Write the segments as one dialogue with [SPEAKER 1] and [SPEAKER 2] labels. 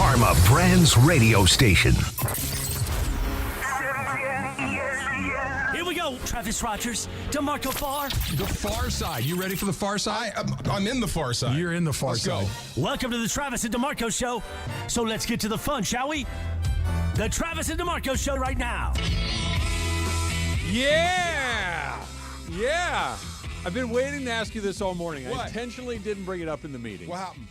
[SPEAKER 1] Karma Brands radio station.
[SPEAKER 2] Here we go, Travis Rogers, DeMarco Farr.
[SPEAKER 3] The far side. You ready for the far side?
[SPEAKER 4] I'm in the far side.
[SPEAKER 3] You're in the far
[SPEAKER 4] Let's
[SPEAKER 3] side.
[SPEAKER 4] Go.
[SPEAKER 2] Welcome to the Travis and DeMarco Show. So let's get to the fun, shall we? The Travis and DeMarco Show right now.
[SPEAKER 5] Yeah! Yeah! I've been waiting to ask you this all morning.
[SPEAKER 4] What?
[SPEAKER 5] I intentionally didn't bring it up in the meeting.
[SPEAKER 4] What happened?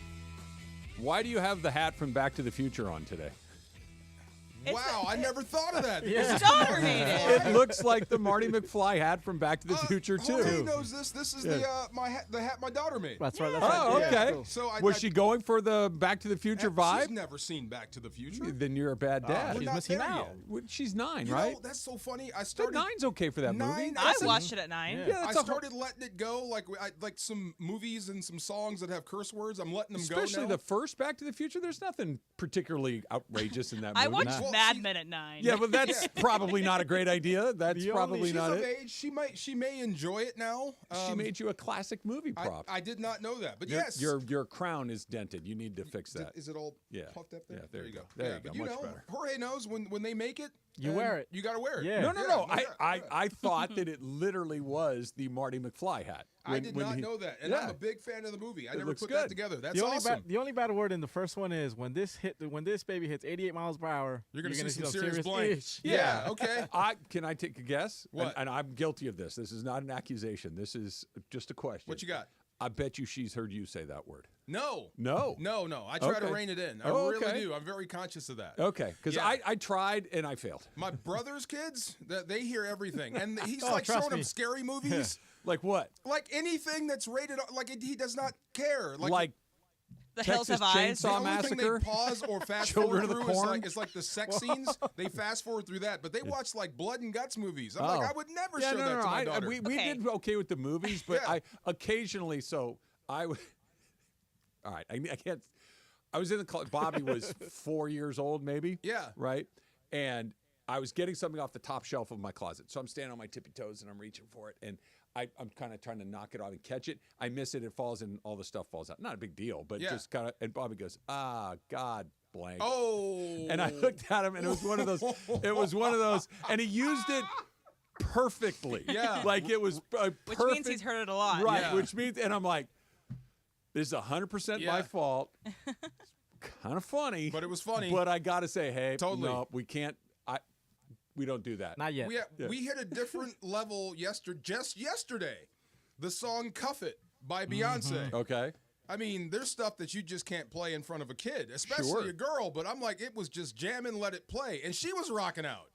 [SPEAKER 5] Why do you have the hat from Back to the Future on today?
[SPEAKER 4] Wow, I never thought of that.
[SPEAKER 6] Daughter made it.
[SPEAKER 5] It looks like the Marty McFly hat from Back to the Future, too.
[SPEAKER 4] Jorge knows this. This is the hat my daughter made.
[SPEAKER 7] That's right.
[SPEAKER 5] Oh,
[SPEAKER 7] Yeah,
[SPEAKER 5] okay.
[SPEAKER 7] cool.
[SPEAKER 4] So
[SPEAKER 5] Was she going for the Back to the Future vibe?
[SPEAKER 4] She's never seen Back to the Future.
[SPEAKER 5] Then you're a bad dad.
[SPEAKER 4] We're
[SPEAKER 7] She's
[SPEAKER 4] not
[SPEAKER 7] missing
[SPEAKER 4] there
[SPEAKER 7] out.
[SPEAKER 4] yet.
[SPEAKER 5] Well, she's 9,
[SPEAKER 4] You
[SPEAKER 5] right?
[SPEAKER 4] know, that's so funny. I
[SPEAKER 5] But
[SPEAKER 4] started
[SPEAKER 5] 9's okay for that movie.
[SPEAKER 4] 9.
[SPEAKER 6] I
[SPEAKER 4] said-
[SPEAKER 6] watched it at 9.
[SPEAKER 5] Yeah,
[SPEAKER 4] I
[SPEAKER 5] that's
[SPEAKER 4] started letting it go, like some movies and some songs that have curse words. I'm letting them
[SPEAKER 5] Especially
[SPEAKER 4] go now.
[SPEAKER 5] the first Back to the Future. There's nothing particularly outrageous in that movie.
[SPEAKER 6] I watched
[SPEAKER 4] Well,
[SPEAKER 6] Mad
[SPEAKER 4] she-
[SPEAKER 6] Men at 9.
[SPEAKER 5] Yeah, but that's probably not a great idea. That's probably
[SPEAKER 4] She's
[SPEAKER 5] not
[SPEAKER 4] of
[SPEAKER 5] it.
[SPEAKER 4] age. She may enjoy it now.
[SPEAKER 5] She made you a classic movie prop.
[SPEAKER 4] I did not know that, but
[SPEAKER 5] Your-
[SPEAKER 4] yes,
[SPEAKER 5] your crown is dented. You need to fix that.
[SPEAKER 4] Is it all
[SPEAKER 5] Yeah.
[SPEAKER 4] puffed up there?
[SPEAKER 5] Yeah, there you go.
[SPEAKER 4] Yeah,
[SPEAKER 5] There you
[SPEAKER 4] but
[SPEAKER 5] go. Much
[SPEAKER 4] know,
[SPEAKER 5] better.
[SPEAKER 4] Jorge knows when they make it,
[SPEAKER 7] You
[SPEAKER 4] and
[SPEAKER 7] wear it.
[SPEAKER 4] You got to wear it.
[SPEAKER 7] Yeah.
[SPEAKER 5] No.
[SPEAKER 4] Yeah.
[SPEAKER 5] I thought that it literally was the Marty McFly hat.
[SPEAKER 4] I did not know that, and I'm a big fan of the movie. I never
[SPEAKER 5] looks
[SPEAKER 4] put
[SPEAKER 5] good.
[SPEAKER 4] that together. That's
[SPEAKER 7] The only,
[SPEAKER 4] awesome.
[SPEAKER 7] the only bad word in the first one is when this baby hits 88 miles per hour,
[SPEAKER 4] You're gonna see some
[SPEAKER 7] some
[SPEAKER 4] serious blanks.
[SPEAKER 7] ish.
[SPEAKER 4] Yeah. Okay.
[SPEAKER 5] Can I take a guess?
[SPEAKER 4] What?
[SPEAKER 5] And I'm guilty of this. This is not an accusation. This is just a question.
[SPEAKER 4] What you got?
[SPEAKER 5] I bet you she's heard you say that word.
[SPEAKER 4] No.
[SPEAKER 5] No.
[SPEAKER 4] No. I try to
[SPEAKER 5] Okay.
[SPEAKER 4] rein it in. I
[SPEAKER 5] Oh,
[SPEAKER 4] really
[SPEAKER 5] okay.
[SPEAKER 4] do. I'm very conscious of that.
[SPEAKER 5] Okay, because
[SPEAKER 4] Yeah.
[SPEAKER 5] I tried and I failed.
[SPEAKER 4] My brother's kids, they hear everything, and he's
[SPEAKER 7] Oh,
[SPEAKER 4] like
[SPEAKER 7] trust
[SPEAKER 4] showing them
[SPEAKER 7] me.
[SPEAKER 4] scary movies,
[SPEAKER 5] Like what?
[SPEAKER 4] like anything that's rated. Like he does not care.
[SPEAKER 5] Like
[SPEAKER 6] The Hills
[SPEAKER 5] Texas
[SPEAKER 6] Have Eyes.
[SPEAKER 4] the
[SPEAKER 5] Chainsaw
[SPEAKER 4] only thing
[SPEAKER 5] Massacre?
[SPEAKER 4] they pause or fast
[SPEAKER 5] Children
[SPEAKER 4] forward
[SPEAKER 5] of the
[SPEAKER 4] through
[SPEAKER 5] Corn?
[SPEAKER 4] is like the sex scenes. They fast forward through that, but they watch like blood and guts movies. I'm
[SPEAKER 5] Oh.
[SPEAKER 4] like, I would never
[SPEAKER 5] Yeah,
[SPEAKER 4] show
[SPEAKER 5] no,
[SPEAKER 4] that
[SPEAKER 5] no,
[SPEAKER 4] to my
[SPEAKER 5] I-
[SPEAKER 4] daughter.
[SPEAKER 5] we
[SPEAKER 6] Okay.
[SPEAKER 5] did okay with the movies, but
[SPEAKER 4] Yeah.
[SPEAKER 5] I occasionally. So I would. All right, I can't. I was in the club. Bobby was 4 years old, maybe.
[SPEAKER 4] Yeah.
[SPEAKER 5] Right. And I was getting something off the top shelf of my closet, so I'm standing on my tippy toes and I'm reaching for it, and I'm kind of trying to knock it off and catch it. I miss it. It falls, and all the stuff falls out. Not a big deal, but
[SPEAKER 4] Yeah.
[SPEAKER 5] just kind of. And Bobby goes, God blank.
[SPEAKER 4] Oh.
[SPEAKER 5] And I looked at him, and it was one of those. It was one of those, and he used it perfectly.
[SPEAKER 4] Yeah.
[SPEAKER 5] like it was a
[SPEAKER 6] Which
[SPEAKER 5] perfect,
[SPEAKER 6] means he's heard it a lot.
[SPEAKER 5] right?
[SPEAKER 4] Yeah.
[SPEAKER 5] Which means, and I'm like, this is 100% my
[SPEAKER 4] Yeah.
[SPEAKER 5] fault. Kind of funny,
[SPEAKER 4] But it was funny.
[SPEAKER 5] But I gotta say, hey,
[SPEAKER 4] Totally.
[SPEAKER 5] no, we can't. We don't do that.
[SPEAKER 7] Not yet.
[SPEAKER 4] We hit a different level just yesterday. The song "Cuff It" by Beyonce.
[SPEAKER 5] Okay.
[SPEAKER 4] I mean, there's stuff that you just can't play in front of a kid, especially
[SPEAKER 5] Sure.
[SPEAKER 4] a girl. But I'm like, it was just jamming, let it play, and she was rocking out.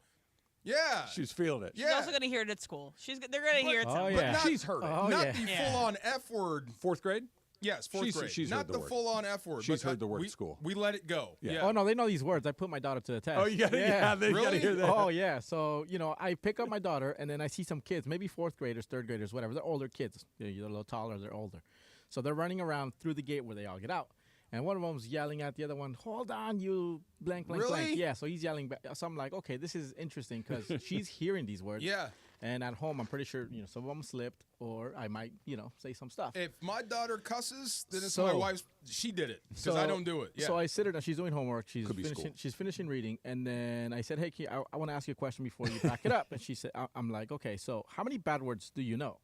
[SPEAKER 4] Yeah.
[SPEAKER 5] She's feeling it.
[SPEAKER 6] She's
[SPEAKER 4] Yeah.
[SPEAKER 6] also going to hear it at school. They're going to hear it
[SPEAKER 7] Oh,
[SPEAKER 6] somewhere.
[SPEAKER 7] yeah.
[SPEAKER 4] not-
[SPEAKER 5] She's heard it.
[SPEAKER 7] Oh,
[SPEAKER 4] Not
[SPEAKER 7] yeah.
[SPEAKER 4] the
[SPEAKER 6] Yeah.
[SPEAKER 4] full-on F word.
[SPEAKER 5] Fourth grade.
[SPEAKER 4] Yes, fourth
[SPEAKER 5] She's-
[SPEAKER 4] grade.
[SPEAKER 5] she's
[SPEAKER 4] Not
[SPEAKER 5] heard the
[SPEAKER 4] the
[SPEAKER 5] word.
[SPEAKER 4] full-on F word.
[SPEAKER 5] She's
[SPEAKER 4] but
[SPEAKER 5] heard the word
[SPEAKER 4] we,
[SPEAKER 5] at school.
[SPEAKER 4] We let it go.
[SPEAKER 5] Yeah.
[SPEAKER 4] Yeah.
[SPEAKER 7] Oh, no, they know these words. I put my daughter to the test.
[SPEAKER 5] Oh, you gotta, yeah, they gotta
[SPEAKER 4] Really?
[SPEAKER 5] hear that.
[SPEAKER 7] Oh, yeah. So, I pick up my daughter, and then I see some kids, maybe fourth graders, third graders, whatever. They're older kids. They're a little taller. They're older. So they're running around through the gate where they all get out. And one of them's yelling at the other one, hold on, you blank, blank,
[SPEAKER 4] Really?
[SPEAKER 7] blank. Yeah, so he's yelling back. So I'm like, okay, this is interesting because she's hearing these words.
[SPEAKER 4] Yeah.
[SPEAKER 7] And at home, I'm pretty sure, some of them slipped, or I might, say some stuff.
[SPEAKER 4] If my daughter cusses, then it's
[SPEAKER 7] So-
[SPEAKER 4] my wife's. She did it because I don't do it. Yeah.
[SPEAKER 7] So I sit her down. She's doing homework. She's
[SPEAKER 5] Could be
[SPEAKER 7] finishing.
[SPEAKER 5] school.
[SPEAKER 7] She's finishing reading, and then I said, "Hey, Key, I want to ask you a question before you back it up." And she said, "I'm like, okay. So how many bad words do you know?"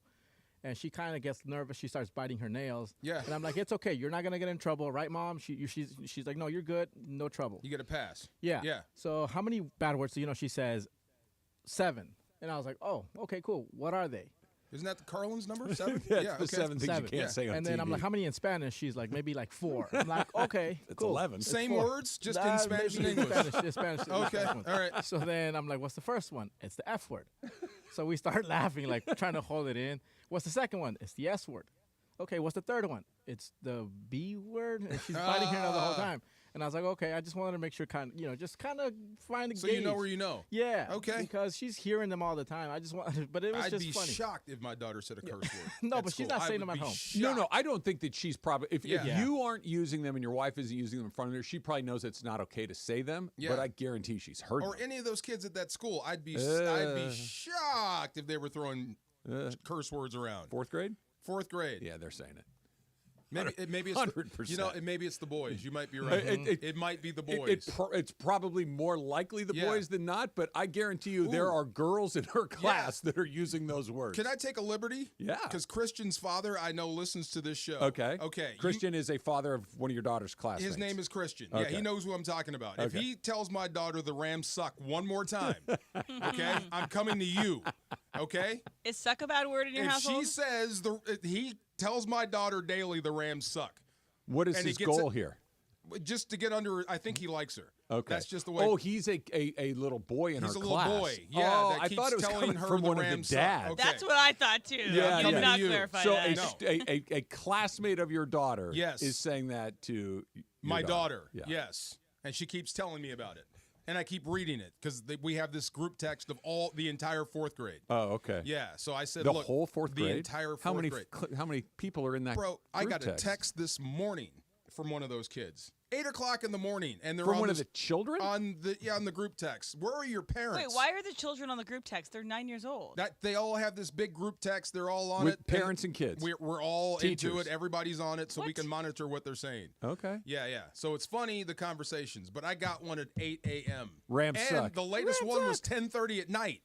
[SPEAKER 7] And she kind of gets nervous. She starts biting her nails.
[SPEAKER 4] Yeah.
[SPEAKER 7] And I'm like, "It's okay. You're not gonna get in trouble, right, Mom?" She's like, "No, you're good. No trouble."
[SPEAKER 4] you get a pass.
[SPEAKER 7] Yeah.
[SPEAKER 4] Yeah.
[SPEAKER 7] So how many bad words do you know? She says 7. And I was like, "Oh, okay, cool. What are they?"
[SPEAKER 4] Isn't that the Carlin's number? 7?
[SPEAKER 5] That's
[SPEAKER 4] yeah.
[SPEAKER 5] the
[SPEAKER 4] Okay.
[SPEAKER 5] 7 things
[SPEAKER 7] Seven.
[SPEAKER 5] you can't
[SPEAKER 4] Yeah.
[SPEAKER 5] say on
[SPEAKER 7] And then I'm
[SPEAKER 5] TV.
[SPEAKER 7] like, "How many in Spanish?" She's like, "Maybe like 4." I'm like, "Okay,
[SPEAKER 5] It's
[SPEAKER 7] cool."
[SPEAKER 5] 11.
[SPEAKER 4] Same
[SPEAKER 7] 4.
[SPEAKER 4] words, just in
[SPEAKER 7] Nah,
[SPEAKER 4] Spanish and
[SPEAKER 7] maybe in
[SPEAKER 4] English.
[SPEAKER 7] Spanish.
[SPEAKER 4] Okay. All right.
[SPEAKER 7] So then I'm like, what's the first one? It's the F word. So we start laughing, like trying to hold it in. What's the second one? It's the S word. Okay, what's the third one? It's the B word. And she's biting her nail the whole time. And I was like, okay, I just wanted to make sure, just kind of find a
[SPEAKER 4] So
[SPEAKER 7] gauge.
[SPEAKER 4] you know where you know.
[SPEAKER 7] Yeah.
[SPEAKER 4] Okay.
[SPEAKER 7] Because she's hearing them all the time. I just want, but it was
[SPEAKER 4] I'd
[SPEAKER 7] just
[SPEAKER 4] be
[SPEAKER 7] funny.
[SPEAKER 4] shocked if my daughter said a curse word.
[SPEAKER 7] No,
[SPEAKER 4] at
[SPEAKER 7] but she's
[SPEAKER 4] school.
[SPEAKER 7] not
[SPEAKER 4] I
[SPEAKER 7] saying
[SPEAKER 4] would
[SPEAKER 7] them at
[SPEAKER 4] be
[SPEAKER 7] home.
[SPEAKER 5] No,
[SPEAKER 4] shocked.
[SPEAKER 5] I don't think that she's probably. If
[SPEAKER 4] Yeah.
[SPEAKER 5] you aren't using them and your wife isn't using them in front of her, she probably knows it's not okay to say them.
[SPEAKER 4] Yeah.
[SPEAKER 5] But I guarantee she's heard
[SPEAKER 4] Or
[SPEAKER 5] them.
[SPEAKER 4] any of those kids at that school, I'd be
[SPEAKER 5] Uh.
[SPEAKER 4] shocked if they were throwing curse words around.
[SPEAKER 5] Fourth grade?
[SPEAKER 4] Fourth grade.
[SPEAKER 5] Yeah, they're saying it.
[SPEAKER 4] Maybe it's
[SPEAKER 5] 100%.
[SPEAKER 4] maybe it's the boys. You might be right. It might be the boys.
[SPEAKER 5] It's probably more likely the boys than not, but I guarantee you there are girls in her class that are using those words.
[SPEAKER 4] Can I take a liberty?
[SPEAKER 5] Yeah.
[SPEAKER 4] Because Christian's father, I know, listens to this show.
[SPEAKER 5] Okay.
[SPEAKER 4] Okay.
[SPEAKER 5] Christian is a father of one of your daughter's classmates.
[SPEAKER 4] His name is Christian.
[SPEAKER 5] Okay.
[SPEAKER 4] Yeah, he knows who I'm talking about. If he tells my daughter the Rams suck one more time, okay, I'm coming to you. Okay?
[SPEAKER 6] Is suck a bad word in your household?
[SPEAKER 4] She says he tells my daughter daily the Rams suck.
[SPEAKER 5] What is his goal here?
[SPEAKER 4] Just to get under. I think he likes her.
[SPEAKER 5] Okay,
[SPEAKER 4] that's just the way.
[SPEAKER 5] Oh, he's a little boy in her class.
[SPEAKER 4] He's a little boy. Yeah,
[SPEAKER 5] oh,
[SPEAKER 4] that
[SPEAKER 5] I
[SPEAKER 4] keeps
[SPEAKER 5] thought it was
[SPEAKER 4] telling
[SPEAKER 5] coming
[SPEAKER 4] her
[SPEAKER 5] from
[SPEAKER 4] the
[SPEAKER 5] one of
[SPEAKER 4] Rams
[SPEAKER 5] the
[SPEAKER 4] suck.
[SPEAKER 5] dads.
[SPEAKER 6] That's what I thought too.
[SPEAKER 5] Yeah,
[SPEAKER 6] you did not
[SPEAKER 4] you.
[SPEAKER 6] clarify
[SPEAKER 5] So
[SPEAKER 6] that.
[SPEAKER 5] a classmate of your daughter is saying that to
[SPEAKER 4] my daughter.
[SPEAKER 5] Yeah.
[SPEAKER 4] Yes, and she keeps telling me about it, and I keep reading it because we have this group text of the entire fourth grade.
[SPEAKER 5] Oh, okay.
[SPEAKER 4] Yeah, so I said,
[SPEAKER 5] the
[SPEAKER 4] look,
[SPEAKER 5] whole fourth grade,
[SPEAKER 4] the entire fourth grade.
[SPEAKER 5] How many people are in that?
[SPEAKER 4] Bro, I got
[SPEAKER 5] text?
[SPEAKER 4] a text this morning from one of those kids. 8 o'clock in the morning, and they're
[SPEAKER 5] From
[SPEAKER 4] on
[SPEAKER 5] one of the children
[SPEAKER 4] on the group text. Where are your parents?
[SPEAKER 6] Wait, why are the children on the group text? They're 9 years old.
[SPEAKER 4] That they all have this big group text. They're all on
[SPEAKER 5] with
[SPEAKER 4] it.
[SPEAKER 5] parents and kids.
[SPEAKER 4] We're all
[SPEAKER 5] Teachers.
[SPEAKER 4] into it. Everybody's on it, so we can monitor what they're saying.
[SPEAKER 5] Okay.
[SPEAKER 4] Yeah. So it's funny the conversations, but I got one at 8 a.m.
[SPEAKER 5] Rams
[SPEAKER 4] and
[SPEAKER 5] suck.
[SPEAKER 4] the latest one was 10:30 at night.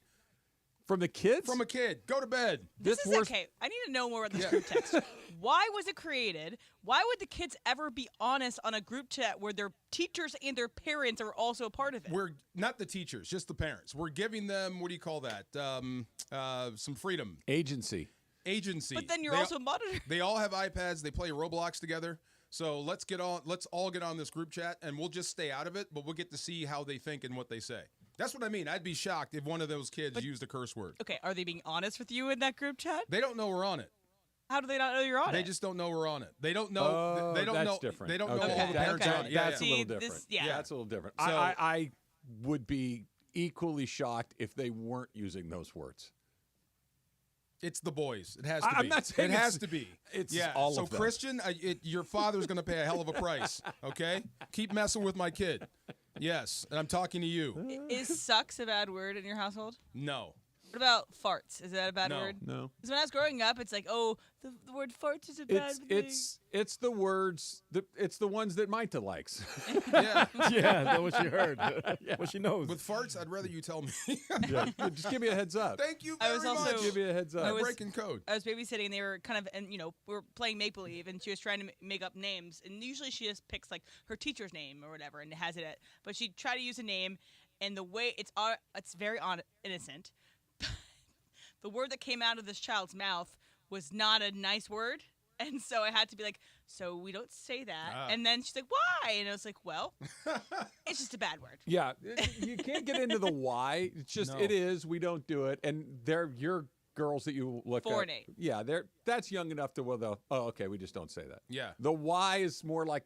[SPEAKER 5] From the kids?
[SPEAKER 4] From a kid. Go to bed.
[SPEAKER 6] This is okay. I need to know more about this group text. Why was it created? Why would the kids ever be honest on a group chat where their teachers and their parents are also a part of it?
[SPEAKER 4] We're not the teachers, just the parents. We're giving them, what do you call that? Some freedom.
[SPEAKER 5] Agency.
[SPEAKER 6] But then you're also monitoring.
[SPEAKER 4] They all have iPads. They play Roblox together. So let's all get on this group chat, and we'll just stay out of it, but we'll get to see how they think and what they say. That's what I mean. I'd be shocked if one of those kids used a curse word.
[SPEAKER 6] Okay, are they being honest with you in that group chat?
[SPEAKER 4] They don't know we're on it.
[SPEAKER 6] How do they not know you're on it?
[SPEAKER 4] They just don't know we're on it. They don't know.
[SPEAKER 5] Oh,
[SPEAKER 4] they don't
[SPEAKER 5] that's
[SPEAKER 4] know.
[SPEAKER 5] different.
[SPEAKER 4] They don't know
[SPEAKER 5] Okay.
[SPEAKER 4] all the parents
[SPEAKER 6] Okay.
[SPEAKER 4] on it.
[SPEAKER 5] That's a
[SPEAKER 6] See,
[SPEAKER 5] little different. That's a little different.
[SPEAKER 4] So-
[SPEAKER 5] I would be equally shocked if they weren't using those words.
[SPEAKER 4] It's the boys. It has to be.
[SPEAKER 5] I'm not saying
[SPEAKER 4] it has to be.
[SPEAKER 5] It's all
[SPEAKER 4] so
[SPEAKER 5] of them.
[SPEAKER 4] Christian, your father's going to pay a hell of a price. Okay, keep messing with my kid. Yes, and I'm talking to you.
[SPEAKER 6] Is sucks a bad word in your household?
[SPEAKER 4] No.
[SPEAKER 6] What about farts? Is that a bad
[SPEAKER 4] No.
[SPEAKER 6] word?
[SPEAKER 5] No.
[SPEAKER 6] Because when I was growing up, it's like, oh, the word farts is a bad thing.
[SPEAKER 5] It's the words. It's the ones that Maita likes.
[SPEAKER 4] Yeah.
[SPEAKER 7] Yeah, that's what she heard. What she knows.
[SPEAKER 4] With farts, I'd rather you tell me.
[SPEAKER 5] Yeah, just give me a heads up.
[SPEAKER 4] Thank you
[SPEAKER 6] I
[SPEAKER 4] very
[SPEAKER 6] was also-
[SPEAKER 4] much.
[SPEAKER 5] Give me a heads up.
[SPEAKER 4] We're breaking code.
[SPEAKER 6] I was babysitting, and they were kind of, and we were playing Make Believe, and she was trying to make up names, and usually she just picks like her teacher's name or whatever, and has it at. But she'd try to use a name, and the way it's very innocent. The word that came out of this child's mouth was not a nice word, and so I had to be like, so we don't say that. And then she's like, why? And I was like, well, it's just a bad word.
[SPEAKER 5] Yeah, you can't get into the why. It's just
[SPEAKER 4] No.
[SPEAKER 5] it is. We don't do it, and they're your girls that you look
[SPEAKER 6] 4
[SPEAKER 5] at.
[SPEAKER 6] and 8.
[SPEAKER 5] Yeah, that's young enough to where they'll. Oh, okay, we just don't say that.
[SPEAKER 4] Yeah.
[SPEAKER 5] The why is more like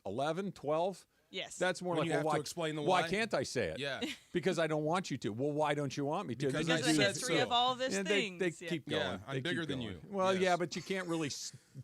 [SPEAKER 5] 11, 12.
[SPEAKER 6] Yes.
[SPEAKER 5] That's more
[SPEAKER 4] When
[SPEAKER 5] like,
[SPEAKER 4] you
[SPEAKER 5] well,
[SPEAKER 4] have
[SPEAKER 5] why
[SPEAKER 4] to explain the
[SPEAKER 5] why
[SPEAKER 4] why?
[SPEAKER 5] can't I say it?
[SPEAKER 4] Yeah.
[SPEAKER 5] Because I don't want you to. Well, why don't you want me to?
[SPEAKER 4] Because
[SPEAKER 5] you
[SPEAKER 4] I
[SPEAKER 6] because the
[SPEAKER 4] said
[SPEAKER 6] history
[SPEAKER 4] so.
[SPEAKER 6] of all this
[SPEAKER 5] And
[SPEAKER 6] things.
[SPEAKER 5] they keep going.
[SPEAKER 4] Yeah, I'm
[SPEAKER 5] They
[SPEAKER 4] bigger
[SPEAKER 5] keep
[SPEAKER 4] than
[SPEAKER 5] going.
[SPEAKER 4] you.
[SPEAKER 5] Well,
[SPEAKER 4] Yes.
[SPEAKER 5] yeah, but you can't really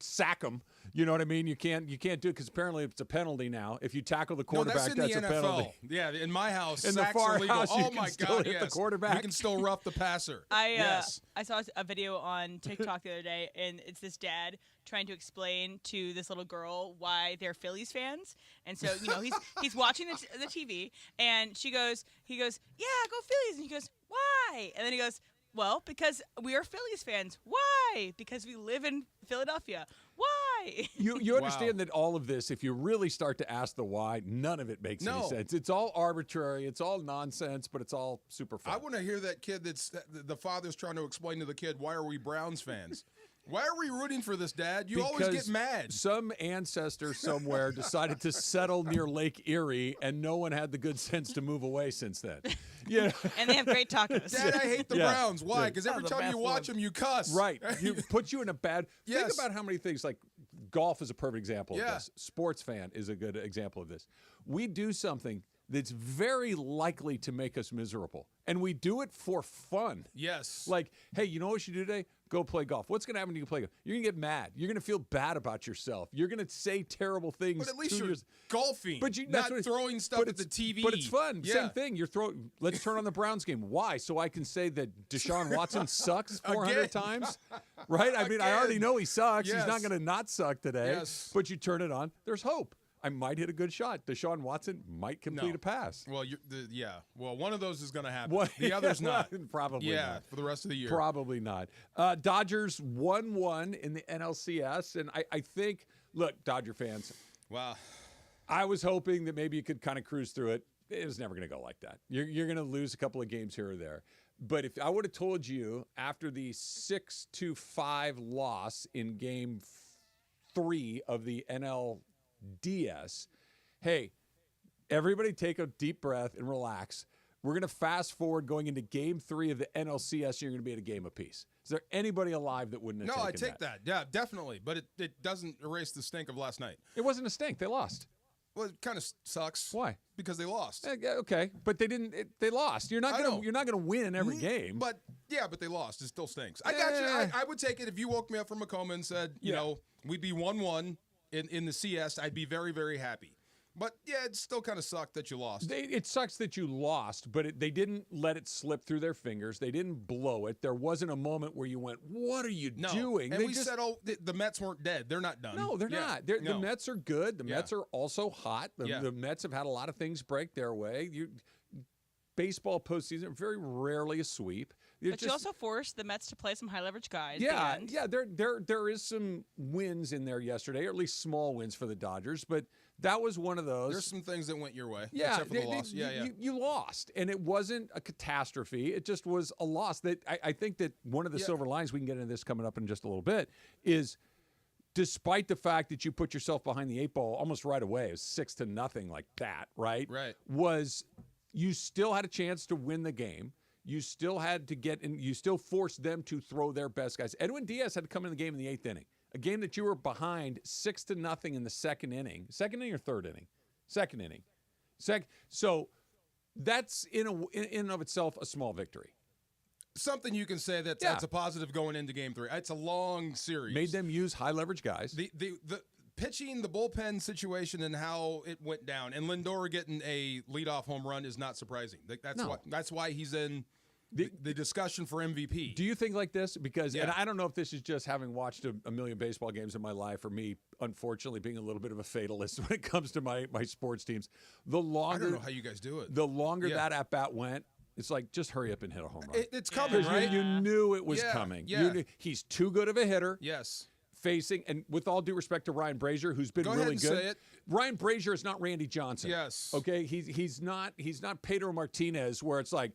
[SPEAKER 5] sack them. You know what I mean? You can't do it because apparently it's a penalty now. If you tackle the
[SPEAKER 4] No,
[SPEAKER 5] quarterback,
[SPEAKER 4] that's in the
[SPEAKER 5] a
[SPEAKER 4] NFL.
[SPEAKER 5] penalty.
[SPEAKER 4] Yeah, in my house,
[SPEAKER 5] In the
[SPEAKER 4] sacks
[SPEAKER 5] far
[SPEAKER 4] are legal.
[SPEAKER 5] house, you
[SPEAKER 4] oh
[SPEAKER 5] can
[SPEAKER 4] my
[SPEAKER 5] still
[SPEAKER 4] God,
[SPEAKER 5] hit the
[SPEAKER 4] yes.
[SPEAKER 5] quarterback.
[SPEAKER 4] You can still rough the passer. Yes.
[SPEAKER 6] I saw a video on TikTok the other day, and it's this dad trying to explain to this little girl why they're Phillies fans. And so, he's watching the TV, and he goes, yeah, go Phillies. And he goes, why? And then he goes, well, because we are Phillies fans. Why? Because we live in Philadelphia. Why?
[SPEAKER 5] You understand that all of this, if you really start to ask the why, none of it makes any
[SPEAKER 4] No.
[SPEAKER 5] sense. It's all arbitrary. It's all nonsense, but it's all super fun.
[SPEAKER 4] I want to hear that kid that's the father's trying to explain to the kid, why are we Browns fans? Why are we rooting for this, Dad? You always get
[SPEAKER 5] Because
[SPEAKER 4] mad.
[SPEAKER 5] Some ancestor somewhere decided to settle near Lake Erie, and no one had the good sense to move away since then. Yeah.
[SPEAKER 6] And they have great tacos.
[SPEAKER 4] Dad, I hate the
[SPEAKER 5] Yeah.
[SPEAKER 4] Browns. Why?
[SPEAKER 5] Yeah.
[SPEAKER 4] Because every
[SPEAKER 7] the
[SPEAKER 4] time you
[SPEAKER 7] best
[SPEAKER 4] watch
[SPEAKER 7] ones.
[SPEAKER 4] them, you cuss.
[SPEAKER 5] Right. You put you in a bad.
[SPEAKER 4] Yes.
[SPEAKER 5] Think about how many things like golf is a perfect example
[SPEAKER 4] Yeah.
[SPEAKER 5] of this. Sports fan is a good example of this. We do something that's very likely to make us miserable, and we do it for fun.
[SPEAKER 4] Yes.
[SPEAKER 5] Like, hey, you know what we should do today? go play golf. What's going to happen when you play golf? You're going to get mad. You're going to feel bad about yourself. You're going to say terrible things.
[SPEAKER 4] But at least
[SPEAKER 5] 2
[SPEAKER 4] you're
[SPEAKER 5] years.
[SPEAKER 4] golfing,
[SPEAKER 5] But you
[SPEAKER 4] not throwing stuff at the TV.
[SPEAKER 5] But it's fun.
[SPEAKER 4] Yeah.
[SPEAKER 5] Same thing. You're throwing. Let's turn on the Browns game. Why? So I can say that Deshaun Watson sucks 400
[SPEAKER 4] Again.
[SPEAKER 5] times, right? I mean, I
[SPEAKER 4] Again.
[SPEAKER 5] already know he sucks.
[SPEAKER 4] Yes.
[SPEAKER 5] He's not going to not suck today.
[SPEAKER 4] Yes.
[SPEAKER 5] But you turn it on. There's hope. I might hit a good shot. Deshaun Watson might complete a pass.
[SPEAKER 4] Well, Well, one of those is going to happen.
[SPEAKER 5] What?
[SPEAKER 4] The other's not.
[SPEAKER 5] Probably
[SPEAKER 4] Yeah,
[SPEAKER 5] not.
[SPEAKER 4] for the rest of the year.
[SPEAKER 5] Probably not. Dodgers 1-1 in the NLCS. And I think, look, Dodger fans,
[SPEAKER 4] Wow.
[SPEAKER 5] I was hoping that maybe you could kind of cruise through it. It was never going to go like that. You're going to lose a couple of games here or there. But if I would have told you after the 6-5 loss in game 3 of the NLDS, hey, everybody take a deep breath and relax. We're going to fast forward going into game 3 of the NLCS, and you're going to be at a game apiece. Is there anybody alive that wouldn't have
[SPEAKER 4] No,
[SPEAKER 5] taken
[SPEAKER 4] I take that. Yeah, definitely. But it doesn't erase the stink of last night.
[SPEAKER 5] It wasn't a stink. They lost.
[SPEAKER 4] Well, it kind of sucks.
[SPEAKER 5] Why?
[SPEAKER 4] Because they lost.
[SPEAKER 5] Okay, but they didn't. They lost. You're not
[SPEAKER 4] I
[SPEAKER 5] gonna.
[SPEAKER 4] know.
[SPEAKER 5] You're not gonna win every game.
[SPEAKER 4] But they lost. It still stinks. I got you. I would take it if you woke me up from a coma and said, you know, we'd be 1-1 in the CS. I'd be very, very happy. But yeah, it still kind of sucked that you lost.
[SPEAKER 5] It sucks that you lost, but they didn't let it slip through their fingers. They didn't blow it. There wasn't a moment where you went, "What are you doing?"
[SPEAKER 4] And
[SPEAKER 5] they
[SPEAKER 4] we said, "Oh, the Mets weren't dead. They're not done."
[SPEAKER 5] No, they're not. The Mets are good. The Mets are also hot. The Mets have had a lot of things break their way. Baseball postseason, very rarely a sweep.
[SPEAKER 6] But you also forced the Mets to play some high leverage guys.
[SPEAKER 5] Yeah. There is some wins in there yesterday, or at least small wins for the Dodgers. But that was one of those.
[SPEAKER 4] There's some things that went your way.
[SPEAKER 5] Yeah,
[SPEAKER 4] except for the loss.
[SPEAKER 5] You lost, and it wasn't a catastrophe. It just was a loss. That I think that one of the silver linings, we can get into this coming up in just a little bit, is despite the fact that you put yourself behind the 8 ball almost right away, it was 6-0 like that, right?
[SPEAKER 4] Right.
[SPEAKER 5] Was you still had a chance to win the game. You still had to get in. You still forced them to throw their best guys. Edwin Diaz had to come in the game in the 8th inning. A game that you were behind 6-0 in the second inning. Second inning or third inning? Second inning. So that's in and of itself a small victory.
[SPEAKER 4] Something you can say that's a positive going into game 3. It's a long series.
[SPEAKER 5] Made them use high leverage guys.
[SPEAKER 4] The pitching, the bullpen situation, and how it went down, and Lindor getting a leadoff home run is not surprising. That's why he's in the discussion for MVP.
[SPEAKER 5] Do you think like this? Because, and I don't know if this is just having watched a million baseball games in my life, or me, unfortunately, being a little bit of a fatalist when it comes to my sports teams.
[SPEAKER 4] I don't know how you guys do it.
[SPEAKER 5] The longer that at bat went, it's like, just hurry up and hit a home run.
[SPEAKER 4] It's coming, right?
[SPEAKER 5] You knew it was coming.
[SPEAKER 4] Yeah.
[SPEAKER 5] He's too good of a hitter.
[SPEAKER 4] Yes.
[SPEAKER 5] Facing, and with all due respect to Ryan Brazier, who's been
[SPEAKER 4] Go
[SPEAKER 5] really
[SPEAKER 4] ahead and
[SPEAKER 5] good.
[SPEAKER 4] say it.
[SPEAKER 5] Ryan Brazier is not Randy Johnson.
[SPEAKER 4] Yes.
[SPEAKER 5] Okay. He's not Pedro Martinez, where it's like,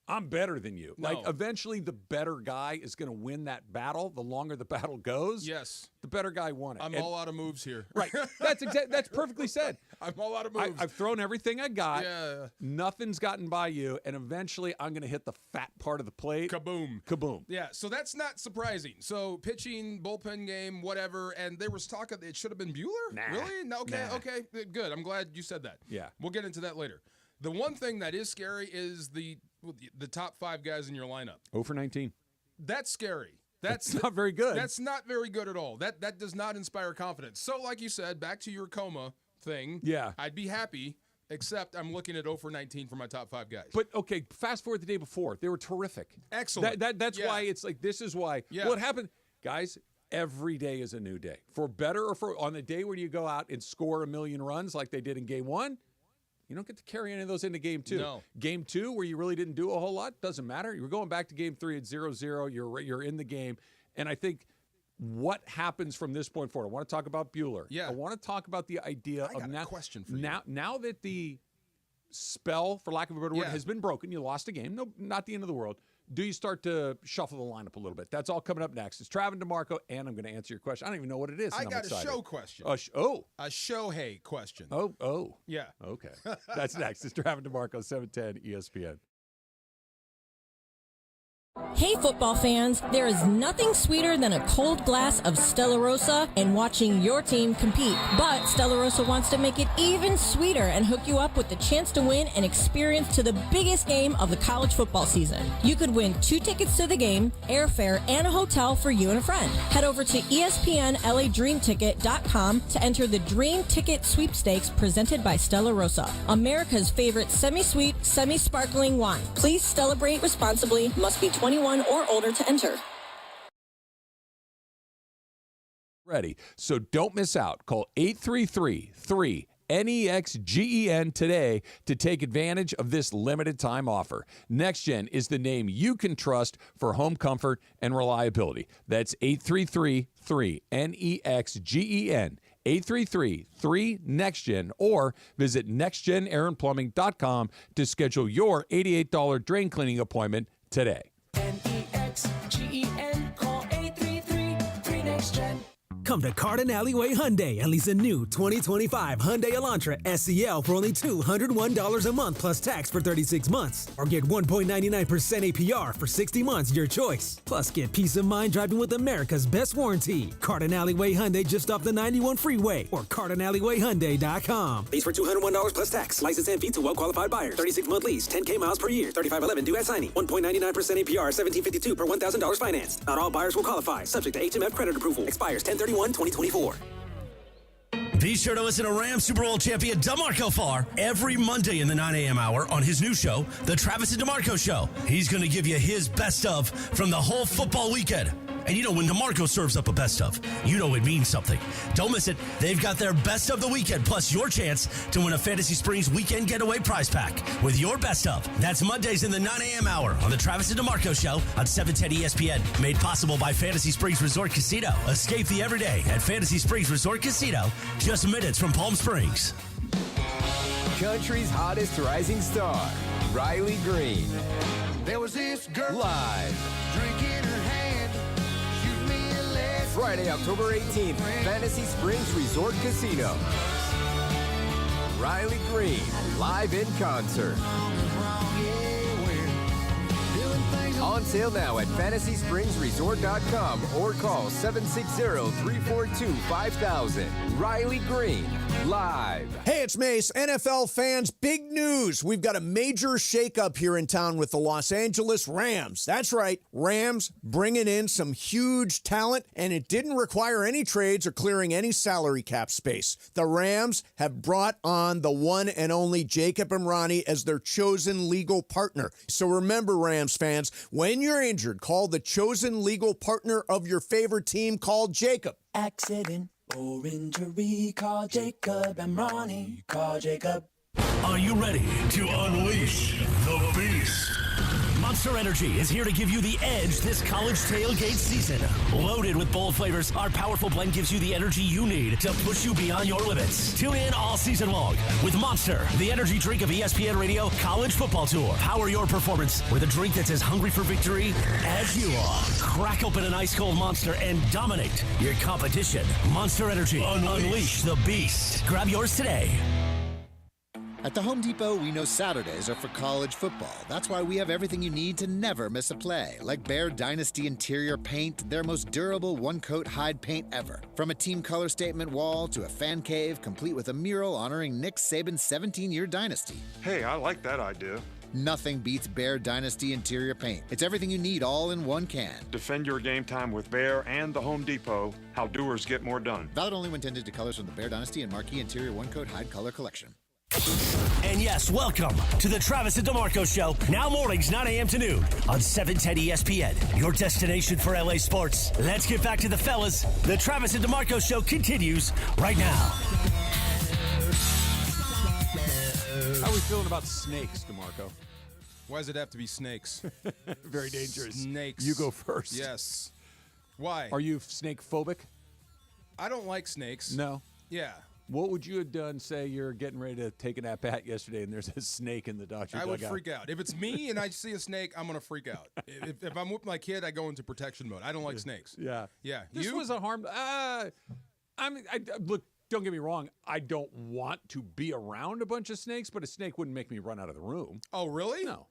[SPEAKER 5] I'm better than you.
[SPEAKER 4] No.
[SPEAKER 5] Like, eventually the better guy is going to win that battle. The longer the battle goes,
[SPEAKER 4] Yes.
[SPEAKER 5] the better guy won it.
[SPEAKER 4] I'm all out of moves here.
[SPEAKER 5] Right. That's perfectly said.
[SPEAKER 4] I'm all out of moves.
[SPEAKER 5] I've thrown everything I got.
[SPEAKER 4] Yeah.
[SPEAKER 5] Nothing's gotten by you, and eventually I'm going to hit the fat part of the plate.
[SPEAKER 4] Kaboom.
[SPEAKER 5] Kaboom.
[SPEAKER 4] Yeah, so that's not surprising. So pitching, bullpen game, whatever, and there was talk of it should have been Bueller?
[SPEAKER 5] Nah.
[SPEAKER 4] Really? No, okay,
[SPEAKER 5] Nah.
[SPEAKER 4] okay, good. I'm glad you said that.
[SPEAKER 5] Yeah.
[SPEAKER 4] We'll get into that later. The one thing that is scary is the top 5 guys in your lineup.
[SPEAKER 5] 0 for 19.
[SPEAKER 4] That's scary.
[SPEAKER 5] That's not very good.
[SPEAKER 4] That's not very good at all. That does not inspire confidence. So like you said, back to your coma thing.
[SPEAKER 5] Yeah.
[SPEAKER 4] I'd be happy, except I'm looking at 0 for 19 for my top 5 guys.
[SPEAKER 5] But, okay, fast forward the day before. They were terrific.
[SPEAKER 4] Excellent.
[SPEAKER 5] That's why it's like, this is why.
[SPEAKER 4] Yeah.
[SPEAKER 5] What happened, guys, every day is a new day. For better or for, on the day when you go out and score 1 million runs like they did in game 1, you don't get to carry any of those into game 2.
[SPEAKER 4] No.
[SPEAKER 5] Game 2, where you really didn't do a whole lot, doesn't matter. You're going back to game 3 at 0-0. You're in the game. And I think what happens from this point forward, I want to talk about Bueller.
[SPEAKER 4] Yeah.
[SPEAKER 5] I want to talk about the idea
[SPEAKER 4] I got a question for you.
[SPEAKER 5] Now that the spell, for lack of a better word,
[SPEAKER 4] Yeah.
[SPEAKER 5] has been broken, you lost a game. No, not the end of the world. Do you start to shuffle the lineup a little bit? That's all coming up next. It's Travis and DeMarco, and I'm going to answer your question. I don't even know what it is.
[SPEAKER 4] I
[SPEAKER 5] and
[SPEAKER 4] got
[SPEAKER 5] I'm excited.
[SPEAKER 4] a show question.
[SPEAKER 5] A
[SPEAKER 4] Shohei question.
[SPEAKER 5] Oh.
[SPEAKER 4] Yeah.
[SPEAKER 5] Okay. That's next. It's Travis and DeMarco, 710 ESPN.
[SPEAKER 8] Hey football fans, there is nothing sweeter than a cold glass of Stella Rosa and watching your team compete. But Stella Rosa wants to make it even sweeter and hook you up with the chance to win an experience to the biggest game of the college football season. You could win 2 tickets to the game, airfare, and a hotel for you and a friend. Head over to ESPNLADreamTicket.com to enter the Dream Ticket Sweepstakes presented by Stella Rosa, America's favorite semi-sweet, semi-sparkling wine. Please celebrate responsibly. Must be 21 or older to enter.
[SPEAKER 5] Ready. So don't miss out. Call 833-3-NEXGEN today to take advantage of this limited time offer. NextGen is the name you can trust for home comfort and reliability. That's 833-3-NEXGEN. 833-3-NEXTGEN or visit nextgenairandplumbing.com to schedule your $88 drain cleaning appointment today.
[SPEAKER 9] NEXGEN, call 833-3-NEXTGEN.
[SPEAKER 10] Come to Cardin Alleyway Hyundai and lease a new 2025 Hyundai Elantra SEL for only $201 a month plus tax for 36 months. Or get 1.99% APR for 60 months, your choice. Plus, get peace of mind driving with America's best warranty. Cardin Alleyway Hyundai just off the 91 freeway or CardinAlleyWayHyundai.com. Lease for $201 plus tax. License and fee to well-qualified buyers. 36-month lease, 10K miles per year, 3511 due at signing. 1.99% APR, $1,752 per $1,000 financed. Not all buyers will qualify. Subject to HMF credit approval. Expires 10/31/2024.
[SPEAKER 2] Be sure to listen to Rams Super Bowl champion DeMarco Farr every Monday in the 9 a.m. hour on his new show, The Travis and DeMarco Show. He's going to give you his best of from the whole football weekend. And you know, when DeMarco serves up a best of, you know it means something. Don't miss it. They've got their best of the weekend, plus your chance to win a Fantasy Springs weekend getaway prize pack with your best of. That's Mondays in the 9 a.m. hour on the Travis and DeMarco Show on 710 ESPN. Made possible by Fantasy Springs Resort Casino. Escape the everyday at Fantasy Springs Resort Casino, just minutes from Palm Springs.
[SPEAKER 11] Country's hottest rising star, Riley Green.
[SPEAKER 12] There was this girl
[SPEAKER 11] Live.
[SPEAKER 12] drinking her hand. Shoot me a leg.
[SPEAKER 11] Friday, October 18th, Fantasy Springs Resort Casino. Riley Green, live in concert. On sale now at FantasySpringsResort.com or call 760-342-5000. Riley Green, live.
[SPEAKER 13] Hey, it's Mace. NFL fans, big news. We've got a major shakeup here in town with the Los Angeles Rams. That's right, Rams bringing in some huge talent, and it didn't require any trades or clearing any salary cap space. The Rams have brought on the one and only Jacob Emrani as their chosen legal partner. So remember, Rams fans, when you're injured, call the chosen legal partner of your favorite team called Jacob.
[SPEAKER 9] Accident or injury, call Jacob Emrani. Call Jacob.
[SPEAKER 2] Are you ready to unleash the beast? Monster Energy is here to give you the edge this college tailgate season. Loaded with bold flavors, our powerful blend gives you the energy you need to push you beyond your limits. Tune in all season long with Monster, the energy drink of ESPN Radio College Football Tour. Power your performance with a drink that's as hungry for victory as you are. Crack open an ice-cold Monster and dominate your competition. Monster Energy. Unleash the beast. Grab yours today.
[SPEAKER 14] At the Home Depot, we know Saturdays are for college football. That's why we have everything you need to never miss a play, like Bear Dynasty interior paint, their most durable one-coat hide paint ever. From a team color statement wall to a fan cave, complete with a mural honoring Nick Saban's 17-year dynasty.
[SPEAKER 15] Hey, I like that idea.
[SPEAKER 14] Nothing beats Bear Dynasty interior paint. It's everything you need all in one can.
[SPEAKER 15] Defend your game time with Bear and the Home Depot. How doers get more done.
[SPEAKER 14] Valid only when tended to colors from the Bear Dynasty and Marquee Interior One-Coat Hide Color Collection.
[SPEAKER 2] And yes, welcome to the Travis and DeMarco Show, now mornings 9 a.m. to noon on 710 ESPN, your destination for LA sports. Let's get back to the fellas. The Travis and DeMarco Show continues right now.
[SPEAKER 5] How are we feeling about snakes, DeMarco?
[SPEAKER 4] Why does it have to be snakes?
[SPEAKER 5] Very dangerous.
[SPEAKER 4] Snakes.
[SPEAKER 5] You go first.
[SPEAKER 4] Yes. Why?
[SPEAKER 5] Are you snake phobic?
[SPEAKER 4] I don't like snakes.
[SPEAKER 5] No.
[SPEAKER 4] Yeah.
[SPEAKER 5] What would you have done, say you're getting ready to take a nap at yesterday and there's a snake in the doctor
[SPEAKER 4] I would
[SPEAKER 5] dugout?
[SPEAKER 4] freak out. If it's me and I see a snake, I'm going to freak out. If I'm with my kid, I go into protection mode. I don't like snakes.
[SPEAKER 5] Yeah.
[SPEAKER 4] Yeah.
[SPEAKER 5] This was a harm. Look, don't get me wrong. I don't want to be around a bunch of snakes, but a snake wouldn't make me run out of the room.
[SPEAKER 4] Oh, really?
[SPEAKER 5] No.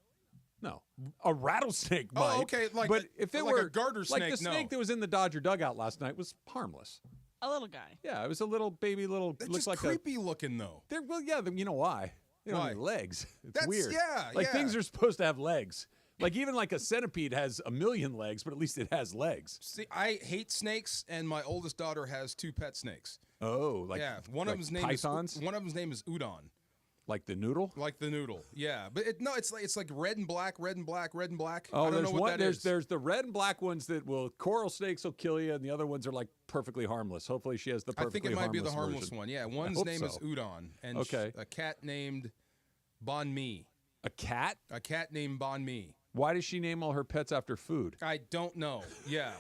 [SPEAKER 5] No, a rattlesnake might.
[SPEAKER 4] Oh, okay.
[SPEAKER 5] But if it
[SPEAKER 4] like
[SPEAKER 5] were
[SPEAKER 4] a garter
[SPEAKER 5] like
[SPEAKER 4] snake,
[SPEAKER 5] the snake
[SPEAKER 4] no.
[SPEAKER 5] that was in the Dodger dugout last night was harmless.
[SPEAKER 6] A little guy.
[SPEAKER 5] Yeah, it was a little baby,
[SPEAKER 4] That's
[SPEAKER 5] looks
[SPEAKER 4] just
[SPEAKER 5] like
[SPEAKER 4] creepy looking though.
[SPEAKER 5] Well, yeah, you know why? They don't
[SPEAKER 4] Why?
[SPEAKER 5] have legs. It's
[SPEAKER 4] That's-
[SPEAKER 5] weird.
[SPEAKER 4] yeah,
[SPEAKER 5] like
[SPEAKER 4] yeah.
[SPEAKER 5] things are supposed to have legs. Like even like a centipede has a million legs, but at least it has legs.
[SPEAKER 4] See, I hate snakes, and my oldest daughter has 2 pet snakes.
[SPEAKER 5] Oh, like
[SPEAKER 4] yeah, one
[SPEAKER 5] like
[SPEAKER 4] of them's name
[SPEAKER 5] pythons?
[SPEAKER 4] is one of them's name is Udon.
[SPEAKER 5] Like the noodle?
[SPEAKER 4] Like the noodle, yeah. But it's like red and black, red and black, red and black.
[SPEAKER 5] Oh,
[SPEAKER 4] I don't
[SPEAKER 5] there's
[SPEAKER 4] know what
[SPEAKER 5] one.
[SPEAKER 4] that
[SPEAKER 5] There's
[SPEAKER 4] is.
[SPEAKER 5] there's the red and black ones that will coral snakes will kill you, and the other ones are like perfectly harmless. Hopefully, she has the
[SPEAKER 4] I
[SPEAKER 5] perfectly
[SPEAKER 4] think it might be the harmless
[SPEAKER 5] version.
[SPEAKER 4] one. Yeah,
[SPEAKER 5] I
[SPEAKER 4] one's
[SPEAKER 5] hope
[SPEAKER 4] name is
[SPEAKER 5] so.
[SPEAKER 4] Udon, and
[SPEAKER 5] Okay.
[SPEAKER 4] a cat named Bon Mi.
[SPEAKER 5] A cat?
[SPEAKER 4] A cat named Bon Mi.
[SPEAKER 5] Why does she name all her pets after food?
[SPEAKER 4] I don't know. Yeah,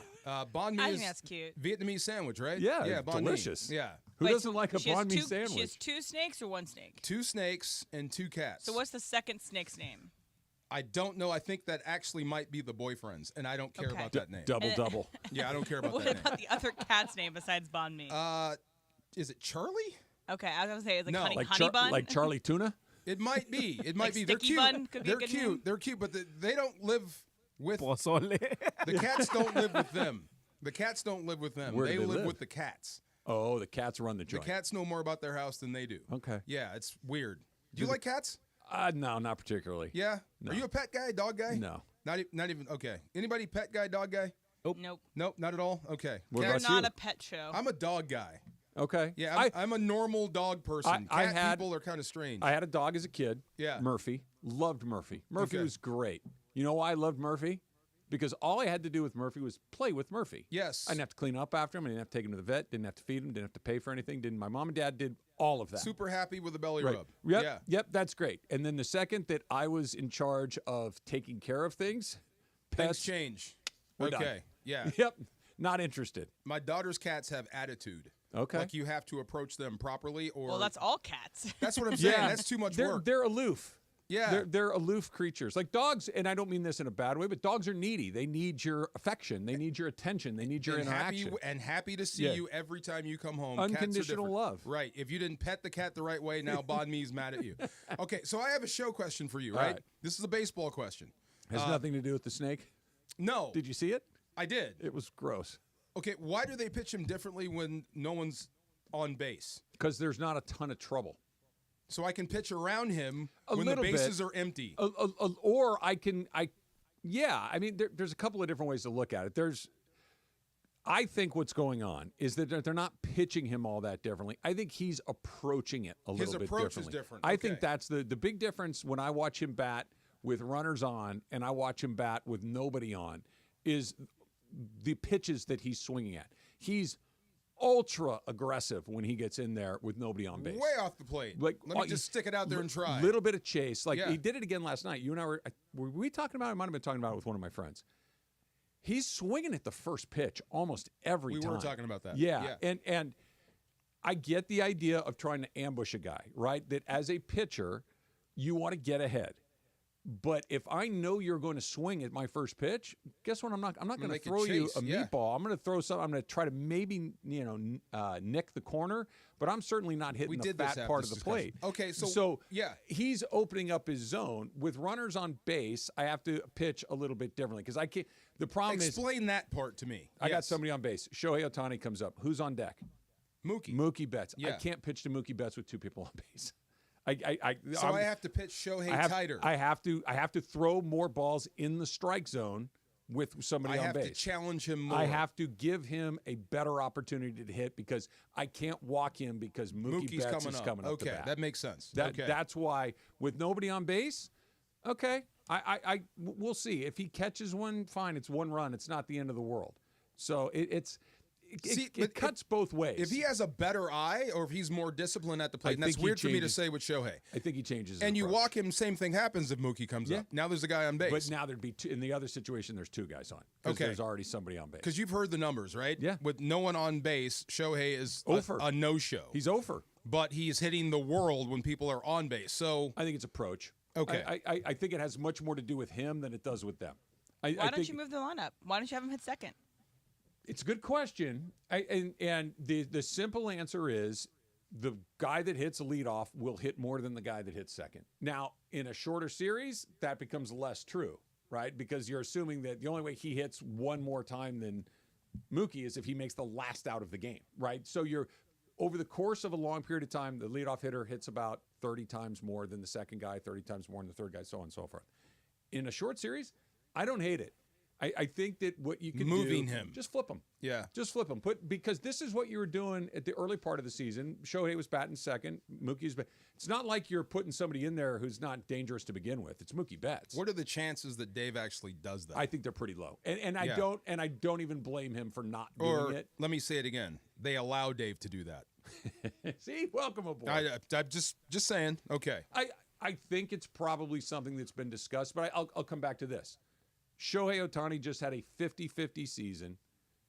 [SPEAKER 4] Bon Mi
[SPEAKER 6] I
[SPEAKER 4] is
[SPEAKER 6] think that's cute.
[SPEAKER 4] Vietnamese sandwich, right?
[SPEAKER 5] Yeah,
[SPEAKER 4] yeah, Bon Mi.
[SPEAKER 5] delicious.
[SPEAKER 4] Yeah,
[SPEAKER 5] Who
[SPEAKER 6] Wait,
[SPEAKER 5] doesn't like a
[SPEAKER 6] she has
[SPEAKER 5] banh mi
[SPEAKER 6] two-
[SPEAKER 5] sandwich?
[SPEAKER 6] She has 2 snakes or 1 snake?
[SPEAKER 4] 2 snakes and 2 cats.
[SPEAKER 6] So what's the second snake's name?
[SPEAKER 4] I don't know. I think that actually might be the boyfriend's, and I don't care
[SPEAKER 6] Okay.
[SPEAKER 4] about that name.
[SPEAKER 5] Double.
[SPEAKER 4] Yeah, I don't care about
[SPEAKER 6] What
[SPEAKER 4] that name.
[SPEAKER 6] about the other cat's name besides Bon Mi?
[SPEAKER 4] Is it Charlie?
[SPEAKER 6] Okay, I was gonna say it's like
[SPEAKER 4] No.
[SPEAKER 6] honey bun.
[SPEAKER 5] Like Charlie Tuna?
[SPEAKER 4] It might be. It might
[SPEAKER 6] Like
[SPEAKER 4] be. They're
[SPEAKER 6] Sticky
[SPEAKER 4] cute.
[SPEAKER 6] Bun could be a
[SPEAKER 4] They're
[SPEAKER 6] good
[SPEAKER 4] cute.
[SPEAKER 6] name.
[SPEAKER 4] They're cute, but they don't live with
[SPEAKER 7] Pozole.
[SPEAKER 4] the cats. Don't live with them. The cats don't live with them.
[SPEAKER 5] Where do they
[SPEAKER 4] live
[SPEAKER 5] live?
[SPEAKER 4] with the cats.
[SPEAKER 5] Oh, the cats run the
[SPEAKER 4] The
[SPEAKER 5] joint.
[SPEAKER 4] cats know more about their house than they do.
[SPEAKER 5] Okay.
[SPEAKER 4] Yeah, it's weird. Do you like cats?
[SPEAKER 5] No, not particularly.
[SPEAKER 4] Yeah.
[SPEAKER 5] No.
[SPEAKER 4] Are you a pet guy, dog guy?
[SPEAKER 5] No.
[SPEAKER 4] Not even. Okay. Anybody pet guy, dog guy?
[SPEAKER 6] Nope.
[SPEAKER 4] Nope, not at all. Okay.
[SPEAKER 5] What
[SPEAKER 6] They're
[SPEAKER 5] about
[SPEAKER 6] not
[SPEAKER 5] you?
[SPEAKER 6] a pet show.
[SPEAKER 4] I'm a dog guy.
[SPEAKER 5] Okay.
[SPEAKER 4] Yeah, I'm a normal dog person.
[SPEAKER 5] I
[SPEAKER 4] Cat
[SPEAKER 5] had-
[SPEAKER 4] people are kind of strange.
[SPEAKER 5] I had a dog as a kid.
[SPEAKER 4] Yeah.
[SPEAKER 5] Murphy. Loved Murphy. Murphy
[SPEAKER 4] Okay.
[SPEAKER 5] was great. You know why I loved Murphy? Because all I had to do with Murphy was play with Murphy.
[SPEAKER 4] Yes.
[SPEAKER 5] I didn't have to clean up after him. I didn't have to take him to the vet. Didn't have to feed him. Didn't have to pay for anything. My mom and dad did all of that.
[SPEAKER 4] Super happy with a belly
[SPEAKER 5] Right.
[SPEAKER 4] rub.
[SPEAKER 5] Yep.
[SPEAKER 4] Yeah.
[SPEAKER 5] Yep. That's great. And then the second that I was in charge of taking care of things,
[SPEAKER 4] Things
[SPEAKER 5] pets,
[SPEAKER 4] change.
[SPEAKER 5] we're done.
[SPEAKER 4] Okay. Yeah.
[SPEAKER 5] Yep. Not interested.
[SPEAKER 4] My daughter's cats have attitude.
[SPEAKER 5] Okay.
[SPEAKER 4] Like you have to approach them properly, or
[SPEAKER 6] Well, that's all cats.
[SPEAKER 4] that's what I'm saying. That's too much work.
[SPEAKER 5] They're aloof.
[SPEAKER 4] Yeah.
[SPEAKER 5] They're aloof creatures. Like dogs, and I don't mean this in a bad way, but dogs are needy. They need your affection. They need your attention. They need your
[SPEAKER 4] and
[SPEAKER 5] interaction.
[SPEAKER 4] happy to see
[SPEAKER 5] Yeah.
[SPEAKER 4] you every time you come home.
[SPEAKER 5] Unconditional
[SPEAKER 4] Cats are different.
[SPEAKER 5] love.
[SPEAKER 4] Right. If you didn't pet the cat the right way, now Bon Mi's mad at you. Okay, so I have a show question for you,
[SPEAKER 5] All
[SPEAKER 4] right?
[SPEAKER 5] right.
[SPEAKER 4] This is a baseball question.
[SPEAKER 5] Has nothing to do with the snake.
[SPEAKER 4] No.
[SPEAKER 5] Did you see it?
[SPEAKER 4] I did.
[SPEAKER 5] It was gross.
[SPEAKER 4] Okay, why do they pitch him differently when no one's on base?
[SPEAKER 5] Because there's not a ton of trouble.
[SPEAKER 4] So I can pitch around him
[SPEAKER 5] A
[SPEAKER 4] when the
[SPEAKER 5] little
[SPEAKER 4] bases
[SPEAKER 5] bit.
[SPEAKER 4] are empty.
[SPEAKER 5] Or I mean, there's a couple of different ways to look at it. I think what's going on is that they're not pitching him all that differently. I think he's approaching it a little bit differently.
[SPEAKER 4] His approach is different.
[SPEAKER 5] I
[SPEAKER 4] Okay.
[SPEAKER 5] think that's the big difference when I watch him bat with runners on and I watch him bat with nobody on is the pitches that he's swinging at. He's ultra aggressive when he gets in there with nobody on base.
[SPEAKER 4] Way off the plate.
[SPEAKER 5] Like,
[SPEAKER 4] Let me just stick it out there and try.
[SPEAKER 5] Little bit of chase. Like
[SPEAKER 4] Yeah.
[SPEAKER 5] he did it again last night. You and I were we talking about it? I might have been talking about it with one of my friends. He's swinging at the first pitch almost every time.
[SPEAKER 4] We were talking about that.
[SPEAKER 5] Yeah. And I get the idea of trying to ambush a guy, right? That as a pitcher, you want to get ahead. But if I know you're going to swing at my first pitch, guess what? I'm not going to
[SPEAKER 4] make a
[SPEAKER 5] throw you
[SPEAKER 4] chase,
[SPEAKER 5] a
[SPEAKER 4] yeah.
[SPEAKER 5] meatball. I'm going to throw something. I'm going to try to maybe nick the corner, but I'm certainly not hitting
[SPEAKER 4] We
[SPEAKER 5] the
[SPEAKER 4] did this
[SPEAKER 5] fat
[SPEAKER 4] after
[SPEAKER 5] part
[SPEAKER 4] this
[SPEAKER 5] of the plate.
[SPEAKER 4] discussion. Okay, so yeah.
[SPEAKER 5] he's opening up his zone with runners on base. I have to pitch a little bit differently because I can't. The problem
[SPEAKER 4] Explain that part to me.
[SPEAKER 5] I got
[SPEAKER 4] Yes.
[SPEAKER 5] somebody on base. Shohei Ohtani comes up. Who's on deck? Mookie Betts. I
[SPEAKER 4] Yeah.
[SPEAKER 5] can't pitch to Mookie Betts with 2 people on base.
[SPEAKER 4] So I have to pitch Shohei tighter.
[SPEAKER 5] I have to throw more balls in the strike zone with somebody
[SPEAKER 4] I
[SPEAKER 5] on
[SPEAKER 4] have
[SPEAKER 5] base.
[SPEAKER 4] to challenge him more.
[SPEAKER 5] I have to give him a better opportunity to hit because I can't walk him because
[SPEAKER 4] Mookie's
[SPEAKER 5] Betts
[SPEAKER 4] coming
[SPEAKER 5] is
[SPEAKER 4] up.
[SPEAKER 5] coming up.
[SPEAKER 4] Okay,
[SPEAKER 5] to bat.
[SPEAKER 4] that makes sense.
[SPEAKER 5] Okay.
[SPEAKER 4] Okay.
[SPEAKER 5] That's why with nobody on base, okay, we'll see. If he catches one, fine. It's 1 run. It's not the end of the world. So it cuts both ways.
[SPEAKER 4] If he has a better eye or if he's more disciplined at the plate, and that's
[SPEAKER 5] think he
[SPEAKER 4] weird for me to
[SPEAKER 5] changes-
[SPEAKER 4] say with Shohei.
[SPEAKER 5] I think he changes his
[SPEAKER 4] And you
[SPEAKER 5] approach.
[SPEAKER 4] walk him, same thing happens if Mookie comes
[SPEAKER 5] Yeah.
[SPEAKER 4] up. Now there's a guy on base.
[SPEAKER 5] But now there'd be two, in the other situation, there's 2 guys on. Because
[SPEAKER 4] Okay.
[SPEAKER 5] there's already somebody on base.
[SPEAKER 4] Because you've heard the numbers, right?
[SPEAKER 5] Yeah.
[SPEAKER 4] With no one on base, Shohei is
[SPEAKER 5] Over.
[SPEAKER 4] a no-show.
[SPEAKER 5] He's over.
[SPEAKER 4] But he's hitting the world when people are on base. So
[SPEAKER 5] I think it's approach.
[SPEAKER 4] Okay.
[SPEAKER 5] I think it has much more to do with him than it does with them.
[SPEAKER 6] Why don't you move the lineup? Why don't you have him hit second?
[SPEAKER 5] It's a good question. And the simple answer is the guy that hits a leadoff will hit more than the guy that hits second. Now, in a shorter series, that becomes less true, right? Because you're assuming that the only way he hits one more time than Mookie is if he makes the last out of the game, right? So you're over the course of a long period of time, the leadoff hitter hits about 30 times more than the second guy, 30 times more than the third guy, so on and so forth. In a short series, I don't hate it. I think that what you can
[SPEAKER 4] moving him,
[SPEAKER 5] just flip him.
[SPEAKER 4] Yeah,
[SPEAKER 5] just flip him. Because this is what you were doing at the early part of the season. Shohei was batting second. Mookie's. It's not like you're putting somebody in there who's not dangerous to begin with. It's Mookie Betts.
[SPEAKER 4] What are the chances that Dave actually does that?
[SPEAKER 5] I think they're pretty low, and I don't even blame him for not doing it.
[SPEAKER 4] Let me say it again. They allow Dave to do that.
[SPEAKER 5] See, welcome aboard.
[SPEAKER 4] I'm just saying. Okay.
[SPEAKER 5] I think it's probably something that's been discussed, but I'll come back to this. Shohei Ohtani just had a 50-50 season,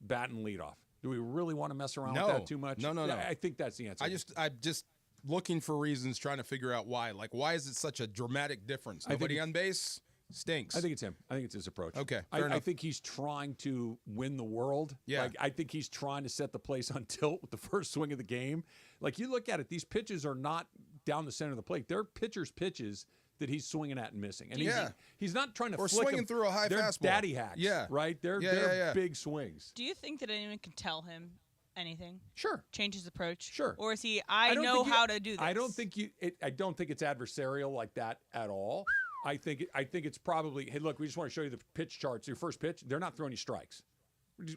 [SPEAKER 5] batting leadoff. Do we really want to mess around with that too much?
[SPEAKER 4] No.
[SPEAKER 5] I think that's the answer.
[SPEAKER 4] I'm just looking for reasons, trying to figure out why. Like, why is it such a dramatic difference? Nobody on base stinks.
[SPEAKER 5] I think it's him. I think it's his approach.
[SPEAKER 4] Okay,
[SPEAKER 5] I think he's trying to win the world.
[SPEAKER 4] Yeah.
[SPEAKER 5] Like, I think he's trying to set the place on tilt with the first swing of the game. Like, you look at it, these pitches are not down the center of the plate. They're pitcher's pitches that he's swinging at and missing. And he's not trying to
[SPEAKER 4] or
[SPEAKER 5] flick
[SPEAKER 4] swinging through a high
[SPEAKER 5] they're
[SPEAKER 4] fastball.
[SPEAKER 5] Daddy hacks.
[SPEAKER 4] Yeah.
[SPEAKER 5] Right? They're big swings.
[SPEAKER 6] Do you think that anyone can tell him anything?
[SPEAKER 5] Sure.
[SPEAKER 6] Change his approach?
[SPEAKER 5] Sure.
[SPEAKER 6] Or is he, I know how to do this?
[SPEAKER 5] I don't think I don't think it's adversarial like that at all. I think it's probably, hey, look, we just want to show you the pitch charts. Your first pitch, they're not throwing you strikes.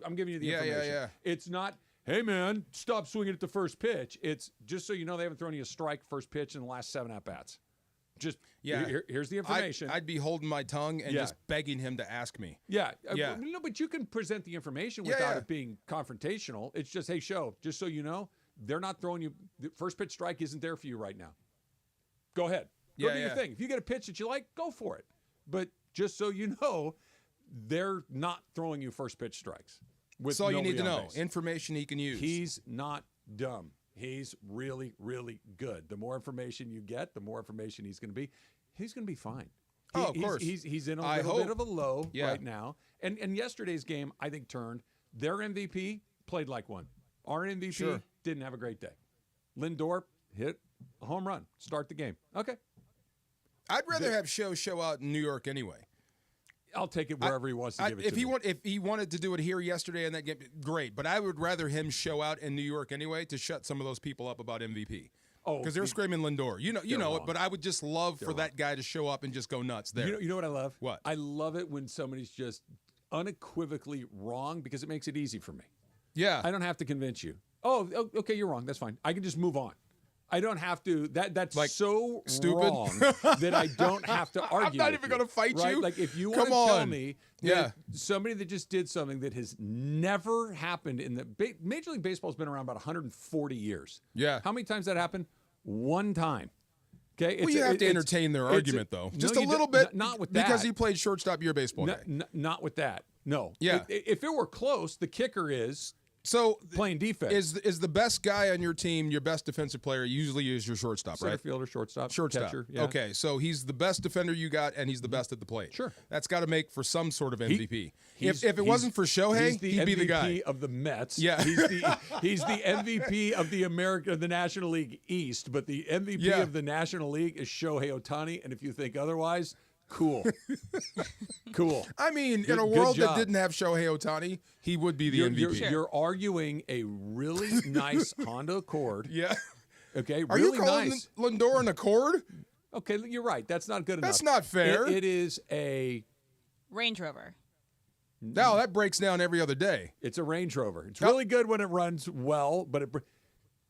[SPEAKER 5] I'm giving you the information.
[SPEAKER 4] Yeah.
[SPEAKER 5] It's not, hey, man, stop swinging at the first pitch. It's just so you know they haven't thrown you a strike first pitch in the last 7 at-bats. Just, here's the information.
[SPEAKER 4] I'd be holding my tongue and just begging him to ask me.
[SPEAKER 5] Yeah. No, but you can present the information without it being confrontational. It's just, hey, just so you know, they're not throwing you, the first pitch strike isn't there for you right now. Go ahead. Go do your thing. If you get a pitch that you like, go for it. But just so you know, they're not throwing you first pitch strikes.
[SPEAKER 4] That's all you need to know. Information he can use.
[SPEAKER 5] He's not dumb. He's really, really good. The more information you get, the more information he's going to be. He's going to be fine.
[SPEAKER 4] Of course.
[SPEAKER 5] He's in a little bit of a low right now. And yesterday's game, I think, turned. Their MVP played like one. Our MVP didn't have a great day. Lindor hit a home run. Start the game. Okay.
[SPEAKER 4] I'd rather have show out in New York anyway.
[SPEAKER 5] I'll take it wherever he wants to give it to me.
[SPEAKER 4] If he wanted to do it here yesterday and that game, great. But I would rather him show out in New York anyway to shut some of those people up about MVP. Oh, because they're screaming Lindor. You know it. But I would just love for that guy to show up and just go nuts there.
[SPEAKER 5] You know what I love?
[SPEAKER 4] What?
[SPEAKER 5] I love it when somebody's just unequivocally wrong because it makes it easy for me.
[SPEAKER 4] Yeah.
[SPEAKER 5] I don't have to convince you. Oh, okay, you're wrong. That's fine. I can just move on. I don't have to. That's like so
[SPEAKER 4] stupid
[SPEAKER 5] wrong that I don't have to argue.
[SPEAKER 4] I'm not even going to fight
[SPEAKER 5] right?
[SPEAKER 4] you.
[SPEAKER 5] Like if you want to tell me that somebody that just did something that has never happened in the Major League Baseball's been around about 140 years.
[SPEAKER 4] Yeah.
[SPEAKER 5] How many times that happened? One time. Okay.
[SPEAKER 4] Well, you have to entertain their argument though, just a little bit.
[SPEAKER 5] Not with that.
[SPEAKER 4] Because he played shortstop your baseball day.
[SPEAKER 5] Not with that. No.
[SPEAKER 4] Yeah.
[SPEAKER 5] If it were close, the kicker is.
[SPEAKER 4] So
[SPEAKER 5] playing defense
[SPEAKER 4] is the best guy on your team your best defensive player? Usually is your shortstop,
[SPEAKER 5] center
[SPEAKER 4] right?
[SPEAKER 5] Fielder, shortstop,
[SPEAKER 4] catcher.
[SPEAKER 5] Yeah.
[SPEAKER 4] Okay, so he's the best defender you got, and he's the best at the plate.
[SPEAKER 5] Sure,
[SPEAKER 4] that's got to make for some sort of MVP. If it wasn't for Shohei, he'd be the guy.
[SPEAKER 5] He's the MVP of the Mets.
[SPEAKER 4] Yeah,
[SPEAKER 5] he's the MVP of the National League East, but the MVP of the National League is Shohei Ohtani. And if you think otherwise. Cool. Cool.
[SPEAKER 4] I mean, in a world that didn't have Shohei Ohtani, he would be the MVP.
[SPEAKER 5] You're arguing a really nice Honda Accord.
[SPEAKER 4] Yeah.
[SPEAKER 5] Okay,
[SPEAKER 4] Are
[SPEAKER 5] really
[SPEAKER 4] you calling
[SPEAKER 5] nice.
[SPEAKER 4] Lindor an Accord?
[SPEAKER 5] Okay, you're right. That's not good enough.
[SPEAKER 4] That's not fair.
[SPEAKER 5] It is a
[SPEAKER 6] Range Rover.
[SPEAKER 4] No, that breaks down every other day.
[SPEAKER 5] It's a Range Rover. It's really good when it runs well, but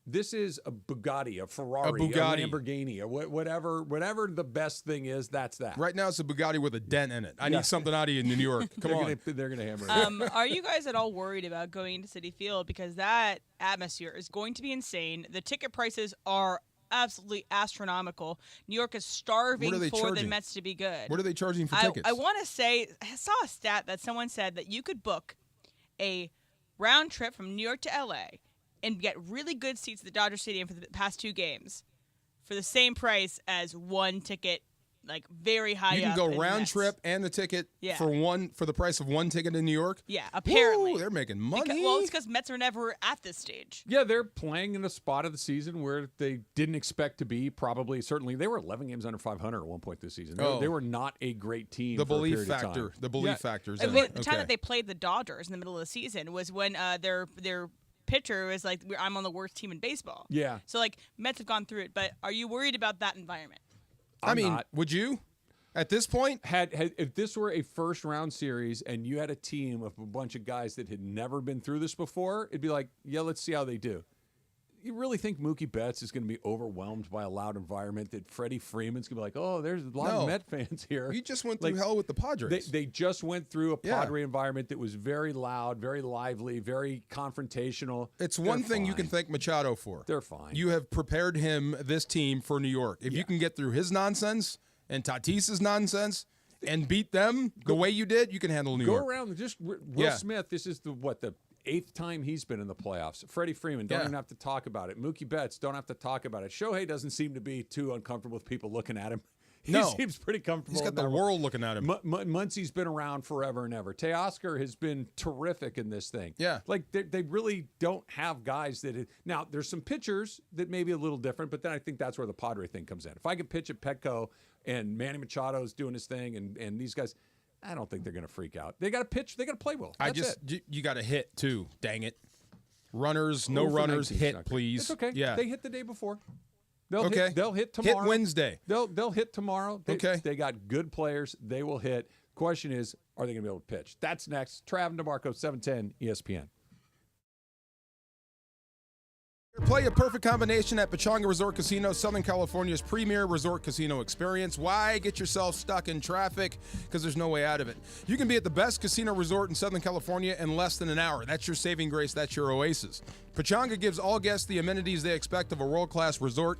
[SPEAKER 5] this is a Bugatti, a Ferrari, a Lamborghini, or whatever the best thing is, that's that.
[SPEAKER 4] Right now it's a Bugatti with a dent in it. I need something out of you in New York. Come on.
[SPEAKER 5] They're going to hammer it.
[SPEAKER 6] Are you guys at all worried about going to Citi Field? Because that atmosphere is going to be insane. The ticket prices are absolutely astronomical. New York is starving for the Mets to be good.
[SPEAKER 4] What are they charging for tickets?
[SPEAKER 6] I want to say, I saw a stat that someone said that you could book a round trip from New York to L.A., and get really good seats at the Dodger Stadium for the past 2 games for the same price as one ticket like very high.
[SPEAKER 4] You can
[SPEAKER 6] up
[SPEAKER 4] go
[SPEAKER 6] in
[SPEAKER 4] round
[SPEAKER 6] Mets.
[SPEAKER 4] trip and the ticket
[SPEAKER 6] Yeah.
[SPEAKER 4] for the price of one ticket in New York.
[SPEAKER 6] Yeah, apparently.
[SPEAKER 4] Ooh, they're making money.
[SPEAKER 6] It's because Mets are never at this stage.
[SPEAKER 5] Yeah, they're playing in a spot of the season where they didn't expect to be. Probably, certainly, they were 11 games under 500 at one point this season. They were not a great team.
[SPEAKER 4] The
[SPEAKER 5] for a
[SPEAKER 4] belief
[SPEAKER 5] period of
[SPEAKER 4] factor.
[SPEAKER 5] time.
[SPEAKER 4] The belief factor.
[SPEAKER 6] And the time that they played the Dodgers in the middle of the season was when their pitcher was like, "I'm on the worst team in baseball."
[SPEAKER 5] Yeah.
[SPEAKER 6] So like Mets have gone through it, but are you worried about that environment?
[SPEAKER 4] I mean, would you? At this point,
[SPEAKER 5] if this were a first round series and you had a team of a bunch of guys that had never been through this before, it'd be like, yeah, let's see how they do. You really think Mookie Betts is going to be overwhelmed by a loud environment? That Freddie Freeman's going to be like, oh, there's a lot of Met fans here.
[SPEAKER 4] You just went through hell with the Padres.
[SPEAKER 5] They just went through a Padre environment that was very loud, very lively, very confrontational.
[SPEAKER 4] It's one thing you can thank Machado for.
[SPEAKER 5] They're fine.
[SPEAKER 4] You have prepared this team for New York. If you can get through his nonsense and Tatis's nonsense and beat them the way you did, you can handle New York.
[SPEAKER 5] Go around. Just Will Smith, this is the 8th time he's been in the playoffs. Freddie Freeman, don't even have to talk about it. Mookie Betts, don't have to talk about it. Shohei doesn't seem to be too uncomfortable with people looking at him. He seems pretty comfortable.
[SPEAKER 4] He's got the world looking at him.
[SPEAKER 5] Muncie's been around forever and ever. Teoscar has been terrific in this thing.
[SPEAKER 4] Yeah.
[SPEAKER 5] Like, they really don't have guys that... Now, there's some pitchers that may be a little different, but then I think that's where the Padre thing comes in. If I can pitch at Petco and Manny Machado's doing his thing and these guys... I don't think they're going to freak out. They got to pitch. They got to play well.
[SPEAKER 4] You got to hit too. Dang it! Runners, no runners, hit please.
[SPEAKER 5] It's okay.
[SPEAKER 4] Yeah,
[SPEAKER 5] they hit the day before. They'll hit tomorrow.
[SPEAKER 4] Hit Wednesday.
[SPEAKER 5] They'll hit tomorrow. They got good players. They will hit. Question is, are they going to be able to pitch? That's next. Travis and DeMarco, 710 ESPN.
[SPEAKER 4] Play a perfect combination at Pechanga Resort Casino, Southern California's premier resort casino experience. Why get yourself stuck in traffic? Because there's no way out of it. You can be at the best casino resort in Southern California in less than an hour. That's your saving grace. That's your oasis. Pechanga gives all guests the amenities they expect of a world-class resort.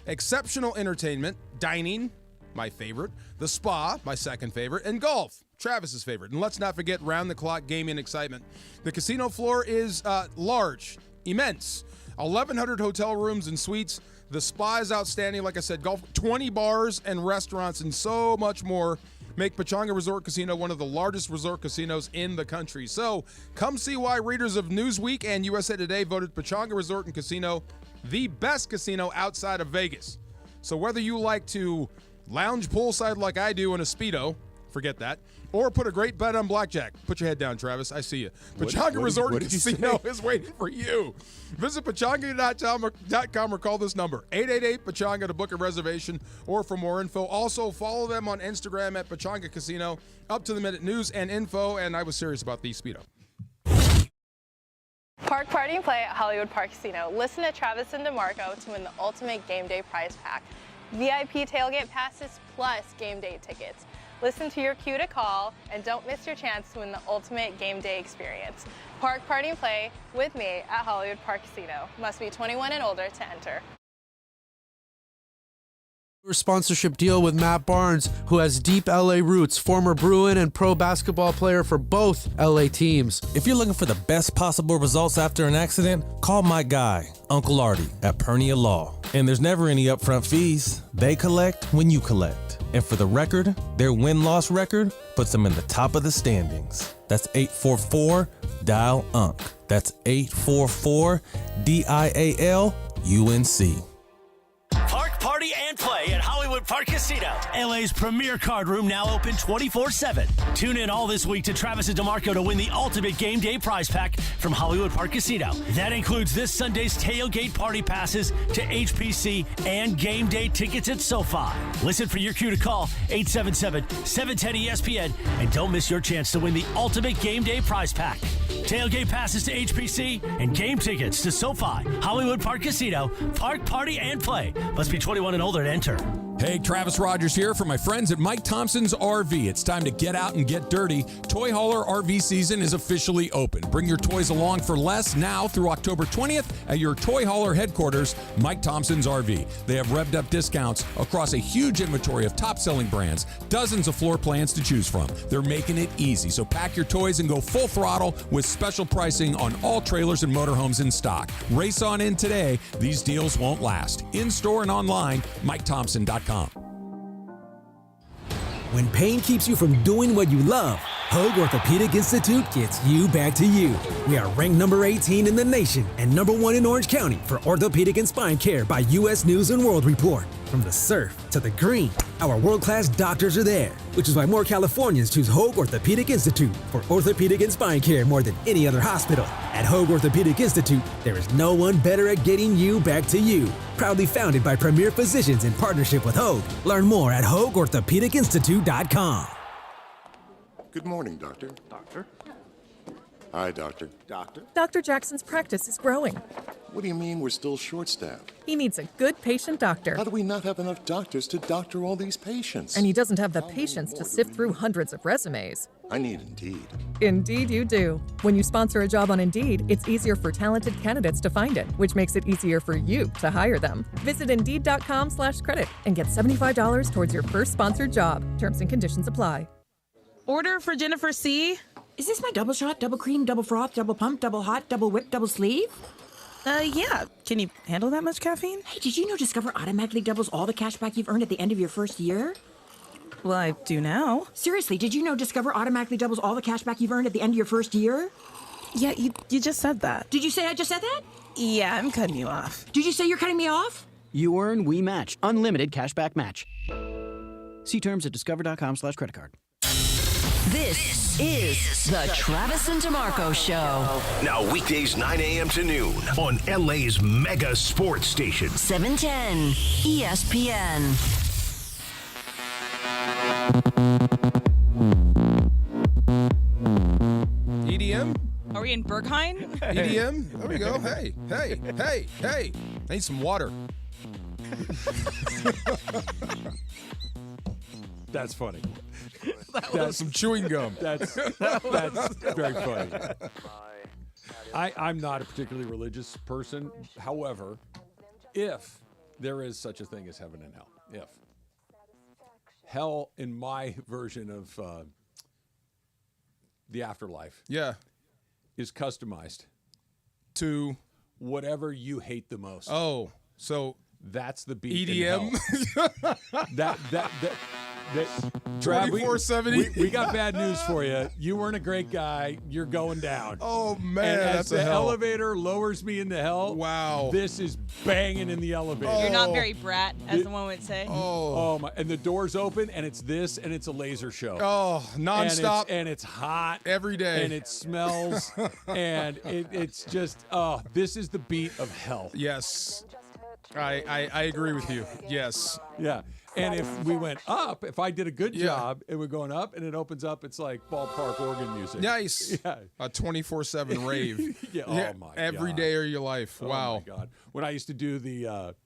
[SPEAKER 4] Exceptional entertainment, dining, my favorite, the spa, my second favorite, and golf, Travis's favorite. And let's not forget round-the-clock gaming excitement. The casino floor is large, immense. 1,100 hotel rooms and suites. The spa is outstanding. Like I said, golf, 20 bars and restaurants, and so much more make Pechanga Resort Casino one of the largest resort casinos in the country. So come see why readers of Newsweek and USA Today voted Pechanga Resort and Casino the best casino outside of Vegas. So whether you like to lounge poolside like I do in a Speedo, forget that, or put a great bet on blackjack. Put your head down, Travis. I see you. Pechanga Resort and Casino is waiting for you. Visit Pechanga.com or call this number, 888-PECHANGA, to book a reservation or for more info. Also, follow them on Instagram at Pechanga Casino. Up-to-the-minute news and info, and I was serious about the Speedo.
[SPEAKER 16] Park Party and Play at Hollywood Park Casino. Listen to Travis and DeMarco to win the ultimate game day prize pack. VIP tailgate passes plus game day tickets. Listen to your cue to call, and don't miss your chance to win the ultimate game day experience. Park Party and Play with me at Hollywood Park Casino. Must be 21 and older to enter.
[SPEAKER 17] Sponsorship deal with Matt Barnes, who has deep LA roots, former Bruin and pro basketball player for both LA teams.
[SPEAKER 18] If you're looking for the best possible results after an accident, call my guy, Uncle Artie at Pernia Law. And there's never any upfront fees. They collect when you collect. And for the record, their win-loss record puts them in the top of the standings. That's 844-DIAL-UNC. That's 844-DIAL-UNC.
[SPEAKER 2] Park, party, and play at Hollywood Park Casino. LA's premier card room now open 24/7. Tune in all this week to Travis and DeMarco to win the ultimate game day prize pack from Hollywood Park Casino. That includes this Sunday's tailgate party passes to HPC and game day tickets at SoFi. Listen for your cue to call 877-710-ESPN and don't miss your chance to win the ultimate game day prize pack. Tailgate passes to HPC and game tickets to SoFi. Hollywood Park Casino. Park, party, and play. Must be 21 and older to enter.
[SPEAKER 3] Hey, Travis Rogers here for my friends at Mike Thompson's RV. It's time to get out and get dirty. Toy Hauler RV season is officially open. Bring your toys along for less now through October 20th at your Toy Hauler headquarters, Mike Thompson's RV. They have revved up discounts across a huge inventory of top-selling brands, dozens of floor plans to choose from. They're making it easy, so pack your toys and go full throttle with special pricing on all trailers and motorhomes in stock. Race on in today. These deals won't last. In-store and online, MikeThompson.com.
[SPEAKER 10] When pain keeps you from doing what you love, Hoag Orthopedic Institute gets you back to you. We are ranked number 18 in the nation and number 1 in Orange County for orthopedic and spine care by U.S. News & World Report. From the surf to the green, our world-class doctors are there, which is why more Californians choose Hoag Orthopedic Institute for orthopedic and spine care more than any other hospital. At Hoag Orthopedic Institute, there is no one better at getting you back to you. Proudly founded by premier physicians in partnership with Hoag. Learn more at HoagOrthopedicInstitute.com.
[SPEAKER 19] Good morning, Doctor.
[SPEAKER 20] Doctor?
[SPEAKER 19] Hi, Doctor.
[SPEAKER 20] Doctor?
[SPEAKER 21] Dr. Jackson's practice is growing.
[SPEAKER 19] What do you mean we're still short-staffed?
[SPEAKER 21] He needs a good patient doctor.
[SPEAKER 19] How do we not have enough doctors to doctor all these patients?
[SPEAKER 21] And he doesn't have the patience to sift through hundreds of resumes.
[SPEAKER 19] I need Indeed.
[SPEAKER 21] Indeed you do. When you sponsor a job on Indeed, it's easier for talented candidates to find it, which makes it easier for you to hire them. Visit Indeed.com/credit and get $75 towards your first sponsored job. Terms and conditions apply.
[SPEAKER 22] Order for Jennifer C.
[SPEAKER 23] Is this my double shot, double cream, double froth, double pump, double hot, double whip, double sleeve?
[SPEAKER 22] Yeah. Can you handle that much caffeine?
[SPEAKER 23] Hey, did you know Discover automatically doubles all the cash back you've earned at the end of your first year?
[SPEAKER 22] Well, I do now.
[SPEAKER 23] Seriously, did you know Discover automatically doubles all the cash back you've earned at the end of your first year?
[SPEAKER 22] Yeah, you just said that.
[SPEAKER 23] Did you say I just said that?
[SPEAKER 22] Yeah, I'm cutting you off.
[SPEAKER 23] Did you say you're cutting me off?
[SPEAKER 24] You earn, we match. Unlimited cashback match. See terms at discover.com/creditcard.
[SPEAKER 25] This is the Travis and DeMarco Show.
[SPEAKER 1] Now weekdays 9 a.m. to noon on LA's mega sports station.
[SPEAKER 25] 710 ESPN.
[SPEAKER 4] EDM?
[SPEAKER 6] Are we in Berghain?
[SPEAKER 4] EDM? There we go. Hey. I need some water.
[SPEAKER 5] That's funny.
[SPEAKER 4] That's some chewing gum.
[SPEAKER 5] That's very funny. I'm not a particularly religious person. However, if there is such a thing as heaven and hell, if hell in my version of the afterlife is customized
[SPEAKER 4] to
[SPEAKER 5] whatever you hate the most.
[SPEAKER 4] Oh, so
[SPEAKER 5] that's the beat.
[SPEAKER 4] EDM?
[SPEAKER 5] Trav,
[SPEAKER 4] 24/7.
[SPEAKER 5] we got bad news for you. You weren't a great guy. You're going down.
[SPEAKER 4] Oh, man,
[SPEAKER 5] and as
[SPEAKER 4] that's
[SPEAKER 5] the
[SPEAKER 4] a hell.
[SPEAKER 5] elevator lowers me into hell.
[SPEAKER 4] Wow.
[SPEAKER 5] This is banging in the elevator.
[SPEAKER 6] You're not very brat, as the one would say.
[SPEAKER 5] Oh my! And the doors open, and it's this, and it's a laser show.
[SPEAKER 4] Oh, nonstop.
[SPEAKER 5] And it's hot
[SPEAKER 4] every day.
[SPEAKER 5] And it smells, and it's just, this is the beat of hell.
[SPEAKER 4] Yes. I agree with you. Yes.
[SPEAKER 5] Yeah. And if we went up, if I did a good job, and we're going up, and it opens up, it's like ballpark organ music.
[SPEAKER 4] Nice.
[SPEAKER 5] Yeah.
[SPEAKER 4] A 24/7 rave.
[SPEAKER 5] Yeah. Oh my God.
[SPEAKER 4] Every day of your life. Wow.
[SPEAKER 5] Oh my God. When I used to do the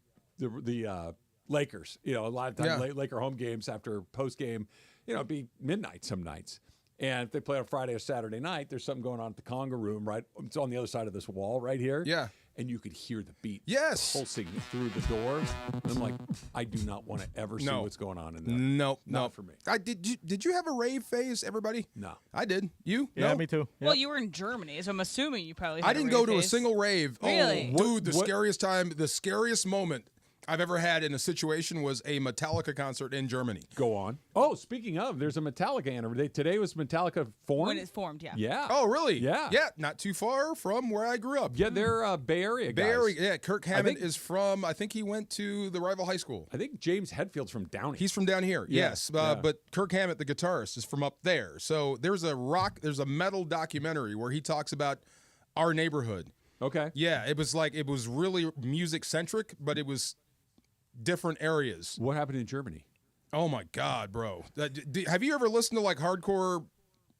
[SPEAKER 5] Lakers, a lot of times Laker home games after post game, it'd be midnight some nights. And if they play on Friday or Saturday night, there's something going on at the conga room, right? It's on the other side of this wall right here.
[SPEAKER 4] Yeah.
[SPEAKER 5] And you could hear the beat
[SPEAKER 4] pulsing
[SPEAKER 5] through the door. And I'm like, I do not want to ever see what's going on in there.
[SPEAKER 4] Nope.
[SPEAKER 5] Not for me.
[SPEAKER 4] Did you have a rave phase, everybody?
[SPEAKER 5] No.
[SPEAKER 4] I did. You?
[SPEAKER 7] Yeah,
[SPEAKER 4] no?
[SPEAKER 7] me too.
[SPEAKER 6] Well, you were in Germany, so I'm assuming you probably had
[SPEAKER 4] I didn't
[SPEAKER 6] a
[SPEAKER 4] go
[SPEAKER 6] rave
[SPEAKER 4] to a
[SPEAKER 6] phase.
[SPEAKER 4] single rave.
[SPEAKER 6] Really?
[SPEAKER 4] Oh, dude, the scariest moment I've ever had in a situation was a Metallica concert in Germany.
[SPEAKER 5] Go on. Oh, speaking of, there's a Metallica anniversary. Today was Metallica formed?
[SPEAKER 6] When it's formed, yeah.
[SPEAKER 5] Yeah.
[SPEAKER 4] Oh, really?
[SPEAKER 5] Yeah.
[SPEAKER 4] Yeah, not too far from where I grew up.
[SPEAKER 5] Yeah, they're Bay Area guys.
[SPEAKER 4] Bay Area, yeah. Kirk Hammett is from, I think he went to the rival high school.
[SPEAKER 5] I think James Hetfield's from down here.
[SPEAKER 4] He's from down here, yes. But Kirk Hammett, the guitarist, is from up there. So there's a metal documentary where he talks about our neighborhood.
[SPEAKER 5] Okay.
[SPEAKER 4] Yeah, it was really music-centric, but it was different areas.
[SPEAKER 5] What happened in Germany?
[SPEAKER 4] Oh my God, bro! Have you ever listened to like hardcore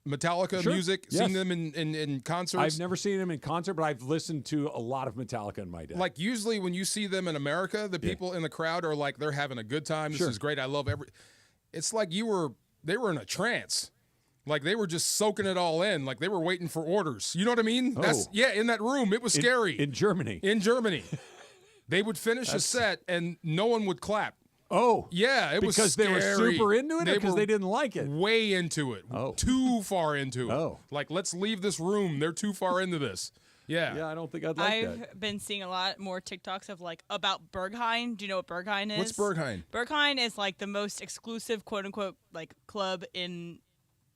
[SPEAKER 4] Metallica music?
[SPEAKER 5] Yes.
[SPEAKER 4] Seen them in concerts?
[SPEAKER 5] I've never seen them in concert, but I've listened to a lot of Metallica in my day.
[SPEAKER 4] Like usually when you see them in America, the people in the crowd are like they're having a good time. This is great. I love every. It's like they were in a trance. Like they were just soaking it all in. Like they were waiting for orders. You know what I mean? In that room, it was scary.
[SPEAKER 5] In Germany.
[SPEAKER 4] In Germany. They would finish a set and no one would clap.
[SPEAKER 5] Oh.
[SPEAKER 4] Yeah, it was
[SPEAKER 5] because they were super into it or because they didn't like it?
[SPEAKER 4] Way into it.
[SPEAKER 5] Oh.
[SPEAKER 4] Too far into it.
[SPEAKER 5] Oh.
[SPEAKER 4] Like, let's leave this room. They're too far into this. Yeah.
[SPEAKER 5] I don't think I'd like that.
[SPEAKER 6] I've been seeing a lot more TikToks of about Berghain. Do you know what Berghain is?
[SPEAKER 4] What's Berghain?
[SPEAKER 6] Berghain is the most exclusive quote unquote club in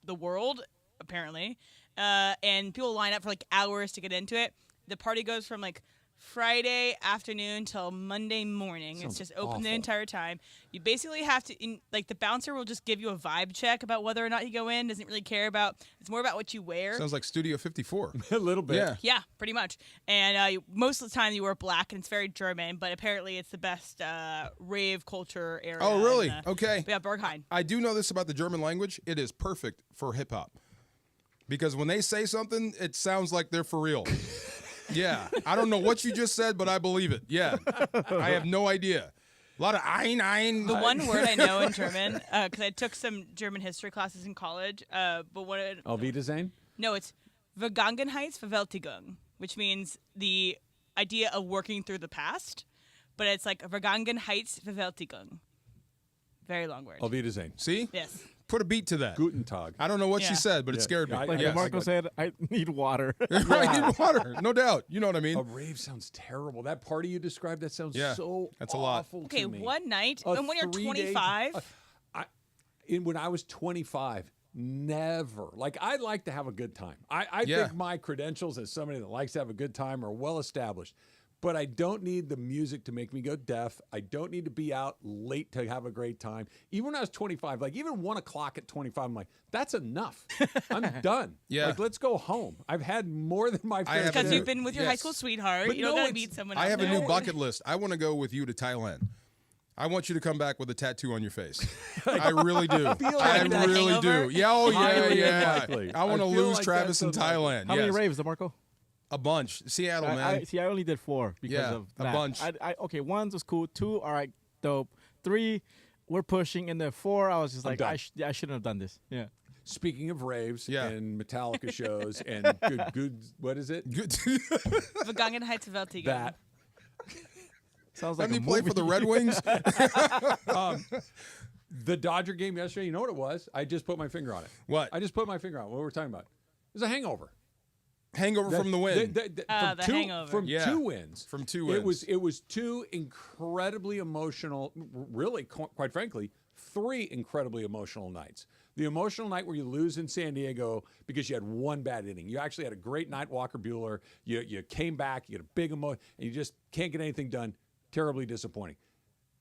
[SPEAKER 6] the world, apparently. And people line up for hours to get into it. The party goes from Friday afternoon till Monday morning.
[SPEAKER 5] Sounds
[SPEAKER 6] it's just open
[SPEAKER 5] awful.
[SPEAKER 6] the entire time. You basically have to, the bouncer will just give you a vibe check about whether or not you go in. Doesn't really care about. It's more about what you wear.
[SPEAKER 4] Sounds like Studio 54.
[SPEAKER 5] A little bit.
[SPEAKER 4] Yeah.
[SPEAKER 6] Yeah, pretty much. And most of the time you wear black, and it's very German. But apparently it's the best rave culture area.
[SPEAKER 4] Oh, really? Okay.
[SPEAKER 6] Yeah, Berghain.
[SPEAKER 4] I do know this about the German language. It is perfect for hip hop. Because when they say something, it sounds like they're for real. Yeah. I don't know what you just said, but I believe it. Yeah. I have no idea. A lot of ein.
[SPEAKER 6] The one word I know in German, because I took some German history classes in college, but
[SPEAKER 5] Auf Wiedersehen?
[SPEAKER 6] No, it's Vergangenheitsverwältigung, which means the idea of working through the past, but it's Vergangenheitsverwältigung. Very long word.
[SPEAKER 5] Auf Wiedersehen.
[SPEAKER 4] See?
[SPEAKER 6] Yes.
[SPEAKER 4] Put a beat to that.
[SPEAKER 5] Guten Tag.
[SPEAKER 4] I don't know what she
[SPEAKER 6] Yeah.
[SPEAKER 4] said, but it scared me.
[SPEAKER 7] Like
[SPEAKER 4] Yes.
[SPEAKER 7] DeMarco said, I need water.
[SPEAKER 4] I need water. No doubt. You know what I mean?
[SPEAKER 5] A rave sounds terrible. That party you described, that sounds
[SPEAKER 4] Yeah,
[SPEAKER 5] so
[SPEAKER 4] that's a lot.
[SPEAKER 5] awful
[SPEAKER 6] Okay,
[SPEAKER 5] to me.
[SPEAKER 6] one night,
[SPEAKER 5] A
[SPEAKER 6] and when you're
[SPEAKER 5] 3-day
[SPEAKER 6] 25,
[SPEAKER 5] when I was 25, never. I'd like to have a good time. I
[SPEAKER 4] Yeah.
[SPEAKER 5] think my credentials as somebody that likes to have a good time are well established. But I don't need the music to make me go deaf. I don't need to be out late to have a great time. Even when I was 25, even 1 o'clock at 25, I'm like, that's enough. I'm done.
[SPEAKER 4] Yeah.
[SPEAKER 5] Let's go home. I've had more than my fair
[SPEAKER 6] because
[SPEAKER 5] share.
[SPEAKER 6] you've been with your high school sweetheart,
[SPEAKER 5] But
[SPEAKER 6] you don't
[SPEAKER 5] no,
[SPEAKER 6] gotta
[SPEAKER 5] it's-
[SPEAKER 6] meet someone
[SPEAKER 4] I
[SPEAKER 6] else.
[SPEAKER 4] have a
[SPEAKER 6] there.
[SPEAKER 4] new bucket list. I want to go with you to Thailand. I want you to come back with a tattoo on your face. I really do. I
[SPEAKER 5] like
[SPEAKER 6] that
[SPEAKER 4] really
[SPEAKER 6] hangover?
[SPEAKER 4] do. Yeah,
[SPEAKER 5] Highly
[SPEAKER 4] yeah.
[SPEAKER 5] unlikely.
[SPEAKER 4] I want to
[SPEAKER 5] I feel
[SPEAKER 4] lose
[SPEAKER 5] like
[SPEAKER 4] Travis
[SPEAKER 5] that's
[SPEAKER 4] in Thailand.
[SPEAKER 7] How many
[SPEAKER 4] yes.
[SPEAKER 7] raves, DeMarco?
[SPEAKER 4] A bunch. Seattle, man.
[SPEAKER 7] I only did 4 because
[SPEAKER 4] Yeah,
[SPEAKER 7] of
[SPEAKER 4] a
[SPEAKER 7] that.
[SPEAKER 4] bunch.
[SPEAKER 7] Okay, 1 was cool. 2, all right, dope. 3, we're pushing. And then 4, I was just
[SPEAKER 5] I'm
[SPEAKER 7] like,
[SPEAKER 5] done.
[SPEAKER 7] I shouldn't have done this. Yeah.
[SPEAKER 5] Speaking of raves
[SPEAKER 4] Yeah.
[SPEAKER 5] and Metallica shows and good, what is it?
[SPEAKER 4] Good.
[SPEAKER 6] Vergangenheitsverwältigung.
[SPEAKER 5] That.
[SPEAKER 7] Sounds like
[SPEAKER 4] Let
[SPEAKER 7] a
[SPEAKER 4] me play
[SPEAKER 7] movie.
[SPEAKER 4] for the Red Wings.
[SPEAKER 5] The Dodger game yesterday, you know what it was? I just put my finger on it.
[SPEAKER 4] What?
[SPEAKER 5] I just put my finger on it. What were we talking about? It was a hangover.
[SPEAKER 4] Hangover from the win.
[SPEAKER 5] From
[SPEAKER 6] the
[SPEAKER 5] two,
[SPEAKER 6] hangover.
[SPEAKER 5] From
[SPEAKER 4] Yeah.
[SPEAKER 5] 2 wins.
[SPEAKER 4] From 2 wins.
[SPEAKER 5] It was 2 incredibly emotional, really, quite frankly, 3 incredibly emotional nights. The emotional night where you lose in San Diego because you had 1 bad inning. You actually had a great night, Walker Buehler. You came back, you had a big emotion, and you just can't get anything done. Terribly disappointing.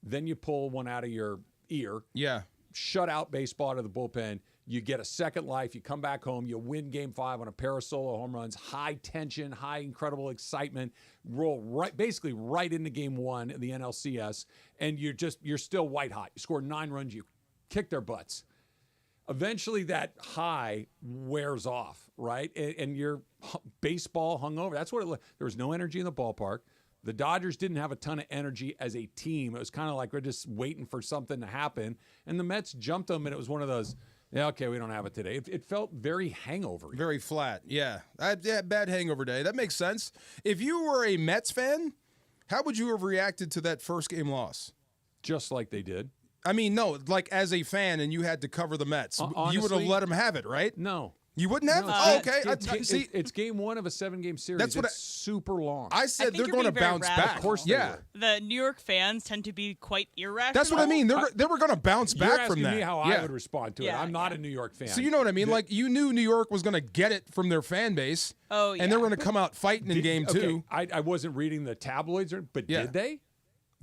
[SPEAKER 5] Then you pull one out of your ear.
[SPEAKER 4] Yeah.
[SPEAKER 5] Shut out baseball to the bullpen. You get a second life. You come back home. You win Game 5 on a pair of solo home runs. High tension, high incredible excitement. Roll basically right into Game 1 in the NLCS, and you're still white hot. You score 9 runs. You kick their butts. Eventually, that high wears off, right? And you're baseball hungover. That's what it looked. There was no energy in the ballpark. The Dodgers didn't have a ton of energy as a team. It was kind of like we're just waiting for something to happen. And the Mets jumped them, and it was one of those, yeah, okay, we don't have it today. It felt very hangover.
[SPEAKER 4] Very flat. Yeah. Bad hangover day. That makes sense. If you were a Mets fan, how would you have reacted to that first game loss?
[SPEAKER 5] Just like they did.
[SPEAKER 4] I mean, no, as a fan and you had to cover the Mets,
[SPEAKER 5] Honestly,
[SPEAKER 4] you would have let them have it, right?
[SPEAKER 5] No.
[SPEAKER 4] You wouldn't have?
[SPEAKER 5] No,
[SPEAKER 4] Oh, okay.
[SPEAKER 5] It's Game 1 of a 7-game series.
[SPEAKER 4] That's what
[SPEAKER 5] it's super long.
[SPEAKER 4] I said
[SPEAKER 6] think
[SPEAKER 4] they're
[SPEAKER 6] you're
[SPEAKER 4] going to
[SPEAKER 6] being very
[SPEAKER 4] bounce
[SPEAKER 6] radical.
[SPEAKER 4] back.
[SPEAKER 5] Of course they
[SPEAKER 4] Yeah.
[SPEAKER 5] were.
[SPEAKER 6] The New York fans tend to be quite irrational.
[SPEAKER 4] That's what I mean. They were going to bounce
[SPEAKER 5] You're
[SPEAKER 4] back from
[SPEAKER 5] asking
[SPEAKER 4] that.
[SPEAKER 5] me how
[SPEAKER 4] yeah.
[SPEAKER 5] I would respond to it.
[SPEAKER 6] Yeah,
[SPEAKER 5] I'm not a New York fan.
[SPEAKER 4] So you know what I mean? You knew New York was going to get it from their fan base.
[SPEAKER 6] Oh, yeah.
[SPEAKER 4] And they were going to come out fighting in Game 2.
[SPEAKER 5] I wasn't reading the tabloids, but
[SPEAKER 4] Yeah.
[SPEAKER 5] did they?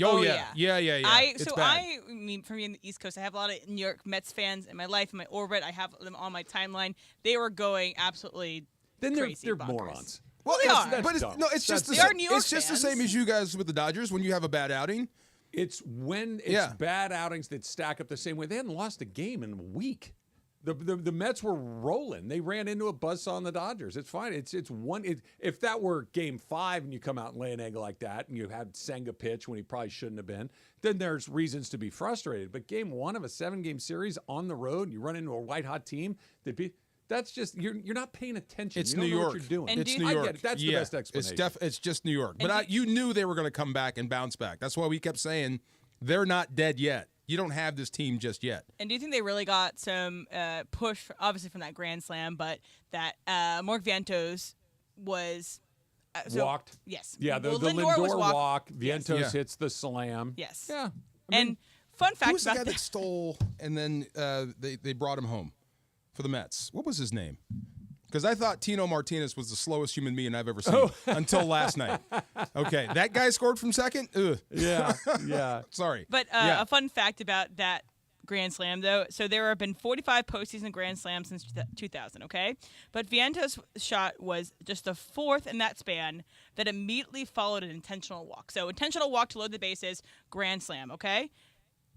[SPEAKER 4] Oh, yeah. Yeah. It's bad.
[SPEAKER 6] I mean, for me in the East Coast, I have a lot of New York Mets fans in my life, in my orbit. I have them on my timeline. They were going absolutely
[SPEAKER 5] Then
[SPEAKER 6] crazy.
[SPEAKER 5] they're
[SPEAKER 6] bonkers.
[SPEAKER 5] morons.
[SPEAKER 4] Well,
[SPEAKER 6] they are.
[SPEAKER 5] That's
[SPEAKER 4] But it's,
[SPEAKER 5] dumb.
[SPEAKER 4] no, it's just
[SPEAKER 6] They are New York
[SPEAKER 4] it's just the
[SPEAKER 6] fans.
[SPEAKER 4] same as you guys with the Dodgers when you have a bad outing.
[SPEAKER 5] It's when it's
[SPEAKER 4] Yeah.
[SPEAKER 5] bad outings that stack up the same way. They hadn't lost a game in a week. The Mets were rolling. They ran into a buzzsaw on the Dodgers. It's fine. It's one. If that were Game 5 and you come out and lay an egg like that, and you had Senga pitch when he probably shouldn't have been, then there's reasons to be frustrated. But Game 1 of a 7-game series on the road, and you run into a white hot team that's just you're not paying attention.
[SPEAKER 4] It's
[SPEAKER 5] you don't
[SPEAKER 4] New
[SPEAKER 5] know
[SPEAKER 4] York.
[SPEAKER 5] what you're doing.
[SPEAKER 6] And
[SPEAKER 4] It's
[SPEAKER 6] do-
[SPEAKER 4] New
[SPEAKER 5] I
[SPEAKER 4] York.
[SPEAKER 5] get it. That's the best explanation.
[SPEAKER 4] It's just New York.
[SPEAKER 6] And
[SPEAKER 4] But you knew they were going to come back and bounce back. That's why we kept saying they're not dead yet. You don't have this team just yet.
[SPEAKER 6] And do you think they really got some push, obviously from that Grand Slam, but that Mark Vientos was
[SPEAKER 5] walked.
[SPEAKER 6] Yes.
[SPEAKER 5] Yeah, the
[SPEAKER 6] Well,
[SPEAKER 5] Lindor
[SPEAKER 6] was
[SPEAKER 5] walk.
[SPEAKER 6] Yes.
[SPEAKER 5] Vientos
[SPEAKER 4] Yeah.
[SPEAKER 5] hits the slam.
[SPEAKER 6] Yes.
[SPEAKER 5] Yeah.
[SPEAKER 6] And fun fact
[SPEAKER 4] Who was the
[SPEAKER 6] about
[SPEAKER 4] guy that stole and then they brought him home for the Mets? What was his name? Because I thought Tino Martinez was the slowest human being I've ever seen until last night. Okay, that guy scored from second? Ugh.
[SPEAKER 5] Yeah, yeah.
[SPEAKER 4] Sorry.
[SPEAKER 6] But a fun fact about that Grand Slam, though. So there have been 45 postseason Grand Slams since 2000, okay? But Vientos' shot was just the fourth in that span that immediately followed an intentional walk. So intentional walk to load the bases, Grand Slam, okay?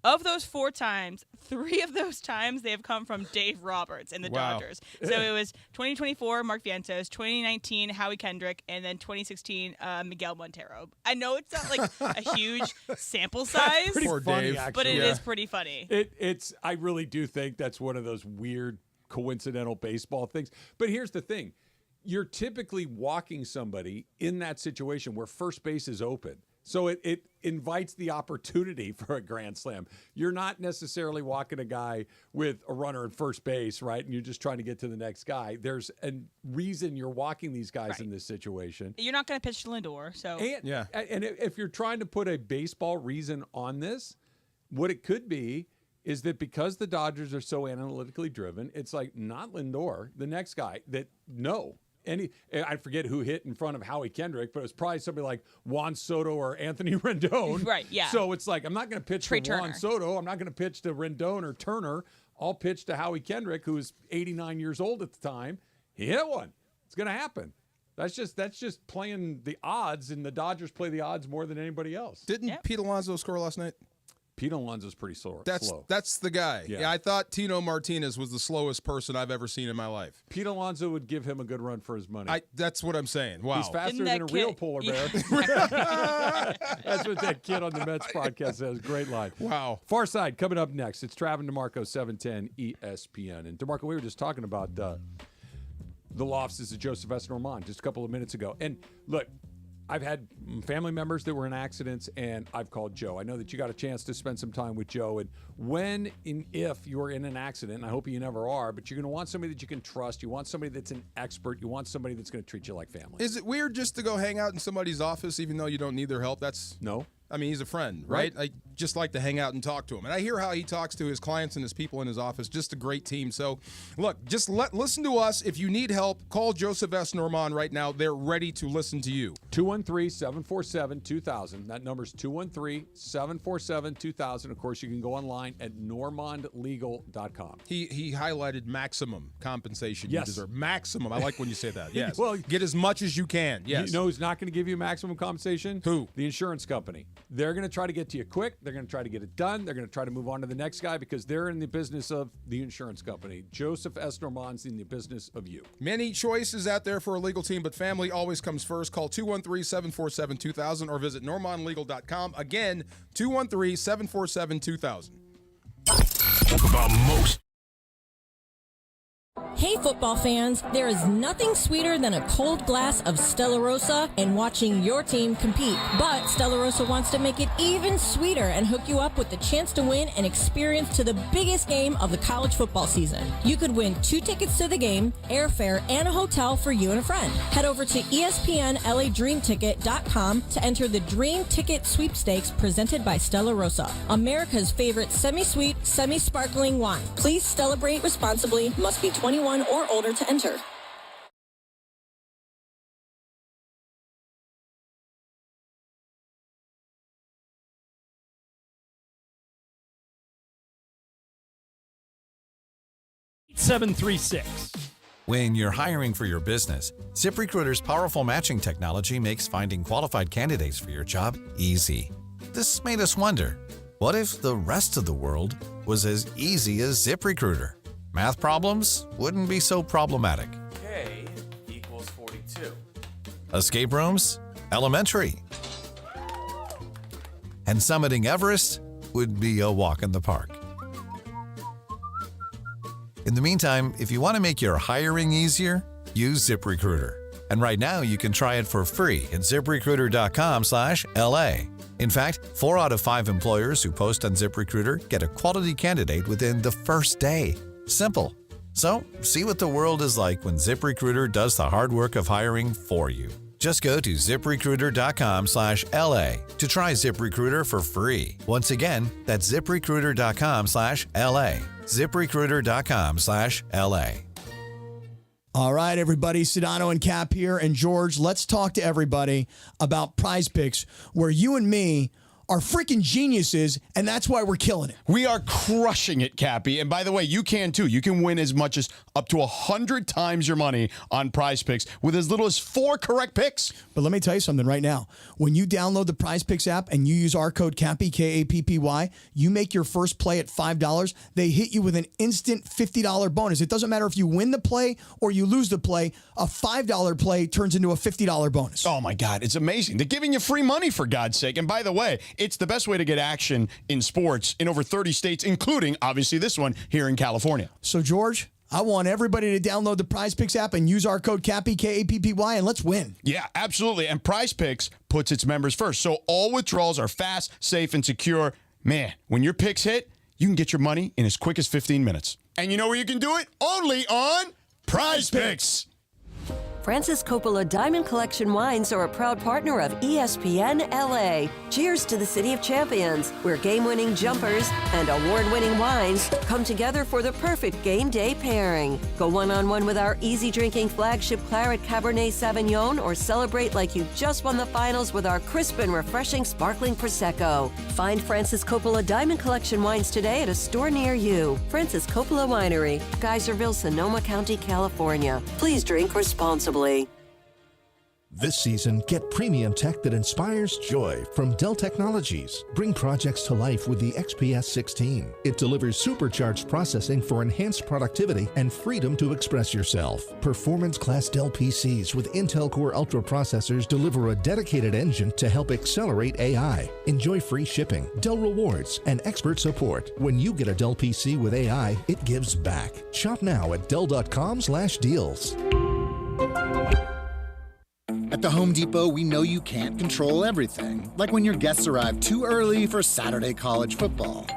[SPEAKER 6] Of those 4 times, 3 of those times they have come from Dave Roberts and the Dodgers. So it was 2024, Mark Vientos, 2019, Howie Kendrick, and then 2016, Miguel Montero. I know it's not like a huge sample size,
[SPEAKER 5] Pretty funny, actually.
[SPEAKER 6] but it is pretty funny.
[SPEAKER 5] It's. I really do think that's one of those weird coincidental baseball things. But here's the thing. You're typically walking somebody in that situation where first base is open. So it invites the opportunity for a grand slam. You're not necessarily walking a guy with a runner at first base, right? And you're just trying to get to the next guy. There's a reason you're walking these guys in this situation.
[SPEAKER 6] You're not going to pitch to Lindor. So
[SPEAKER 5] And if you're trying to put a baseball reason on this, what it could be is that because the Dodgers are so analytically driven, it's like not Lindor, the next guy that I forget who hit in front of Howie Kendrick, but it was probably somebody like Juan Soto or Anthony Rendon.
[SPEAKER 6] Right, yeah.
[SPEAKER 5] So it's like, I'm not going to pitch
[SPEAKER 6] Trey
[SPEAKER 5] to Juan
[SPEAKER 6] Turner.
[SPEAKER 5] Soto. I'm not going to pitch to Rendon or Turner. I'll pitch to Howie Kendrick, who was 89 years old at the time. He hit one. It's going to happen. That's just playing the odds, and the Dodgers play the odds more than anybody else.
[SPEAKER 4] Didn't Pete Alonso score last night?
[SPEAKER 5] Pete Alonso's pretty slow.
[SPEAKER 4] That's the guy.
[SPEAKER 5] Yeah.
[SPEAKER 4] Yeah, I thought Tino Martinez was the slowest person I've ever seen in my life.
[SPEAKER 5] Pete Alonso would give him a good run for his money.
[SPEAKER 4] That's what I'm saying. Wow.
[SPEAKER 5] He's faster than a real polar bear. That's what that kid on the Mets podcast says. Great line.
[SPEAKER 4] Wow.
[SPEAKER 5] Far Side coming up next. It's Travis and DeMarco, 710 ESPN. And DeMarco, we were just talking about the losses of Joseph S. Normand just a couple of minutes ago. And look, I've had family members that were in accidents, and I've called Joe. I know that you got a chance to spend some time with Joe. And if you're in an accident, and I hope you never are, but you're going to want somebody that you can trust. You want somebody that's an expert. You want somebody that's going to treat you like family.
[SPEAKER 4] Is it weird just to go hang out in somebody's office even though you don't need their help?
[SPEAKER 5] No.
[SPEAKER 4] I mean, he's a friend, right? I just like to hang out and talk to him. And I hear how he talks to his clients and his people in his office. Just a great team. So, look, just listen to us. If you need help, call Joseph S. Normand right now. They're ready to listen to you.
[SPEAKER 5] 213-747-2000. That number's 213-747-2000. Of course, you can go online at normandlegal.com.
[SPEAKER 4] He highlighted maximum compensation
[SPEAKER 5] Yes.
[SPEAKER 4] you deserve. Maximum. I like when you say that. Yes.
[SPEAKER 5] Well,
[SPEAKER 4] get as much as you can. Yes.
[SPEAKER 5] You know who's not going to give you maximum compensation?
[SPEAKER 4] Who?
[SPEAKER 5] The insurance company. They're going to try to get to you quick. They're going to try to get it done. They're going to try to move on to the next guy because they're in the business of the insurance company. Joseph S. Normand's in the business of you.
[SPEAKER 4] Many choices out there for a legal team, but family always comes first. Call 213-747-2000 or visit normandlegal.com. Again, 213-747-2000.
[SPEAKER 1] The most.
[SPEAKER 8] Hey football fans, there is nothing sweeter than a cold glass of Stella Rosa and watching your team compete. But Stella Rosa wants to make it even sweeter and hook you up with the chance to win an experience to the biggest game of the college football season. You could win 2 tickets to the game, airfare, and a hotel for you and a friend. Head over to ESPNLADreamTicket.com to enter the Dream Ticket Sweepstakes presented by Stella Rosa, America's favorite semi-sweet, semi-sparkling wine. Please celebrate responsibly. Must be 21 or older to enter.
[SPEAKER 11] When you're hiring for your business, ZipRecruiter's powerful matching technology makes finding qualified candidates for your job easy. This made us wonder, what if the rest of the world was as easy as ZipRecruiter? Math problems wouldn't be so problematic.
[SPEAKER 12] K equals 42.
[SPEAKER 11] Escape rooms? Elementary. And summiting Everest would be a walk in the park. In the meantime, if you want to make your hiring easier, use ZipRecruiter. And right now, you can try it for free at ZipRecruiter.com/LA. In fact, 4 out of 5 employers who post on ZipRecruiter get a quality candidate within the first day. Simple. So, see what the world is like when ZipRecruiter does the hard work of hiring for you. Just go to ZipRecruiter.com/LA to try ZipRecruiter for free. Once again, that's ZipRecruiter.com/LA. ZipRecruiter.com/LA.
[SPEAKER 9] All right, everybody. Sedano and Cap here. And George, let's talk to everybody about Prize Picks, where you and me are freaking geniuses, and that's why we're killing it.
[SPEAKER 13] We are crushing it, Cappy. And by the way, you can too. You can win as much as up to 100 times your money on Prize Picks with as little as 4 correct picks.
[SPEAKER 9] But let me tell you something right now. When you download the Prize Picks app and you use our code Cappy, K-A-P-P-Y, you make your first play at $5, they hit you with an instant $50 bonus. It doesn't matter if you win the play or you lose the play, a $5 play turns into a $50 bonus.
[SPEAKER 13] Oh my God, it's amazing. They're giving you free money, for God's sake. And by the way, it's the best way to get action in sports in over 30 states, including, obviously, this one here in California.
[SPEAKER 9] So, George, I want everybody to download the Prize Picks app and use our code Cappy, K-A-P-P-Y, and let's win.
[SPEAKER 13] Yeah, absolutely. And Prize Picks puts its members first. So all withdrawals are fast, safe, and secure. Man, when your picks hit, you can get your money in as quick as 15 minutes. And you know where you can do it? Only on Prize Picks.
[SPEAKER 25] Francis Coppola Diamond Collection Wines are a proud partner of ESPN LA. Cheers to the City of Champions, where game-winning jumpers and award-winning wines come together for the perfect game day pairing. Go one-on-one with our easy-drinking flagship Claret Cabernet Sauvignon, or celebrate like you just won the finals with our crisp and refreshing sparkling Prosecco. Find Francis Coppola Diamond Collection Wines today at a store near you. Francis Coppola Winery, Geyserville, Sonoma County, California. Please drink responsibly.
[SPEAKER 14] This season, get premium tech that inspires joy from Dell Technologies. Bring projects to life with the XPS 16. It delivers supercharged processing for enhanced productivity and freedom to express yourself. Performance-class Dell PCs with Intel Core Ultra processors deliver a dedicated engine to help accelerate AI. Enjoy free shipping, Dell rewards, and expert support. When you get a Dell PC with AI, it gives back. Shop now at Dell.com/deals.
[SPEAKER 15] At the Home Depot, we know you can't control everything, like when your guests arrive too early for Saturday college football.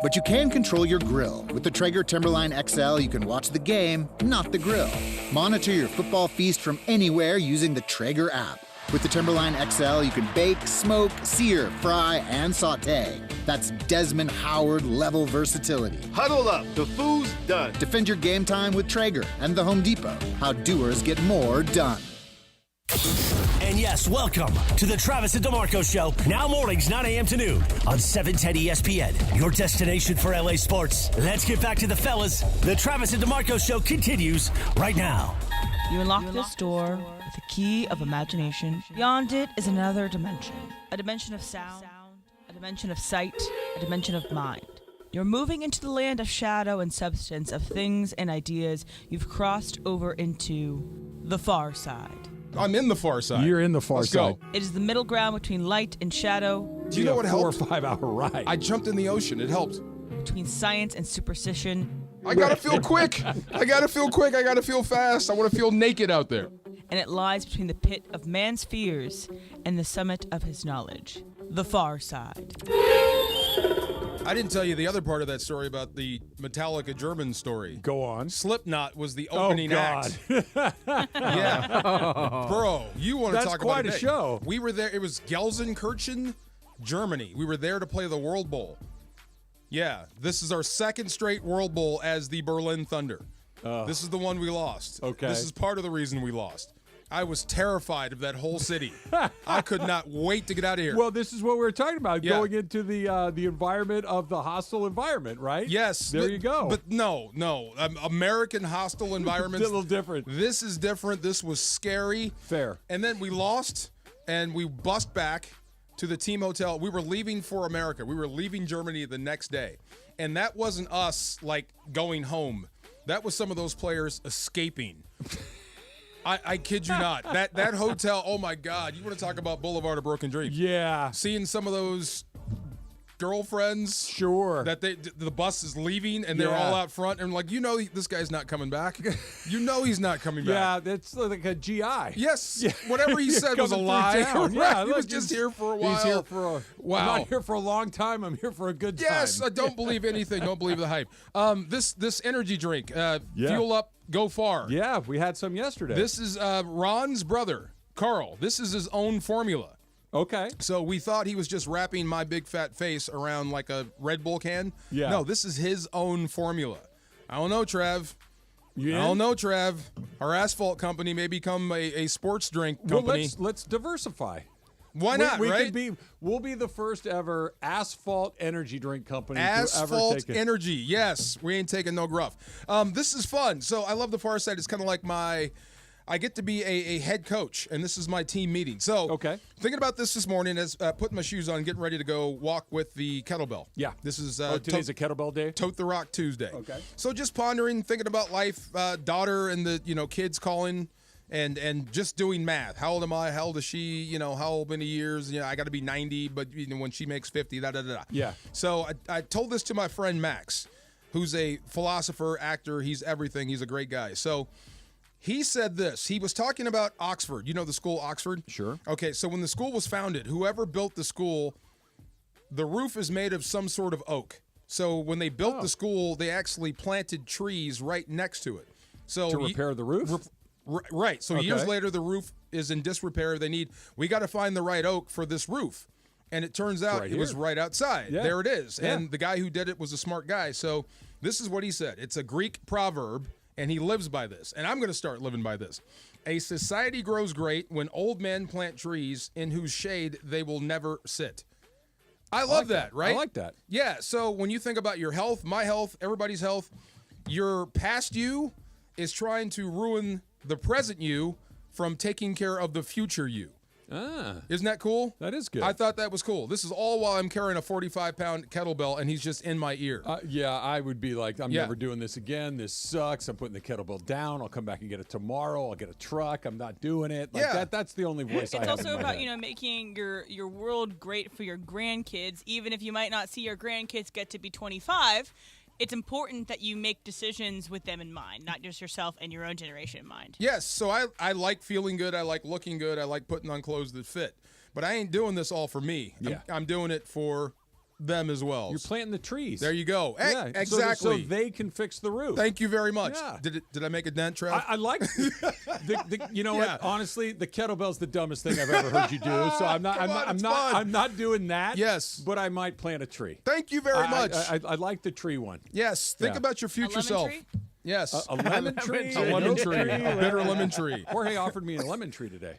[SPEAKER 15] But you can control your grill. With the Traeger Timberline XL, you can watch the game, not the grill. Monitor your football feast from anywhere using the Traeger app. With the Timberline XL, you can bake, smoke, sear, fry, and sauté. That's Desmond Howard level versatility.
[SPEAKER 20] Huddle up, the food's done.
[SPEAKER 15] Defend your game time with Traeger and the Home Depot. How doers get more done.
[SPEAKER 2] And yes, welcome to the Travis and DeMarco Show, now mornings 9 a.m. to noon on 710 ESPN, your destination for LA sports. Let's get back to the fellas. The Travis and DeMarco Show continues right now.
[SPEAKER 6] You unlock this door with a key of imagination. Beyond it is another dimension. A dimension of sound, a dimension of sight, a dimension of mind. You're moving into the land of shadow and substance, of things and ideas you've crossed over into the far side.
[SPEAKER 4] I'm in the far side.
[SPEAKER 5] You're in the far side.
[SPEAKER 6] It is the middle ground between light and shadow.
[SPEAKER 4] Do you know what helped?
[SPEAKER 5] 4 or 5 hour ride.
[SPEAKER 4] I jumped in the ocean. It helped.
[SPEAKER 6] Between science and superstition.
[SPEAKER 4] I gotta feel quick. I gotta feel quick. I gotta feel fast. I want to feel naked out there.
[SPEAKER 6] And it lies between the pit of man's fears and the summit of his knowledge. The far side.
[SPEAKER 4] I didn't tell you the other part of that story about the Metallica German story.
[SPEAKER 5] Go on.
[SPEAKER 4] Slipknot was the opening act.
[SPEAKER 5] Yeah.
[SPEAKER 4] Bro, you want to talk about
[SPEAKER 5] quite a show.
[SPEAKER 4] We were there. It was Gelsenkirchen, Germany. We were there to play the World Bowl. Yeah, this is our second straight World Bowl as the Berlin Thunder. This is the one we lost.
[SPEAKER 5] Okay.
[SPEAKER 4] This is part of the reason we lost. I was terrified of that whole city. I could not wait to get out of here.
[SPEAKER 5] Well, this is what we were talking about,
[SPEAKER 4] Yeah.
[SPEAKER 5] going into the environment of the hostile environment, right?
[SPEAKER 4] Yes.
[SPEAKER 5] There you go.
[SPEAKER 4] But no. American hostile environments.
[SPEAKER 5] It's a little different.
[SPEAKER 4] This is different. This was scary.
[SPEAKER 5] Fair.
[SPEAKER 4] And then we lost, and we bussed back to the team hotel. We were leaving for America. We were leaving Germany the next day. And that wasn't us, like, going home. That was some of those players escaping. I kid you not. That hotel, oh, my God. You want to talk about Boulevard of Broken Dreams.
[SPEAKER 5] Yeah.
[SPEAKER 4] Seeing some of those girlfriends.
[SPEAKER 5] Sure.
[SPEAKER 4] That the bus is leaving, and they're all out front. And, like, this guy's not coming back. You know he's not coming back.
[SPEAKER 5] Yeah, that's like a GI.
[SPEAKER 4] Yes.
[SPEAKER 5] Yeah.
[SPEAKER 4] Whatever he said was a lie.
[SPEAKER 5] Right.
[SPEAKER 4] Yeah, he was just here for a while.
[SPEAKER 5] He's here for
[SPEAKER 4] wow.
[SPEAKER 5] I'm not here for a long time. I'm here for a good time.
[SPEAKER 4] Yes, I don't believe anything. Don't believe the hype. This energy drink, Fuel Up, Go Far.
[SPEAKER 5] Yeah, we had some yesterday.
[SPEAKER 4] This is Ron's brother, Carl, this is his own formula.
[SPEAKER 5] Okay.
[SPEAKER 4] So we thought he was just wrapping my big fat face around like a Red Bull can.
[SPEAKER 5] Yeah.
[SPEAKER 4] No, this is his own formula. I don't know, Trav.
[SPEAKER 5] Yeah.
[SPEAKER 4] I don't know, Trav. Our asphalt company may become a sports drink company.
[SPEAKER 5] Well, let's diversify.
[SPEAKER 4] Why not, right?
[SPEAKER 5] We'll be the first ever asphalt energy drink company to ever
[SPEAKER 4] Asphalt
[SPEAKER 5] take it.
[SPEAKER 4] energy. Yes, we ain't taking no gruff. This is fun. So I love the far side. It's kind of like I get to be a head coach, and this is my team meeting. So thinking about this morning as putting my shoes on, getting ready to go walk with the kettlebell.
[SPEAKER 5] Yeah.
[SPEAKER 4] This is
[SPEAKER 5] today's a kettlebell day?
[SPEAKER 4] Tote the Rock Tuesday.
[SPEAKER 5] Okay.
[SPEAKER 4] So just pondering, thinking about life, daughter and the kids calling. And just doing math. How old am I? How old is she? How many years? I got to be 90, but when she makes 50, da-da-da-da.
[SPEAKER 5] Yeah.
[SPEAKER 4] So I told this to my friend Max, who's a philosopher, actor. He's everything. He's a great guy. So he said this. He was talking about Oxford. You know the school Oxford?
[SPEAKER 5] Sure.
[SPEAKER 4] Okay, so when the school was founded, whoever built the school, the roof is made of some sort of oak. So when they built the school, they actually planted trees right next to it. So
[SPEAKER 5] To repair the roof?
[SPEAKER 4] Right. So years later, the roof is in disrepair. We got to find the right oak for this roof. And it turns out it was right outside.
[SPEAKER 5] Yeah.
[SPEAKER 4] There it is.
[SPEAKER 5] Yeah.
[SPEAKER 4] And the guy who did it was a smart guy. So this is what he said. It's a Greek proverb, and he lives by this. And I'm going to start living by this. A society grows great when old men plant trees in whose shade they will never sit. I love that, right?
[SPEAKER 5] I like that.
[SPEAKER 4] Yeah. So when you think about your health, my health, everybody's health, your past you is trying to ruin the present you from taking care of the future you. Isn't that cool?
[SPEAKER 5] That is good.
[SPEAKER 4] I thought that was cool. This is all while I'm carrying a 45-pound kettlebell and he's just in my ear.
[SPEAKER 5] Yeah, I would be like, I'm never doing this again. This sucks. I'm putting the kettlebell down. I'll come back and get it tomorrow. I'll get a truck. I'm not doing it. That's the only voice I have.
[SPEAKER 6] It's also
[SPEAKER 5] in my
[SPEAKER 6] about,
[SPEAKER 5] head.
[SPEAKER 6] making your world great for your grandkids, even if you might not see your grandkids get to be 25. It's important that you make decisions with them in mind, not just yourself and your own generation in mind.
[SPEAKER 4] Yes, so I like feeling good. I like looking good. I like putting on clothes that fit. But I ain't doing this all for me.
[SPEAKER 5] Yeah.
[SPEAKER 4] I'm doing it for them as well.
[SPEAKER 5] You're planting the trees.
[SPEAKER 4] There you go.
[SPEAKER 5] Yeah,
[SPEAKER 4] Exactly.
[SPEAKER 5] So they can fix the roof.
[SPEAKER 4] Thank you very much.
[SPEAKER 5] Yeah.
[SPEAKER 4] Did I make a dent, Trev?
[SPEAKER 5] I like you know what? Honestly, the kettlebell's the dumbest thing I've ever heard you do. So I'm not doing that.
[SPEAKER 4] Yes.
[SPEAKER 5] But I might plant a tree.
[SPEAKER 4] Thank you very much.
[SPEAKER 5] I like the tree one.
[SPEAKER 4] Yes. Think about your future self.
[SPEAKER 6] Tree?
[SPEAKER 4] Yes.
[SPEAKER 5] A lemon tree.
[SPEAKER 4] A lemon tree. A bitter lemon tree.
[SPEAKER 5] Jorge offered me a lemon tree today.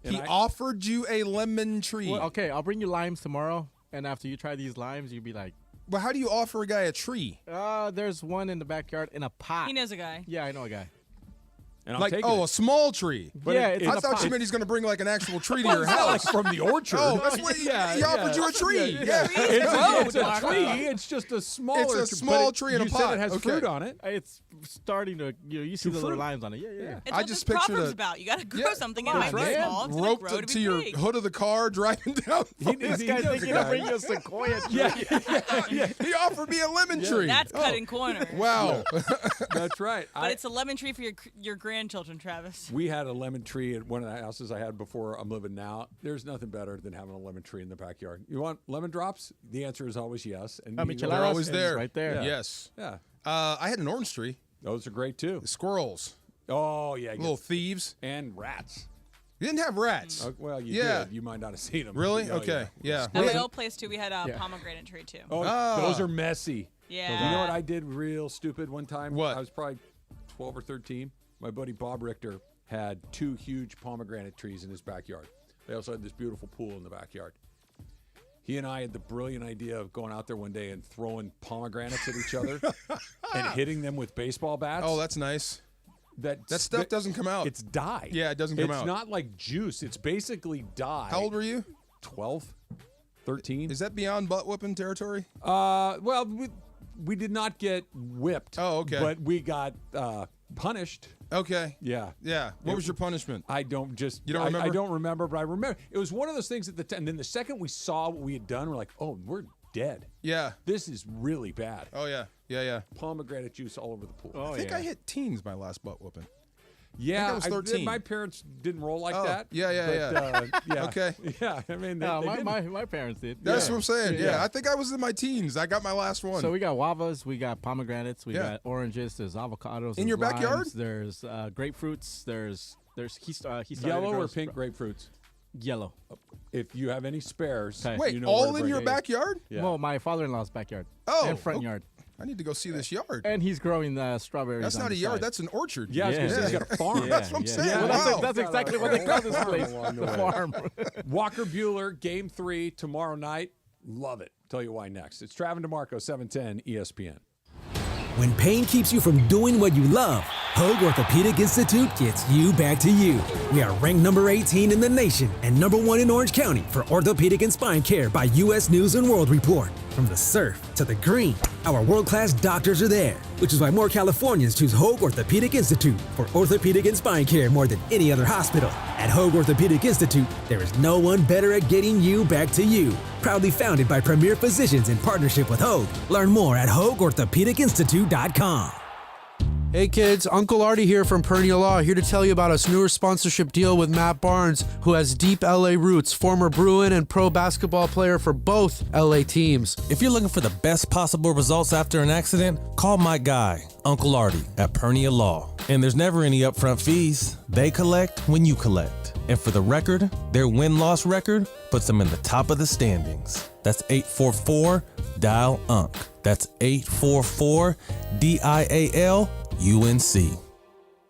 [SPEAKER 4] He offered you a lemon tree.
[SPEAKER 7] Well, okay, I'll bring you limes tomorrow, and after you try these limes, you'll be like,
[SPEAKER 4] but how do you offer a guy a tree?
[SPEAKER 7] There's one in the backyard in a pot.
[SPEAKER 6] He knows a guy.
[SPEAKER 7] Yeah, I know a guy.
[SPEAKER 5] And I'm
[SPEAKER 4] like,
[SPEAKER 5] taking
[SPEAKER 4] a small tree.
[SPEAKER 7] But yeah, it's
[SPEAKER 4] I
[SPEAKER 7] a
[SPEAKER 4] thought
[SPEAKER 7] pot.
[SPEAKER 4] you meant he's going to bring like an actual tree to your house.
[SPEAKER 5] Like from the orchard.
[SPEAKER 4] Oh, that's what he offered you a tree. Yeah.
[SPEAKER 5] It's a tree. It's just a smaller tree.
[SPEAKER 4] It's a small tree in a pot.
[SPEAKER 5] You said it has fruit on it.
[SPEAKER 7] It's starting to, you see the little limes on it. Yeah.
[SPEAKER 6] It's
[SPEAKER 4] I
[SPEAKER 6] what
[SPEAKER 4] just
[SPEAKER 6] this
[SPEAKER 4] pictured
[SPEAKER 6] proverb's about. You got to grow something. It might be
[SPEAKER 7] right.
[SPEAKER 6] small. It's gonna
[SPEAKER 4] Roped
[SPEAKER 6] grow
[SPEAKER 4] it
[SPEAKER 6] to
[SPEAKER 4] to
[SPEAKER 6] be
[SPEAKER 4] your
[SPEAKER 6] big.
[SPEAKER 4] hood of the car driving down.
[SPEAKER 7] This guy thinking to bring you a sequoia tree.
[SPEAKER 5] Yeah.
[SPEAKER 4] He offered me a lemon tree.
[SPEAKER 6] That's cutting corners.
[SPEAKER 4] Wow.
[SPEAKER 5] That's right.
[SPEAKER 6] But it's a lemon tree for your grandchildren, Travis.
[SPEAKER 5] We had a lemon tree at one of the houses I had before I'm living now. There's nothing better than having a lemon tree in the backyard. You want lemon drops? The answer is always yes. And
[SPEAKER 4] They're always there.
[SPEAKER 7] Right there.
[SPEAKER 5] Yeah.
[SPEAKER 4] Yes.
[SPEAKER 5] Yeah.
[SPEAKER 4] I had an orange tree.
[SPEAKER 5] Those are great too.
[SPEAKER 4] The squirrels.
[SPEAKER 5] Oh, yeah.
[SPEAKER 4] Little thieves.
[SPEAKER 5] And rats.
[SPEAKER 4] You didn't have rats.
[SPEAKER 5] Well, you did. You might not have seen them.
[SPEAKER 4] Really?
[SPEAKER 5] Oh,
[SPEAKER 4] okay. Yeah.
[SPEAKER 6] At my old place, too, we had a pomegranate tree, too.
[SPEAKER 5] Oh, those are messy.
[SPEAKER 6] Yeah.
[SPEAKER 5] You know what I did real stupid one time?
[SPEAKER 4] What?
[SPEAKER 5] I was probably 12 or 13. My buddy Bob Richter had 2 huge pomegranate trees in his backyard. They also had this beautiful pool in the backyard. He and I had the brilliant idea of going out there one day and throwing pomegranates at each other and hitting them with baseball bats.
[SPEAKER 4] Oh, that's nice.
[SPEAKER 5] That
[SPEAKER 4] stuff doesn't come out.
[SPEAKER 5] It's dye.
[SPEAKER 4] Yeah, it doesn't come out.
[SPEAKER 5] It's not like juice. It's basically dye.
[SPEAKER 4] How old were you?
[SPEAKER 5] 12, 13.
[SPEAKER 4] Is that beyond butt whipping territory?
[SPEAKER 5] Well, we did not get whipped.
[SPEAKER 4] Oh, okay.
[SPEAKER 5] But we got punished.
[SPEAKER 4] Okay.
[SPEAKER 5] Yeah.
[SPEAKER 4] Yeah. What was your punishment?
[SPEAKER 5] I don't just.
[SPEAKER 4] You don't remember?
[SPEAKER 5] I don't remember, but I remember it was one of those things at the time. And then the second we saw what we had done, we're like, oh, we're dead.
[SPEAKER 4] Yeah.
[SPEAKER 5] This is really bad.
[SPEAKER 4] Oh yeah. Yeah.
[SPEAKER 5] Pomegranate juice all over the pool.
[SPEAKER 4] I think I hit teens my last butt whipping.
[SPEAKER 5] Yeah,
[SPEAKER 4] I was 13.
[SPEAKER 5] My parents didn't roll like
[SPEAKER 4] Oh,
[SPEAKER 5] that.
[SPEAKER 4] yeah.
[SPEAKER 5] Yeah.
[SPEAKER 4] Okay.
[SPEAKER 5] Yeah, I mean, they
[SPEAKER 7] my parents did.
[SPEAKER 4] That's what I'm saying. Yeah. I think I was in my teens. I got my last one.
[SPEAKER 7] So we got guavas, we got pomegranates, we got oranges, there's avocados.
[SPEAKER 4] In your backyard?
[SPEAKER 7] There's grapefruits, there's He's
[SPEAKER 5] Yellow or pink grapefruits?
[SPEAKER 7] Yellow.
[SPEAKER 5] If you have any spares,
[SPEAKER 4] Wait,
[SPEAKER 5] you know
[SPEAKER 4] all
[SPEAKER 5] where to
[SPEAKER 4] in
[SPEAKER 5] bring
[SPEAKER 4] your
[SPEAKER 5] it.
[SPEAKER 4] backyard?
[SPEAKER 5] Yeah.
[SPEAKER 7] Well, my father-in-law's backyard.
[SPEAKER 4] Oh,
[SPEAKER 7] and front yard.
[SPEAKER 4] I need to go see this yard.
[SPEAKER 7] And he's growing strawberries.
[SPEAKER 4] That's
[SPEAKER 7] on
[SPEAKER 4] not a
[SPEAKER 7] the
[SPEAKER 4] yard.
[SPEAKER 7] side.
[SPEAKER 4] That's an orchard.
[SPEAKER 5] Yeah, I was gonna say he's got a farm.
[SPEAKER 4] That's what I'm saying.
[SPEAKER 7] Well,
[SPEAKER 4] Wow.
[SPEAKER 7] that's exactly what they call this place. The farm.
[SPEAKER 5] Walker Buehler, Game 3 tomorrow night. Love it. Tell you why next. It's Travis and DeMarco, 710 ESPN.
[SPEAKER 3] When pain keeps you from doing what you love, Hoag Orthopedic Institute gets you back to you. We are ranked number 18 in the nation and number 1 in Orange County for orthopedic and spine care by U.S. News and World Report. From the surf to the green, our world-class doctors are there, which is why more Californians choose Hoag Orthopedic Institute for orthopedic and spine care more than any other hospital. At Hoag Orthopedic Institute, there is no one better at getting you back to you. Proudly founded by premier physicians in partnership with Hoag. Learn more at HoagOrthopedicInstitute.com.
[SPEAKER 10] Hey kids, Uncle Artie here from Perennial Law, here to tell you about a newer sponsorship deal with Matt Barnes, who has deep LA roots, former Bruin and pro basketball player for both LA teams.
[SPEAKER 16] If you're looking for the best possible results after an accident, call my guy, Uncle Artie, at Perennial Law. And there's never any upfront fees. They collect when you collect. And for the record, their win-loss record puts them in the top of the standings. That's 844-DIAL-UNC. That's 844-DIAL-UNC.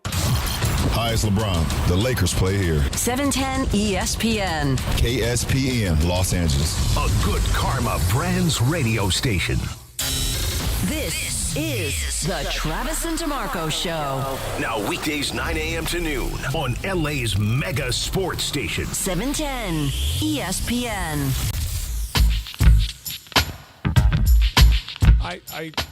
[SPEAKER 17] Hi, it's LeBron. The Lakers play here.
[SPEAKER 25] 710 ESPN.
[SPEAKER 17] KSPN, Los Angeles.
[SPEAKER 1] A Good Karma Brands radio station.
[SPEAKER 25] This is the Travis and DeMarco Show.
[SPEAKER 1] Now weekdays 9 a.m. to noon on LA's mega sports station.
[SPEAKER 25] 710 ESPN.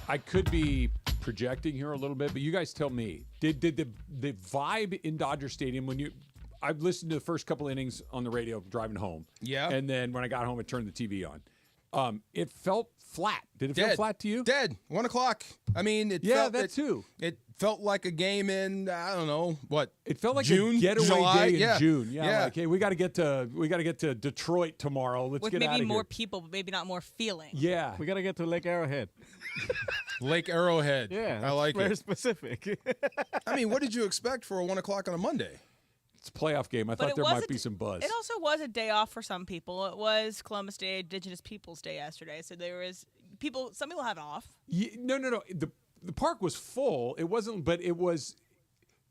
[SPEAKER 5] I could be projecting here a little bit, but you guys tell me. Did the vibe in Dodger Stadium when I've listened to the first couple innings on the radio driving home.
[SPEAKER 4] Yeah.
[SPEAKER 5] And then when I got home, I turned the TV on. It felt flat. Did it feel flat to you?
[SPEAKER 4] Dead. 1 o'clock. I mean, it felt
[SPEAKER 5] too.
[SPEAKER 4] It felt like a game in I don't know what.
[SPEAKER 5] It felt like
[SPEAKER 4] June,
[SPEAKER 5] a getaway
[SPEAKER 4] July?
[SPEAKER 5] day in June.
[SPEAKER 4] Yeah.
[SPEAKER 5] Like, hey, we got to get to Detroit tomorrow. Let's
[SPEAKER 6] With
[SPEAKER 5] get out of
[SPEAKER 6] maybe
[SPEAKER 5] here.
[SPEAKER 6] more people, but maybe not more feeling.
[SPEAKER 5] Yeah.
[SPEAKER 7] We got to get to Lake Arrowhead.
[SPEAKER 4] Lake Arrowhead.
[SPEAKER 7] Yeah.
[SPEAKER 4] I like
[SPEAKER 7] very
[SPEAKER 4] it.
[SPEAKER 7] specific.
[SPEAKER 4] I mean, what did you expect for a 1 o'clock on a Monday?
[SPEAKER 5] It's a playoff game. I thought there might be some buzz.
[SPEAKER 6] It also was a day off for some people. It was Columbus Day, Indigenous Peoples Day yesterday, so there was some people have off.
[SPEAKER 5] No. The park was full. It wasn't, but it was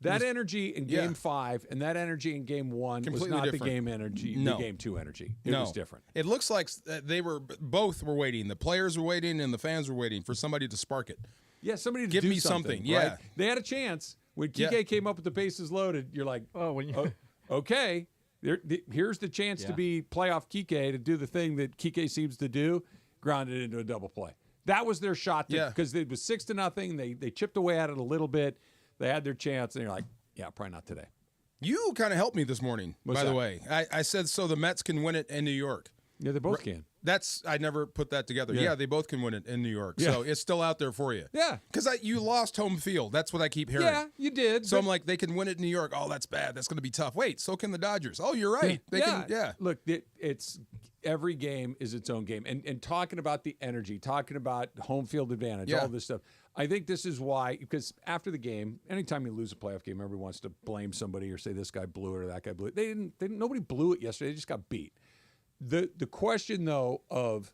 [SPEAKER 5] that energy in Game 5 and that energy in Game 1
[SPEAKER 4] Completely
[SPEAKER 5] was not
[SPEAKER 4] different.
[SPEAKER 5] the game energy.
[SPEAKER 4] No.
[SPEAKER 5] The Game 2 energy. It was different.
[SPEAKER 4] It looks like both were waiting. The players were waiting and the fans were waiting for somebody to spark it.
[SPEAKER 5] Yeah, somebody to
[SPEAKER 4] give
[SPEAKER 5] do
[SPEAKER 4] me something.
[SPEAKER 5] right?
[SPEAKER 4] Yeah,
[SPEAKER 5] they had a chance when Kike came up with the bases loaded. You're like, okay. Here's the chance to be playoff Kike to do the thing that Kike seems to do, grounded into a double play. That was their shot because it was 6-0. They chipped away at it a little bit. They had their chance, and you're like, yeah, probably not today.
[SPEAKER 4] You kind of helped me this morning,
[SPEAKER 5] What's
[SPEAKER 4] by
[SPEAKER 5] that?
[SPEAKER 4] the way. I said so the Mets can win it in New York.
[SPEAKER 5] Yeah, they both can.
[SPEAKER 4] I never put that together. Yeah, they both can win it in New York.
[SPEAKER 5] Yeah.
[SPEAKER 4] So it's still out there for you.
[SPEAKER 5] Yeah.
[SPEAKER 4] Because you lost home field. That's what I keep hearing.
[SPEAKER 5] Yeah, you did.
[SPEAKER 4] So I'm like, they can win it in New York. Oh, that's bad. That's going to be tough. Wait, so can the Dodgers. Oh, you're right. They can. Yeah.
[SPEAKER 5] Look, it's every game is its own game. And talking about the energy, talking about home field advantage, all this stuff. I think this is why, because after the game, anytime you lose a playoff game, everyone wants to blame somebody or say this guy blew it or that guy blew it. Nobody blew it yesterday. They just got beat. The question, though, of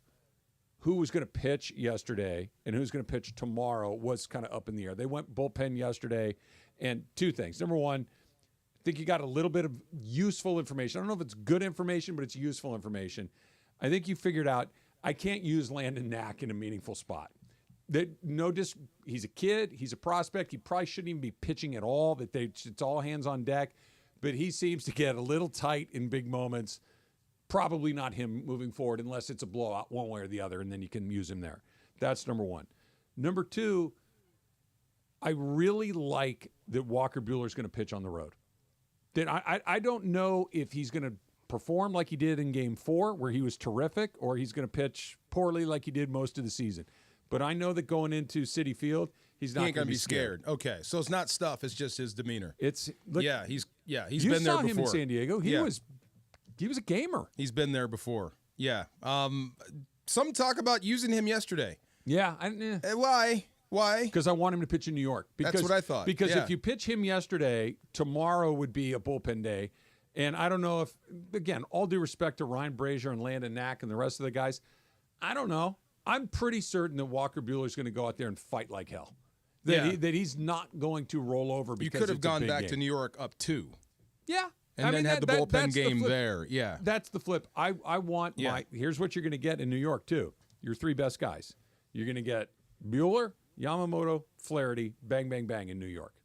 [SPEAKER 5] who was going to pitch yesterday and who's going to pitch tomorrow was kind of up in the air. They went bullpen yesterday, and two things. Number one, I think you got a little bit of useful information. I don't know if it's good information, but it's useful information. I think you figured out I can't use Landon Knack in a meaningful spot. He's a kid. He's a prospect. He probably shouldn't even be pitching at all. It's all hands on deck. But he seems to get a little tight in big moments. Probably not him moving forward unless it's a blowout one way or the other, and then you can use him there. That's number one. Number two, I really like that Walker Buehler's going to pitch on the road. I don't know if he's going to perform like he did in Game 4, where he was terrific, or he's going to pitch poorly like he did most of the season. But I know that going into Citi Field, he's not
[SPEAKER 4] going to
[SPEAKER 5] be
[SPEAKER 4] scared. Okay, so it's not stuff; it's just his demeanor.
[SPEAKER 5] He's
[SPEAKER 4] been there before.
[SPEAKER 5] You saw him in San Diego. He was a gamer.
[SPEAKER 4] He's been there before. Yeah. Some talk about using him yesterday.
[SPEAKER 5] Yeah.
[SPEAKER 4] Why? Why?
[SPEAKER 5] Because I want him to pitch in New York. Because,
[SPEAKER 4] That's what I thought.
[SPEAKER 5] Because
[SPEAKER 4] Yeah.
[SPEAKER 5] if you pitch him yesterday, tomorrow would be a bullpen day. And I don't know if, again, all due respect to Ryan Brazier and Landon Knack and the rest of the guys, I don't know. I'm pretty certain that Walker Buehler's going to go out there and fight like hell. That he's not going to roll over because
[SPEAKER 4] You could have
[SPEAKER 5] it's a
[SPEAKER 4] gone
[SPEAKER 5] big
[SPEAKER 4] back
[SPEAKER 5] game.
[SPEAKER 4] to New York up 2.
[SPEAKER 5] Yeah.
[SPEAKER 4] And then had the bullpen
[SPEAKER 5] that's
[SPEAKER 4] game
[SPEAKER 5] flip.
[SPEAKER 4] there. Yeah.
[SPEAKER 5] That's the flip. I want my – here's what you're going to get in New York, too. Your 3 best guys. You're going to get Buehler, Yamamoto, Flaherty, bang, bang, bang in New York.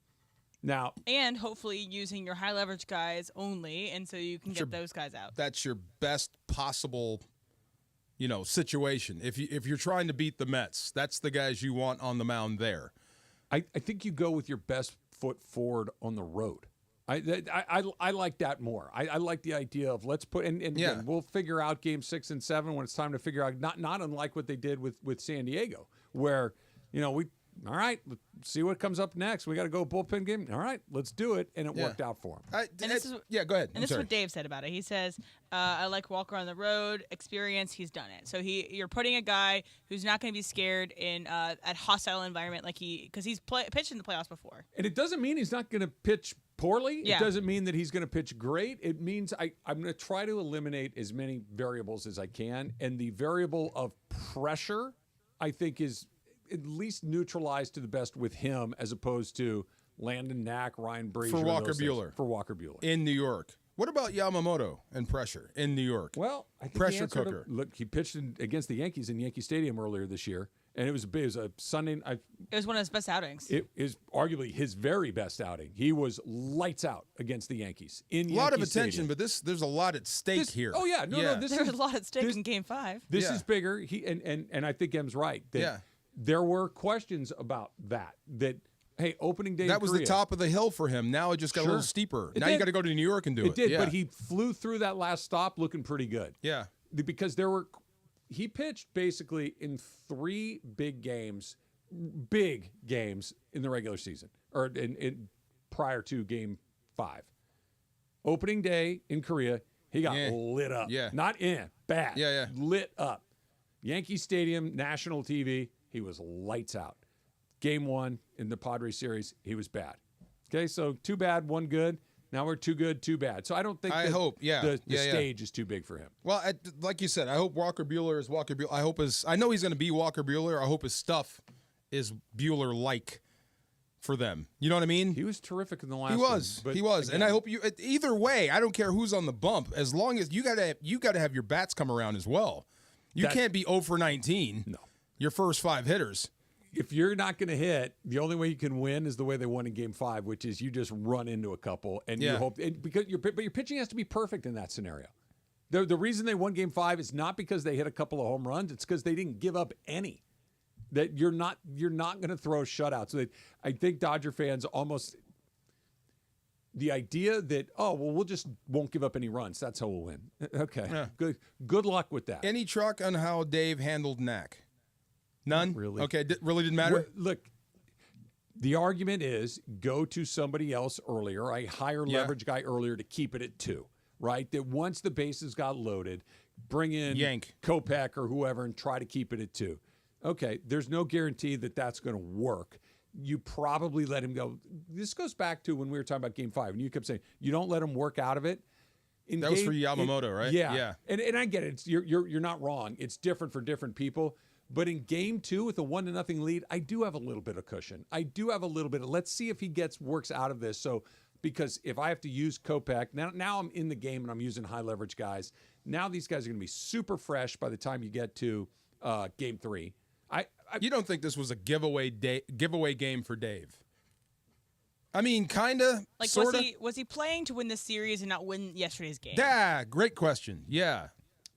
[SPEAKER 5] Now –
[SPEAKER 6] And hopefully using your high leverage guys only, and so you can get those guys out.
[SPEAKER 4] That's your best possible, situation. If you're trying to beat the Mets, that's the guys you want on the mound there.
[SPEAKER 5] I think you go with your best foot forward on the road. I like that more. I like the idea of let's put and again, we'll figure out game 6 and 7 when it's time to figure out. Not unlike what they did with San Diego, where all right, let's see what comes up next. We got to go bullpen game. All right, let's do it, and it worked out for him.
[SPEAKER 4] Go ahead.
[SPEAKER 6] And this is what Dave said about it. He says, I like Walker on the road, experience, he's done it. So you're putting a guy who's not going to be scared in at hostile environment because he's pitched in the playoffs before.
[SPEAKER 5] And it doesn't mean he's not going to pitch poorly.
[SPEAKER 6] Yeah.
[SPEAKER 5] It doesn't mean that he's going to pitch great. It means I'm going to try to eliminate as many variables as I can. And the variable of pressure, I think, is at least neutralized to the best with him as opposed to Landon Knack, Ryan Brazier.
[SPEAKER 4] For Walker Buehler.
[SPEAKER 5] For Walker Buehler.
[SPEAKER 4] In New York. What about Yamamoto and pressure in New York?
[SPEAKER 5] Well, I think
[SPEAKER 4] pressure cooker.
[SPEAKER 5] Look, he pitched against the Yankees in Yankee Stadium earlier this year, and it was a Sunday.
[SPEAKER 6] It was one of his best outings.
[SPEAKER 5] It is arguably his very best outing. He was lights out against the Yankees in Yankee
[SPEAKER 4] A lot of attention,
[SPEAKER 5] Stadium.
[SPEAKER 4] but there's a lot at stake here.
[SPEAKER 5] Oh yeah, no,
[SPEAKER 6] there's a lot at stake in Game 5.
[SPEAKER 5] This is bigger. And I think M's right. That there were questions about that. Hey, opening day.
[SPEAKER 4] That was the top of the hill for him. Now it just got a little steeper. Now you got to go to New York and do it.
[SPEAKER 5] It did, but he flew through that last stop looking pretty good.
[SPEAKER 4] Yeah,
[SPEAKER 5] because he pitched basically in 3 big games in the regular season or in prior to Game 5. Opening day in Korea, he got lit up.
[SPEAKER 4] Yeah,
[SPEAKER 5] not bad.
[SPEAKER 4] Yeah,
[SPEAKER 5] lit up. Yankee Stadium, national TV, he was lights out. Game 1 in the Padres series, he was bad. Okay, so 2 bad, 1 good. Now we're 2 good, 2 bad. So I don't think the stage is too big for him.
[SPEAKER 4] Well, like you said, I hope Walker Buehler is Walker Buehler. I know he's going to be Walker Buehler. I hope his stuff is Buehler-like for them. You know what I mean?
[SPEAKER 5] He was terrific in the last
[SPEAKER 4] one. He was.
[SPEAKER 5] Again,
[SPEAKER 4] and I hope either way, I don't care who's on the bump, as long as you got to have your bats come around as well. You can't be 0 for 19.
[SPEAKER 5] No. Your
[SPEAKER 4] first 5 hitters.
[SPEAKER 5] If you're not going to hit, the only way you can win is the way they won in Game 5, which is you just run into a couple and you hope. But your pitching has to be perfect in that scenario. The reason they won Game 5 is not because they hit a couple of home runs; it's because they didn't give up any. That you're not going to throw shutouts. So I think Dodger fans almost the idea that we'll just won't give up any runs. That's how we'll win. Okay, good luck with that.
[SPEAKER 4] Any truck on how Dave handled Knack? None?
[SPEAKER 5] Not really.
[SPEAKER 4] Okay, really didn't matter?
[SPEAKER 5] Look, the argument is go to somebody else earlier, a higher leverage guy earlier to keep it at 2, right? That once the bases got loaded, bring in Kopech or whoever and try to keep it at 2. Okay, there's no guarantee that that's going to work. You probably let him go. This goes back to when we were talking about Game 5, and you kept saying you don't let him work out of it.
[SPEAKER 4] That was for Yamamoto, right?
[SPEAKER 5] Yeah. And I get it. You're not wrong. It's different for different people. But in Game 2 with a 1-0 lead, I do have a little bit of cushion. I do have a little bit of let's see if he works out of this. So because if I have to use Kopech, now I'm in the game and I'm using high leverage guys. Now these guys are going to be super fresh by the time you get to Game 3.
[SPEAKER 4] You don't think this was a giveaway game for Dave? I mean, kind of,
[SPEAKER 6] like,
[SPEAKER 4] sort of.
[SPEAKER 6] Was he playing to win the series and not win yesterday's game?
[SPEAKER 4] Yeah, great question. Yeah.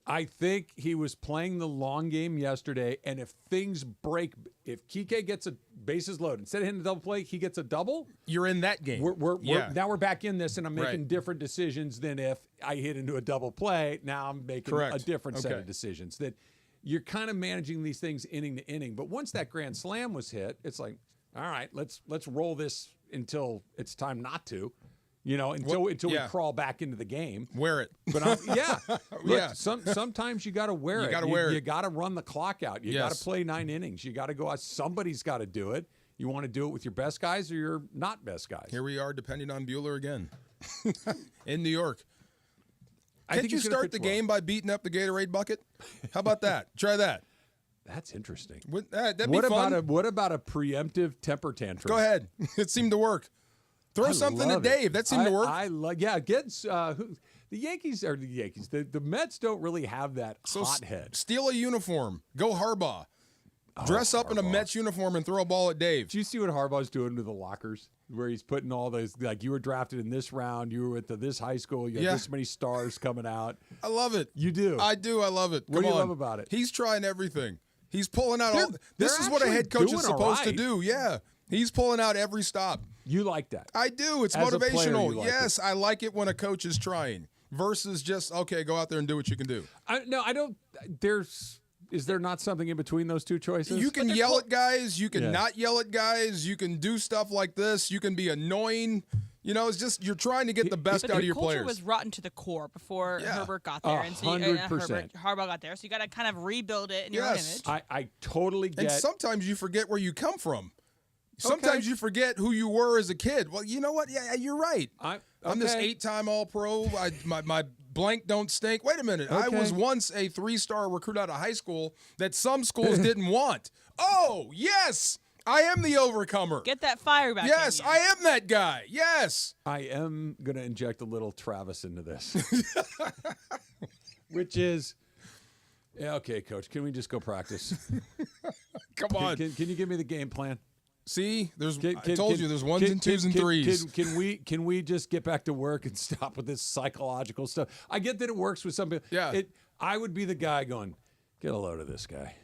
[SPEAKER 5] I think he was playing the long game yesterday, and if things break, if Kike gets a bases loaded, instead of hitting a double play, he gets a double.
[SPEAKER 4] You're in that game.
[SPEAKER 5] Now we're back in this, and I'm making different decisions than if I hit into a double play. Now I'm making a different set of decisions. That you're kind of managing these things inning to inning. But once that grand slam was hit, it's like, all right, let's roll this until it's time not to. until we crawl back into the game.
[SPEAKER 4] Wear it.
[SPEAKER 5] But Look, sometimes you got to wear it.
[SPEAKER 4] You got to wear it.
[SPEAKER 5] You got to run the clock out. You got to play 9 innings. You got to go out. Somebody's got to do it. You want to do it with your best guys or your not best guys.
[SPEAKER 4] Here we are, depending on Bueller again in New York.
[SPEAKER 5] I
[SPEAKER 4] Can't
[SPEAKER 5] think
[SPEAKER 4] you
[SPEAKER 5] he's gonna
[SPEAKER 4] start
[SPEAKER 5] pitch
[SPEAKER 4] the
[SPEAKER 5] well.
[SPEAKER 4] game by beating up the Gatorade bucket? How about that? Try that.
[SPEAKER 5] That's interesting.
[SPEAKER 4] That'd be fun.
[SPEAKER 5] What about a preemptive temper tantrum?
[SPEAKER 4] Go ahead. It seemed to work. Throw something to Dave. That seemed to work.
[SPEAKER 5] The Yankees are the Yankees. The Mets don't really have that hothead.
[SPEAKER 4] Steal a uniform. Go Harbaugh. Dress up in a Mets uniform and throw a ball at Dave.
[SPEAKER 5] Do you see what Harbaugh's doing to the lockers? Where he's putting all those, like, you were drafted in this round, you were at this high school, you have this many stars coming out.
[SPEAKER 4] I love it.
[SPEAKER 5] You do.
[SPEAKER 4] I do. I love it.
[SPEAKER 5] What do you love about it?
[SPEAKER 4] He's trying everything. He's pulling out all. This is what a head coach is supposed to do. Yeah. He's pulling out every stop.
[SPEAKER 5] You like that?
[SPEAKER 4] I do. It's
[SPEAKER 5] As a player,
[SPEAKER 4] motivational.
[SPEAKER 5] you like
[SPEAKER 4] Yes, I like it when a coach is trying versus just, okay, go out there and do what you can do.
[SPEAKER 5] I don't. Is there not something in between those two choices?
[SPEAKER 4] You can yell at guys. You can not yell at guys. You can do stuff like this. You can be annoying. It's just you're trying to get the best out of your players.
[SPEAKER 6] The culture was rotten to the core before Herbert got there.
[SPEAKER 5] 100%.
[SPEAKER 6] Harbaugh got there. So you got to kind of rebuild it in your own image.
[SPEAKER 5] I totally get.
[SPEAKER 4] And sometimes you forget where you come from. Sometimes you forget who you were as a kid. Well, you know what? Yeah, you're right. I'm this 8-time All-Pro. My blank don't stink. Wait a minute. I was once a 3-star recruit out of high school that some schools didn't want. Oh, yes. I am the overcomer.
[SPEAKER 6] Get that fire back.
[SPEAKER 4] Yes, I am that guy. Yes.
[SPEAKER 5] I am going to inject a little Travis into this. Which is, okay, Coach, can we just go practice?
[SPEAKER 4] Come on.
[SPEAKER 5] Can you give me the game plan?
[SPEAKER 4] See, I told you there's ones and twos and threes.
[SPEAKER 5] Can we just get back to work and stop with this psychological stuff? I get that it works with some people.
[SPEAKER 4] Yeah.
[SPEAKER 5] I would be the guy going, get a load of this guy.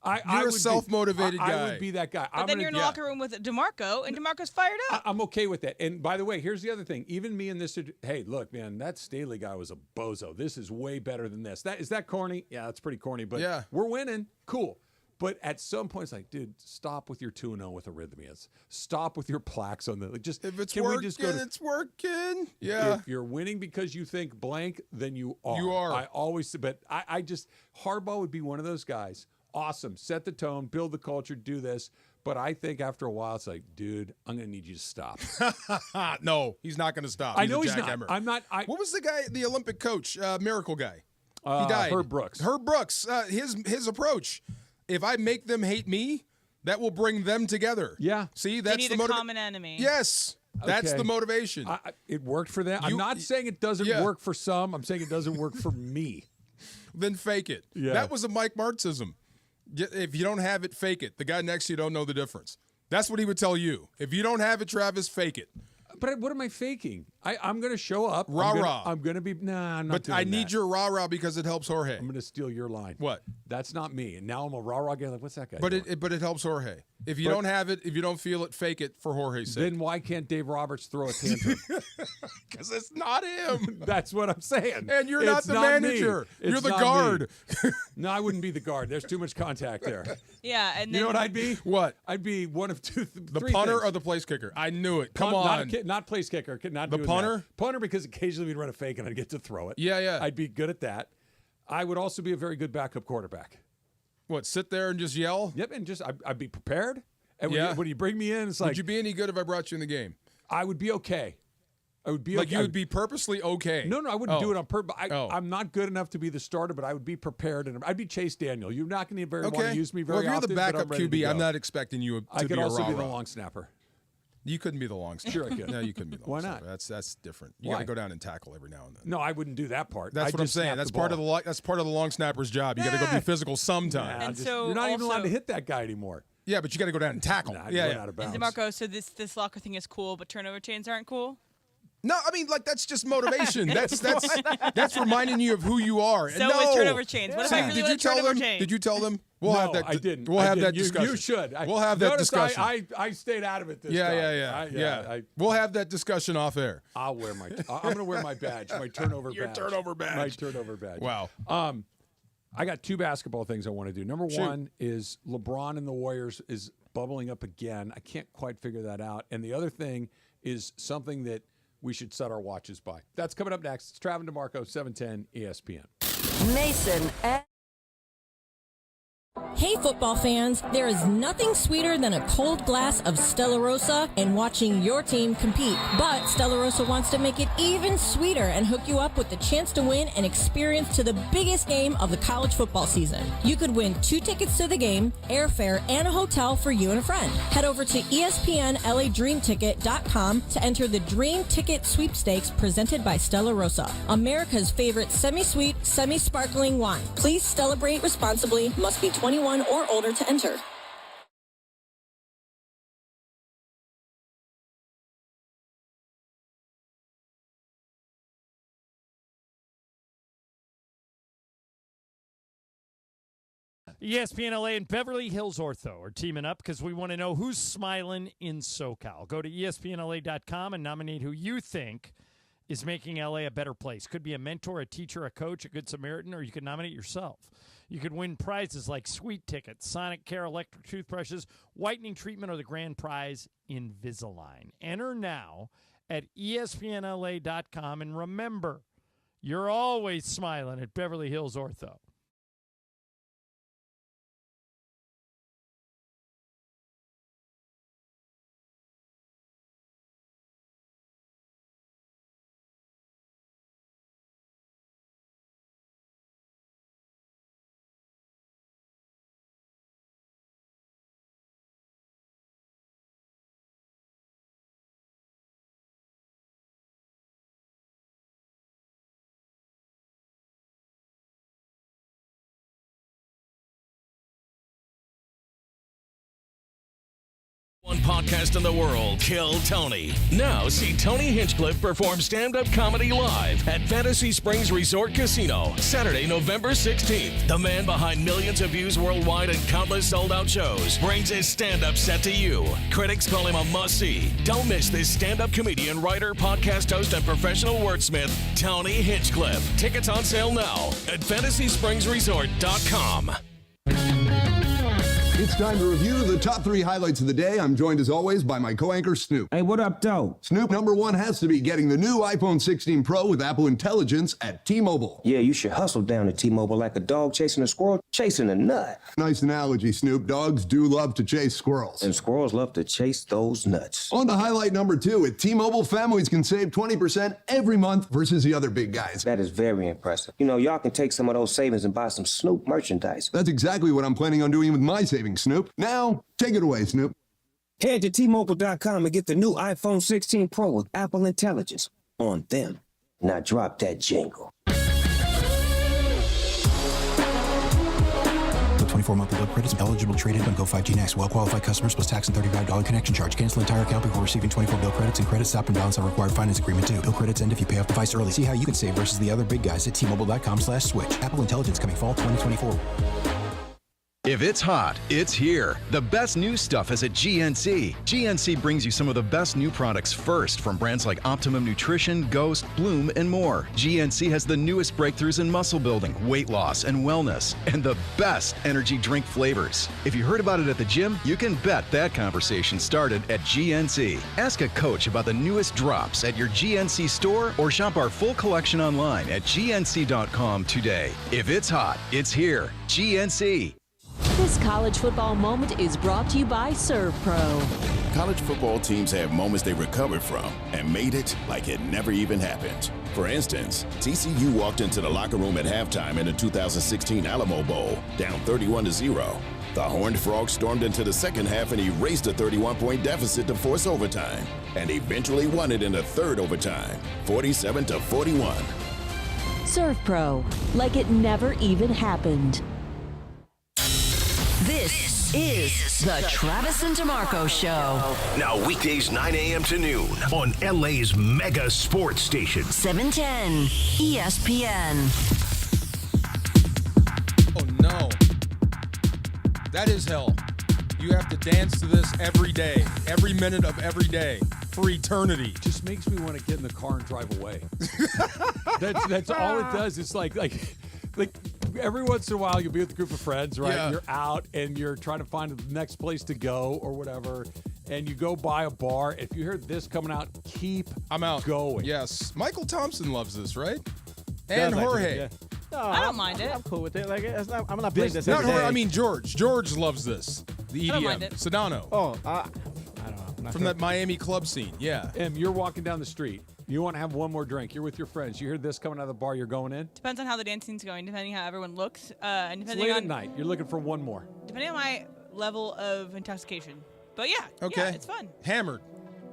[SPEAKER 4] You're a self-motivated guy.
[SPEAKER 5] I would be that guy.
[SPEAKER 6] But then you're in the locker room with DeMarco, and DeMarco's fired up.
[SPEAKER 5] I'm okay with that. And by the way, here's the other thing. Even me in this, hey, look, man, that Staley guy was a bozo. This is way better than this. Is that corny? Yeah, that's pretty corny. But we're winning. Cool. But at some point, it's like, dude, stop with your 2-0 with arrhythmias. Stop with your plaques on the
[SPEAKER 4] if it's working, it's working. Yeah.
[SPEAKER 5] If you're winning because you think blank, then you are.
[SPEAKER 4] You are.
[SPEAKER 5] I always, but I just Harbaugh would be one of those guys. Awesome, set the tone, build the culture, do this. But I think after a while, it's like, dude, I'm going to need you to stop.
[SPEAKER 4] No, he's not going to stop.
[SPEAKER 5] I know he's not.
[SPEAKER 4] Hammer.
[SPEAKER 5] I'm not.
[SPEAKER 4] What was the guy, the Olympic coach, miracle guy? He died.
[SPEAKER 5] Herb Brooks.
[SPEAKER 4] Herb Brooks. His approach. If I make them hate me, that will bring them together.
[SPEAKER 5] Yeah.
[SPEAKER 4] See, that's
[SPEAKER 6] they need a common enemy.
[SPEAKER 4] Yes. That's the motivation.
[SPEAKER 5] It worked for them. I'm not saying it doesn't work for some. I'm saying it doesn't work for me.
[SPEAKER 4] Then fake it. Yeah. That was a Mike Martzism. If you don't have it, fake it. The guy next to you don't know the difference. That's what he would tell you. If you don't have it, Travis, fake it.
[SPEAKER 5] But what am I faking? I'm going to show up.
[SPEAKER 4] Rah-rah.
[SPEAKER 5] I'm going to be, I'm not
[SPEAKER 4] But
[SPEAKER 5] doing
[SPEAKER 4] I need your rah-rah because it helps Jorge.
[SPEAKER 5] I'm going to steal your line.
[SPEAKER 4] What?
[SPEAKER 5] That's not me. And now I'm a rah-rah guy. Like, what's that guy
[SPEAKER 4] But
[SPEAKER 5] doing?
[SPEAKER 4] it helps Jorge. If you don't have it, if you don't feel it, fake it for Jorge's sake.
[SPEAKER 5] Then why can't Dave Roberts throw a tantrum?
[SPEAKER 4] Because it's not him.
[SPEAKER 5] That's what I'm saying.
[SPEAKER 4] And you're not the manager. You're the guard.
[SPEAKER 5] No, I wouldn't be the guard. There's too much contact there.
[SPEAKER 6] Yeah, and then,
[SPEAKER 5] you know what I'd be?
[SPEAKER 4] What?
[SPEAKER 5] I'd be one of
[SPEAKER 4] the
[SPEAKER 5] three
[SPEAKER 4] punter
[SPEAKER 5] things.
[SPEAKER 4] or the place kicker. I knew it. Come on.
[SPEAKER 5] Not place kicker. Not
[SPEAKER 4] the
[SPEAKER 5] doing
[SPEAKER 4] punter?
[SPEAKER 5] That. Punter because occasionally we'd run a fake and I'd get to throw it.
[SPEAKER 4] Yeah.
[SPEAKER 5] I'd be good at that. I would also be a very good backup quarterback.
[SPEAKER 4] What, sit there and just yell?
[SPEAKER 5] Yep, and just I'd be prepared. And when you bring me in, it's like...
[SPEAKER 4] Would you be any good if I brought you in the game?
[SPEAKER 5] I would be okay. I would be
[SPEAKER 4] like
[SPEAKER 5] okay.
[SPEAKER 4] you would be purposely okay.
[SPEAKER 5] No, I wouldn't do it on purpose. I'm not good enough to be the starter, but I would be prepared. And I'd be Chase Daniel. You're not going to want to use me very often.
[SPEAKER 4] Well, if you're the backup QB, I'm not expecting you to be a
[SPEAKER 5] I could also
[SPEAKER 4] rah-rah.
[SPEAKER 5] be the long snapper.
[SPEAKER 4] You couldn't be the long snapper.
[SPEAKER 5] Sure I could.
[SPEAKER 4] No, you couldn't be the long
[SPEAKER 5] snapper.
[SPEAKER 4] Why not? That's different. You got to go down and tackle every now and then.
[SPEAKER 5] No, I wouldn't do that part.
[SPEAKER 4] That's what I'm saying. That's part of the long snapper's job. You got to go be physical sometime.
[SPEAKER 6] And so
[SPEAKER 5] you're not even allowed to hit that guy anymore.
[SPEAKER 4] Yeah, but you got to go down and tackle.
[SPEAKER 5] Out of bounds.
[SPEAKER 6] And DeMarco, so this locker thing is cool, but turnover chains aren't cool?
[SPEAKER 4] No, I mean, like, that's just motivation. That's reminding you of who you are.
[SPEAKER 6] So is turnover chains. What if I really want a turnover chain?
[SPEAKER 4] Did you tell them? I
[SPEAKER 5] didn't.
[SPEAKER 4] We'll have that discussion.
[SPEAKER 5] You should.
[SPEAKER 4] We'll have that discussion.
[SPEAKER 5] I stayed out of it this time.
[SPEAKER 4] Yeah. We'll have that discussion off air.
[SPEAKER 5] I'll wear my. I'm going to wear my badge, my turnover badge.
[SPEAKER 4] Your turnover badge.
[SPEAKER 5] My turnover badge.
[SPEAKER 4] Wow.
[SPEAKER 5] I got two basketball things I want to do. Number one is LeBron and the Warriors is bubbling up again. I can't quite figure that out. And the other thing is something that we should set our watches by. That's coming up next. It's Travis and DeMarco, 710 ESPN.
[SPEAKER 25] Mason and
[SPEAKER 8] Hey, football fans, there is nothing sweeter than a cold glass of Stella Rosa and watching your team compete. But Stella Rosa wants to make it even sweeter and hook you up with the chance to win an experience to the biggest game of the college football season. You could win 2 tickets to the game, airfare, and a hotel for you and a friend. Head over to ESPNLADreamTicket.com to enter the Dream Ticket Sweepstakes presented by Stella Rosa, America's favorite semi-sweet, semi-sparkling wine. Please celebrate responsibly. Must be 21 or older to enter.
[SPEAKER 18] ESPN LA and Beverly Hills Ortho are teaming up because we want to know who's smiling in SoCal. Go to ESPNLA.com and nominate who you think is making LA a better place. Could be a mentor, a teacher, a coach, a good Samaritan, or you could nominate yourself. You could win prizes like sweet tickets, Sonic Care electric toothbrushes, whitening treatment, or the grand prize, Invisalign. Enter now at ESPNLA.com, and remember, you're always smiling at Beverly Hills Ortho.
[SPEAKER 1] One podcast in the world, Kill Tony. Now see Tony Hinchcliffe perform stand-up comedy live at Fantasy Springs Resort Casino, Saturday, November 16th. The man behind millions of views worldwide and countless sold-out shows brings his stand-up set to you. Critics call him a must-see. Don't miss this stand-up comedian, writer, podcast host, and professional wordsmith, Tony Hinchcliffe. Tickets on sale now at FantasySpringsResort.com.
[SPEAKER 19] It's time to review the top 3 highlights of the day. I'm joined as always by my co-anchor Snoop.
[SPEAKER 21] Hey, what up, though?
[SPEAKER 19] Snoop, number 1 has to be getting the new iPhone 16 Pro with Apple Intelligence at T-Mobile.
[SPEAKER 21] Yeah, you should hustle down to T-Mobile like a dog chasing a squirrel chasing a nut.
[SPEAKER 19] Nice analogy, Snoop. Dogs do love to chase squirrels.
[SPEAKER 21] And squirrels love to chase those nuts.
[SPEAKER 19] On to highlight number 2. At T-Mobile, families can save 20% every month versus the other big guys.
[SPEAKER 21] That is very impressive. You know, y'all can take some of those savings and buy some Snoop merchandise.
[SPEAKER 19] That's exactly what I'm planning on doing with my savings, Snoop. Now, take it away, Snoop.
[SPEAKER 21] Head to T-Mobile.com and get the new iPhone 16 Pro with Apple Intelligence on them. Now drop that jingle.
[SPEAKER 22] 24 monthly bill credits. Eligible trade-in on Go 5G Next. Well-qualified customers plus tax and $35 connection charge. Cancel entire account before receiving 24 bill credits, and credit stop and balance on required finance agreement too. Bill credits end if you pay off device early. See how you can save versus the other big guys at T-Mobile.com/switch. Apple Intelligence coming fall 2024.
[SPEAKER 23] If it's hot, it's here. The best new stuff is at GNC. GNC brings you some of the best new products first from brands like Optimum Nutrition, Ghost, Bloom, and more. GNC has the newest breakthroughs in muscle building, weight loss, and wellness, and the best energy drink flavors. If you heard about it at the gym, you can bet that conversation started at GNC. Ask a coach about the newest drops at your GNC store or shop our full collection online at gnc.com today. If it's hot, it's here. GNC.
[SPEAKER 26] This college football moment is brought to you by ServPro.
[SPEAKER 17] College football teams have moments they recovered from and made it like it never even happened. For instance, TCU walked into the locker room at halftime in the 2016 Alamo Bowl, down 31-0. The Horned Frogs stormed into the second half and erased a 31-point deficit to force overtime, and eventually won it in the third overtime, 47-41.
[SPEAKER 26] ServPro, like it never even happened.
[SPEAKER 25] This is the Travis and DeMarco Show.
[SPEAKER 1] Now weekdays 9 a.m. to noon on LA's mega sports station.
[SPEAKER 25] 710 ESPN.
[SPEAKER 4] Oh, no. That is hell. You have to dance to this every day, every minute of every day, for eternity.
[SPEAKER 5] Just makes me want to get in the car and drive away. That's all it does. It's like every once in a while you'll be with a group of friends, right?
[SPEAKER 4] Yeah.
[SPEAKER 5] You're out and you're trying to find the next place to go or whatever. and you go by a bar, if you hear this coming out, keep going.
[SPEAKER 4] Yes. Michael Thompson loves this, right?
[SPEAKER 7] Yeah,
[SPEAKER 4] And
[SPEAKER 7] like it,
[SPEAKER 4] Jorge.
[SPEAKER 7] yeah. No,
[SPEAKER 6] I don't mind it.
[SPEAKER 7] I'm cool with it. Like, it's not, I'm not playing this
[SPEAKER 4] Not
[SPEAKER 7] every
[SPEAKER 4] Jorge,
[SPEAKER 7] day.
[SPEAKER 4] I mean George. George loves this. The
[SPEAKER 6] I don't
[SPEAKER 4] EDM.
[SPEAKER 6] mind it.
[SPEAKER 4] Sedano.
[SPEAKER 7] Oh, I don't know. I'm not
[SPEAKER 4] From
[SPEAKER 7] sure.
[SPEAKER 4] that Miami club scene. Yeah.
[SPEAKER 5] You're walking down the street. You want to have one more drink. You're with your friends. You hear this coming out of the bar, you're going in.
[SPEAKER 6] Depends on how the dancing's going, depending how everyone looks, and
[SPEAKER 5] It's
[SPEAKER 6] depending
[SPEAKER 5] late
[SPEAKER 6] on
[SPEAKER 5] at night. You're looking for one more.
[SPEAKER 6] depending on my level of intoxication. But yeah,
[SPEAKER 4] Okay.
[SPEAKER 6] yeah, it's fun.
[SPEAKER 4] Hammered.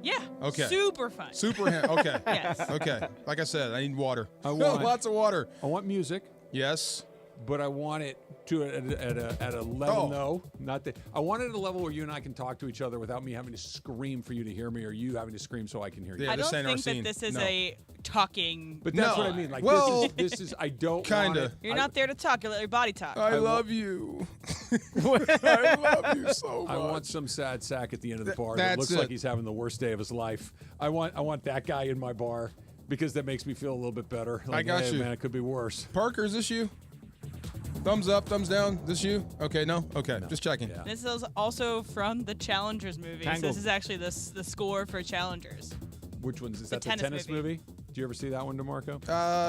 [SPEAKER 6] Yeah.
[SPEAKER 4] Okay.
[SPEAKER 6] Super fun.
[SPEAKER 4] Okay.
[SPEAKER 6] Yes.
[SPEAKER 4] Okay. Like I said, I need water.
[SPEAKER 5] I want
[SPEAKER 4] Lots of water.
[SPEAKER 5] I want music.
[SPEAKER 4] Yes.
[SPEAKER 5] But I want it to at a level. No, not that. I want it at a level where you and I can talk to each other without me having to scream for you to hear me, or you having to scream so I can hear you.
[SPEAKER 6] I don't think that this is a talking.
[SPEAKER 5] But that's what I mean. Like this is I don't
[SPEAKER 4] kinda.
[SPEAKER 5] want it.
[SPEAKER 6] You're not there to talk. You let your body talk.
[SPEAKER 4] I love you. I love you so much.
[SPEAKER 5] I want some sad sack at the end of the bar
[SPEAKER 4] That's
[SPEAKER 5] that looks
[SPEAKER 4] it.
[SPEAKER 5] like he's having the worst day of his life. I want that guy in my bar because that makes me feel a little bit better. Like,
[SPEAKER 4] I got
[SPEAKER 5] hey,
[SPEAKER 4] you.
[SPEAKER 5] man, it could be worse.
[SPEAKER 4] Parker, is this you? Thumbs up, thumbs down. This you? Okay, no? Okay, just checking.
[SPEAKER 5] Yeah.
[SPEAKER 6] This is also from the Challengers movie. So
[SPEAKER 7] Tangled.
[SPEAKER 6] this is actually the score for Challengers.
[SPEAKER 5] Which one's is
[SPEAKER 6] The
[SPEAKER 5] that? The
[SPEAKER 6] tennis
[SPEAKER 5] tennis
[SPEAKER 6] movie.
[SPEAKER 5] movie? Did you ever see that one, DeMarco?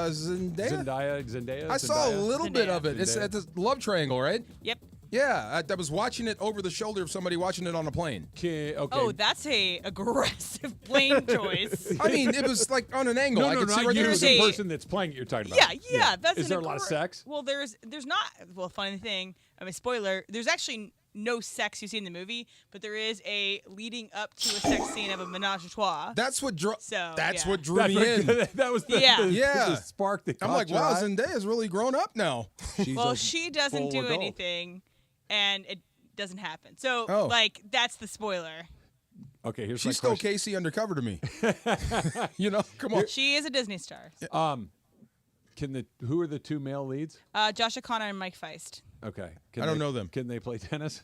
[SPEAKER 4] Zendaya? I saw a
[SPEAKER 5] Zendaya?
[SPEAKER 4] little bit of it. It's
[SPEAKER 5] Zendaya.
[SPEAKER 4] at the love triangle, right?
[SPEAKER 6] Yep.
[SPEAKER 4] Yeah, I was watching it over the shoulder of somebody watching it on a plane.
[SPEAKER 5] Okay.
[SPEAKER 6] Oh, that's a aggressive plane choice.
[SPEAKER 4] I mean, it was like on an angle.
[SPEAKER 5] No,
[SPEAKER 4] I
[SPEAKER 5] no,
[SPEAKER 4] could see
[SPEAKER 5] not
[SPEAKER 4] right
[SPEAKER 5] you,
[SPEAKER 4] there.
[SPEAKER 5] the person that's playing it you're talking about.
[SPEAKER 6] Yeah. That's
[SPEAKER 5] Is there a lot of sex?
[SPEAKER 6] Well, there's not. Well, funny thing. I mean, spoiler. There's actually no sex you see in the movie, but there is a leading up to a sex scene of a menage a trois.
[SPEAKER 4] That's what drew.
[SPEAKER 6] So
[SPEAKER 4] That's
[SPEAKER 6] yeah.
[SPEAKER 4] what drew me in.
[SPEAKER 5] That was the,
[SPEAKER 6] Yeah.
[SPEAKER 5] the spark that
[SPEAKER 4] I'm
[SPEAKER 5] caught
[SPEAKER 4] like,
[SPEAKER 5] your
[SPEAKER 4] wow,
[SPEAKER 5] eye.
[SPEAKER 4] Zendaya's really grown up now.
[SPEAKER 6] Well, she doesn't
[SPEAKER 5] full
[SPEAKER 6] do
[SPEAKER 5] adult.
[SPEAKER 6] anything, and it doesn't happen. So,
[SPEAKER 4] Oh.
[SPEAKER 6] like, that's the spoiler.
[SPEAKER 5] Okay, here's
[SPEAKER 4] She's
[SPEAKER 5] my
[SPEAKER 4] still
[SPEAKER 5] question.
[SPEAKER 4] Casey undercover to me. Come on.
[SPEAKER 6] She is a Disney star.
[SPEAKER 5] Who are the two male leads?
[SPEAKER 6] Josh O'Connor and Mike Feist.
[SPEAKER 5] Okay.
[SPEAKER 4] I don't know them.
[SPEAKER 5] Can they play tennis?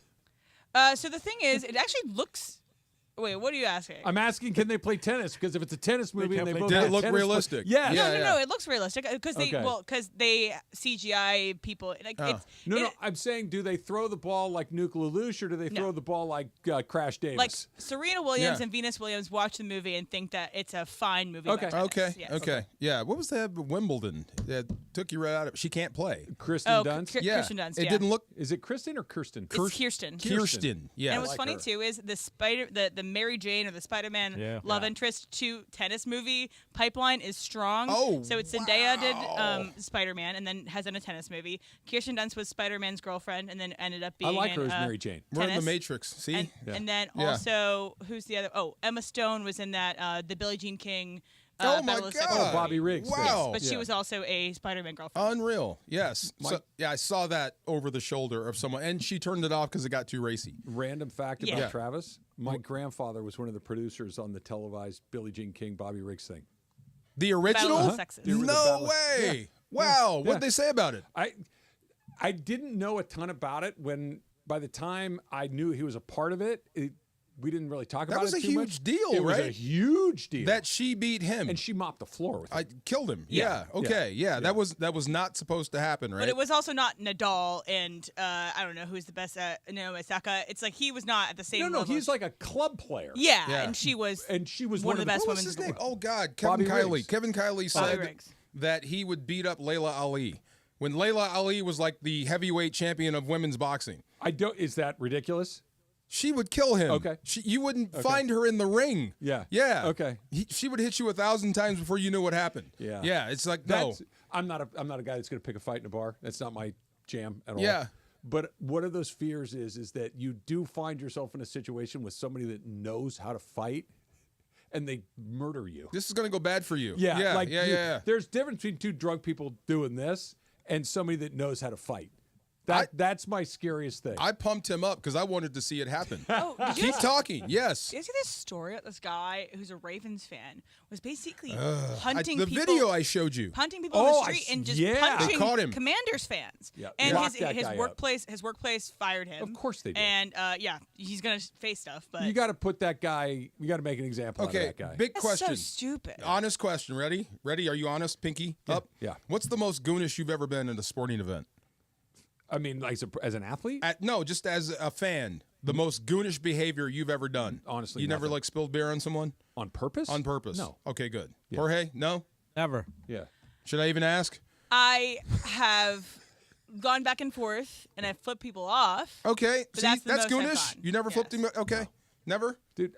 [SPEAKER 6] So the thing is, it actually looks. Wait, what are you asking?
[SPEAKER 5] I'm asking, can they play tennis? Because if it's a tennis movie and they both
[SPEAKER 4] Did it
[SPEAKER 5] have
[SPEAKER 4] look
[SPEAKER 5] tennis
[SPEAKER 4] realistic?
[SPEAKER 5] Yeah.
[SPEAKER 6] No, it looks realistic because they
[SPEAKER 5] Okay.
[SPEAKER 6] because they CGI people. Like it's
[SPEAKER 5] No, I'm saying, do they throw the ball like Nuke Lelouch, or do they throw the ball like Crash Davis?
[SPEAKER 6] like Serena Williams
[SPEAKER 4] Yeah.
[SPEAKER 6] and Venus Williams watch the movie and think that it's a fine movie.
[SPEAKER 5] Okay.
[SPEAKER 6] about tennis. Yes.
[SPEAKER 4] Okay. Yeah. What was that? Wimbledon. That took you right out of. She can't play.
[SPEAKER 5] Kristen Dunst?
[SPEAKER 4] Yeah.
[SPEAKER 6] Kristen Dunst.
[SPEAKER 4] It
[SPEAKER 6] yeah.
[SPEAKER 4] didn't look.
[SPEAKER 5] Is it Kristen or Kirsten?
[SPEAKER 6] It's Kirsten.
[SPEAKER 4] Kirsten. Yeah.
[SPEAKER 6] And what's funny too is the Mary Jane or the Spider-Man love interest to tennis movie pipeline is strong.
[SPEAKER 4] Oh,
[SPEAKER 6] so it's Zendaya did Spider-Man and then has done a tennis movie. Kirsten Dunst was Spider-Man's girlfriend and then ended up being
[SPEAKER 5] I like
[SPEAKER 6] in,
[SPEAKER 5] her as Mary Jane.
[SPEAKER 4] We're in the
[SPEAKER 6] tennis.
[SPEAKER 4] Matrix. See.
[SPEAKER 6] And then
[SPEAKER 4] Yeah.
[SPEAKER 6] also who's the other? Oh, Emma Stone was in that the Billie Jean King.
[SPEAKER 4] Oh my
[SPEAKER 6] Battle of the Sexes
[SPEAKER 4] God.
[SPEAKER 5] Oh, Bobby Riggs.
[SPEAKER 4] Wow.
[SPEAKER 6] But she was also a Spider-Man girlfriend.
[SPEAKER 4] Unreal. Yes. I saw that over the shoulder of someone, and she turned it off because it got too racy.
[SPEAKER 5] Random fact
[SPEAKER 6] Yeah.
[SPEAKER 5] about Travis. My grandfather was one of the producers on the televised Billie Jean King, Bobby Riggs thing.
[SPEAKER 4] The original?
[SPEAKER 6] Battle of the Sexes.
[SPEAKER 5] The
[SPEAKER 4] No
[SPEAKER 5] Battle-
[SPEAKER 4] way.
[SPEAKER 5] Yeah.
[SPEAKER 4] Wow.
[SPEAKER 5] Yeah.
[SPEAKER 4] What'd they say about it?
[SPEAKER 5] I didn't know a ton about it when by the time I knew he was a part of it, we didn't really talk
[SPEAKER 4] That
[SPEAKER 5] about
[SPEAKER 4] was
[SPEAKER 5] it
[SPEAKER 4] a
[SPEAKER 5] too much.
[SPEAKER 4] huge deal,
[SPEAKER 5] It was a
[SPEAKER 4] right?
[SPEAKER 5] huge deal.
[SPEAKER 4] That she beat him.
[SPEAKER 5] and she mopped the floor with it.
[SPEAKER 4] I killed him.
[SPEAKER 5] Yeah.
[SPEAKER 4] Yeah. Okay. Yeah. That was not supposed to happen, right?
[SPEAKER 6] But it was also not Nadal and I don't know who's the best Naomi Osaka. It's like he was not at the same
[SPEAKER 5] no,
[SPEAKER 6] level.
[SPEAKER 5] he's like a club player.
[SPEAKER 6] Yeah,
[SPEAKER 4] Yeah.
[SPEAKER 6] and she was
[SPEAKER 5] one
[SPEAKER 6] of the best
[SPEAKER 4] What was
[SPEAKER 6] women
[SPEAKER 4] his
[SPEAKER 6] in the
[SPEAKER 4] name?
[SPEAKER 6] world.
[SPEAKER 4] Oh God, Kevin
[SPEAKER 5] Bobby
[SPEAKER 4] Kiley.
[SPEAKER 5] Riggs.
[SPEAKER 4] Kevin Kiley
[SPEAKER 6] Bobby
[SPEAKER 4] said
[SPEAKER 6] Riggs.
[SPEAKER 4] that he would beat up Layla Ali when Layla Ali was like the heavyweight champion of women's boxing.
[SPEAKER 5] Is that ridiculous?
[SPEAKER 4] She would kill him.
[SPEAKER 5] Okay.
[SPEAKER 4] You wouldn't find her in the ring.
[SPEAKER 5] Yeah.
[SPEAKER 4] Yeah.
[SPEAKER 5] Okay.
[SPEAKER 4] She would hit you 1,000 times before you knew what happened.
[SPEAKER 5] Yeah.
[SPEAKER 4] Yeah. It's like no.
[SPEAKER 5] I'm not a guy that's going to pick a fight in a bar. That's not my jam at all.
[SPEAKER 4] Yeah.
[SPEAKER 5] But one of those fears is that you do find yourself in a situation with somebody that knows how to fight, and they murder you.
[SPEAKER 4] This is gonna go bad for you.
[SPEAKER 5] Yeah.
[SPEAKER 4] Yeah.
[SPEAKER 5] Like
[SPEAKER 4] Yeah.
[SPEAKER 5] There's difference between two drunk people doing this and somebody that knows how to fight. That's my scariest thing.
[SPEAKER 4] I pumped him up because I wanted to see it happen.
[SPEAKER 6] Oh, did you
[SPEAKER 4] Keep talking. Yes.
[SPEAKER 6] Did you see this story of this guy who's a Ravens fan was basically hunting
[SPEAKER 4] the
[SPEAKER 6] people?
[SPEAKER 4] video I showed you.
[SPEAKER 6] Hunting people on the street and just
[SPEAKER 4] They
[SPEAKER 6] punching
[SPEAKER 4] caught him.
[SPEAKER 6] Commanders fans.
[SPEAKER 5] Yeah.
[SPEAKER 6] And
[SPEAKER 5] Lock that
[SPEAKER 6] his
[SPEAKER 5] guy up.
[SPEAKER 6] workplace fired him.
[SPEAKER 5] Of course they did.
[SPEAKER 6] And he's gonna face stuff. But
[SPEAKER 5] You got to put that guy. You got to make an example out
[SPEAKER 4] Okay,
[SPEAKER 5] of that guy.
[SPEAKER 4] big
[SPEAKER 6] That's
[SPEAKER 4] question.
[SPEAKER 6] so stupid.
[SPEAKER 4] Honest question. Ready? Ready? Are you honest? Pinky up?
[SPEAKER 5] Yeah.
[SPEAKER 4] What's the most goonish you've ever been in a sporting event?
[SPEAKER 5] I mean, like as an athlete.
[SPEAKER 4] No, just as a fan The most goonish behavior you've ever done.
[SPEAKER 5] Honestly,
[SPEAKER 4] you never
[SPEAKER 5] nothing.
[SPEAKER 4] like spilled beer on someone
[SPEAKER 5] On purpose?
[SPEAKER 4] on purpose.
[SPEAKER 5] No.
[SPEAKER 4] Okay, good.
[SPEAKER 5] Yeah.
[SPEAKER 4] Jorge, no.
[SPEAKER 7] Never.
[SPEAKER 5] Yeah.
[SPEAKER 4] Should I even ask?
[SPEAKER 6] I have gone back and forth, and I've flipped people off.
[SPEAKER 4] Okay,
[SPEAKER 6] But
[SPEAKER 4] see,
[SPEAKER 6] that's the
[SPEAKER 4] that's
[SPEAKER 6] most I've
[SPEAKER 4] goonish.
[SPEAKER 6] gone.
[SPEAKER 4] You never flipped him. Okay, never.
[SPEAKER 5] Dude,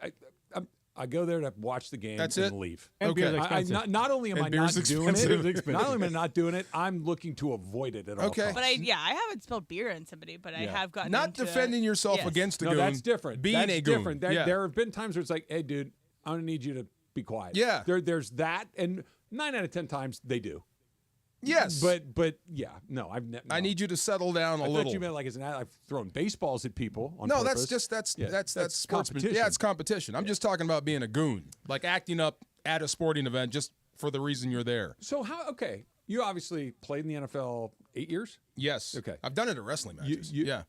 [SPEAKER 5] I go there to watch the game
[SPEAKER 4] That's
[SPEAKER 5] and
[SPEAKER 4] it?
[SPEAKER 5] leave.
[SPEAKER 7] And beer's
[SPEAKER 4] Okay.
[SPEAKER 7] expensive.
[SPEAKER 5] Not only am
[SPEAKER 4] And
[SPEAKER 5] I
[SPEAKER 4] beer's
[SPEAKER 5] not doing
[SPEAKER 4] expensive.
[SPEAKER 5] it, not only am I not doing it, I'm looking to avoid it at all
[SPEAKER 4] Okay.
[SPEAKER 5] costs.
[SPEAKER 6] But I haven't spilled beer on somebody, but I
[SPEAKER 5] Yeah.
[SPEAKER 6] have gotten
[SPEAKER 4] Not
[SPEAKER 6] into,
[SPEAKER 4] defending yourself
[SPEAKER 6] Yes.
[SPEAKER 4] against a
[SPEAKER 5] No,
[SPEAKER 4] goon.
[SPEAKER 5] that's different.
[SPEAKER 4] Being
[SPEAKER 5] That's
[SPEAKER 4] a goon.
[SPEAKER 5] different.
[SPEAKER 4] Yeah.
[SPEAKER 5] There have been times where it's like, hey, dude, I'm gonna need you to be quiet.
[SPEAKER 4] Yeah.
[SPEAKER 5] There's that, and 9 out of 10 times they do.
[SPEAKER 4] Yes.
[SPEAKER 5] But yeah, no, I've never.
[SPEAKER 4] I need you to settle down a
[SPEAKER 5] I
[SPEAKER 4] little.
[SPEAKER 5] thought you meant like as an I've thrown baseballs at people on
[SPEAKER 4] No,
[SPEAKER 5] purpose.
[SPEAKER 4] that's
[SPEAKER 5] Yeah,
[SPEAKER 4] sportsmanship.
[SPEAKER 5] competition.
[SPEAKER 4] Yeah, it's competition. I'm just talking about being a goon, like acting up at a sporting event just for the reason you're there.
[SPEAKER 5] So how? Okay, you obviously played in the NFL 8 years.
[SPEAKER 4] Yes.
[SPEAKER 5] Okay.
[SPEAKER 4] I've done it at wrestling matches. Yeah.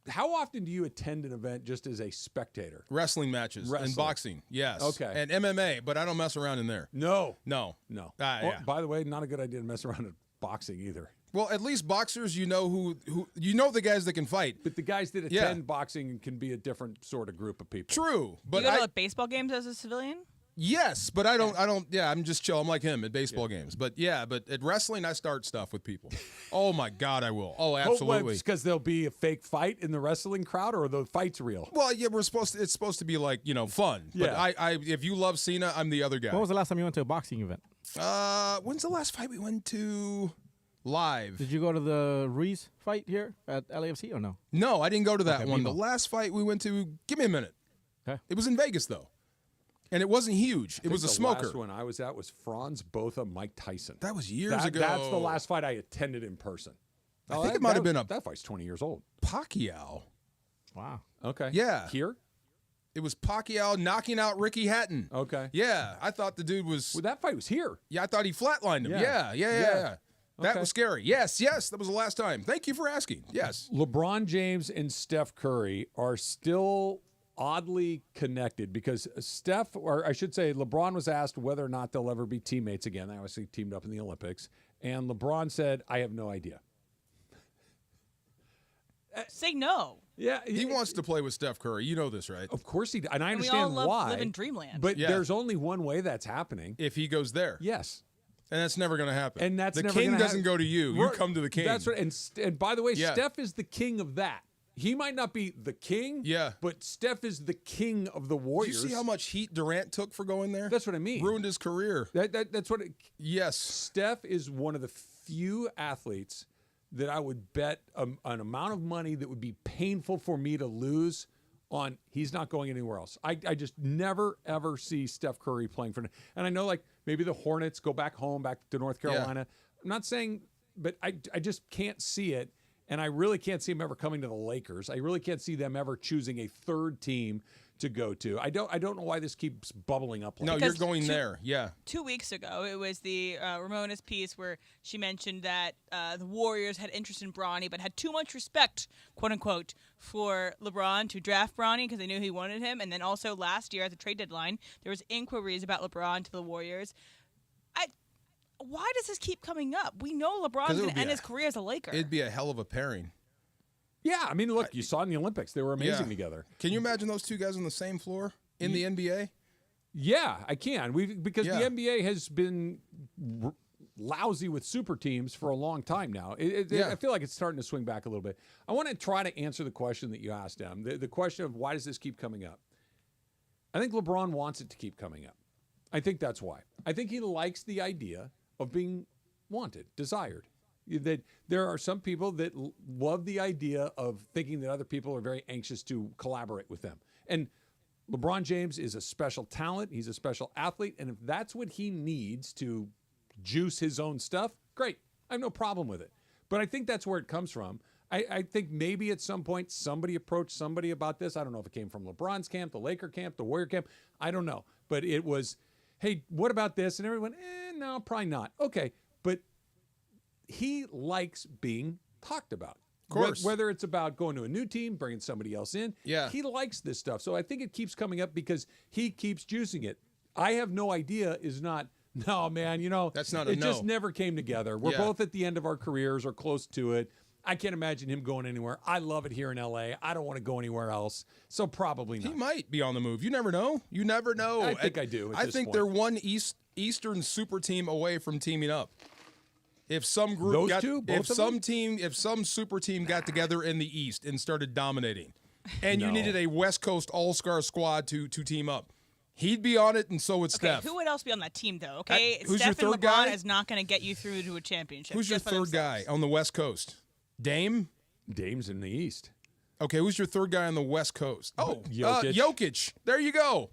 [SPEAKER 5] How often do you attend an event just as a spectator?
[SPEAKER 4] Wrestling matches
[SPEAKER 5] Wrestling.
[SPEAKER 4] and boxing. Yes.
[SPEAKER 5] Okay.
[SPEAKER 4] And MMA, but I don't mess around in there.
[SPEAKER 5] No.
[SPEAKER 4] No.
[SPEAKER 5] No.
[SPEAKER 4] Yeah.
[SPEAKER 5] By the way, not a good idea to mess around at boxing either.
[SPEAKER 4] Well, at least boxers, you know who you know the guys that can fight.
[SPEAKER 5] But the guys that
[SPEAKER 4] Yeah.
[SPEAKER 5] attend boxing can be a different sort of group of people.
[SPEAKER 4] True, but
[SPEAKER 6] you go to like, baseball games as a civilian?
[SPEAKER 4] yes, but I don't. Yeah, I'm just chill. I'm like him at baseball games. But but at wrestling, I start stuff with people. Oh my God, I will. Oh, absolutely.
[SPEAKER 5] Because there'll be a fake fight in the wrestling crowd, or the fight's real.
[SPEAKER 4] Well, yeah, it's supposed to be like fun. But
[SPEAKER 5] Yeah.
[SPEAKER 4] I if you love Cena, I'm the other guy.
[SPEAKER 7] When was the last time you went to a boxing event?
[SPEAKER 4] When's the last fight we went to live?
[SPEAKER 7] Did you go to the Ruiz fight here at LAFC or no?
[SPEAKER 4] No, I didn't go to that
[SPEAKER 7] Okay,
[SPEAKER 4] one.
[SPEAKER 7] Mimo.
[SPEAKER 4] The last fight we went to, give me a minute.
[SPEAKER 7] Okay.
[SPEAKER 4] It was in Vegas though, and it wasn't huge. It was a smoker.
[SPEAKER 5] The last one I was at was Franz Botha, Mike Tyson.
[SPEAKER 4] That was years ago.
[SPEAKER 5] That's the last fight I attended in person.
[SPEAKER 4] I think it might have been
[SPEAKER 5] that fight's 20 years old.
[SPEAKER 4] Pacquiao.
[SPEAKER 7] Wow.
[SPEAKER 5] Okay.
[SPEAKER 4] Yeah.
[SPEAKER 5] Here?
[SPEAKER 4] It was Pacquiao knocking out Ricky Hatton.
[SPEAKER 5] Okay.
[SPEAKER 4] Yeah, I thought the dude was.
[SPEAKER 5] Well, that fight was here.
[SPEAKER 4] Yeah, I thought he flatlined him.
[SPEAKER 5] Yeah.
[SPEAKER 4] Yeah. That
[SPEAKER 5] Okay.
[SPEAKER 4] was scary. Yes, that was the last time. Thank you for asking. Yes.
[SPEAKER 5] LeBron James and Steph Curry are still oddly connected because Steph, or I should say LeBron, was asked whether or not they'll ever be teammates again. They obviously teamed up in the Olympics. And LeBron said, I have no idea.
[SPEAKER 6] Say no.
[SPEAKER 5] Yeah,
[SPEAKER 4] He wants to play with Steph Curry. You know this, right?
[SPEAKER 5] Of course he does. And I
[SPEAKER 6] And we
[SPEAKER 5] understand
[SPEAKER 6] all love
[SPEAKER 5] why.
[SPEAKER 6] live in dreamland.
[SPEAKER 5] But
[SPEAKER 4] Yeah.
[SPEAKER 5] there's only one way that's happening.
[SPEAKER 4] If he goes there.
[SPEAKER 5] Yes.
[SPEAKER 4] And that's never going to happen.
[SPEAKER 5] And that's
[SPEAKER 4] the
[SPEAKER 5] never
[SPEAKER 4] king
[SPEAKER 5] gonna
[SPEAKER 4] doesn't go to you. You
[SPEAKER 5] Right.
[SPEAKER 4] come to the king.
[SPEAKER 5] That's right. And by the way,
[SPEAKER 4] Yeah.
[SPEAKER 5] Steph is the king of that. He might not be the king.
[SPEAKER 4] Yeah.
[SPEAKER 5] But Steph is the king of the
[SPEAKER 4] Did
[SPEAKER 5] Warriors.
[SPEAKER 4] you see how much heat Durant took for going there?
[SPEAKER 5] That's what I mean.
[SPEAKER 4] Ruined his career.
[SPEAKER 5] That's what.
[SPEAKER 4] Yes.
[SPEAKER 5] Steph is one of the few athletes that I would bet an amount of money that would be painful for me to lose on. He's not going anywhere else. I just never ever see Steph Curry playing for. And I know like maybe the Hornets go back home, back to North Carolina. I'm not saying, but I just can't see it. And I really can't see him ever coming to the Lakers. I really can't see them ever choosing a third team to go to. I don't know why this keeps bubbling up. Like
[SPEAKER 4] No,
[SPEAKER 5] that.
[SPEAKER 4] you're going there. Yeah.
[SPEAKER 6] 2 weeks ago, it was the Ramona's piece where she mentioned that the Warriors had interest in Bronny, but had too much respect, quote unquote, for LeBron to draft Bronny because they knew he wanted him. And then also last year at the trade deadline, there was inquiries about LeBron to the Warriors. Why does this keep coming up? We know LeBron's going to end his career as a Laker.
[SPEAKER 4] It'd be a hell of a pairing.
[SPEAKER 5] Yeah, I mean, look, you saw in the Olympics. They were amazing together.
[SPEAKER 4] Can you imagine those two guys on the same floor in the NBA?
[SPEAKER 5] Yeah, I can. Because
[SPEAKER 4] Yeah.
[SPEAKER 5] the NBA has been lousy with super teams for a long time now. I feel like it's starting to swing back a little bit. I want to try to answer the question that you asked him. The question of why does this keep coming up? I think LeBron wants it to keep coming up. I think that's why. I think he likes the idea of being wanted, desired. That there are some people that love the idea of thinking that other people are very anxious to collaborate with them. And LeBron James is a special talent. He's a special athlete. And if that's what he needs to juice his own stuff, great. I have no problem with it. But I think that's where it comes from. I think maybe at some point somebody approached somebody about this. I don't know if it came from LeBron's camp, the Laker camp, the Warrior camp. I don't know. But it was, hey, what about this? And everyone, no, probably not. Okay, but he likes being talked about.
[SPEAKER 4] Of course.
[SPEAKER 5] Whether it's about going to a new team, bringing somebody else in.
[SPEAKER 4] Yeah.
[SPEAKER 5] He likes this stuff. So I think it keeps coming up because he keeps juicing it. I have no idea is not, no, man,
[SPEAKER 4] That's not a
[SPEAKER 5] it
[SPEAKER 4] no.
[SPEAKER 5] just never came together. We're
[SPEAKER 4] Yeah.
[SPEAKER 5] both at the end of our careers or close to it. I can't imagine him going anywhere. I love it here in L.A. I don't want to go anywhere else, so probably not.
[SPEAKER 4] He might be on the move. You never know. You never know.
[SPEAKER 5] I think I do.
[SPEAKER 4] I think they're one Eastern super team away from teaming up. If some group
[SPEAKER 5] Those
[SPEAKER 4] got,
[SPEAKER 5] two? Both
[SPEAKER 4] if
[SPEAKER 5] of
[SPEAKER 4] some
[SPEAKER 5] them?
[SPEAKER 4] team, if some super team got together in the East and started dominating, and you
[SPEAKER 5] No.
[SPEAKER 4] needed a West Coast All-Star squad to team up, he'd be on it, and so would
[SPEAKER 6] Okay,
[SPEAKER 4] Steph.
[SPEAKER 6] who would else be on that team, though? Okay,
[SPEAKER 4] Who's
[SPEAKER 6] Steph
[SPEAKER 4] your
[SPEAKER 6] and
[SPEAKER 4] third
[SPEAKER 6] LeBron
[SPEAKER 4] guy?
[SPEAKER 6] is not going to get you through to a championship.
[SPEAKER 4] Who's your
[SPEAKER 6] just by
[SPEAKER 4] third guy
[SPEAKER 6] themselves.
[SPEAKER 4] on the West Coast? Dame?
[SPEAKER 5] Dame's in the East.
[SPEAKER 4] Okay, who's your third guy on the West Coast? Oh,
[SPEAKER 5] Jokic.
[SPEAKER 4] Jokic. There you go.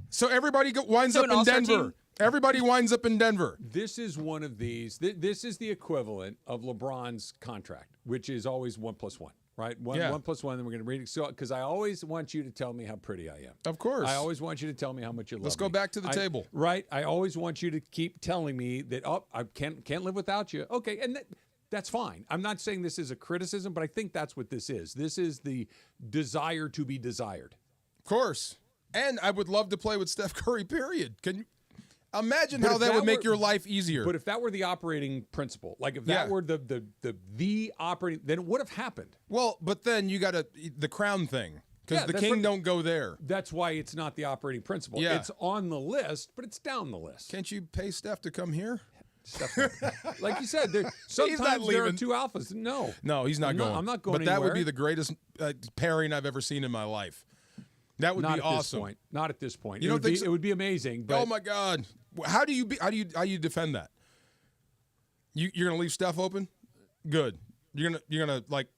[SPEAKER 4] So everybody winds
[SPEAKER 6] So
[SPEAKER 4] up
[SPEAKER 6] an
[SPEAKER 4] in
[SPEAKER 6] all-star
[SPEAKER 4] Denver.
[SPEAKER 6] team?
[SPEAKER 4] Everybody winds up in Denver.
[SPEAKER 5] This is one of these. This is the equivalent of LeBron's contract, which is always 1 + 1, right? One 1 + 1. Then we're going to read it. So, because I always want you to tell me how pretty I am.
[SPEAKER 4] Of course.
[SPEAKER 5] I always want you to tell me how much you love
[SPEAKER 4] Let's go
[SPEAKER 5] me.
[SPEAKER 4] back to the table.
[SPEAKER 5] Right. I always want you to keep telling me that I can't live without you. Okay, and that's fine. I'm not saying this is a criticism, but I think that's what this is. This is the desire to be desired.
[SPEAKER 4] Of course. And I would love to play with Steph Curry, period. Can you imagine
[SPEAKER 5] But
[SPEAKER 4] how
[SPEAKER 5] if
[SPEAKER 4] that would make
[SPEAKER 5] were-
[SPEAKER 4] your life easier?
[SPEAKER 5] But if that were the operating principle, like if that
[SPEAKER 4] Yeah.
[SPEAKER 5] were the operating, then it would have happened.
[SPEAKER 4] Well, but then you got the crown thing, because
[SPEAKER 5] Yeah,
[SPEAKER 4] the
[SPEAKER 5] that's
[SPEAKER 4] king
[SPEAKER 5] what-
[SPEAKER 4] don't go there.
[SPEAKER 5] That's why it's not the operating principle.
[SPEAKER 4] Yeah.
[SPEAKER 5] It's on the list, but it's down the list.
[SPEAKER 4] Can't you pay Steph to come here?
[SPEAKER 5] Like you said, sometimes there are
[SPEAKER 4] leaving.
[SPEAKER 5] two alphas. No,
[SPEAKER 4] He's not going.
[SPEAKER 5] I'm not going
[SPEAKER 4] But that would
[SPEAKER 5] anywhere.
[SPEAKER 4] be the greatest pairing I've ever seen in my life. That would
[SPEAKER 5] not
[SPEAKER 4] be
[SPEAKER 5] at
[SPEAKER 4] awesome.
[SPEAKER 5] This point. Not at this point.
[SPEAKER 4] You
[SPEAKER 5] it
[SPEAKER 4] don't
[SPEAKER 5] would
[SPEAKER 4] think
[SPEAKER 5] be,
[SPEAKER 4] so?
[SPEAKER 5] It would be amazing. But
[SPEAKER 4] Oh my God! How do you defend that? You're gonna leave Steph open? Good. You're gonna like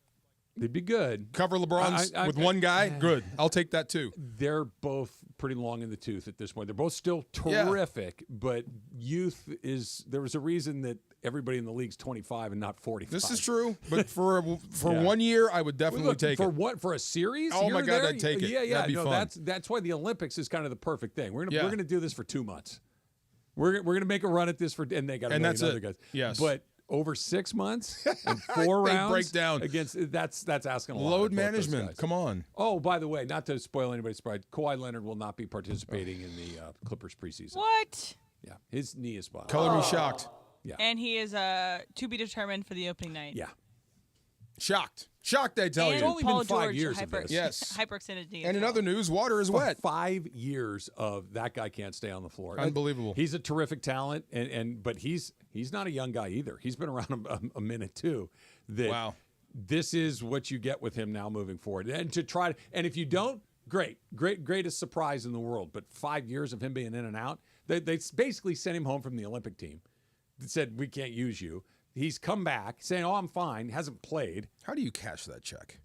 [SPEAKER 5] they'd be good.
[SPEAKER 4] Cover LeBron's with one guy? Good. I'll take that too.
[SPEAKER 5] They're both pretty long in the tooth at this point. They're both still
[SPEAKER 4] Yeah.
[SPEAKER 5] terrific, but youth is. There was a reason that everybody in the league's 25 and not 45.
[SPEAKER 4] This is true, but for
[SPEAKER 5] Yeah.
[SPEAKER 4] 1 year, I would definitely
[SPEAKER 5] Look,
[SPEAKER 4] take
[SPEAKER 5] for
[SPEAKER 4] it.
[SPEAKER 5] what, for a series?
[SPEAKER 4] Oh
[SPEAKER 5] here
[SPEAKER 4] my
[SPEAKER 5] or
[SPEAKER 4] God,
[SPEAKER 5] there?
[SPEAKER 4] I'd take it.
[SPEAKER 5] Yeah,
[SPEAKER 4] That'd be
[SPEAKER 5] no,
[SPEAKER 4] fun.
[SPEAKER 5] that's why the Olympics is kind of the perfect thing. We're
[SPEAKER 4] Yeah.
[SPEAKER 5] gonna do this for 2 months. We're gonna make a run at this and they got a
[SPEAKER 4] And
[SPEAKER 5] million
[SPEAKER 4] that's
[SPEAKER 5] other
[SPEAKER 4] it.
[SPEAKER 5] guys.
[SPEAKER 4] Yes.
[SPEAKER 5] but over 6 months and 4
[SPEAKER 4] They
[SPEAKER 5] rounds
[SPEAKER 4] break down.
[SPEAKER 5] against that's asking a lot.
[SPEAKER 4] Load
[SPEAKER 5] of both those
[SPEAKER 4] management.
[SPEAKER 5] guys.
[SPEAKER 4] Come on.
[SPEAKER 5] Oh, by the way, not to spoil anybody's pride, Kawhi Leonard will not be participating in the Clippers preseason.
[SPEAKER 6] What?
[SPEAKER 5] Yeah, his knee is bothered.
[SPEAKER 4] Color me shocked.
[SPEAKER 5] Yeah.
[SPEAKER 6] And he is to be determined for the opening night.
[SPEAKER 5] Yeah.
[SPEAKER 4] Shocked. Shocked, I tell
[SPEAKER 6] And
[SPEAKER 4] you.
[SPEAKER 5] only
[SPEAKER 6] Paul
[SPEAKER 5] been 5
[SPEAKER 6] George
[SPEAKER 5] years of this.
[SPEAKER 4] Yes.
[SPEAKER 6] hyperextended knee.
[SPEAKER 4] And
[SPEAKER 6] as
[SPEAKER 4] in
[SPEAKER 6] well.
[SPEAKER 4] other news, water is wet.
[SPEAKER 5] 5 years of that guy can't stay on the floor.
[SPEAKER 4] Unbelievable.
[SPEAKER 5] He's a terrific talent, but he's not a young guy either. He's been around a minute too.
[SPEAKER 4] Wow.
[SPEAKER 5] This is what you get with him now moving forward. And and if you don't, greatest surprise in the world. But 5 years of him being in and out, they basically sent him home from the Olympic team. They said we can't use you. He's come back saying, "Oh, I'm fine." Hasn't played.
[SPEAKER 4] How do you cash that check?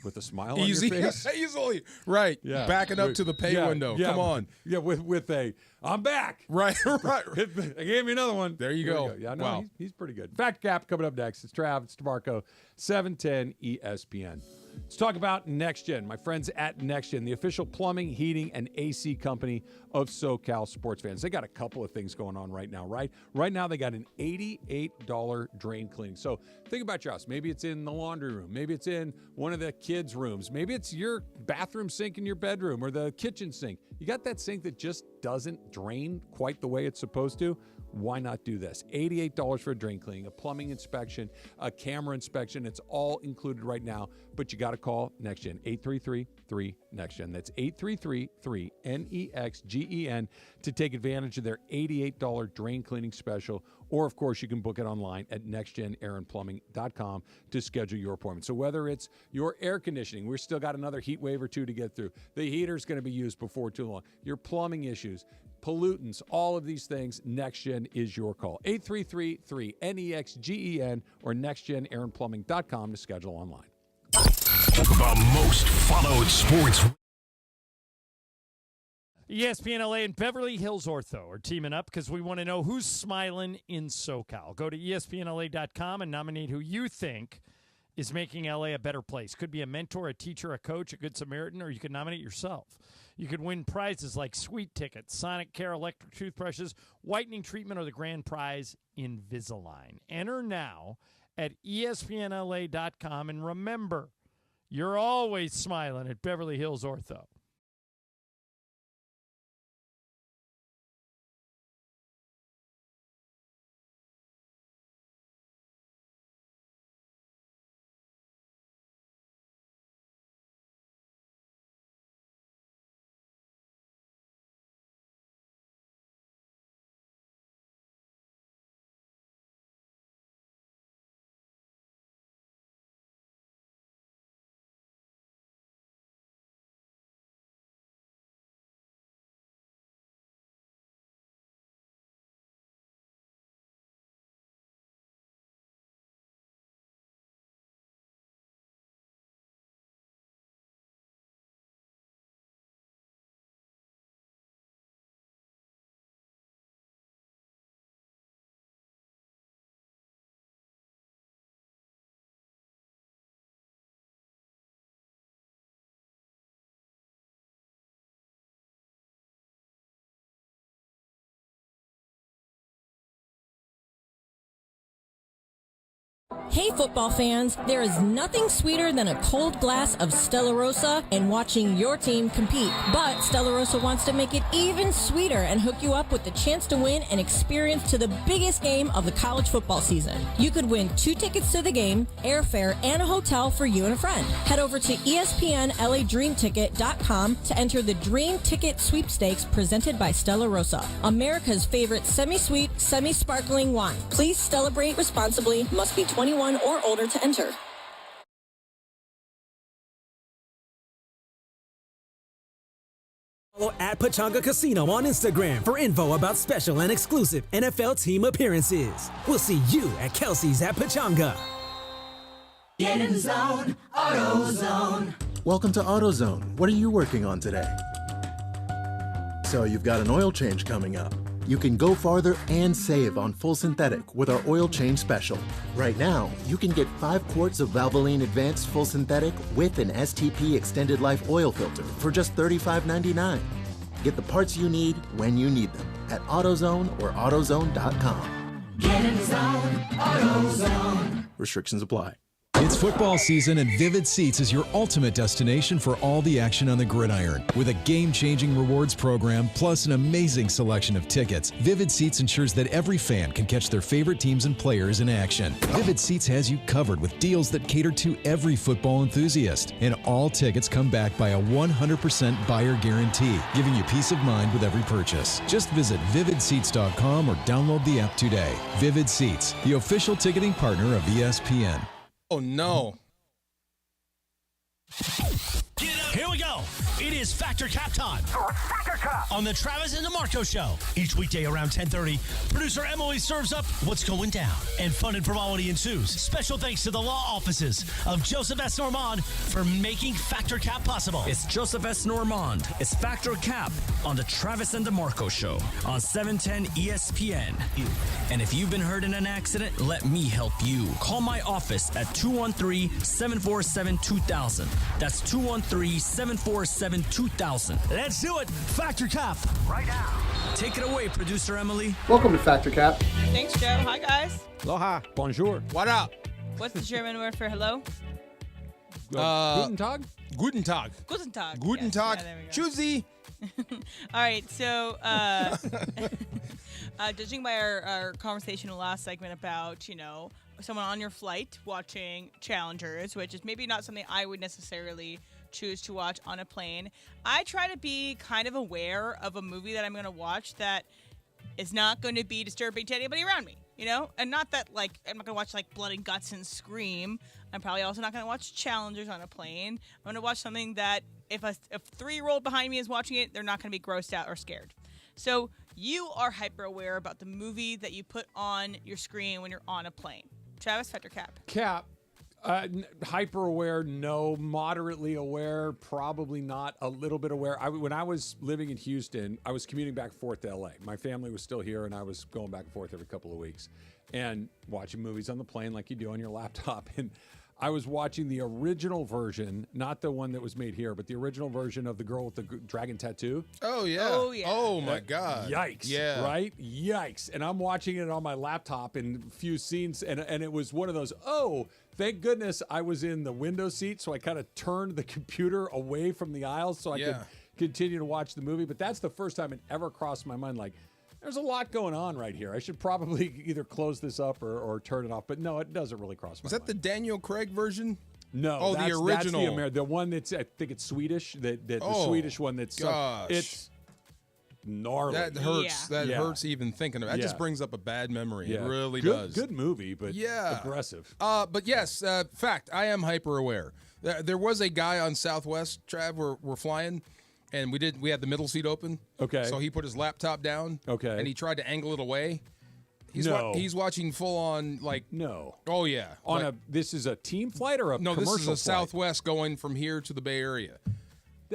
[SPEAKER 5] With a smile
[SPEAKER 4] Easy.
[SPEAKER 5] on your face.
[SPEAKER 4] Easily. Right.
[SPEAKER 5] Yeah.
[SPEAKER 4] Backing up to the pay window.
[SPEAKER 5] Yeah,
[SPEAKER 4] Come on.
[SPEAKER 5] Yeah, with a, I'm back.
[SPEAKER 4] Right. Right.
[SPEAKER 5] They gave me another one.
[SPEAKER 4] There you
[SPEAKER 5] Here we
[SPEAKER 4] go.
[SPEAKER 5] Yeah, no,
[SPEAKER 4] Wow.
[SPEAKER 5] he's pretty good. Fact Gap coming up next. It's Travis, DeMarco, 710 ESPN. Let's talk about Next Gen. My friends at Next Gen, the official plumbing, heating, and AC company of SoCal sports fans. They got a couple of things going on right now, right? Right now, they got an $88 drain cleaning. So think about your house. Maybe it's in the laundry room. Maybe it's in one of the kids' rooms. Maybe it's your bathroom sink in your bedroom or the kitchen sink. You got that sink that just doesn't drain quite the way it's supposed to? Why not do this? $88 for a drain cleaning, a plumbing inspection, a camera inspection. It's all included right now, but you got to call NextGen, 833-3NEXTGen. That's 833-3-NEXGEN to take advantage of their $88 drain cleaning special. Or, of course, you can book it online at nextgenairandplumbing.com to schedule your appointment. So whether it's your air conditioning, we've still got another heat wave or two to get through. The heater's going to be used before too long. Your plumbing issues, pollutants, all of these things, NextGen is your call. 833-3-NEXGEN or nextgenairandplumbing.com to schedule online.
[SPEAKER 1] The most followed sports.
[SPEAKER 18] ESPN LA and Beverly Hills Ortho are teaming up because we want to know who's smiling in SoCal. Go to ESPNLA.com and nominate who you think is making LA a better place. Could be a mentor, a teacher, a coach, a good Samaritan, or you could nominate yourself. You could win prizes like sweet tickets, Sonic Care electric toothbrushes, whitening treatment, or the grand prize, Invisalign. Enter now at ESPNLA.com, and remember, you're always smiling at Beverly Hills Ortho.
[SPEAKER 8] Hey football fans, there is nothing sweeter than a cold glass of Stella Rosa and watching your team compete. But Stella Rosa wants to make it even sweeter and hook you up with the chance to win an experience to the biggest game of the college football season. You could win 2 tickets to the game, airfare, and a hotel for you and a friend. Head over to ESPNLADreamTicket.com to enter the Dream Ticket Sweepstakes presented by Stella Rosa, America's favorite semi-sweet, semi-sparkling wine. Please celebrate responsibly. Must be 21 or older to enter.
[SPEAKER 3] Follow at Pachanga Casino on Instagram for info about special and exclusive NFL team appearances. We'll see you at Kelsey's at Pachanga.
[SPEAKER 9] Get in the zone, AutoZone.
[SPEAKER 11] Welcome to AutoZone. What are you working on today? So you've got an oil change coming up. You can go farther and save on full synthetic with our oil change special. Right now, you can get 5 quarts of Valvoline Advanced Full Synthetic with an STP Extended Life oil filter for just $35.99. Get the parts you need when you need them at AutoZone or AutoZone.com.
[SPEAKER 9] Get in the zone, AutoZone.
[SPEAKER 11] Restrictions apply.
[SPEAKER 12] It's football season, and Vivid Seats is your ultimate destination for all the action on the gridiron. With a game-changing rewards program, plus an amazing selection of tickets, Vivid Seats ensures that every fan can catch their favorite teams and players in action. Vivid Seats has you covered with deals that cater to every football enthusiast. And all tickets come back by a 100% buyer guarantee, giving you peace of mind with every purchase. Just visit vividseats.com or download the app today. Vivid Seats, the official ticketing partner of ESPN.
[SPEAKER 4] Oh, no.
[SPEAKER 2] Here we go. It is Factor Cap time. On the Travis and DeMarco Show. Each weekday around 10:30, producer Emily serves up what's going down, and fun and frivolity ensues. Special thanks to the law offices of Joseph S. Normand for making Factor Cap possible.
[SPEAKER 13] It's Joseph S. Normand. It's Factor Cap on the Travis and DeMarco Show on 710 ESPN. And if you've been hurt in an accident, let me help you. Call my office at 213-747-2000. That's 213-747-2000.
[SPEAKER 2] Let's do it. Factor Cap.
[SPEAKER 13] Right now. Take it away, producer Emily.
[SPEAKER 19] Welcome to Factor Cap.
[SPEAKER 6] Thanks, Joe. Hi, guys.
[SPEAKER 5] Aloha. Bonjour.
[SPEAKER 4] What up?
[SPEAKER 6] What's the German word for hello?
[SPEAKER 5] Guten Tag?
[SPEAKER 4] Guten Tag.
[SPEAKER 6] Guten Tag.
[SPEAKER 4] Guten
[SPEAKER 6] Yes.
[SPEAKER 4] Tag.
[SPEAKER 6] Yeah, there we go.
[SPEAKER 4] Choosy.
[SPEAKER 6] All right, so judging by our conversation in the last segment about, someone on your flight watching Challengers, which is maybe not something I would necessarily choose to watch on a plane, I try to be kind of aware of a movie that I'm going to watch that is not going to be disturbing to anybody around me, And not that, I'm not going to watch, Blood and Guts and Scream. I'm probably also not going to watch Challengers on a plane. I'm going to watch something that if a 3-year-old behind me is watching it, they're not going to be grossed out or scared. So you are hyper aware about the movie that you put on your screen when you're on a plane. Travis, Factor Cap.
[SPEAKER 5] Cap. Hyper aware, no. Moderately aware, probably not. A little bit aware. When I was living in Houston, I was commuting back and forth to LA. My family was still here, and I was going back and forth every couple of weeks and watching movies on the plane like you do on your laptop. And I was watching the original version, not the one that was made here, but the original version of the girl with the dragon tattoo.
[SPEAKER 4] Oh, yeah.
[SPEAKER 6] Oh, yeah.
[SPEAKER 4] Oh, my God.
[SPEAKER 5] Yikes.
[SPEAKER 4] Yeah.
[SPEAKER 5] Right? Yikes. And I'm watching it on my laptop in a few scenes, and it was one of those, thank goodness I was in the window seat, so I kind of turned the computer away from the aisle so I could continue to watch the movie. But that's the first time it ever crossed my mind, there's a lot going on right here. I should probably either close this up or turn it off. But no, it doesn't really cross my mind.
[SPEAKER 4] Is that the Daniel Craig version?
[SPEAKER 5] No.
[SPEAKER 4] Oh, the original.
[SPEAKER 5] That's the one that's, I think it's Swedish. The Swedish one that's, it's gnarly.
[SPEAKER 4] That hurts. Yeah. That hurts even thinking of it. That just brings up a bad memory. It really does.
[SPEAKER 5] Good movie, but aggressive.
[SPEAKER 4] But yes, fact, I am hyper aware. There was a guy on Southwest, Trav, we're flying, and we had the middle seat open.
[SPEAKER 5] Okay.
[SPEAKER 4] So he put his laptop down.
[SPEAKER 5] Okay.
[SPEAKER 4] And he tried to angle it away. He's watching full on
[SPEAKER 5] No.
[SPEAKER 4] Oh yeah.
[SPEAKER 5] This is a team flight or a commercial
[SPEAKER 4] this is a
[SPEAKER 5] flight?
[SPEAKER 4] Southwest going from here to the Bay Area.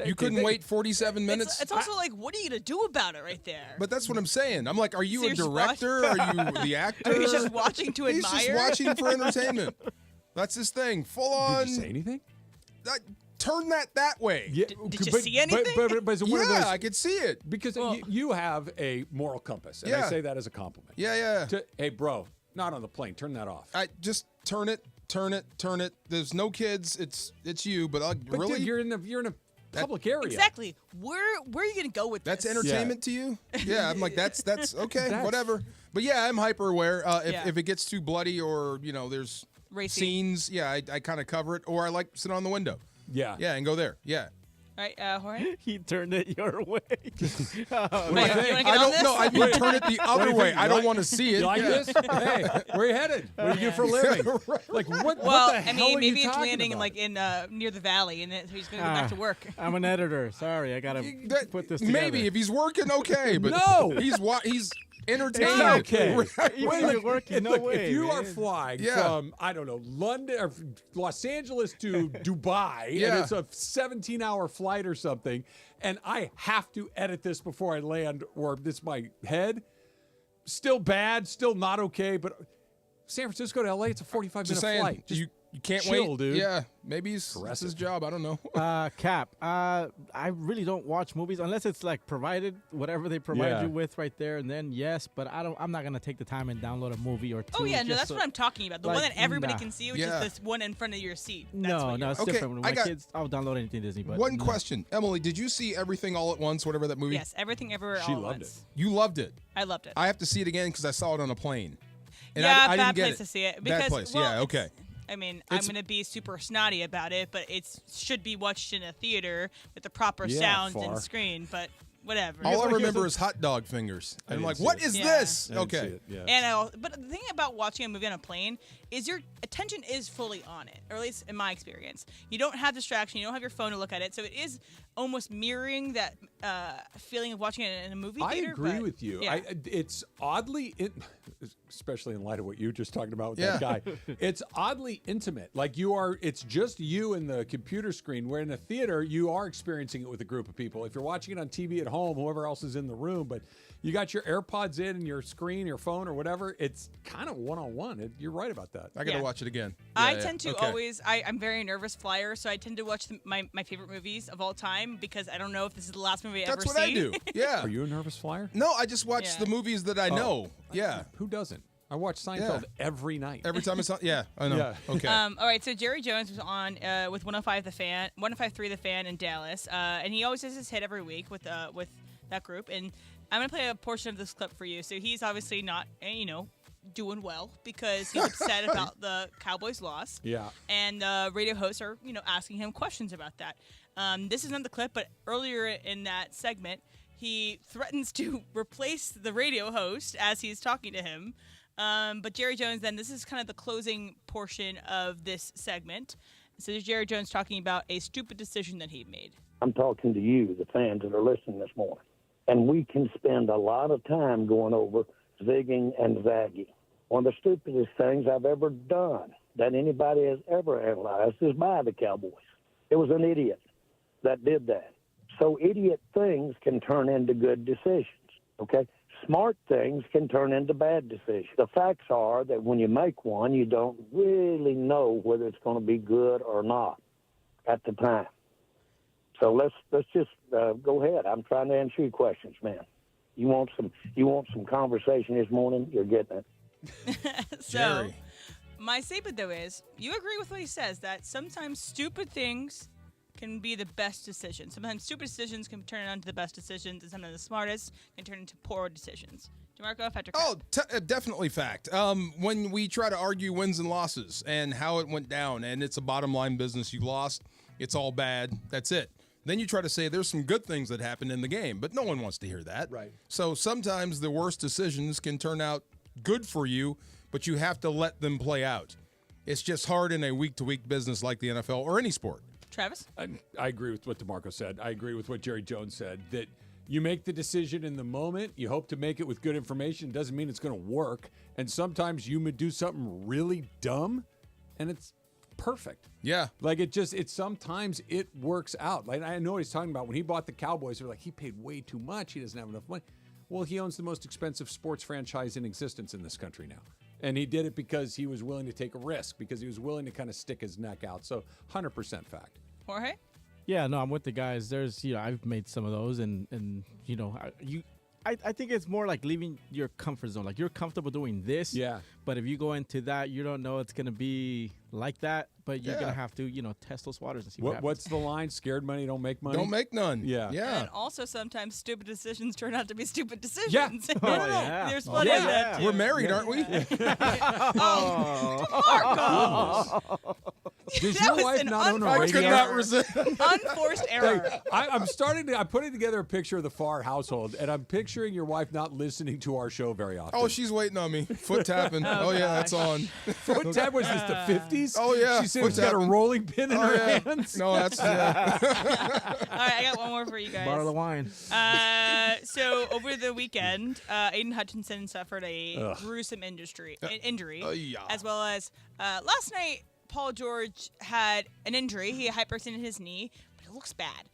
[SPEAKER 4] You couldn't wait 47 minutes?
[SPEAKER 6] It's also what are you going to do about it right there?
[SPEAKER 4] But that's what I'm saying. I'm like, are you a director? Are you the actor?
[SPEAKER 6] Are you just watching to admire?
[SPEAKER 4] He's just watching for entertainment. That's his thing. Full on.
[SPEAKER 5] Did you say anything?
[SPEAKER 4] Turn that way.
[SPEAKER 5] Yeah,
[SPEAKER 6] Did you see anything?
[SPEAKER 5] But it's one of those,
[SPEAKER 4] I could see it.
[SPEAKER 5] Because you have a moral compass, and I say that as a compliment.
[SPEAKER 4] Yeah.
[SPEAKER 5] Hey, bro, Not on the plane. Turn that off.
[SPEAKER 4] I just turn it. There's no kids. It's you, but really,
[SPEAKER 5] dude, you're in a public area.
[SPEAKER 6] Exactly. Where are you gonna go with
[SPEAKER 4] that's
[SPEAKER 6] this?
[SPEAKER 4] entertainment to you? Yeah, I'm like that's okay, whatever. But yeah, I'm hyper aware. If it gets too bloody or there's
[SPEAKER 6] racy
[SPEAKER 4] scenes, I kind of cover it, or I like sit on the window.
[SPEAKER 5] Yeah,
[SPEAKER 4] and go there. Yeah.
[SPEAKER 6] All right, Jorge?
[SPEAKER 7] He turned it your way.
[SPEAKER 6] You wanna get on this?
[SPEAKER 4] I mean turn it the other way. I don't want to see it.
[SPEAKER 5] You like this? Hey, where are you headed? What do you do for a living? Like what?
[SPEAKER 6] Well,
[SPEAKER 5] what the hell are
[SPEAKER 6] maybe
[SPEAKER 5] you
[SPEAKER 6] it's
[SPEAKER 5] talking
[SPEAKER 6] landing
[SPEAKER 5] about?
[SPEAKER 6] in near the valley, and then he's gonna go back to work.
[SPEAKER 7] I'm an editor. Sorry, I gotta put this together.
[SPEAKER 4] Maybe if he's working, okay, but
[SPEAKER 5] no,
[SPEAKER 4] he's entertaining.
[SPEAKER 5] It's not okay.
[SPEAKER 7] If
[SPEAKER 5] you are flying from London or Los Angeles to Dubai, and it's a 17-hour flight or something, and I have to edit this before I land, or this my head. Still bad, still not okay, but San Francisco to LA, it's a 45-minute flight. Just
[SPEAKER 4] you can't
[SPEAKER 5] chill,
[SPEAKER 4] wait,
[SPEAKER 5] dude.
[SPEAKER 4] Yeah, maybe that's his job. I don't know.
[SPEAKER 7] Cap. I really don't watch movies unless it's like provided, whatever they provide you with right there, and then yes. But I'm not gonna take the time and download a movie or two.
[SPEAKER 6] Oh yeah, no, that's what I'm talking about. The one that everybody
[SPEAKER 7] nah.
[SPEAKER 6] can see, which is this one in front of your seat. That's
[SPEAKER 7] No, it's
[SPEAKER 4] Okay,
[SPEAKER 7] different. With my kids, I'll download anything Disney. But
[SPEAKER 4] one question, Emily, did you see Everything All at Once, whatever that movie?
[SPEAKER 6] Yes, Everything Everywhere
[SPEAKER 4] She
[SPEAKER 6] All at
[SPEAKER 4] loved
[SPEAKER 6] Once.
[SPEAKER 4] it. You loved it.
[SPEAKER 6] I loved it.
[SPEAKER 4] I have to see it again because I saw it on a plane. And
[SPEAKER 6] yeah,
[SPEAKER 4] I
[SPEAKER 6] bad
[SPEAKER 4] didn't get
[SPEAKER 6] place to see it. Because,
[SPEAKER 4] bad place.
[SPEAKER 6] well,
[SPEAKER 4] yeah, okay.
[SPEAKER 6] I mean, I'm going to be super snotty about it, but it should be watched in a theater with the proper sound and screen, but whatever.
[SPEAKER 4] All I remember is hot dog fingers. I'm like, what is this? Okay.
[SPEAKER 6] But the thing about watching a movie on a plane is your attention is fully on it, or at least in my experience. You don't have distraction. You don't have your phone to look at it, so it is almost mirroring that feeling of watching it in a movie theater.
[SPEAKER 5] I agree with you.
[SPEAKER 6] Yeah.
[SPEAKER 5] It's oddly, especially in light of what you were just talking about with that guy, it's oddly intimate. Like it's just you and the computer screen, where in a theater, you are experiencing it with a group of people. If you're watching it on TV at home, whoever else is in the room, but you got your AirPods in and your screen, your phone or whatever, it's kind of one-on-one. You're right about that.
[SPEAKER 4] I got to watch it again.
[SPEAKER 6] I tend to always, I'm very nervous flyer, so I tend to watch my favorite movies of all time because I don't know if this is the last movie I ever see.
[SPEAKER 4] That's what I do. Yeah.
[SPEAKER 5] Are you a nervous flyer?
[SPEAKER 4] No, I just watch the movies that I know. Yeah.
[SPEAKER 5] Who doesn't? I watch Seinfeld every night.
[SPEAKER 4] Every time it's on. Yeah, I know. Yeah. Okay.
[SPEAKER 6] All right, so Jerry Jones was on with 105.3 The Fan in Dallas, and he always does his hit every week with that group. And I'm gonna play a portion of this clip for you. So he's obviously not, doing well because he's upset about the Cowboys' loss.
[SPEAKER 5] Yeah.
[SPEAKER 6] And radio hosts are, asking him questions about that. This is not the clip, but earlier in that segment, he threatens to replace the radio host as he's talking to him. But Jerry Jones, then, this is kind of the closing portion of this segment. So there's Jerry Jones talking about a stupid decision that he made.
[SPEAKER 10] I'm talking to you, the fans that are listening this morning. And we can spend a lot of time going over zigging and zagging. One of the stupidest things I've ever done that anybody has ever analyzed is buy the Cowboys. It was an idiot that did that. So idiot things can turn into good decisions, okay? Smart things can turn into bad decisions. The facts are that when you make one, you don't really know whether it's going to be good or not at the time. So let's just go ahead. I'm trying to answer your questions, man. You want some conversation this morning? You're getting it.
[SPEAKER 6] So my statement, though, is you agree with what he says, that sometimes stupid things can be the best decisions. Sometimes stupid decisions can turn into the best decisions, and sometimes the smartest can turn into poor decisions. DeMarco, fact or fact?
[SPEAKER 4] Oh, definitely fact. When we try to argue wins and losses and how it went down, and it's a bottom line business, you lost, it's all bad, that's it. Then you try to say there's some good things that happened in the game, but no one wants to hear that.
[SPEAKER 5] Right.
[SPEAKER 4] So sometimes the worst decisions can turn out good for you, but you have to let them play out. It's just hard in a week-to-week business like the NFL or any sport.
[SPEAKER 6] Travis?
[SPEAKER 5] I agree with what DeMarco said. I agree with what Jerry Jones said, that you make the decision in the moment. You hope to make it with good information. Doesn't mean it's going to work. And sometimes you would do something really dumb, and it's perfect.
[SPEAKER 4] Yeah.
[SPEAKER 5] Like sometimes it works out. Like I know what he's talking about. When he bought the Cowboys, they're like, he paid way too much. He doesn't have enough money. Well, he owns the most expensive sports franchise in existence in this country now. And he did it because he was willing to take a risk, because he was willing to kind of stick his neck out. So 100% fact.
[SPEAKER 6] Jorge?
[SPEAKER 7] Yeah, no, I'm with the guys. There's, I've made some of those, and I think it's more like leaving your comfort zone. Like, you're comfortable doing this.
[SPEAKER 5] Yeah.
[SPEAKER 7] But if you go into that, you don't know it's going to be like that. But you're going to have to, test those waters and see what happens.
[SPEAKER 5] What's the line? Scared money don't make money?
[SPEAKER 4] Don't make none.
[SPEAKER 5] Yeah.
[SPEAKER 6] And also sometimes stupid decisions turn out to be stupid decisions.
[SPEAKER 5] Yeah.
[SPEAKER 6] No.
[SPEAKER 7] Yeah.
[SPEAKER 6] There's plenty of that too.
[SPEAKER 4] We're married, aren't we?
[SPEAKER 6] Marco.
[SPEAKER 5] Does
[SPEAKER 6] That
[SPEAKER 5] your
[SPEAKER 6] was
[SPEAKER 5] wife
[SPEAKER 6] an
[SPEAKER 5] not own a
[SPEAKER 4] I
[SPEAKER 5] radio?
[SPEAKER 4] could not resist.
[SPEAKER 6] Unforced error.
[SPEAKER 5] I'm putting together a picture of the Farr household, and I'm picturing your wife not listening to our show very often.
[SPEAKER 4] Oh, she's waiting on me. Foot tapping. Oh, yeah, that's on.
[SPEAKER 5] Foot tap, was this the 50s?
[SPEAKER 4] Oh, yeah.
[SPEAKER 5] She said she's got a rolling pin in her hands.
[SPEAKER 4] No, that's
[SPEAKER 6] All right, I got one more for you guys.
[SPEAKER 7] Bottle of wine.
[SPEAKER 6] So over the weekend, Aiden Hutchinson suffered a gruesome injury, as well as last night, Paul George had an injury. He hyperextended his knee, but it looks bad.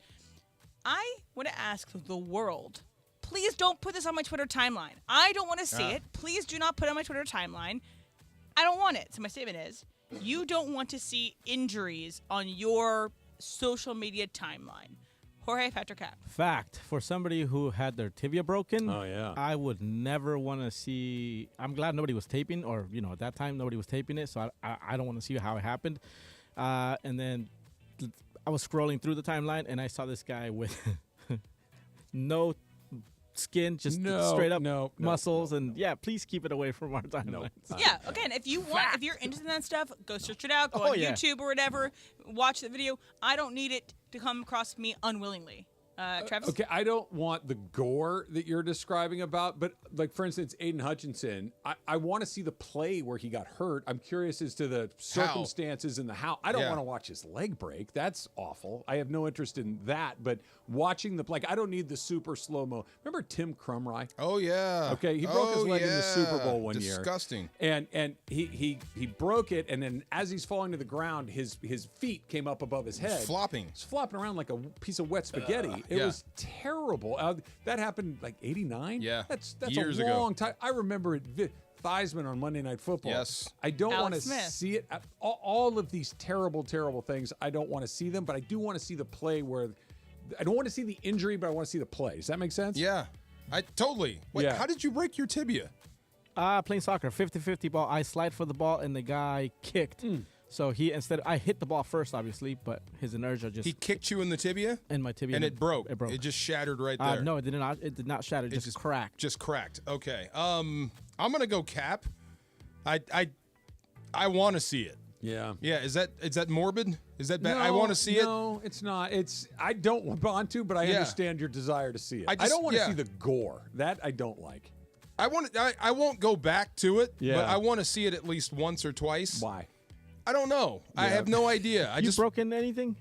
[SPEAKER 6] I want to ask the world, please don't put this on my Twitter timeline. I don't want to see it. Please do not put it on my Twitter timeline. I don't want it. So my statement is, you don't want to see injuries on your social media timeline. Jorge Petrocap.
[SPEAKER 7] Fact. For somebody who had their tibia broken,
[SPEAKER 5] Oh, yeah.
[SPEAKER 7] I would never want to see. I'm glad nobody was taping, or at that time nobody was taping it, so I don't want to see how it happened. And then I was scrolling through the timeline, and I saw this guy with no skin, just straight up muscles, and please keep it away from our timeline.
[SPEAKER 6] Yeah, again, if you're interested in that stuff, go search it out, go on YouTube or whatever, watch the video. I don't need it to come across me unwillingly. Travis?
[SPEAKER 5] Okay, I don't want the gore that you're describing about, but like, for instance, Aiden Hutchinson, I want to see the play where he got hurt. I'm curious as to the circumstances and the how. I don't want to watch his leg break. That's awful. I have no interest in that, but watching I don't need the super slow-mo. Remember Tim Crumry?
[SPEAKER 4] Oh, yeah.
[SPEAKER 5] Okay, he broke his leg in the Super Bowl one year.
[SPEAKER 4] Disgusting.
[SPEAKER 5] And he broke it, and then as he's falling to the ground, his feet came up above his head.
[SPEAKER 4] Flopping.
[SPEAKER 5] He's flopping around like a piece of wet spaghetti. It was terrible. That happened like 89?
[SPEAKER 4] Yeah.
[SPEAKER 5] That's
[SPEAKER 4] years
[SPEAKER 5] a long
[SPEAKER 4] ago.
[SPEAKER 5] time. I remember it. Theismann on Monday Night Football.
[SPEAKER 4] Yes.
[SPEAKER 5] I don't want to
[SPEAKER 6] Smith.
[SPEAKER 5] see it. All of these terrible, terrible things, I don't want to see them, but I do want to see the play where I don't want to see the injury, but I want to see the play. Does that make sense?
[SPEAKER 4] Yeah. I totally. Wait, how did you break your tibia?
[SPEAKER 7] Playing soccer, 50-50 ball. I slide for the ball, and the guy kicked. So I hit the ball first, obviously, but his inertia just...
[SPEAKER 4] He kicked you in the tibia?
[SPEAKER 7] In my tibia.
[SPEAKER 4] And it broke?
[SPEAKER 7] It broke.
[SPEAKER 4] It just shattered right there?
[SPEAKER 7] No, it did not. It did not shatter. It just cracked.
[SPEAKER 4] Just cracked. Okay. I'm going to go Cap. I want to see it.
[SPEAKER 5] Yeah.
[SPEAKER 4] Yeah, is that morbid? Is that bad? I want to see it.
[SPEAKER 5] No, it's not. I don't want to, but I understand your desire to see it. I don't want to see the gore. That I don't like.
[SPEAKER 4] I won't go back to it,
[SPEAKER 5] Yeah.
[SPEAKER 4] but I want to see it at least once or twice.
[SPEAKER 5] Why?
[SPEAKER 4] I don't know. I have no idea.
[SPEAKER 7] You broken anything?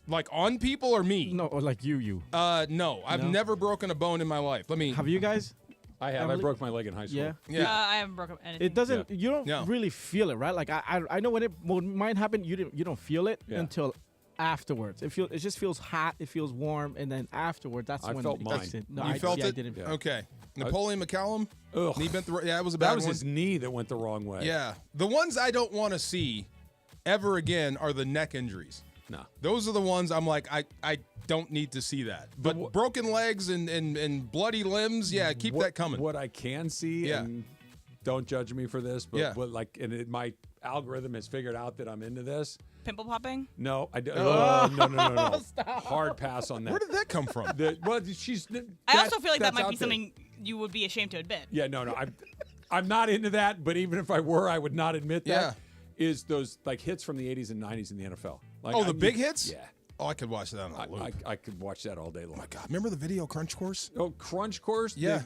[SPEAKER 4] Like on people or me?
[SPEAKER 7] No, or like you.
[SPEAKER 4] No. I've never broken a bone in my life.
[SPEAKER 7] Have you guys?
[SPEAKER 5] I have. I broke my leg in high school.
[SPEAKER 7] Yeah.
[SPEAKER 6] I haven't broken anything.
[SPEAKER 7] It doesn't. You don't really feel it, right? Like I know when mine happened, you don't feel it until afterwards. It just feels hot. It feels warm, and then afterwards, that's when
[SPEAKER 5] felt
[SPEAKER 7] it
[SPEAKER 5] mine.
[SPEAKER 7] kicks in. No,
[SPEAKER 4] You felt it?
[SPEAKER 7] I didn't.
[SPEAKER 4] Okay. Napoleon McCallum?
[SPEAKER 5] Ugh.
[SPEAKER 4] Knee bent that was a bad
[SPEAKER 5] That was
[SPEAKER 4] one.
[SPEAKER 5] his knee that went the wrong way.
[SPEAKER 4] Yeah. The ones I don't want to see ever again are the neck injuries.
[SPEAKER 5] No.
[SPEAKER 4] Those are the ones I'm like, I don't need to see that. But broken legs and bloody limbs, keep that coming.
[SPEAKER 5] What I can see, and don't judge me for this, but my algorithm has figured out that I'm into this.
[SPEAKER 6] Pimple popping?
[SPEAKER 5] No, no.
[SPEAKER 6] Stop.
[SPEAKER 5] Hard pass on that.
[SPEAKER 4] Where did that come from?
[SPEAKER 6] I also feel like that might be something you would be ashamed to admit.
[SPEAKER 5] Yeah, no. I'm not into that, but even if I were, I would not admit that. Is those like hits from the 80s and 90s in the NFL. Like,
[SPEAKER 4] the big hits?
[SPEAKER 5] Yeah.
[SPEAKER 4] Oh, I could watch that on a loop.
[SPEAKER 5] I could watch that all day long.
[SPEAKER 4] Oh, my God. Remember the video Crunch Course?
[SPEAKER 5] Oh, Crunch Course?
[SPEAKER 4] Yeah.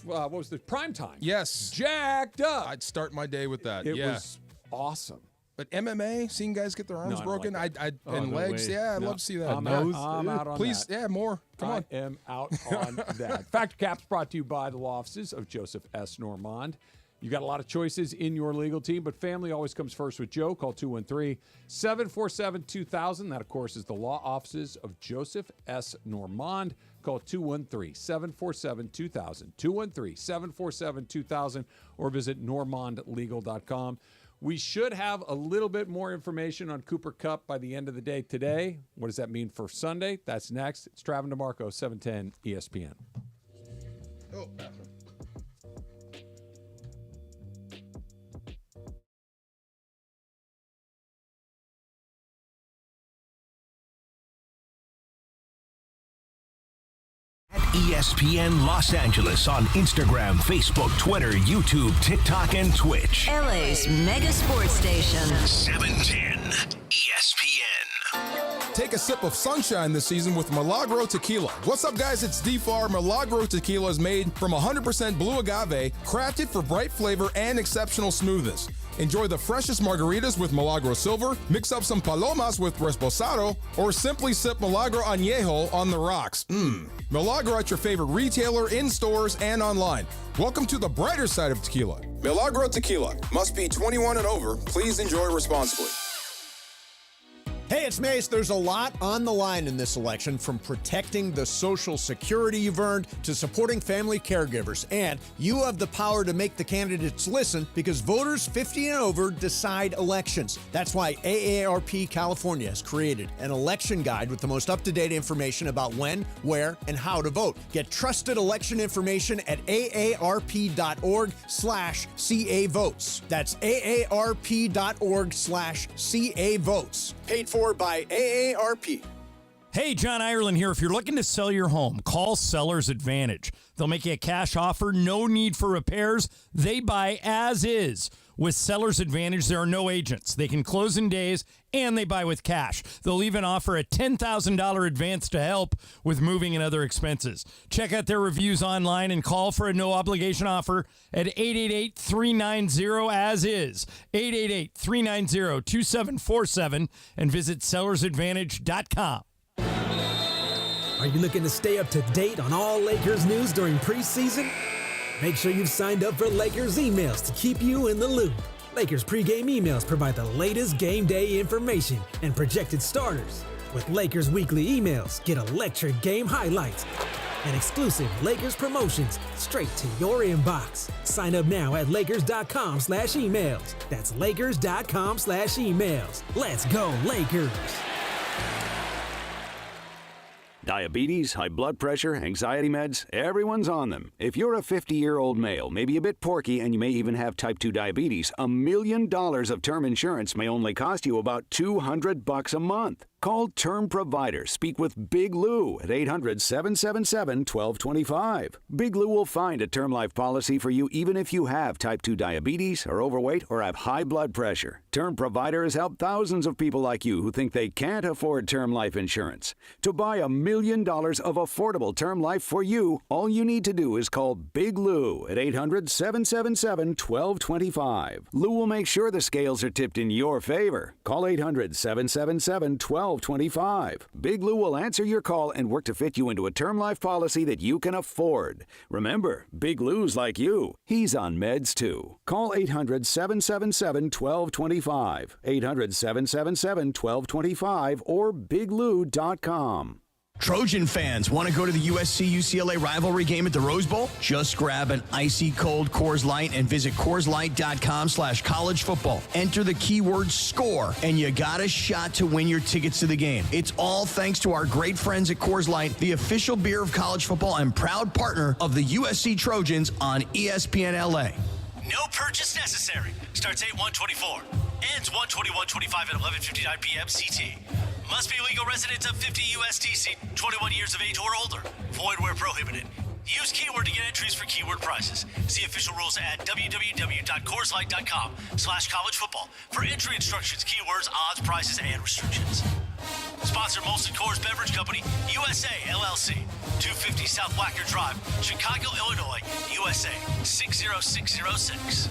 [SPEAKER 5] What was the prime time?
[SPEAKER 4] Yes.
[SPEAKER 5] Jacked up.
[SPEAKER 4] I'd start my day with that.
[SPEAKER 5] It was awesome.
[SPEAKER 4] But MMA, seeing guys get their arms broken,
[SPEAKER 5] like
[SPEAKER 4] and legs, I'd love to see that.
[SPEAKER 5] I'm out on
[SPEAKER 4] Please,
[SPEAKER 5] that.
[SPEAKER 4] More. Come on.
[SPEAKER 5] I am out on that. Factor Caps brought to you by the law offices of Joseph S. Normand. You got a lot of choices in your legal team, but family always comes first with Joe. Call 213-747-2000. That, of course, is the law offices of Joseph S. Normand. Call 213-747-2000. 213-747-2000 or visit normandlegal.com. We should have a little bit more information on Cooper Kupp by the end of the day today. What does that mean for Sunday? That's next. It's Travis and DeMarco, 710 ESPN.
[SPEAKER 4] Oh, bathroom.
[SPEAKER 14] ESPN Los Angeles on Instagram, Facebook, Twitter, YouTube, TikTok, and Twitch.
[SPEAKER 25] LA's mega sports station.
[SPEAKER 14] 710 ESPN.
[SPEAKER 4] Take a sip of sunshine this season with Milagro Tequila. What's up, guys? It's D-Far. Milagro Tequila is made from 100% blue agave, crafted for bright flavor and exceptional smoothness. Enjoy the freshest margaritas with Milagro Silver, mix up some palomas with Reposado, or simply sip Milagro Añejo on the rocks. Milagro at your favorite retailer, in stores, and online. Welcome to the brighter side of tequila. Milagro Tequila. Must be 21 and over. Please enjoy responsibly.
[SPEAKER 15] Hey, it's Mace. There's a lot on the line in this election, from protecting the Social Security you've earned to supporting family caregivers. And you have the power to make the candidates listen, because voters 50 and over decide elections. That's why AARP California has created an election guide with the most up-to-date information about when, where, and how to vote. Get trusted election information at aarp.org/CA votes. That's aarp.org/CA votes. Paid for by AARP.
[SPEAKER 18] Hey, John Ireland here. If you're looking to sell your home, call Seller's Advantage. They'll make you a cash offer, no need for repairs. They buy as is. With Seller's Advantage, there are no agents. They can close in days, and they buy with cash. They'll even offer a $10,000 advance to help with moving and other expenses. Check out their reviews online and call for a no-obligation offer at 888-390-AS-IS, 888-390-2747, and visit sellersadvantage.com.
[SPEAKER 3] Are you looking to stay up to date on all Lakers news during preseason? Make sure you've signed up for Lakers emails to keep you in the loop. Lakers pregame emails provide the latest game day information and projected starters. With Lakers weekly emails, get electric game highlights and exclusive Lakers promotions straight to your inbox. Sign up now at Lakers.com/emails. That's Lakers.com/emails. Let's go, Lakers.
[SPEAKER 16] Diabetes, high blood pressure, anxiety meds, everyone's on them. If you're a 50-year-old male, maybe a bit porky, and you may even have type 2 diabetes, $1 million of term insurance may only cost you about $200 a month. Call Term Provider. Speak with Big Lou at 800-777-1225. Big Lou will find a term life policy for you even if you have type 2 diabetes, are overweight, or have high blood pressure. Term Provider has helped thousands of people like you who think they can't afford term life insurance. To buy $1 million of affordable term life for you, all you need to do is call Big Lou at 800-777-1225. Lou will make sure the scales are tipped in your favor. Call 800-777-1225. Big Lou will answer your call and work to fit you into a term life policy that you can afford. Remember, Big Lou's like you. He's on meds too. Call 800-777-1225. 800-777-1225 or biglou.com.
[SPEAKER 2] Trojan fans, want to go to the USC-UCLA rivalry game at the Rose Bowl? Just grab an icy cold Coors Light and visit CoorsLight.com/college football. Enter the keyword SCORE, and you got a shot to win your tickets to the game. It's all thanks to our great friends at Coors Light, the official beer of college football and proud partner of the USC Trojans on ESPN LA. No purchase necessary. Starts 8/1/24. Ends 1/21/25 at 11:59 p.m. CT. Must be legal residents of 50 USDC, 21 years of age or older. Void where prohibited. Use keyword to get entries for keyword prizes. See official rules at www.CoorsLight.com/college football for entry instructions, keywords, odds, prizes, and restrictions. Sponsor Molson Coors Beverage Company, USA, LLC. 250 South Wacker Drive, Chicago, Illinois, USA, 60606.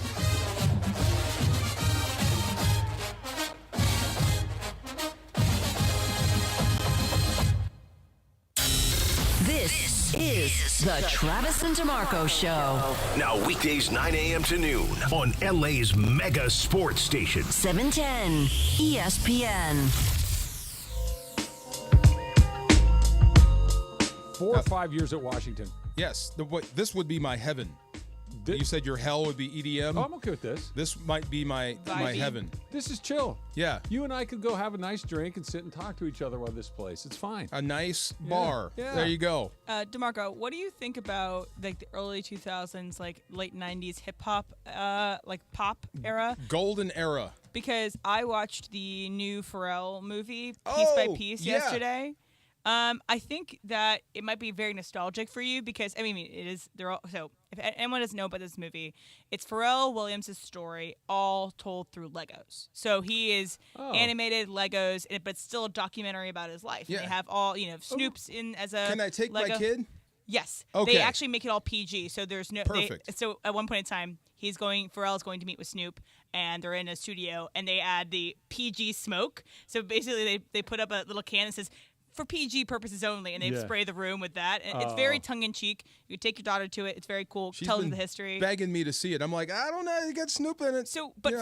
[SPEAKER 25] This is the Travis and DeMarco Show.
[SPEAKER 14] Now weekdays 9 a.m. to noon on LA's mega sports station.
[SPEAKER 25] 710 ESPN.
[SPEAKER 5] 4 or 5 years at Washington.
[SPEAKER 4] Yes, this would be my heaven. You said your hell would be EDM.
[SPEAKER 5] Oh, I'm okay with this.
[SPEAKER 4] This might be my heaven.
[SPEAKER 5] This is chill.
[SPEAKER 4] Yeah.
[SPEAKER 5] You and I could go have a nice drink and sit and talk to each other while this plays. It's fine.
[SPEAKER 4] A nice bar.
[SPEAKER 5] Yeah.
[SPEAKER 4] There you go.
[SPEAKER 6] DeMarco, what do you think about like the early 2000s, like late 90s hip hop, like pop era?
[SPEAKER 4] Golden era.
[SPEAKER 6] Because I watched the new Pharrell movie, Piece by Piece, yesterday. I think that it might be very nostalgic for you because it is. They're all so. If anyone doesn't know about this movie, it's Pharrell Williams' story, all told through Legos. So he is animated Legos, but it's still a documentary about his life.
[SPEAKER 4] Yeah.
[SPEAKER 6] And they have all Snoop's in as a.
[SPEAKER 4] Can I take
[SPEAKER 6] Lego.
[SPEAKER 4] my kid?
[SPEAKER 6] Yes.
[SPEAKER 4] Okay.
[SPEAKER 6] They actually make it all PG, so there's no.
[SPEAKER 4] Perfect.
[SPEAKER 6] So at one point in time, Pharrell's going to meet with Snoop, and they're in a studio, and they add the PG smoke. So basically, they put up a little can that says, for PG purposes only, and they spray the room with that. And it's very tongue-in-cheek. You take your daughter to it. It's very cool. Tells them the history.
[SPEAKER 4] Begging me to see it. I'm like, I don't know. You got Snoop in it.
[SPEAKER 6] So, but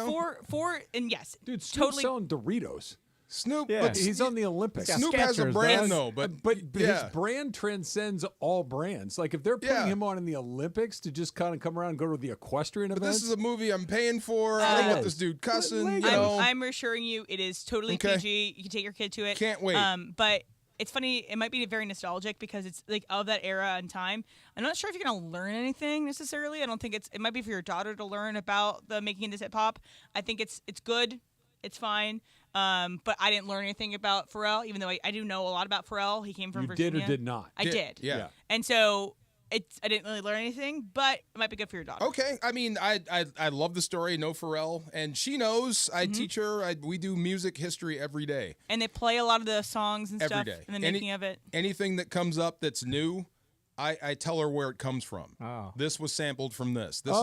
[SPEAKER 6] and yes,
[SPEAKER 5] dude, Snoop's
[SPEAKER 6] totally
[SPEAKER 5] selling Doritos.
[SPEAKER 4] Snoop,
[SPEAKER 5] but he's on the Olympics.
[SPEAKER 4] Snoop has a brand though, but
[SPEAKER 5] his brand transcends all brands. Like if they're putting him on in the Olympics to just kind of come around and go to the equestrian
[SPEAKER 4] But
[SPEAKER 5] events.
[SPEAKER 4] this is a movie I'm paying for. I don't want this dude cussing.
[SPEAKER 6] I'm assuring you, it is totally PG. You can take your kid to it.
[SPEAKER 4] Can't wait.
[SPEAKER 6] But it's funny. It might be very nostalgic because it's like of that era and time. I'm not sure if you're gonna learn anything necessarily. I don't think it might be for your daughter to learn about the making into hip hop. I think it's good. It's fine. But I didn't learn anything about Pharrell, even though I do know a lot about Pharrell. He came from Virginia.
[SPEAKER 5] You did or did not?
[SPEAKER 6] I did.
[SPEAKER 4] Yeah.
[SPEAKER 6] And so I didn't really learn anything, but it might be good for your daughter.
[SPEAKER 4] Okay. I mean, I love the story. Know Pharrell, and she knows. I teach her. We do music history every day.
[SPEAKER 6] And they play a lot of the songs and
[SPEAKER 4] Every
[SPEAKER 6] stuff
[SPEAKER 4] day.
[SPEAKER 6] in the making of it.
[SPEAKER 4] Anything that comes up that's new, I tell her where it comes from.
[SPEAKER 7] Oh.
[SPEAKER 4] This was sampled from this. This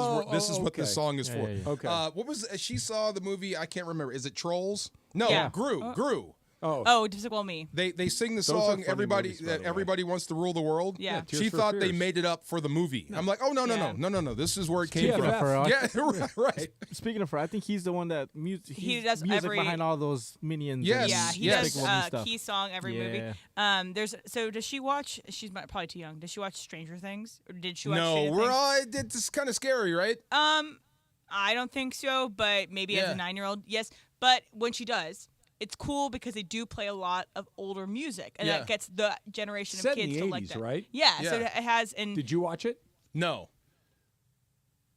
[SPEAKER 4] is what this song is for.
[SPEAKER 5] Okay.
[SPEAKER 4] What was she saw the movie? I can't remember. Is it Trolls? No,
[SPEAKER 6] Yeah.
[SPEAKER 4] Gru.
[SPEAKER 6] Oh, Despicable Me.
[SPEAKER 4] They sing the
[SPEAKER 5] Those are
[SPEAKER 4] song.
[SPEAKER 5] funny
[SPEAKER 4] Everybody
[SPEAKER 5] movies, by the way.
[SPEAKER 4] everybody wants to rule the world.
[SPEAKER 6] Yeah.
[SPEAKER 4] She
[SPEAKER 5] Tears for
[SPEAKER 4] thought they
[SPEAKER 5] Fears.
[SPEAKER 4] made it up for the movie. I'm like, oh no. This is where it came from.
[SPEAKER 5] TFF.
[SPEAKER 4] Yeah, right.
[SPEAKER 7] Speaking of Pharrell, I think he's the one that
[SPEAKER 6] He does
[SPEAKER 7] music
[SPEAKER 6] every-
[SPEAKER 7] behind all those Minions.
[SPEAKER 4] Yes.
[SPEAKER 7] and
[SPEAKER 6] Yeah, he
[SPEAKER 4] Yes.
[SPEAKER 6] does
[SPEAKER 7] Despicable Me stuff.
[SPEAKER 6] key song every movie. Does she watch? She's probably too young. Does she watch Stranger Things, or did she watch?
[SPEAKER 4] No,
[SPEAKER 6] Stranger
[SPEAKER 4] we're
[SPEAKER 6] Things?
[SPEAKER 4] all. It's kind of scary, right?
[SPEAKER 6] I don't think so, but maybe as a 9-year-old, yes. But when she does, it's cool because they do play a lot of older music, and that gets the generation
[SPEAKER 5] Set
[SPEAKER 6] of
[SPEAKER 5] in
[SPEAKER 6] kids
[SPEAKER 5] the
[SPEAKER 6] to like
[SPEAKER 5] 80s,
[SPEAKER 6] that.
[SPEAKER 5] right?
[SPEAKER 6] Yeah, so
[SPEAKER 4] Yeah.
[SPEAKER 6] it has. And
[SPEAKER 5] Did you watch it?
[SPEAKER 4] No.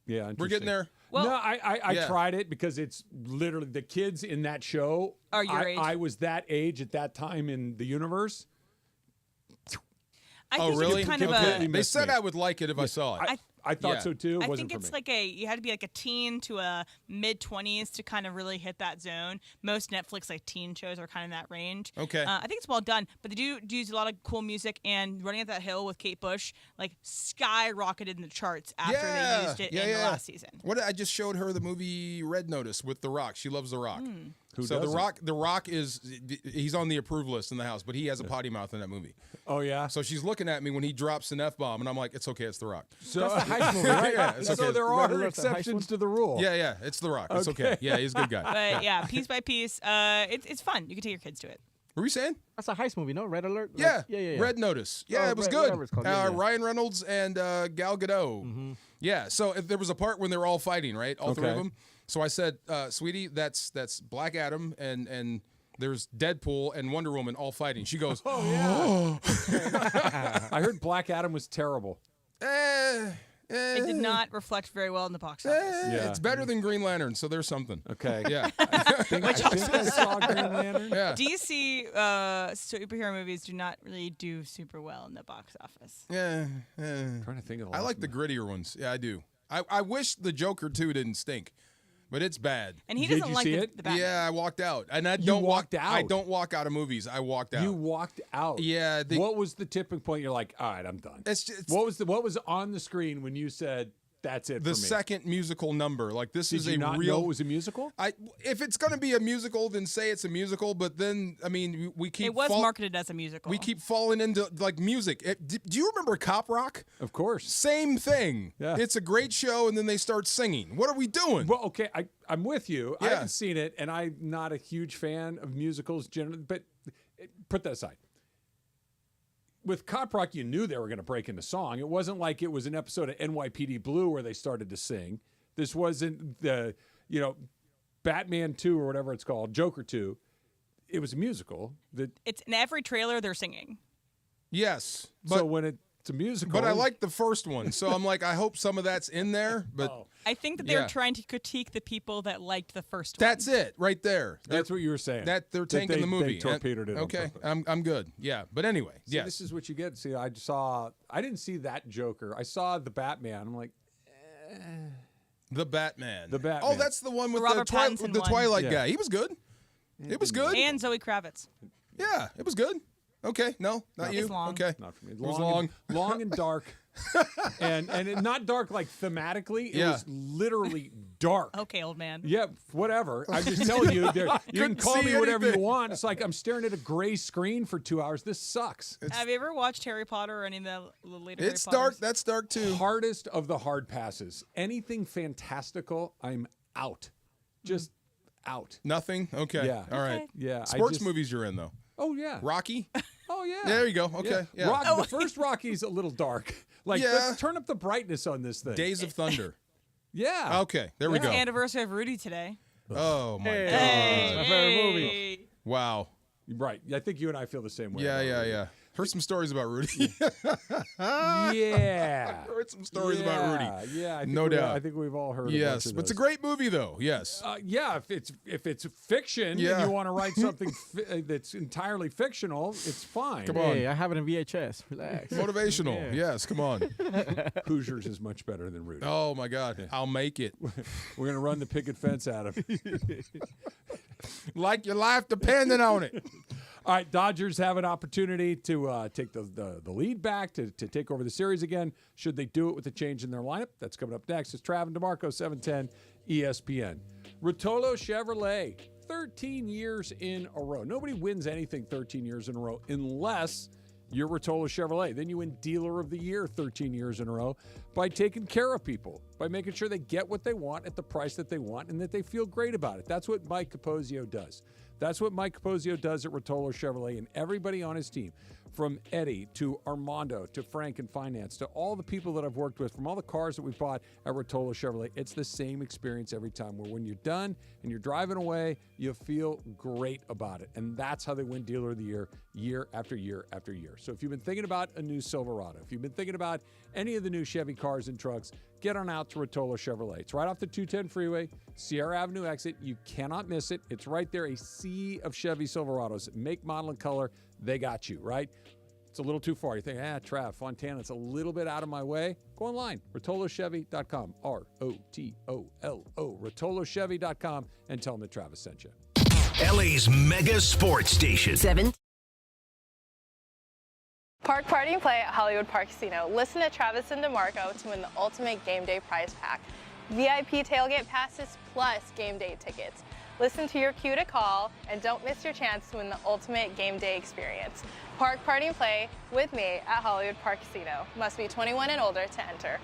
[SPEAKER 5] Yeah,
[SPEAKER 4] We're getting there.
[SPEAKER 6] Well-
[SPEAKER 5] no, I
[SPEAKER 4] Yeah.
[SPEAKER 5] tried it because it's literally the kids in that show
[SPEAKER 6] Are your age.
[SPEAKER 5] I was that age at that time in the universe.
[SPEAKER 6] I
[SPEAKER 4] Oh,
[SPEAKER 6] think
[SPEAKER 4] really?
[SPEAKER 6] it's kind of
[SPEAKER 5] Completely
[SPEAKER 6] a.
[SPEAKER 4] They
[SPEAKER 5] missed
[SPEAKER 4] said
[SPEAKER 5] me.
[SPEAKER 4] I would like it if I saw it.
[SPEAKER 5] I thought
[SPEAKER 4] Yeah.
[SPEAKER 5] so too. It
[SPEAKER 6] I
[SPEAKER 5] wasn't
[SPEAKER 6] think
[SPEAKER 5] for
[SPEAKER 6] it's
[SPEAKER 5] me.
[SPEAKER 6] you had to be like a teen to a mid-20s to kind of really hit that zone. Most Netflix like teen shows are kind of in that range.
[SPEAKER 4] Okay.
[SPEAKER 6] I think it's well done, but they do use a lot of cool music, and Running Up That Hill with Kate Bush like skyrocketed in the charts after they used it in the last season.
[SPEAKER 4] What I just showed her the movie Red Notice with The Rock. She loves The Rock.
[SPEAKER 5] Who
[SPEAKER 4] So
[SPEAKER 5] doesn't?
[SPEAKER 4] The Rock he's on the approved list in the house, but he has a potty mouth in that movie.
[SPEAKER 5] Oh yeah.
[SPEAKER 4] So she's looking at me when he drops an F-bomb, and I'm like, it's okay, it's The Rock.
[SPEAKER 5] So
[SPEAKER 7] That's a heist movie, right?
[SPEAKER 4] Yeah, it's
[SPEAKER 5] so
[SPEAKER 4] okay.
[SPEAKER 5] there
[SPEAKER 7] Red
[SPEAKER 5] are
[SPEAKER 7] Alert's a heist
[SPEAKER 5] exceptions
[SPEAKER 7] one?
[SPEAKER 5] to the rule.
[SPEAKER 4] Yeah, it's The Rock. It's okay.
[SPEAKER 5] Okay.
[SPEAKER 4] Yeah, he's a good guy.
[SPEAKER 6] But yeah, piece by piece, it's fun. You can take your kids to it.
[SPEAKER 4] What were you saying?
[SPEAKER 7] That's a heist movie, no? Red Alert? Like-
[SPEAKER 4] Yeah.
[SPEAKER 7] yeah.
[SPEAKER 4] Red Notice. Yeah,
[SPEAKER 7] Oh,
[SPEAKER 4] it was
[SPEAKER 7] Red-
[SPEAKER 4] good.
[SPEAKER 7] whatever it's called. Yeah, yeah.
[SPEAKER 4] Ryan Reynolds and Gal Gadot. Yeah, so if there was a part when they were all fighting, right? All three of
[SPEAKER 5] Okay.
[SPEAKER 4] them. So I said, sweetie, that's Black Adam and there's Deadpool and Wonder Woman all fighting. She goes,
[SPEAKER 5] I heard Black Adam was terrible.
[SPEAKER 6] It did not reflect very well in the box office.
[SPEAKER 5] Yeah.
[SPEAKER 4] It's better than Green Lantern, so there's something.
[SPEAKER 5] Okay.
[SPEAKER 4] Yeah.
[SPEAKER 5] I think I saw Green Lantern.
[SPEAKER 4] Yeah.
[SPEAKER 6] DC superhero movies do not really do super well in the box office.
[SPEAKER 4] Yeah.
[SPEAKER 5] Trying to think of.
[SPEAKER 4] I like the grittier ones. Yeah, I do. I wish the Joker 2 didn't stink, but it's bad.
[SPEAKER 6] And he
[SPEAKER 5] Did
[SPEAKER 6] doesn't
[SPEAKER 5] you
[SPEAKER 6] like
[SPEAKER 5] see
[SPEAKER 6] the,
[SPEAKER 5] it?
[SPEAKER 6] the Batman.
[SPEAKER 4] Yeah, I walked out, and I
[SPEAKER 5] You
[SPEAKER 4] don't
[SPEAKER 5] walked
[SPEAKER 4] I
[SPEAKER 5] out?
[SPEAKER 4] don't walk out of movies. I walked out.
[SPEAKER 5] You walked out.
[SPEAKER 4] Yeah.
[SPEAKER 5] What was the tipping point? You're like, all right, I'm done.
[SPEAKER 4] It's just,
[SPEAKER 5] What was on the screen when you said that's it?
[SPEAKER 4] the
[SPEAKER 5] for me?
[SPEAKER 4] second musical number. Like this
[SPEAKER 5] Did
[SPEAKER 4] is
[SPEAKER 5] you
[SPEAKER 4] a
[SPEAKER 5] not
[SPEAKER 4] real.
[SPEAKER 5] know it was a musical?
[SPEAKER 4] If it's going to be a musical, then say it's a musical. But then, I mean, we keep.
[SPEAKER 6] It was marketed as a musical.
[SPEAKER 4] We keep falling into like music. Do you remember Cop Rock?
[SPEAKER 5] Of course.
[SPEAKER 4] Same thing.
[SPEAKER 5] Yeah.
[SPEAKER 4] It's a great show, and then they start singing. What are we doing?
[SPEAKER 5] Well, okay, I'm with you. I
[SPEAKER 4] Yeah.
[SPEAKER 5] haven't seen it, and I'm not a huge fan of musicals generally, but put that aside. with Cop Rock, you knew they were going to break into song. It wasn't like it was an episode of NYPD Blue where they started to sing. This wasn't the, Batman 2 or whatever it's called, Joker 2. It was a musical.
[SPEAKER 6] It's in every trailer they're singing.
[SPEAKER 4] Yes.
[SPEAKER 5] So when it's a musical.
[SPEAKER 4] But I like the first one. So I'm like, I hope some of that's in there. But
[SPEAKER 6] I think that they're trying to critique the people that liked the first one.
[SPEAKER 4] That's it right there.
[SPEAKER 5] That's what you were saying.
[SPEAKER 4] That they're tanking the movie.
[SPEAKER 5] They torpedoed it.
[SPEAKER 4] Okay, I'm good. Yeah. But anyway,
[SPEAKER 5] See, this is what you get. See, I didn't see that Joker. I saw the Batman. I'm like,
[SPEAKER 4] The Batman.
[SPEAKER 5] The Batman.
[SPEAKER 4] Oh, that's the one with
[SPEAKER 6] Robert Pattinson
[SPEAKER 4] the
[SPEAKER 6] one.
[SPEAKER 4] Twilight guy. He was good. It was good.
[SPEAKER 6] And Zoe Kravitz.
[SPEAKER 4] Yeah, it was good. Okay, no, not you.
[SPEAKER 6] It's long.
[SPEAKER 4] Okay,
[SPEAKER 5] not for me.
[SPEAKER 4] It was long,
[SPEAKER 5] long and dark, and not dark like thematically. It was literally dark.
[SPEAKER 6] Okay, old man.
[SPEAKER 5] Yeah, whatever. I'm just telling you. You can call me whatever you
[SPEAKER 4] anything.
[SPEAKER 5] want. It's like I'm staring at a gray screen for 2 hours. This sucks.
[SPEAKER 6] Have you ever watched Harry Potter or any of the later
[SPEAKER 4] It's
[SPEAKER 6] Harry Potters?
[SPEAKER 4] dark. That's dark too.
[SPEAKER 5] Hardest of the hard passes. Anything fantastical, I'm out. Just out.
[SPEAKER 4] Nothing. Okay.
[SPEAKER 5] Yeah.
[SPEAKER 4] All right.
[SPEAKER 5] Yeah.
[SPEAKER 4] Sports movies you're in though.
[SPEAKER 5] Oh yeah.
[SPEAKER 4] Rocky.
[SPEAKER 5] Oh yeah.
[SPEAKER 4] There you go. Okay. Yeah.
[SPEAKER 5] The first Rocky's a little dark. Like, let's turn up the brightness on this thing.
[SPEAKER 4] Days of Thunder.
[SPEAKER 5] Yeah.
[SPEAKER 4] Okay. There we
[SPEAKER 6] It's
[SPEAKER 4] go.
[SPEAKER 6] the anniversary of Rudy today.
[SPEAKER 4] Oh my God.
[SPEAKER 6] Hey.
[SPEAKER 7] My favorite movie.
[SPEAKER 4] Wow.
[SPEAKER 5] Right. I think you and I feel the same way.
[SPEAKER 4] Yeah. Heard some stories about Rudy.
[SPEAKER 5] Yeah.
[SPEAKER 4] Heard some stories about Rudy.
[SPEAKER 5] Yeah.
[SPEAKER 4] No doubt.
[SPEAKER 5] I think we've all heard.
[SPEAKER 4] Yes,
[SPEAKER 5] a bunch of
[SPEAKER 4] but it's a
[SPEAKER 5] those.
[SPEAKER 4] great movie though. Yes.
[SPEAKER 5] Yeah, if it's fiction and you want to write something that's entirely fictional, it's fine.
[SPEAKER 4] Come on.
[SPEAKER 7] Hey, I have it in VHS. Relax.
[SPEAKER 4] Motivational.
[SPEAKER 7] Yeah.
[SPEAKER 4] Yes. Come on.
[SPEAKER 5] Hoosiers is much better than Rudy.
[SPEAKER 4] Oh my God. I'll make it.
[SPEAKER 5] We're gonna run the picket fence at him.
[SPEAKER 4] Like your life depending on it.
[SPEAKER 5] All right, Dodgers have an opportunity to take the lead back, to take over the series again. Should they do it with a change in their lineup? That's coming up next. It's Travis and DeMarco, 710 ESPN. Rotolo Chevrolet, 13 years in a row. Nobody wins anything 13 years in a row unless you're Rotolo Chevrolet. Then you win Dealer of the Year 13 years in a row by taking care of people, by making sure they get what they want at the price that they want and that they feel great about it. That's what Mike Capozio does. That's what Mike Capozio does at Rotolo Chevrolet, and everybody on his team, from Eddie to Armando to Frank in finance to all the people that I've worked with, from all the cars that we've bought at Rotolo Chevrolet, it's the same experience every time, where when you're done and you're driving away, you feel great about it. And that's how they win Dealer of the Year, year after year after year. So if you've been thinking about a new Silverado, if you've been thinking about any of the new Chevy cars and trucks, get on out to Rotolo Chevrolet. It's right off the 210 freeway, Sierra Avenue exit. You cannot miss it. It's right there, a sea of Chevy Silverados. Make, model, and color, they got you, right? It's a little too far. You think, Trav, Fontana, it's a little bit out of my way. Go online, RotoloChevy.com, ROTOLO, RotoloChevy.com, and tell them that Travis sent you.
[SPEAKER 14] LA's mega sports station.
[SPEAKER 17] 7. Park Party and Play at Hollywood Park Casino. Listen to Travis and DeMarco to win the ultimate game day prize pack. VIP tailgate passes plus game day tickets. Listen to your cue to call and don't miss your chance to win the ultimate game day experience. Park Party and Play with me at Hollywood Park Casino. Must be 21 and older to enter.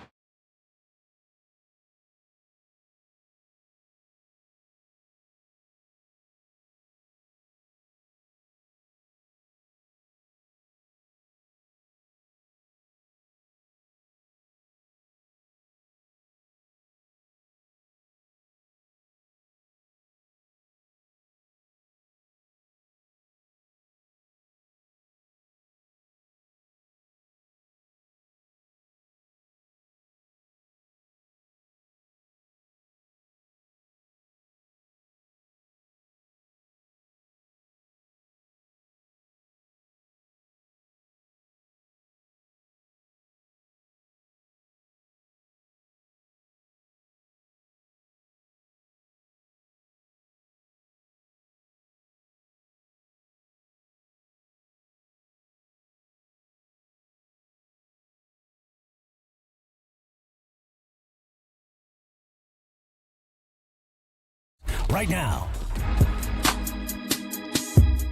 [SPEAKER 14] Right now.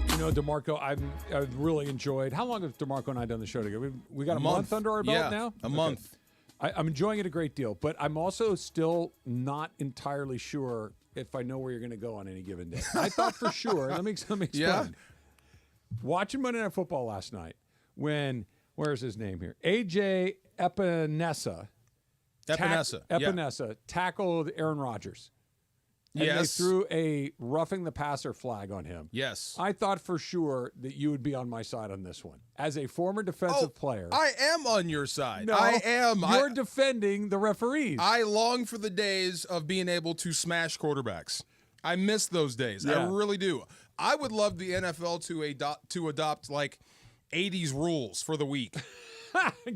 [SPEAKER 5] You know, DeMarco, I've really enjoyed. How long have DeMarco and I done the show together? We got a month under our belt now?
[SPEAKER 4] A month.
[SPEAKER 5] I'm enjoying it a great deal, but I'm also still not entirely sure if I know where you're going to go on any given day. I thought for sure. Let me explain.
[SPEAKER 4] Yeah.
[SPEAKER 5] Watching Monday Night Football last night, when Where's his name here? AJ Epinesa. Epinesa tackled Aaron Rodgers. And they threw a roughing the passer flag on him.
[SPEAKER 4] Yes.
[SPEAKER 5] I thought for sure that you would be on my side on this one. As a former defensive player.
[SPEAKER 4] I am on your side.
[SPEAKER 5] No,
[SPEAKER 4] I am.
[SPEAKER 5] You're defending the referees.
[SPEAKER 4] I long for the days of being able to smash quarterbacks. I miss those days.
[SPEAKER 5] Yeah.
[SPEAKER 4] I really do. I would love the NFL to adopt like 80s rules for the week.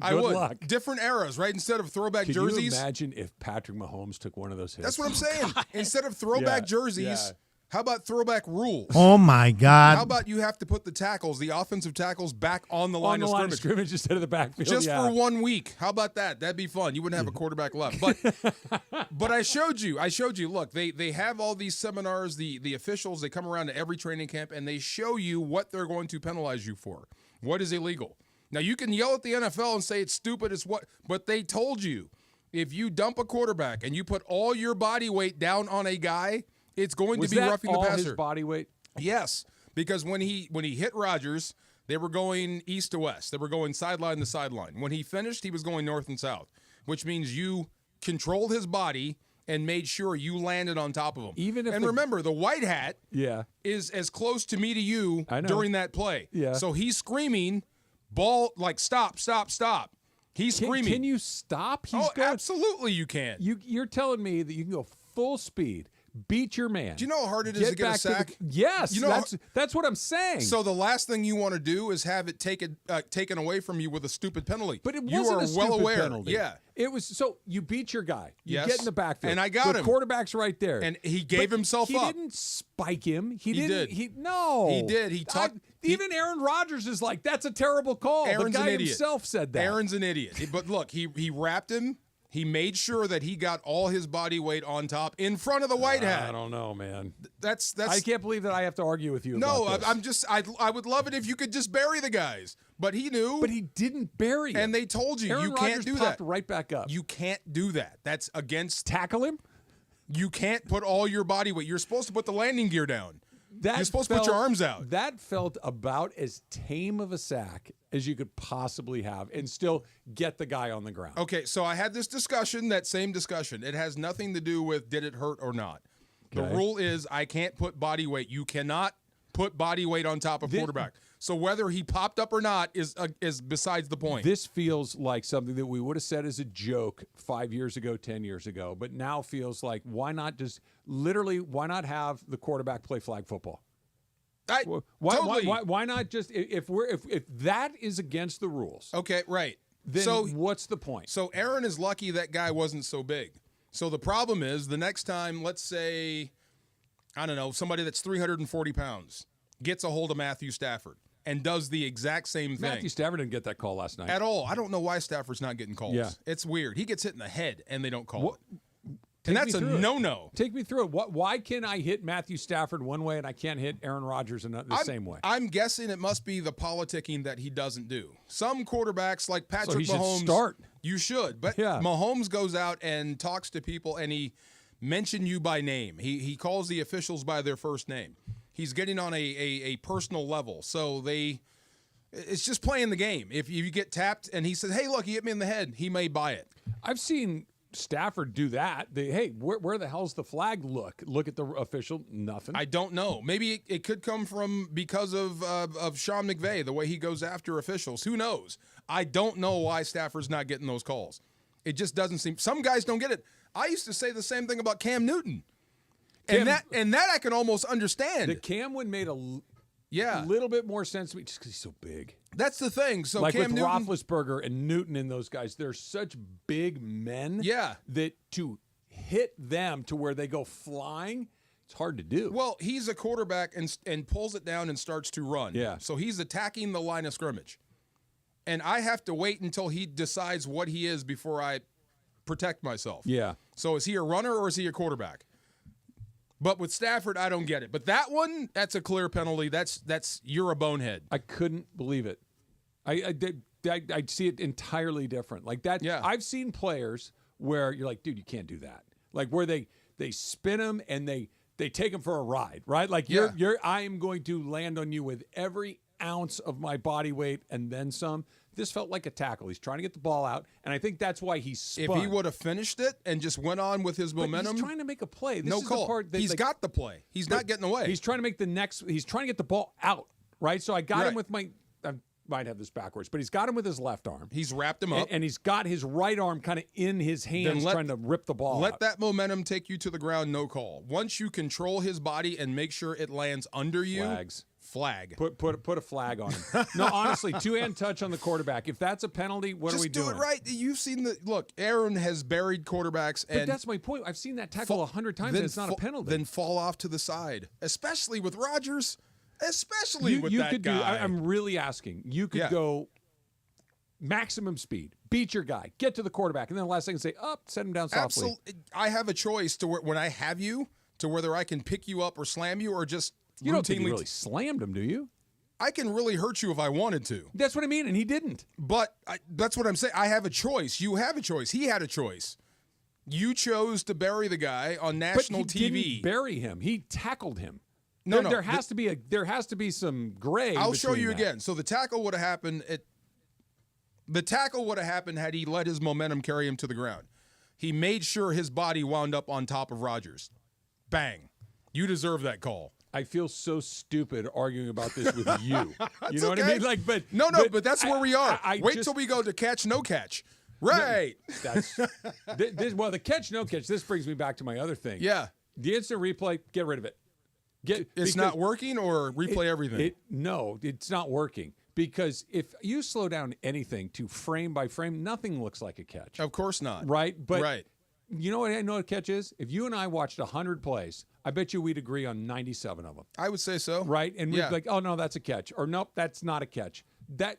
[SPEAKER 4] I would.
[SPEAKER 5] Luck.
[SPEAKER 4] Different eras, right? Instead of throwback
[SPEAKER 5] Could
[SPEAKER 4] jerseys.
[SPEAKER 5] you imagine if Patrick Mahomes took one of those hits?
[SPEAKER 4] That's what I'm saying. Instead of throwback jerseys, how about throwback rules?
[SPEAKER 20] Oh, my God.
[SPEAKER 4] How about you have to put the offensive tackles, back on the line of
[SPEAKER 5] scrimmage instead of the backfield?
[SPEAKER 4] Just for 1 week. How about that? That'd be fun. You wouldn't have a quarterback left. But I showed you. Look, they have all these seminars, the officials, they come around to every training camp, and they show you what they're going to penalize you for. What is illegal? Now, you can yell at the NFL and say it's stupid, but they told you if you dump a quarterback and you put all your body weight down on a guy, it's going to be roughing the passer.
[SPEAKER 5] Was that all his body weight?
[SPEAKER 4] Yes, because when he hit Rodgers, they were going east to west. They were going sideline to sideline. When he finished, he was going north and south, which means you controlled his body and made sure you landed on top of him. Remember, the white hat is as close to me to you during that play.
[SPEAKER 5] Yeah.
[SPEAKER 4] So he's screaming, ball, like, stop. He's screaming.
[SPEAKER 5] Can you stop?
[SPEAKER 4] Absolutely you can.
[SPEAKER 5] You're telling me that you can go full speed, beat your man.
[SPEAKER 4] Do you know how hard it is to get a sack?
[SPEAKER 5] Yes, that's what I'm saying.
[SPEAKER 4] So the last thing you want to do is have it taken away from you with a stupid penalty.
[SPEAKER 5] But it wasn't a stupid penalty.
[SPEAKER 4] Yeah.
[SPEAKER 5] It was, so you beat your guy. You get in the backfield.
[SPEAKER 4] And I got him.
[SPEAKER 5] The quarterback's right there.
[SPEAKER 4] And he gave himself up.
[SPEAKER 5] He didn't spike him. He
[SPEAKER 4] did.
[SPEAKER 5] No.
[SPEAKER 4] He did.
[SPEAKER 5] Even Aaron Rodgers is like, that's a terrible call.
[SPEAKER 4] Aaron's
[SPEAKER 5] the guy
[SPEAKER 4] an idiot.
[SPEAKER 5] himself said that.
[SPEAKER 4] Aaron's an idiot. But look, he wrapped him. He made sure that he got all his body weight on top in front of the white hat.
[SPEAKER 5] I don't know, man.
[SPEAKER 4] That's.
[SPEAKER 5] I can't believe that I have to argue with you.
[SPEAKER 4] No,
[SPEAKER 5] about this.
[SPEAKER 4] I would love it if you could just bury the guys. But he knew.
[SPEAKER 5] But he didn't bury him.
[SPEAKER 4] And they told you
[SPEAKER 5] Aaron
[SPEAKER 4] you
[SPEAKER 5] Rodgers
[SPEAKER 4] can't do
[SPEAKER 5] popped
[SPEAKER 4] that.
[SPEAKER 5] Right back up.
[SPEAKER 4] You can't do that. That's against.
[SPEAKER 5] Tackle him.
[SPEAKER 4] You can't put all your body weight. You're supposed to put the landing gear down. You're supposed to put your arms out.
[SPEAKER 5] That felt about as tame of a sack as you could possibly have and still get the guy on the ground.
[SPEAKER 4] Okay, so I had this discussion, that same discussion. It has nothing to do with did it hurt or not.
[SPEAKER 5] Okay.
[SPEAKER 4] The rule is I can't put body weight. You cannot put body weight on top of quarterback. So whether he popped up or not is besides the point.
[SPEAKER 5] This feels like something that we would have said as a joke 5 years ago, 10 years ago, but now feels like why not have the quarterback play flag football? Why not just if that is against the rules?
[SPEAKER 4] Okay, right.
[SPEAKER 5] Then what's the point?
[SPEAKER 4] So Aaron is lucky that guy wasn't so big. So the problem is the next time, let's say, I don't know, somebody that's 340 pounds gets a hold of Matthew Stafford and does the exact same thing.
[SPEAKER 5] Matthew Stafford didn't get that call last night.
[SPEAKER 4] At all. I don't know why Stafford's not getting calls.
[SPEAKER 5] Yeah.
[SPEAKER 4] It's weird. He gets hit in the head and they don't call it. And that's a no-no.
[SPEAKER 5] Take me through it. Why can I hit Matthew Stafford one way and I can't hit Aaron Rodgers in the same way?
[SPEAKER 4] I'm guessing it must be the politicking that he doesn't do. Some quarterbacks like Patrick
[SPEAKER 5] so he
[SPEAKER 4] Mahomes.
[SPEAKER 5] Should start.
[SPEAKER 4] You should. But Mahomes goes out and talks to people and he mentioned you by name. He calls the officials by their first name. He's getting on a personal level. So it's just playing the game. If you get tapped and he says, hey, look, he hit me in the head, he may buy it.
[SPEAKER 5] I've seen Stafford do that. Hey, where the hell's the flag? Look at the official. Nothing.
[SPEAKER 4] I don't know. Maybe it could come from because of Sean McVay, the way he goes after officials. Who knows? I don't know why Stafford's not getting those calls. It just doesn't seem. Some guys don't get it. I used to say the same thing about Cam Newton, and that I can almost understand.
[SPEAKER 5] The Cam one made a little bit more sense to me just because he's so big.
[SPEAKER 4] That's the thing. So
[SPEAKER 5] like
[SPEAKER 4] Cam
[SPEAKER 5] with
[SPEAKER 4] Newton,
[SPEAKER 5] Roethlisberger and Newton and those guys, they're such big men.
[SPEAKER 4] Yeah.
[SPEAKER 5] That to hit them to where they go flying, it's hard to do.
[SPEAKER 4] Well, he's a quarterback and pulls it down and starts to run.
[SPEAKER 5] Yeah.
[SPEAKER 4] So he's attacking the line of scrimmage. And I have to wait until he decides what he is before I protect myself.
[SPEAKER 5] Yeah.
[SPEAKER 4] So is he a runner or is he a quarterback? But with Stafford, I don't get it. But that one, that's a clear penalty. That's you're a bonehead.
[SPEAKER 5] I couldn't believe it. I see it entirely different. Like that.
[SPEAKER 4] Yeah.
[SPEAKER 5] I've seen players where you're like, dude, you can't do that. Like where they spin them and they take them for a ride, right? Like I am going to land on you with every ounce of my body weight and then some. This felt like a tackle. He's trying to get the ball out, and I think that's why he spun.
[SPEAKER 4] If he would have finished it and just went on with his momentum.
[SPEAKER 5] He's trying to make a play. This
[SPEAKER 4] no
[SPEAKER 5] is
[SPEAKER 4] call.
[SPEAKER 5] The part that,
[SPEAKER 4] he's got the play. He's not getting away.
[SPEAKER 5] He's trying to make he's trying to get the ball out, right? So I got him with I might have this backwards, but he's got him with his left arm.
[SPEAKER 4] He's wrapped him up.
[SPEAKER 5] And he's got his right arm kind of in his hands trying to rip the ball out.
[SPEAKER 4] Let that momentum take you to the ground, no call. Once you control his body and make sure it lands under you. Flag.
[SPEAKER 5] Put a flag on him. No, honestly, two-hand touch on the quarterback. If that's a penalty, what are we doing?
[SPEAKER 4] Just do it right. You've seen look, Aaron has buried quarterbacks.
[SPEAKER 5] But that's my point. I've seen that tackle 100 times, and it's not a penalty.
[SPEAKER 4] Then fall off to the side, especially with Rodgers. Especially with that guy.
[SPEAKER 5] I'm really asking. You could go maximum speed, beat your guy, get to the quarterback, and then the last thing say, set him down softly.
[SPEAKER 4] Absolutely. I have a choice to when I have you to whether I can pick you up or slam you or just
[SPEAKER 5] you don't think he really slammed him, do you?
[SPEAKER 4] I can really hurt you if I wanted to.
[SPEAKER 5] That's what I mean, and he didn't.
[SPEAKER 4] But that's what I'm saying. I have a choice. You have a choice. He had a choice. You chose to bury the guy on national
[SPEAKER 5] but he
[SPEAKER 4] TV.
[SPEAKER 5] Didn't bury him. He tackled him.
[SPEAKER 4] No,
[SPEAKER 5] there has to be some gray.
[SPEAKER 4] I'll show you
[SPEAKER 5] that.
[SPEAKER 4] again. So the tackle would have happened. The tackle would have happened had he let his momentum carry him to the ground. He made sure his body wound up on top of Rodgers. Bang! You deserve that call.
[SPEAKER 5] I feel so stupid arguing about this with you. You know what I mean? Like, but
[SPEAKER 4] but that's where we are. Wait till we go to catch, no catch. Right.
[SPEAKER 5] That's well, the catch, no catch. This brings me back to my other thing.
[SPEAKER 4] Yeah.
[SPEAKER 5] The instant replay, get rid of it.
[SPEAKER 4] It's not working, or replay everything?
[SPEAKER 5] No, it's not working. Because if you slow down anything to frame by frame, nothing looks like a catch.
[SPEAKER 4] Of course not.
[SPEAKER 5] Right? But you know what I know a catch is? If you and I watched 100 plays, I bet you we'd agree on 97 of them.
[SPEAKER 4] I would say so.
[SPEAKER 5] Right? And we'd be like, oh, no, that's a catch. Or, nope, that's not a catch.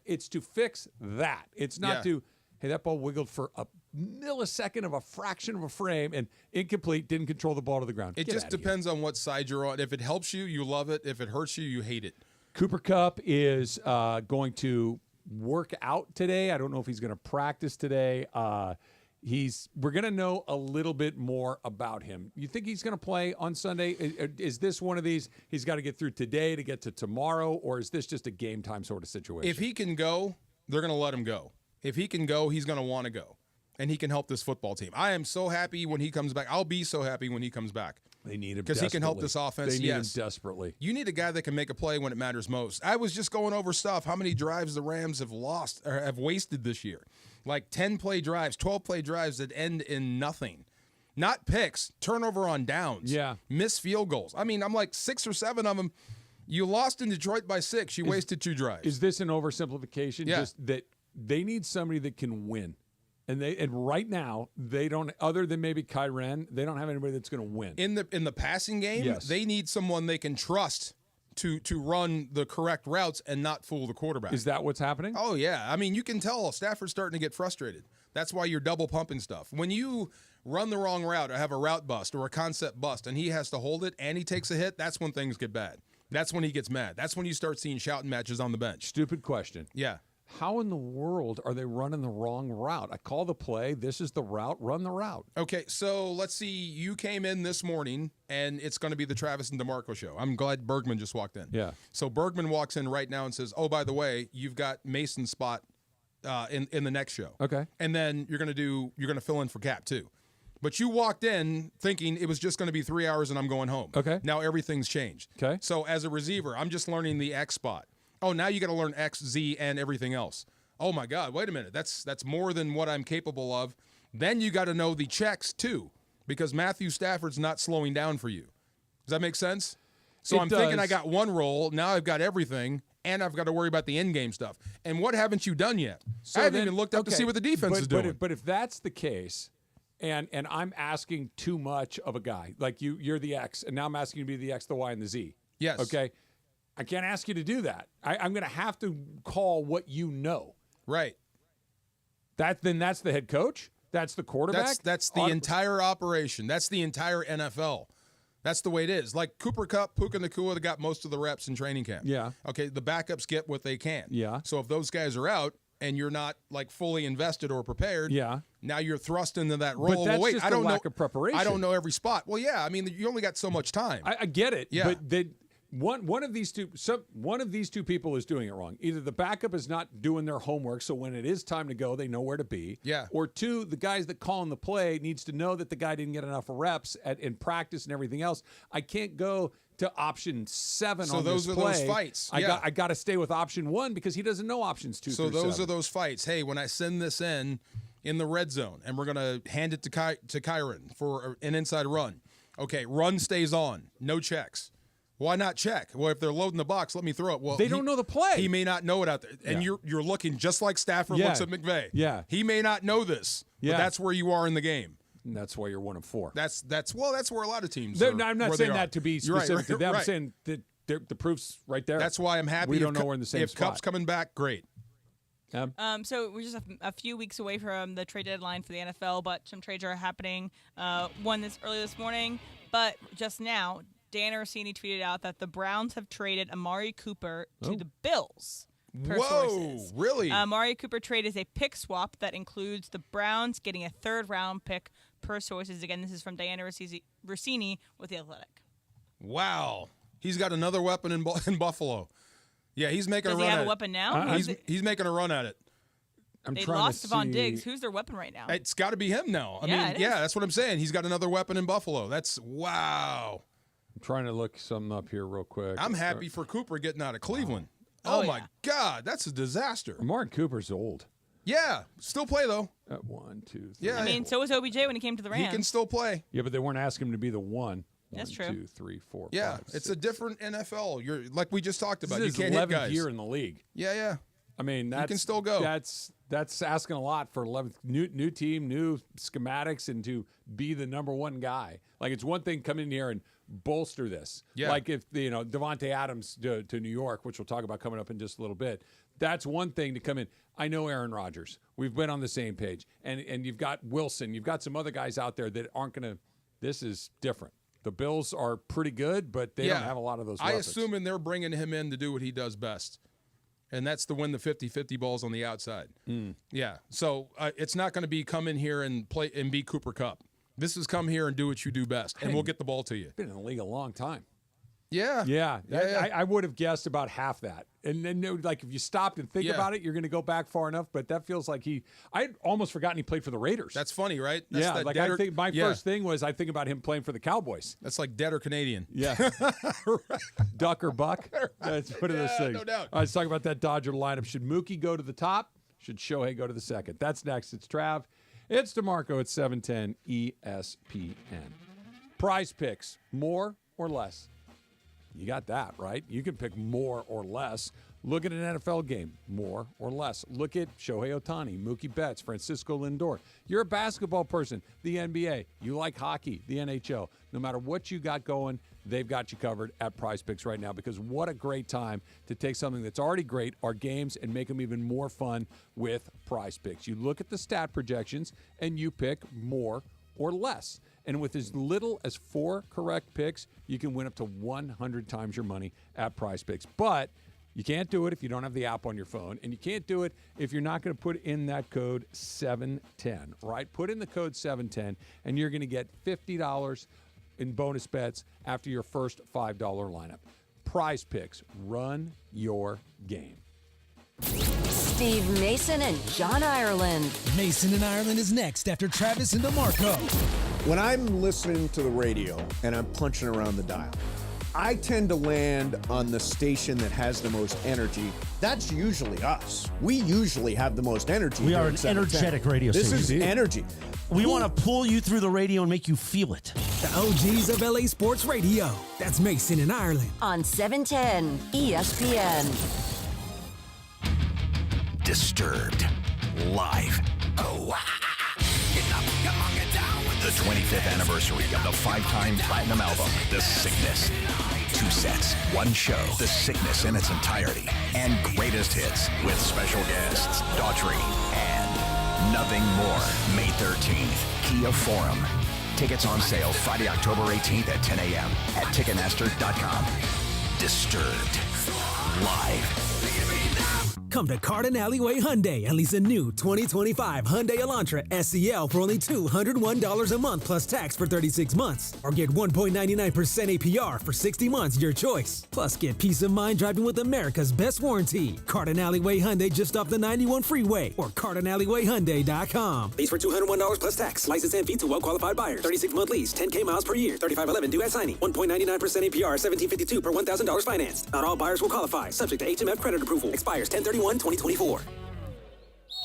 [SPEAKER 5] It's to fix that. It's not to, hey, that ball wiggled for a millisecond of a fraction of a frame and incomplete, didn't control the ball to the ground.
[SPEAKER 4] It just depends on what side you're on. If it helps you, you love it. If it hurts you, you hate it.
[SPEAKER 5] Cooper Kupp is going to work out today. I don't know if he's going to practice today. We're going to know a little bit more about him. You think he's going to play on Sunday? Is this one of these he's got to get through today to get to tomorrow, or is this just a game time sort of situation?
[SPEAKER 4] If he can go, they're going to let him go. If he can go, he's going to want to go. And he can help this football team. I am so happy when he comes back. I'll be so happy when he comes back.
[SPEAKER 5] They need him
[SPEAKER 4] because he can help this offense.
[SPEAKER 5] They need him desperately.
[SPEAKER 4] You need a guy that can make a play when it matters most. I was just going over stuff. How many drives the Rams have lost or have wasted this year? Like 10-play drives, 12-play drives that end in nothing. Not picks, turnover on downs.
[SPEAKER 5] Yeah.
[SPEAKER 4] Missed field goals. I mean, I'm like 6 or 7 of them. You lost in Detroit by 6. You wasted 2 drives.
[SPEAKER 5] Is this an oversimplification?
[SPEAKER 4] Yeah.
[SPEAKER 5] Just that they need somebody that can win. And right now they don't, other than maybe Kyren, they don't have anybody that's going to win.
[SPEAKER 4] In the passing game, they need someone they can trust to run the correct routes and not fool the quarterback.
[SPEAKER 5] Is that what's happening?
[SPEAKER 4] Oh yeah. I mean, you can tell Stafford's starting to get frustrated. That's why you're double pumping stuff. When you run the wrong route or have a route bust or a concept bust and he has to hold it and he takes a hit, that's when things get bad. That's when he gets mad. That's when you start seeing shouting matches on the bench.
[SPEAKER 5] Stupid question.
[SPEAKER 4] Yeah.
[SPEAKER 5] How in the world are they running the wrong route? I call the play. This is the route. Run the route.
[SPEAKER 4] Okay, so let's see. You came in this morning, and it's going to be the Travis and DeMarco show. I'm glad Bergman just walked in.
[SPEAKER 5] Yeah.
[SPEAKER 4] So Bergman walks in right now and says, oh, by the way, you've got Mason's spot in the next show.
[SPEAKER 5] Okay.
[SPEAKER 4] And then you're going to fill in for Cap, too. But you walked in thinking it was just going to be 3 hours and I'm going home.
[SPEAKER 5] Okay.
[SPEAKER 4] Now everything's changed.
[SPEAKER 5] Okay.
[SPEAKER 4] So as a receiver, I'm just learning the X spot. Oh, now you got to learn X, Z, and everything else. Oh, my God, wait a minute. That's more than what I'm capable of. Then you got to know the checks, too, because Matthew Stafford's not slowing down for you. Does that make sense? So I'm thinking I got one role. Now I've got everything, and I've got to worry about the in-game stuff. And what haven't you done yet?
[SPEAKER 5] So
[SPEAKER 4] I haven't even looked up to see what the defense is doing.
[SPEAKER 5] But if that's the case, and I'm asking too much of a guy, like you're the X, and now I'm asking you to be the X, the Y, and the Z.
[SPEAKER 4] Yes.
[SPEAKER 5] Okay. I can't ask you to do that. I'm going to have to call what you know.
[SPEAKER 4] Right.
[SPEAKER 5] Then that's the head coach? That's the quarterback?
[SPEAKER 4] That's the entire operation. That's the entire NFL. That's the way it is. Like Cooper Kupp, Puka Nacua got most of the reps in training camp.
[SPEAKER 5] Yeah.
[SPEAKER 4] Okay, the backups get what they can.
[SPEAKER 5] Yeah.
[SPEAKER 4] So if those guys are out and you're not like fully invested or prepared, now you're thrust into that role.
[SPEAKER 5] But that's
[SPEAKER 4] wait,
[SPEAKER 5] just
[SPEAKER 4] I don't
[SPEAKER 5] lack
[SPEAKER 4] know
[SPEAKER 5] of preparation.
[SPEAKER 4] I don't know every spot. Well, yeah, I mean, you only got so much time.
[SPEAKER 5] I get it.
[SPEAKER 4] Yeah.
[SPEAKER 5] But One of these two people is doing it wrong. Either the backup is not doing their homework, so when it is time to go, they know where to be.
[SPEAKER 4] Yeah.
[SPEAKER 5] Or two, the guys that call in the play needs to know that the guy didn't get enough reps in practice and everything else. I can't go to option 7
[SPEAKER 4] so
[SPEAKER 5] on
[SPEAKER 4] those
[SPEAKER 5] this
[SPEAKER 4] are
[SPEAKER 5] play.
[SPEAKER 4] those fights.
[SPEAKER 5] I got to stay with option 1 because he doesn't know options 2
[SPEAKER 4] So
[SPEAKER 5] through
[SPEAKER 4] those
[SPEAKER 5] 7.
[SPEAKER 4] are those fights. Hey, when I send this in the red zone, and we're going to hand it to Kyron for an inside run. Okay, run stays on. No checks. Why not check? Well, if they're loading the box, let me throw it. Well,
[SPEAKER 5] they don't know the play.
[SPEAKER 4] He may not know it out there. And you're looking just like Stafford looks at McVay.
[SPEAKER 5] Yeah.
[SPEAKER 4] He may not know this, but that's where you are in the game.
[SPEAKER 5] And that's why you're 1 of 4.
[SPEAKER 4] That's where a lot of teams
[SPEAKER 5] No,
[SPEAKER 4] are.
[SPEAKER 5] I'm not
[SPEAKER 4] where
[SPEAKER 5] saying
[SPEAKER 4] they are.
[SPEAKER 5] that to be
[SPEAKER 4] You're
[SPEAKER 5] specific to them.
[SPEAKER 4] right.
[SPEAKER 5] I'm saying that the proof's right there.
[SPEAKER 4] That's why I'm happy.
[SPEAKER 5] We don't know we're in the same
[SPEAKER 4] if
[SPEAKER 5] spot.
[SPEAKER 4] Kupp's coming back, great.
[SPEAKER 6] So we're just a few weeks away from the trade deadline for the NFL, but some trades are happening. One early this morning, but just now, Dan Orsini tweeted out that the Browns have traded Amari Cooper to the Bills. Per sources.
[SPEAKER 4] Really?
[SPEAKER 6] Amari Cooper trade is a pick swap that includes the Browns getting a 3rd-round pick per sources. Again, this is from Diana Rossini with The Athletic.
[SPEAKER 4] Wow. He's got another weapon in Buffalo. Yeah, he's making a run at it.
[SPEAKER 6] Does he have a weapon now?
[SPEAKER 4] He's making a run at it.
[SPEAKER 6] They lost Stephon Diggs. Who's their weapon right now?
[SPEAKER 4] It's got to be him now. I mean, that's what I'm saying. He's got another weapon in Buffalo. That's wow.
[SPEAKER 5] I'm trying to look something up here real quick.
[SPEAKER 4] I'm happy for Cooper getting out of Cleveland. Oh my God, that's a disaster.
[SPEAKER 5] Amari Cooper's old.
[SPEAKER 4] Yeah, still play though.
[SPEAKER 5] At 1, 2, 3.
[SPEAKER 4] Yeah,
[SPEAKER 6] I mean, so was OBJ when he came to the Rams.
[SPEAKER 4] He can still play.
[SPEAKER 5] Yeah, but they weren't asking him to be the 1.
[SPEAKER 6] That's true.
[SPEAKER 5] 1, 2, 3, 4,
[SPEAKER 4] Yeah,
[SPEAKER 5] 5,
[SPEAKER 4] it's
[SPEAKER 5] 6.
[SPEAKER 4] a different NFL. You're like we just talked about.
[SPEAKER 5] This
[SPEAKER 4] You
[SPEAKER 5] is
[SPEAKER 4] can't
[SPEAKER 5] 11th
[SPEAKER 4] hit guys.
[SPEAKER 5] year in the league.
[SPEAKER 4] Yeah.
[SPEAKER 5] I mean,
[SPEAKER 4] you can still go.
[SPEAKER 5] That's asking a lot for 11th new team, new schematics, and to be the number 1 guy. Like it's one thing come in here and bolster this.
[SPEAKER 4] Yeah.
[SPEAKER 5] Like if Devontae Adams to New York, which we'll talk about coming up in just a little bit. That's one thing to come in. I know Aaron Rodgers. We've been on the same page, and you've got Wilson. You've got some other guys out there that aren't going to. This is different. The Bills are pretty good, but they don't have a lot of those weapons.
[SPEAKER 4] I assume they're bringing him in to do what he does best. And that's to win the 50-50 balls on the outside. Yeah. So it's not going to be come in here and play and be Cooper Kupp. This is come here and do what you do best, and we'll get the ball to you.
[SPEAKER 5] Been in the league a long time.
[SPEAKER 4] Yeah.
[SPEAKER 5] I would have guessed about half that. And then, like, if you stopped and think about it, you're going to go back far enough. But that feels like I'd almost forgotten he played for the Raiders.
[SPEAKER 4] That's funny, right? That's
[SPEAKER 5] I think my first thing was I think about him playing for the Cowboys.
[SPEAKER 4] That's like dead or Canadian.
[SPEAKER 5] Yeah. Duck or buck. That's one of those things.
[SPEAKER 4] No doubt.
[SPEAKER 5] All right, let's talk about that Dodger lineup. Should Mookie go to the top? Should Shohei go to the second? That's next. It's Trav. It's DeMarco at 710 ESPN. Prize picks, more or less? You got that, right? You can pick more or less. Look at an NFL game, more or less. Look at Shohei Ohtani, Mookie Betts, Francisco Lindor. You're a basketball person, the NBA. You like hockey, the NHL. No matter what you got going, they've got you covered at Prize Picks right now, because what a great time to take something that's already great, our games, and make them even more fun with Prize Picks. You look at the stat projections, and you pick more or less. And with as little as 4 correct picks, you can win up to 100 times your money at Prize Picks. But you can't do it if you don't have the app on your phone, and you can't do it if you're not going to put in that code 710, right? Put in the code 710, and you're going to get $50 in bonus bets after your first $5 lineup. Prize Picks, run your game.
[SPEAKER 25] Steve Mason and John Ireland.
[SPEAKER 3] Mason and Ireland is next after Travis and DeMarco.
[SPEAKER 15] When I'm listening to the radio and I'm punching around the dial, I tend to land on the station that has the most energy. That's usually us. We usually have the most energy.
[SPEAKER 2] We are an energetic radio station.
[SPEAKER 15] This is energy.
[SPEAKER 2] We want to pull you through the radio and make you feel it.
[SPEAKER 3] The OGs of LA Sports Radio. That's Mason and Ireland.
[SPEAKER 25] On 710 ESPN.
[SPEAKER 14] Disturbed. Live. The 25th anniversary of the 5-time platinum album, The Sickness. 2 sets, 1 show, The Sickness in its entirety, and greatest hits with special guests, Daughtry and Nothing More. May 13th, Kia Forum. Tickets on sale Friday, October 18th at 10 a.m. at Ticketmaster.com. Disturbed. Live.
[SPEAKER 3] Come to Carden Alleyway Hyundai and lease a new 2025 Hyundai Elantra SEL for only $201 a month plus tax for 36 months. Or get 1.99% APR for 60 months, your choice. Plus, get peace of mind driving with America's best warranty. Carden Alleyway Hyundai just off the 91 freeway or CardenAlleyWayHyundai.com. Lease for $201 plus tax. License and fee to well-qualified buyers. 36-month lease, 10K miles per year, 3511 due at signing. 1.99% APR, $1,752 per $1,000 financed. Not all buyers will qualify. Subject to HMF credit approval. Expires 10/31/2024.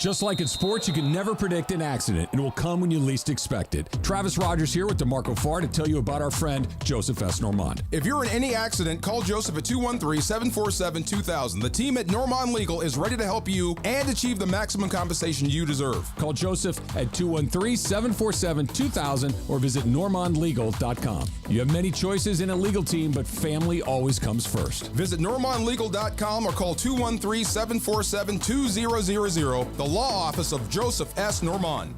[SPEAKER 20] Just like in sports, you can never predict an accident. It will come when you least expect it. Travis Rogers here with DeMarco Farr to tell you about our friend, Joseph S. Normand.
[SPEAKER 4] If you're in any accident, call Joseph at 213-747-2000. The team at Normand Legal is ready to help you and achieve the maximum compensation you deserve.
[SPEAKER 20] Call Joseph at 213-747-2000 or visit normandlegal.com. You have many choices in a legal team, but family always comes first.
[SPEAKER 4] Visit normandlegal.com or call 213-747-2000. The law office of Joseph S. Normand.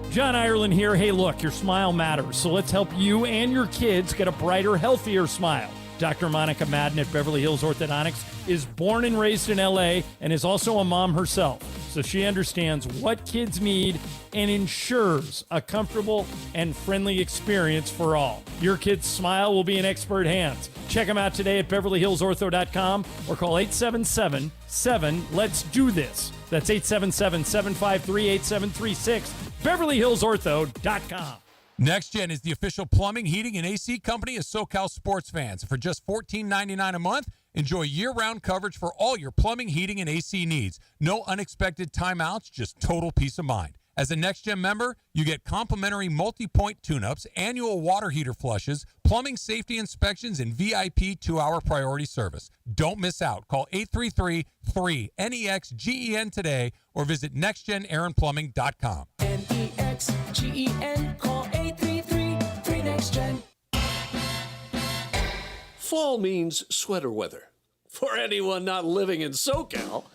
[SPEAKER 18] John Ireland here. Hey, look, your smile matters, so let's help you and your kids get a brighter, healthier smile. Dr. Monica Madden at Beverly Hills Orthodontics is born and raised in L.A. and is also a mom herself, so she understands what kids need and ensures a comfortable and friendly experience for all. Your kid's smile will be in expert hands. Check them out today at BeverlyHillsOrtho.com or call 877-7-LET'S-DO-THIS. That's 877-753-8736, BeverlyHillsOrtho.com.
[SPEAKER 21] Next Gen is the official plumbing, heating, and AC company of SoCal sports fans. For just $14.99 a month, enjoy year-round coverage for all your plumbing, heating, and AC needs. No unexpected timeouts, just total peace of mind. As a Next Gen member, you get complimentary multi-point tune-ups, annual water heater flushes, plumbing safety inspections, and VIP 2-hour priority service. Don't miss out. Call 833-3-NEXGEN today or visit nextgenaaronplumbing.com.
[SPEAKER 9] NEXGEN, call 833-3NEXTGEN.
[SPEAKER 22] Fall means sweater weather. For anyone not living in SoCal,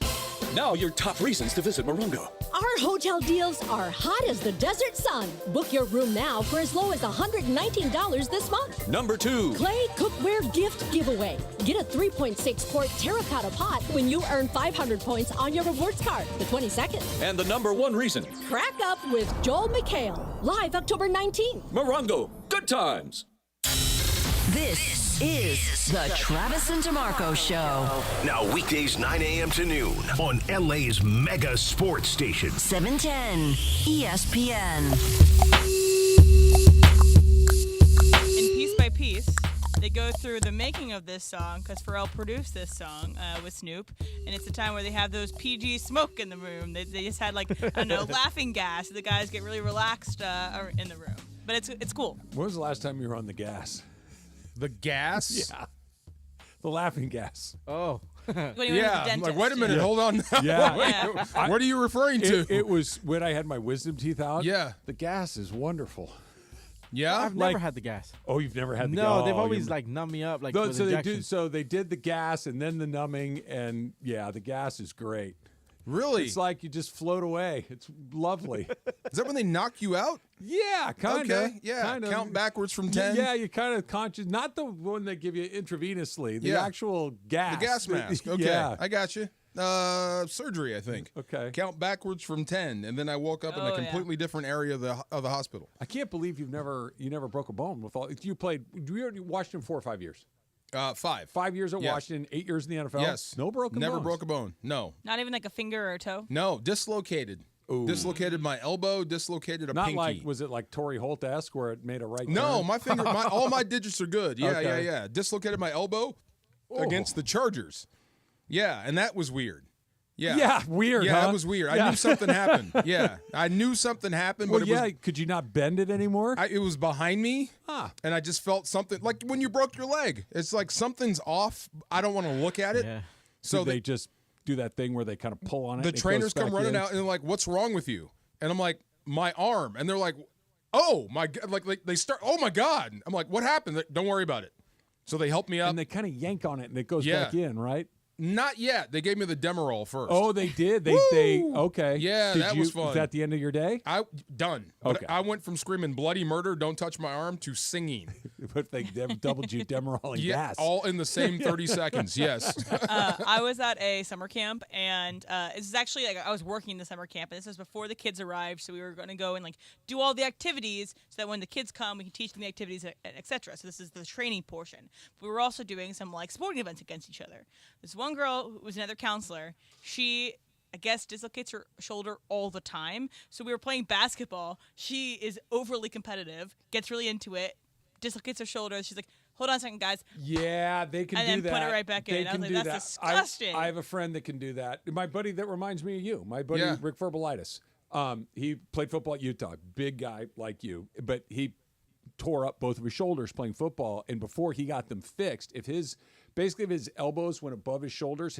[SPEAKER 22] now your top reasons to visit Morongo.
[SPEAKER 23] Our hotel deals are hot as the desert sun. Book your room now for as low as $119 this month.
[SPEAKER 22] Number 2.
[SPEAKER 23] Clay Cookware Gift Giveaway. Get a 3.6-quart terracotta pot when you earn 500 points on your rewards card, the 22nd.
[SPEAKER 22] And the number 1 reason.
[SPEAKER 23] Crack Up with Joel McHale. Live October 19th.
[SPEAKER 22] Morongo. Good times.
[SPEAKER 25] This is the Travis and DeMarco Show.
[SPEAKER 14] Now weekdays 9 a.m. to noon on LA's mega sports station.
[SPEAKER 25] 710 ESPN.
[SPEAKER 6] And piece by piece, they go through the making of this song because Pharrell produced this song with Snoop, and it's a time where they have those PG smoke in the room. They just had I don't know, laughing gas. The guys get really relaxed in the room, but it's cool.
[SPEAKER 5] When was the last time you were on the gas?
[SPEAKER 4] The gas?
[SPEAKER 5] Yeah. The laughing gas.
[SPEAKER 7] Oh.
[SPEAKER 4] Yeah. I'm like, wait a minute. Hold on.
[SPEAKER 5] Yeah.
[SPEAKER 4] What are you referring to?
[SPEAKER 5] It was when I had my wisdom teeth out.
[SPEAKER 4] Yeah.
[SPEAKER 5] The gas is wonderful.
[SPEAKER 4] Yeah?
[SPEAKER 7] I've never had the gas.
[SPEAKER 5] Oh, you've never had the gas?
[SPEAKER 7] No, they've always numb me up with injections.
[SPEAKER 5] They did the gas and then the numbing, and yeah, the gas is great.
[SPEAKER 4] Really?
[SPEAKER 5] It's like you just float away. It's lovely.
[SPEAKER 4] Is that when they knock you out?
[SPEAKER 5] Yeah, kind of.
[SPEAKER 4] Okay, yeah.
[SPEAKER 5] Kinda.
[SPEAKER 4] Count backwards from 10?
[SPEAKER 5] Yeah, you kind of conscious. Not the one they give you intravenously. The actual gas.
[SPEAKER 4] The gas mask. Okay,
[SPEAKER 5] yeah.
[SPEAKER 4] I got you. Surgery, I think.
[SPEAKER 5] Okay.
[SPEAKER 4] Count backwards from 10, and then I woke up in a completely different area of the hospital.
[SPEAKER 5] I can't believe you never broke a bone with all. You played. You Washington 4 or 5 years.
[SPEAKER 4] 5.
[SPEAKER 5] 5 years at Washington, 8 years in the NFL.
[SPEAKER 4] Yes.
[SPEAKER 5] No broken
[SPEAKER 4] Never
[SPEAKER 5] bones.
[SPEAKER 4] broke a bone. No.
[SPEAKER 6] Not even like a finger or a toe?
[SPEAKER 4] No. Dislocated.
[SPEAKER 5] Ooh.
[SPEAKER 4] Dislocated my elbow. Dislocated a pinky.
[SPEAKER 5] Was it like Torrey Holt-esque where it made a right
[SPEAKER 4] No,
[SPEAKER 5] turn?
[SPEAKER 4] my finger. All my digits are good. Yeah,
[SPEAKER 5] Okay.
[SPEAKER 4] yeah. Dislocated my elbow against the Chargers. Yeah, and that was weird. Yeah.
[SPEAKER 5] Yeah, weird.
[SPEAKER 4] Yeah,
[SPEAKER 5] huh?
[SPEAKER 4] that was weird.
[SPEAKER 5] Yeah.
[SPEAKER 4] I knew something happened. Yeah, I knew something happened.
[SPEAKER 5] Well,
[SPEAKER 4] but it was,
[SPEAKER 5] could you not bend it anymore?
[SPEAKER 4] it was behind me, and I just felt something like when you broke your leg. It's like something's off. I don't want to look at it.
[SPEAKER 7] Yeah.
[SPEAKER 5] So they just do that thing where they kind of pull on it.
[SPEAKER 4] The
[SPEAKER 5] and it
[SPEAKER 4] trainers
[SPEAKER 5] goes
[SPEAKER 4] come
[SPEAKER 5] back
[SPEAKER 4] running
[SPEAKER 5] in.
[SPEAKER 4] out and they're like, "What's wrong with you?" And I'm like, "My arm." And they're like, "Oh my god!" Like they start, "Oh my god!" I'm like, "What happened?" Don't worry about it. So they help me up,
[SPEAKER 5] and they kind of yank on it and it goes back in, right?
[SPEAKER 4] Not yet. They gave me the Demerol first.
[SPEAKER 5] Oh, they did. They okay.
[SPEAKER 4] Yeah, that was fun.
[SPEAKER 5] Was that the end of your day?
[SPEAKER 4] Done.
[SPEAKER 5] Okay.
[SPEAKER 4] But I went from screaming bloody murder, don't touch my arm, to singing.
[SPEAKER 5] But they doubled you Demerol and gas.
[SPEAKER 4] All in the same 30 seconds. Yes.
[SPEAKER 6] I was at a summer camp, and this is actually I was working the summer camp, and this was before the kids arrived. So we were going to go and do all the activities, so that when the kids come, we can teach them the activities, etc. So this is the training portion. But we were also doing some sporting events against each other. This one girl who was another counselor, she, I guess, dislocates her shoulder all the time. So we were playing basketball. She is overly competitive, gets really into it, dislocates her shoulder. She's like, hold on a second, guys.
[SPEAKER 5] Yeah, they can do that.
[SPEAKER 6] And then put it right back in. I was like, that's disgusting.
[SPEAKER 5] I have a friend that can do that. My buddy that reminds me of you. My buddy, Rick Verbalitis. He played football at Utah. Big guy like you. But he tore up both of his shoulders playing football. And before he got them fixed, if his elbows went above his shoulders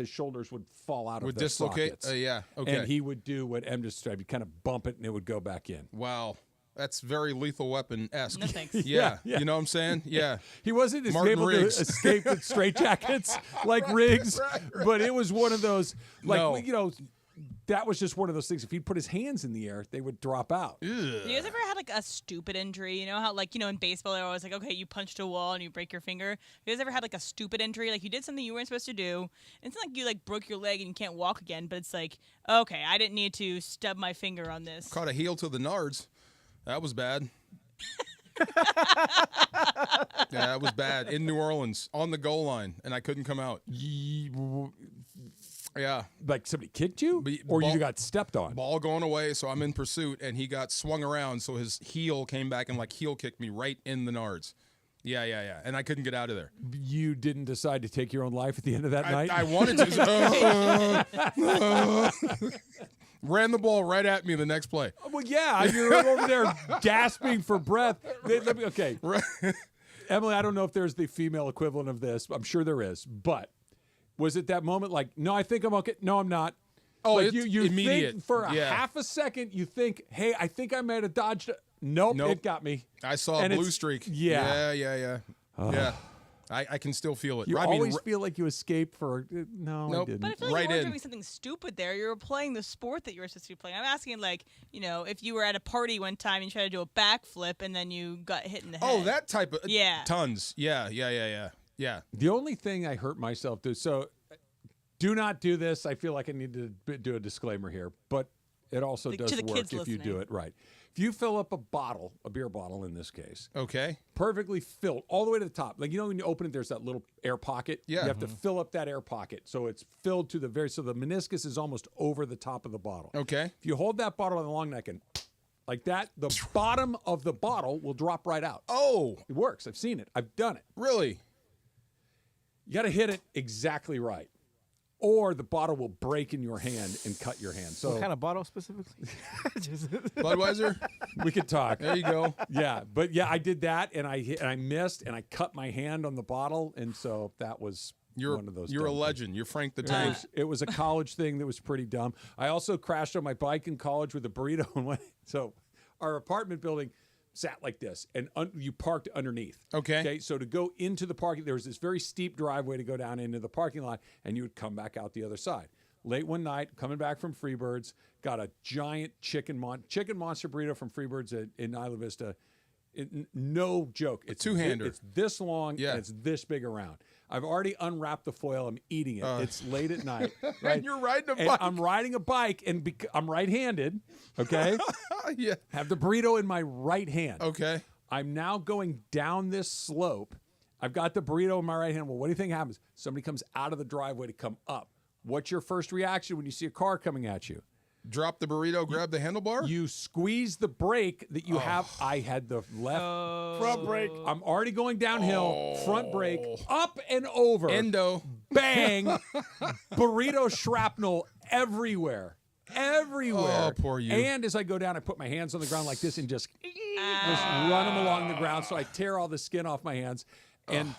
[SPEAKER 5] would fall out of their
[SPEAKER 4] dislocate?
[SPEAKER 5] sockets.
[SPEAKER 4] Yeah, okay.
[SPEAKER 5] And he would do what Em described. He'd kind of bump it, and it would go back in.
[SPEAKER 4] Wow. That's very Lethal Weapon-esque.
[SPEAKER 6] No thanks.
[SPEAKER 4] Yeah. You know what I'm saying? Yeah.
[SPEAKER 5] He wasn't as able to escape with straitjackets like Riggs, but it was one of those, that was just one of those things. If he'd put his hands in the air, they would drop out.
[SPEAKER 6] You guys ever had a stupid injury? You know how in baseball they're always okay, you punched a wall and you break your finger. You guys ever had a stupid injury? You did something you weren't supposed to do. It's not like you broke your leg and you can't walk again, but it's okay, I didn't need to stub my finger on this.
[SPEAKER 4] Caught a heel to the nards. That was bad. Yeah, that was bad. In New Orleans, on the goal line, and I couldn't come out. Yeah.
[SPEAKER 5] Like somebody kicked you? Or you got stepped on?
[SPEAKER 4] Ball going away, so I'm in pursuit, and he got swung around, so his heel came back and heel kicked me right in the nards. Yeah. And I couldn't get out of there.
[SPEAKER 5] You didn't decide to take your own life at the end of that night?
[SPEAKER 4] I wanted to. Ran the ball right at me the next play.
[SPEAKER 5] Well, yeah, you're over there gasping for breath. Okay. Emily, I don't know if there's the female equivalent of this. I'm sure there is. But was it that moment no, I think I'm okay. No, I'm not.
[SPEAKER 4] Oh, it's immediate.
[SPEAKER 5] Think for a half a second, you think, hey, I think I might have dodged it. Nope, it got me.
[SPEAKER 4] I saw a blue streak.
[SPEAKER 5] Yeah.
[SPEAKER 4] Yeah. I can still feel it.
[SPEAKER 5] You always feel like you escaped for no,
[SPEAKER 4] nope.
[SPEAKER 5] I didn't.
[SPEAKER 6] But I feel like you weren't doing something stupid there. You were playing the sport that you were supposed to be playing. I'm asking, if you were at a party one time and you tried to do a backflip and then you got hit in the head.
[SPEAKER 4] Oh, that type of tons. Yeah.
[SPEAKER 5] The only thing I hurt myself to, so do not do this. I feel like I need to do a disclaimer here, but it also does work if you do it right. If you fill up a beer bottle in this case,
[SPEAKER 4] okay,
[SPEAKER 5] perfectly filled all the way to the top. When you open it, there's that little air pocket.
[SPEAKER 4] Yeah.
[SPEAKER 5] You have to fill up that air pocket. So it's filled to so the meniscus is almost over the top of the bottle.
[SPEAKER 4] Okay.
[SPEAKER 5] If you hold that bottle on the long neck and like that, the bottom of the bottle will drop right out.
[SPEAKER 4] Oh.
[SPEAKER 5] It works. I've seen it. I've done it.
[SPEAKER 4] Really?
[SPEAKER 5] You got to hit it exactly right, or the bottle will break in your hand and cut your hand. So
[SPEAKER 7] what kind of bottle specifically?
[SPEAKER 4] Budweiser?
[SPEAKER 5] We could talk.
[SPEAKER 4] There you go.
[SPEAKER 5] Yeah, but I did that, and I missed, and I cut my hand on the bottle, and so that was one of those.
[SPEAKER 4] You're a
[SPEAKER 5] things.
[SPEAKER 4] legend. You're Frank the Tank.
[SPEAKER 5] It was a college thing that was pretty dumb. I also crashed on my bike in college with a burrito, and so our apartment building sat like this, and you parked underneath.
[SPEAKER 4] Okay.
[SPEAKER 5] So to go into the parking, there was this very steep driveway to go down into the parking lot, and you would come back out the other side. Late one night, coming back from Freebirds, got a giant chicken monster burrito from Freebirds in Isla Vista. No joke. It's
[SPEAKER 4] two-hander.
[SPEAKER 5] It's this long, and it's this big around. I've already unwrapped the foil. I'm eating it. It's late at night. Right?
[SPEAKER 4] And you're riding a
[SPEAKER 5] and
[SPEAKER 4] bike.
[SPEAKER 5] I'm riding a bike, and I'm right-handed, okay?
[SPEAKER 4] Yeah.
[SPEAKER 5] Have the burrito in my right hand.
[SPEAKER 4] Okay.
[SPEAKER 5] I'm now going down this slope. I've got the burrito in my right hand. Well, what do you think happens? Somebody comes out of the driveway to come up. What's your first reaction when you see a car coming at you?
[SPEAKER 4] Drop the burrito, grab the handlebar?
[SPEAKER 5] You squeeze the brake that you have. I had the left front brake. I'm already going downhill. Front brake, up and over.
[SPEAKER 4] Endo.
[SPEAKER 5] Bang. Burrito shrapnel everywhere.
[SPEAKER 4] Oh, poor you.
[SPEAKER 5] And as I go down, I put my hands on the ground like this and just run them along the ground. So I tear all the skin off my hands. And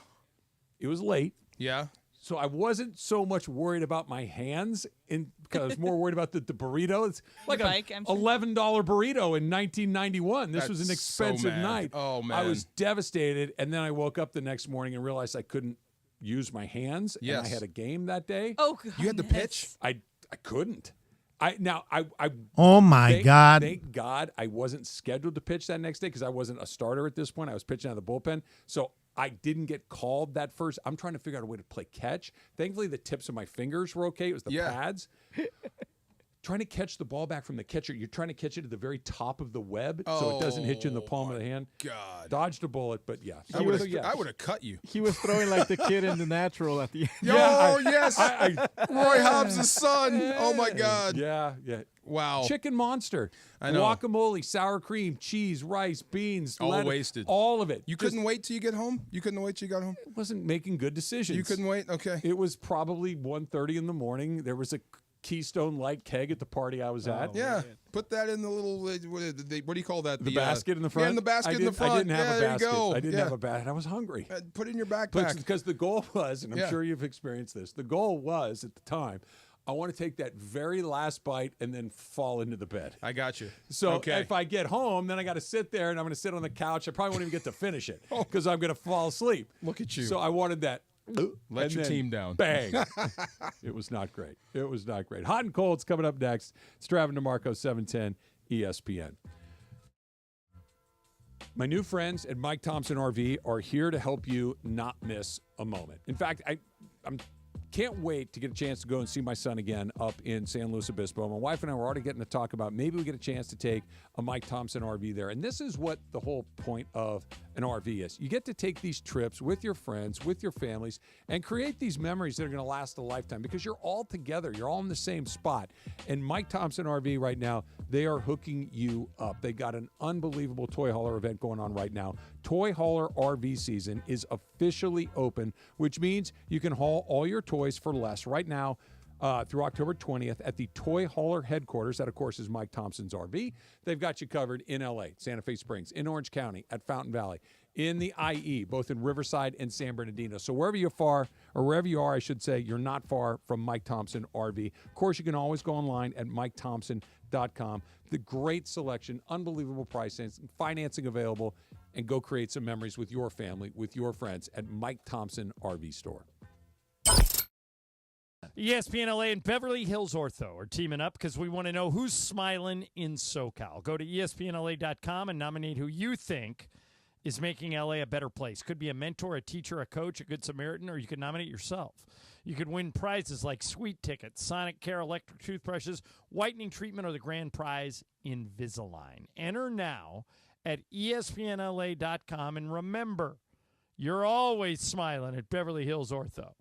[SPEAKER 5] it was late.
[SPEAKER 4] Yeah.
[SPEAKER 5] So I wasn't so much worried about my hands because I was more worried about the burrito. It's like an $11 burrito in 1991. This was an expensive night.
[SPEAKER 4] Oh, man.
[SPEAKER 5] I was devastated. And then I woke up the next morning and realized I couldn't use my hands, and I had a game that day.
[SPEAKER 6] Oh, God.
[SPEAKER 4] You had to pitch?
[SPEAKER 5] I couldn't.
[SPEAKER 1] Oh my God!
[SPEAKER 5] Thank God I wasn't scheduled to pitch that next day because I wasn't a starter at this point. I was pitching out of the bullpen, so I didn't get called that first. I'm trying to figure out a way to play catch. Thankfully, the tips of my fingers were okay. It was the pads. Trying to catch the ball back from the catcher, you're trying to catch it at the very top of the web so it doesn't hit you in the palm of the hand.
[SPEAKER 4] God.
[SPEAKER 5] Dodged a bullet, but yeah.
[SPEAKER 4] I would have cut you.
[SPEAKER 7] He was throwing like the kid in The Natural at the end.
[SPEAKER 4] Yes. Roy Hobbs' son. Oh, my God.
[SPEAKER 5] Yeah.
[SPEAKER 4] Wow.
[SPEAKER 5] Chicken monster.
[SPEAKER 4] I know.
[SPEAKER 5] Guacamole, sour cream, cheese, rice, beans.
[SPEAKER 4] All
[SPEAKER 5] lettuce,
[SPEAKER 4] wasted.
[SPEAKER 5] All of it.
[SPEAKER 4] You couldn't wait till you get home? You couldn't wait till you got home?
[SPEAKER 5] I wasn't making good decisions.
[SPEAKER 4] You couldn't wait? Okay.
[SPEAKER 5] It was probably 1:30 in the morning. There was a Keystone Light keg at the party I was at.
[SPEAKER 4] Yeah. Put that in the little, what do you call that?
[SPEAKER 5] The basket in the front?
[SPEAKER 4] Yeah, in the basket in the front.
[SPEAKER 5] I didn't have a basket.
[SPEAKER 4] There you go.
[SPEAKER 5] I didn't have a basket. I was hungry.
[SPEAKER 4] Put it in your backpack.
[SPEAKER 5] Because the goal was, and I'm sure you've experienced this, the goal was at the time, I want to take that very last bite and then fall into the bed.
[SPEAKER 4] I got you.
[SPEAKER 5] So if I get home, then I got to sit there and I'm going to sit on the couch. I probably won't even get to finish it because I'm going to fall asleep.
[SPEAKER 4] Look at you.
[SPEAKER 5] So I wanted that.
[SPEAKER 4] Let your team down.
[SPEAKER 5] Bang. It was not great. It was not great. Hot and Cold's coming up next. It's Travis and DeMarco, 710 ESPN. My new friends at Mike Thompson RV are here to help you not miss a moment. In fact, I'm can't wait to get a chance to go and see my son again up in San Luis Obispo. My wife and I were already getting to talk about maybe we get a chance to take a Mike Thompson RV there. And this is what the whole point of an RV is. You get to take these trips with your friends, with your families, and create these memories that are going to last a lifetime because you're all together. You're all in the same spot. And Mike Thompson RV right now, they are hooking you up. They got an unbelievable toy hauler event going on right now. Toy hauler RV season is officially open, which means you can haul all your toys for less right now through October 20th at the Toy Hauler headquarters. That, of course, is Mike Thompson's RV. They've got you covered in L.A., Santa Fe Springs, in Orange County, at Fountain Valley, in the IE, both in Riverside and San Bernardino. So wherever you are, I should say, you're not far from Mike Thompson RV. Of course, you can always go online at MikeThompson.com. The great selection, unbelievable pricing, financing available, and go create some memories with your family, with your friends at Mike Thompson RV Store.
[SPEAKER 18] ESPN LA and Beverly Hills Ortho are teaming up because we want to know who's smiling in SoCal. Go to ESPNLA.com and nominate who you think is making LA a better place. Could be a mentor, a teacher, a coach, a good Samaritan, or you could nominate yourself. You could win prizes like sweet tickets, Sonic Care electric toothbrushes, whitening treatment, or the grand prize, Invisalign. Enter now at ESPNLA.com, and remember, you're always smiling at Beverly Hills Ortho.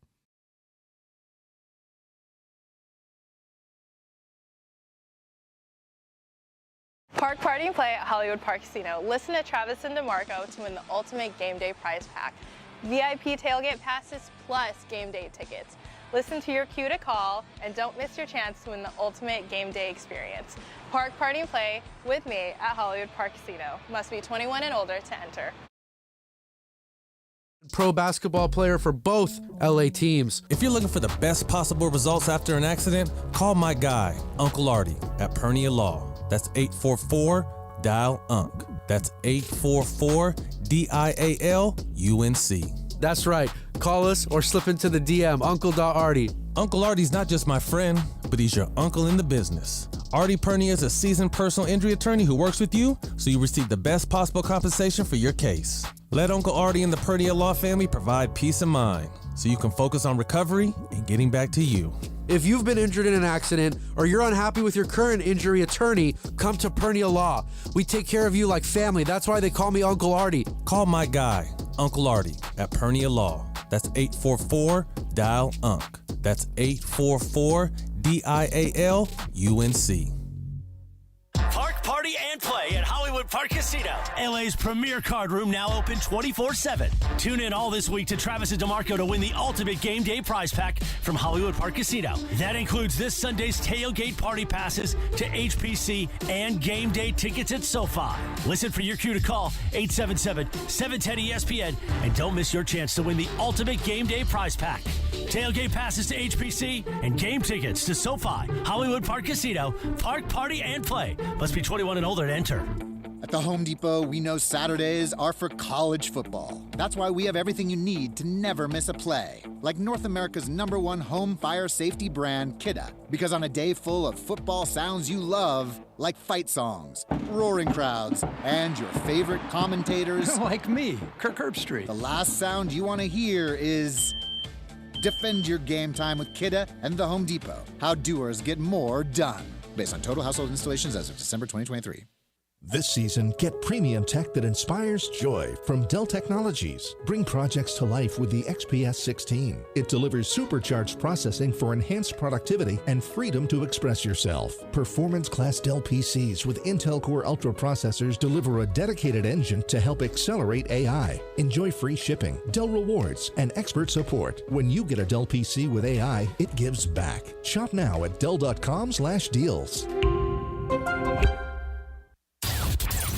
[SPEAKER 17] Park party and play at Hollywood Park Casino. Listen to Travis and DeMarco to win the ultimate game day prize pack. VIP tailgate passes plus game day tickets. Listen to your cue to call and don't miss your chance to win the ultimate game day experience. Park party and play with me at Hollywood Park Casino. Must be 21 and older to enter.
[SPEAKER 8] Pro basketball player for both LA teams. If you're looking for the best possible results after an accident, call my guy, Uncle Artie, at Pernia Law. That's 844-DIAL-UNC. That's 844-DIAL-UNC. That's right. Call us or slip into the DM, Uncle.Artie. Uncle Artie's not just my friend, but he's your uncle in the business. Artie Pernia is a seasoned personal injury attorney who works with you so you receive the best possible compensation for your case. Let Uncle Artie and the Pernia Law family provide peace of mind so you can focus on recovery and getting back to you. If you've been injured in an accident or you're unhappy with your current injury attorney, come to Pernia Law. We take care of you like family. That's why they call me Uncle Artie. Call my guy, Uncle Artie, at Pernia Law. That's 844-DIAL-UNC. That's 844-DIAL-UNC.
[SPEAKER 2] Park, party, and play at Hollywood Park Casino. LA's premier card room now open 24/7. Tune in all this week to Travis and DeMarco to win the ultimate game day prize pack from Hollywood Park Casino. That includes this Sunday's tailgate party passes to HPC and game day tickets at SoFi. Listen for your cue to call 877-710-ESPN and don't miss your chance to win the ultimate game day prize pack. Tailgate passes to HPC and game tickets to SoFi, Hollywood Park Casino. Park, party, and play. Must be 21 and older to enter.
[SPEAKER 11] At the Home Depot, we know Saturdays are for college football. That's why we have everything you need to never miss a play. Like North America's #1 home fire safety brand, Kidda. Because on a day full of football sounds you love, like fight songs, roaring crowds, and your favorite commentators...
[SPEAKER 12] like me, Kirk Herbstreit.
[SPEAKER 11] The last sound you want to hear is... Defend your game time with Kidda and the Home Depot. How doers get more done. Based on total household installations as of December 2023.
[SPEAKER 13] This season, get premium tech that inspires joy from Dell Technologies. Bring projects to life with the XPS 16. It delivers supercharged processing for enhanced productivity and freedom to express yourself. Performance-class Dell PCs with Intel Core Ultra processors deliver a dedicated engine to help accelerate AI. Enjoy free shipping, Dell rewards, and expert support. When you get a Dell PC with AI, it gives back. Shop now at Dell.com/deals.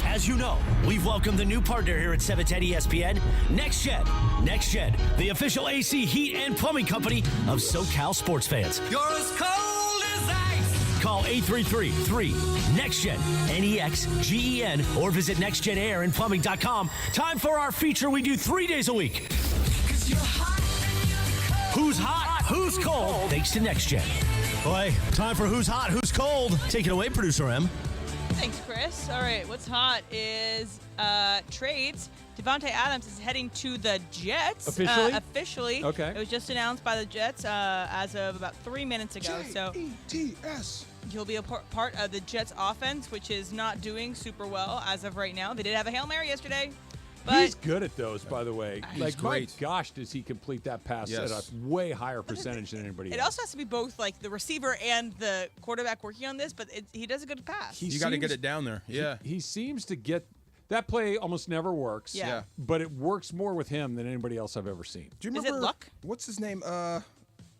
[SPEAKER 2] As you know, we've welcomed the new partner here at 710 ESPN, NextGen. NextGen, the official AC, heat, and plumbing company of SoCal sports fans.
[SPEAKER 9] You're as cold as ice.
[SPEAKER 2] Call 833-3-NEXTGEN, NEXGEN, or visit nextgenairandplumbing.com. Time for our feature we do 3 days a week. Who's hot? Who's cold? Thanks to NextGen. Boy, time for Who's Hot? Who's Cold? Take it away, Producer M.
[SPEAKER 6] Thanks, Chris. All right, what's hot is trades. Devontae Adams is heading to the Jets.
[SPEAKER 5] Officially?
[SPEAKER 6] Officially.
[SPEAKER 5] Okay.
[SPEAKER 6] It was just announced by the Jets as of about 3 minutes ago.
[SPEAKER 4] J-E-T-S.
[SPEAKER 6] He'll be a part of the Jets offense, which is not doing super well as of right now. They did have a Hail Mary yesterday. But
[SPEAKER 5] He's good at those, by the way.
[SPEAKER 4] He's great.
[SPEAKER 5] My gosh, does he complete that pass at a way higher percentage than anybody else.
[SPEAKER 6] It also has to be both like the receiver and the quarterback working on this, but he does a good pass.
[SPEAKER 4] You got to get it down there. Yeah.
[SPEAKER 5] He seems to get that play almost never works.
[SPEAKER 6] Yeah.
[SPEAKER 5] But it works more with him than anybody else I've ever seen.
[SPEAKER 4] Do you remember?
[SPEAKER 6] Is it Luck?
[SPEAKER 4] What's his name? The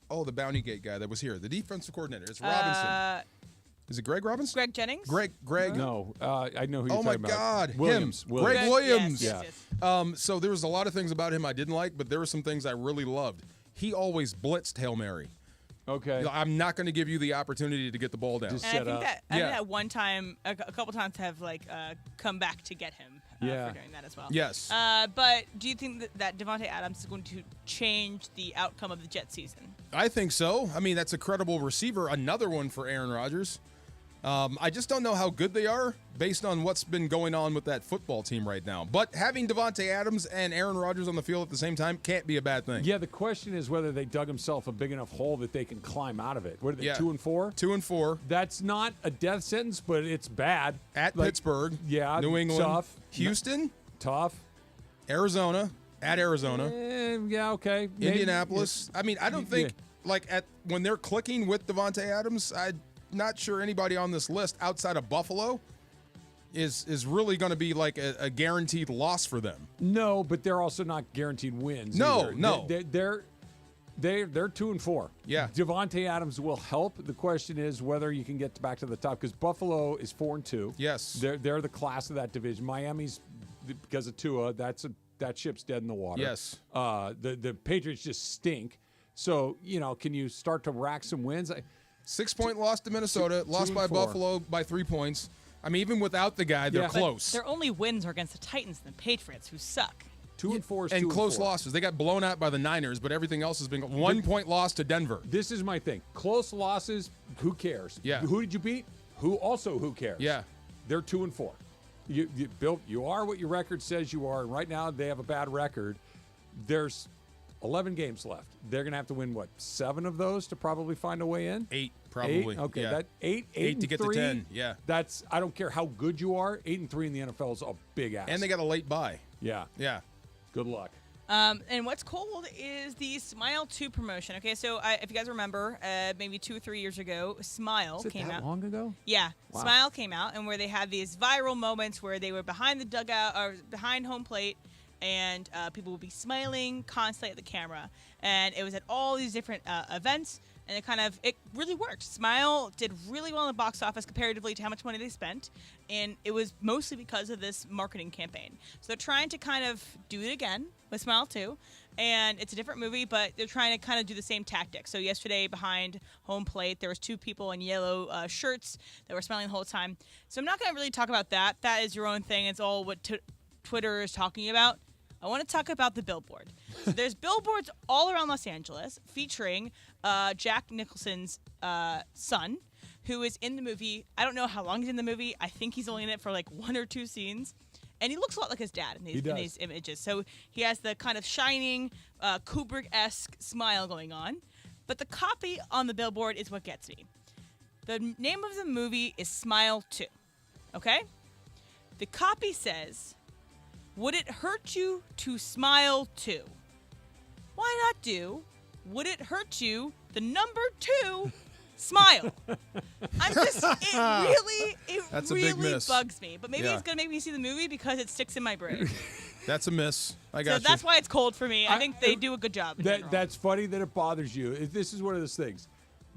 [SPEAKER 4] Bounty Gate guy that was here, the defensive coordinator. It's Robinson. Is it Greg Robinson?
[SPEAKER 6] Greg Jennings?
[SPEAKER 4] Greg.
[SPEAKER 5] No, I know who you're
[SPEAKER 4] Oh my
[SPEAKER 5] talking about.
[SPEAKER 4] God,
[SPEAKER 5] Williams.
[SPEAKER 4] him. Greg Williams.
[SPEAKER 6] Yes.
[SPEAKER 4] So there was a lot of things about him I didn't like, but there were some things I really loved. He always blitzed Hail Mary.
[SPEAKER 5] Okay.
[SPEAKER 4] I'm not going to give you the opportunity to get the ball down.
[SPEAKER 6] And I think that one time, a couple times have come back to get him for doing that as well.
[SPEAKER 4] Yes.
[SPEAKER 6] But do you think that Devontae Adams is going to change the outcome of the Jet season?
[SPEAKER 4] I think so. I mean, that's a credible receiver. Another one for Aaron Rodgers. I just don't know how good they are based on what's been going on with that football team right now. But having Devontae Adams and Aaron Rodgers on the field at the same time can't be a bad thing.
[SPEAKER 5] Yeah, the question is whether they dug himself a big enough hole that they can climb out of it. What are they, 2-4?
[SPEAKER 4] 2-4.
[SPEAKER 5] That's not a death sentence, but it's bad.
[SPEAKER 4] At Pittsburgh.
[SPEAKER 5] Yeah.
[SPEAKER 4] New England.
[SPEAKER 5] Tough.
[SPEAKER 4] Houston.
[SPEAKER 5] Tough.
[SPEAKER 4] Arizona. At Arizona.
[SPEAKER 5] Yeah, okay.
[SPEAKER 4] Indianapolis. I mean, I don't think, when they're clicking with Devontae Adams, I'm not sure anybody on this list outside of Buffalo is really going to be like a guaranteed loss for them.
[SPEAKER 5] No, but they're also not guaranteed wins.
[SPEAKER 4] No,
[SPEAKER 5] either.
[SPEAKER 4] no.
[SPEAKER 5] They're 2-4.
[SPEAKER 4] Yeah.
[SPEAKER 5] Devontae Adams will help. The question is whether you can get back to the top because Buffalo is 4-2.
[SPEAKER 4] Yes.
[SPEAKER 5] They're the class of that division. Miami's because of Tua. That ship's dead in the water.
[SPEAKER 4] Yes.
[SPEAKER 5] The Patriots just stink. So can you start to rack some wins?
[SPEAKER 4] 6-point loss to Minnesota, lost by
[SPEAKER 5] 4.
[SPEAKER 4] Buffalo by 3 points. I mean, even without the guy, they're close.
[SPEAKER 6] Their only wins are against the Titans and the Patriots, who suck.
[SPEAKER 5] 2-4
[SPEAKER 4] and close losses. They got blown out by the Niners, but everything else has been 1 point loss to Denver.
[SPEAKER 5] This is my thing. Close losses, who cares?
[SPEAKER 4] Yeah.
[SPEAKER 5] Who did you beat? Who cares?
[SPEAKER 4] Yeah.
[SPEAKER 5] They're 2-4. You are what your record says you are. And right now they have a bad record. There's 11 games left. They're going to have to win, 7 of those to probably find a way in?
[SPEAKER 4] 8, probably.
[SPEAKER 5] 8? Okay,
[SPEAKER 4] yeah.
[SPEAKER 5] that 8
[SPEAKER 4] to get
[SPEAKER 5] 3,
[SPEAKER 4] to 10, yeah.
[SPEAKER 5] That's, I don't care how good you are, 8-3 in the NFL is a big ass.
[SPEAKER 4] And they got a late bye.
[SPEAKER 5] Yeah.
[SPEAKER 4] Yeah.
[SPEAKER 5] Good luck.
[SPEAKER 6] And what's cold is the Smile 2 promotion. Okay, so if you guys remember, maybe 2 or 3 years ago, Smile came out.
[SPEAKER 5] Long ago?
[SPEAKER 6] Yeah,
[SPEAKER 5] wow.
[SPEAKER 6] Smile came out, and where they had these viral moments where they were behind the dugout or behind home plate, and people would be smiling constantly at the camera. And it was at all these different events. And it really worked. Smile did really well in the box office comparatively to how much money they spent, and it was mostly because of this marketing campaign. So they're trying to kind of do it again with Smile 2, and it's a different movie, but they're trying to kind of do the same tactic. So yesterday behind home plate, there was 2 people in yellow shirts that were smiling the whole time. So I'm not going to really talk about that. That is your own thing. It's all what Twitter is talking about. I want to talk about the billboard. So there's billboards all around Los Angeles featuring Jack Nicholson's son, who is in the movie. I don't know how long he's in the movie. I think he's only in it for like 1 or 2 scenes. And he looks a lot like his dad in these images. So he has the kind of shining, Kubrick-esque smile going on. But the copy on the billboard is what gets me. The name of the movie is Smile 2. Okay? The copy says, would it hurt you to smile too? Why not do, would it hurt you, the number 2, smile? It really bugs me. But maybe it's going to make me see the movie because it sticks in my brain.
[SPEAKER 4] That's a miss. I got you.
[SPEAKER 6] So that's why it's cold for me. I think they do a good job.
[SPEAKER 5] That's funny that it bothers you. This is one of those things.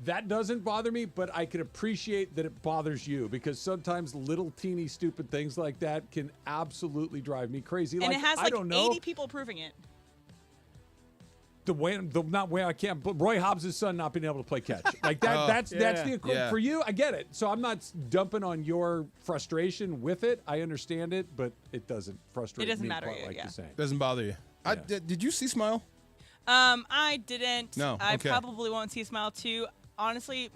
[SPEAKER 5] That doesn't bother me, but I can appreciate that it bothers you because sometimes little teeny stupid things like that can absolutely drive me crazy.
[SPEAKER 6] And
[SPEAKER 5] like,
[SPEAKER 6] it has
[SPEAKER 5] I
[SPEAKER 6] like
[SPEAKER 5] don't know,
[SPEAKER 6] 80 people approving it.
[SPEAKER 5] I can't. Roy Hobbs' son not being able to play catch like that. That's the equivalent for you. I get it. So I'm not dumping on your frustration with it. I understand it, but it doesn't frustrate me.
[SPEAKER 6] It doesn't matter.
[SPEAKER 5] The same.
[SPEAKER 4] Doesn't bother you.
[SPEAKER 5] Yeah.
[SPEAKER 4] Did you see Smile?
[SPEAKER 6] I didn't.
[SPEAKER 4] No.
[SPEAKER 6] I
[SPEAKER 4] Okay.
[SPEAKER 6] probably won't see Smile 2. Honestly,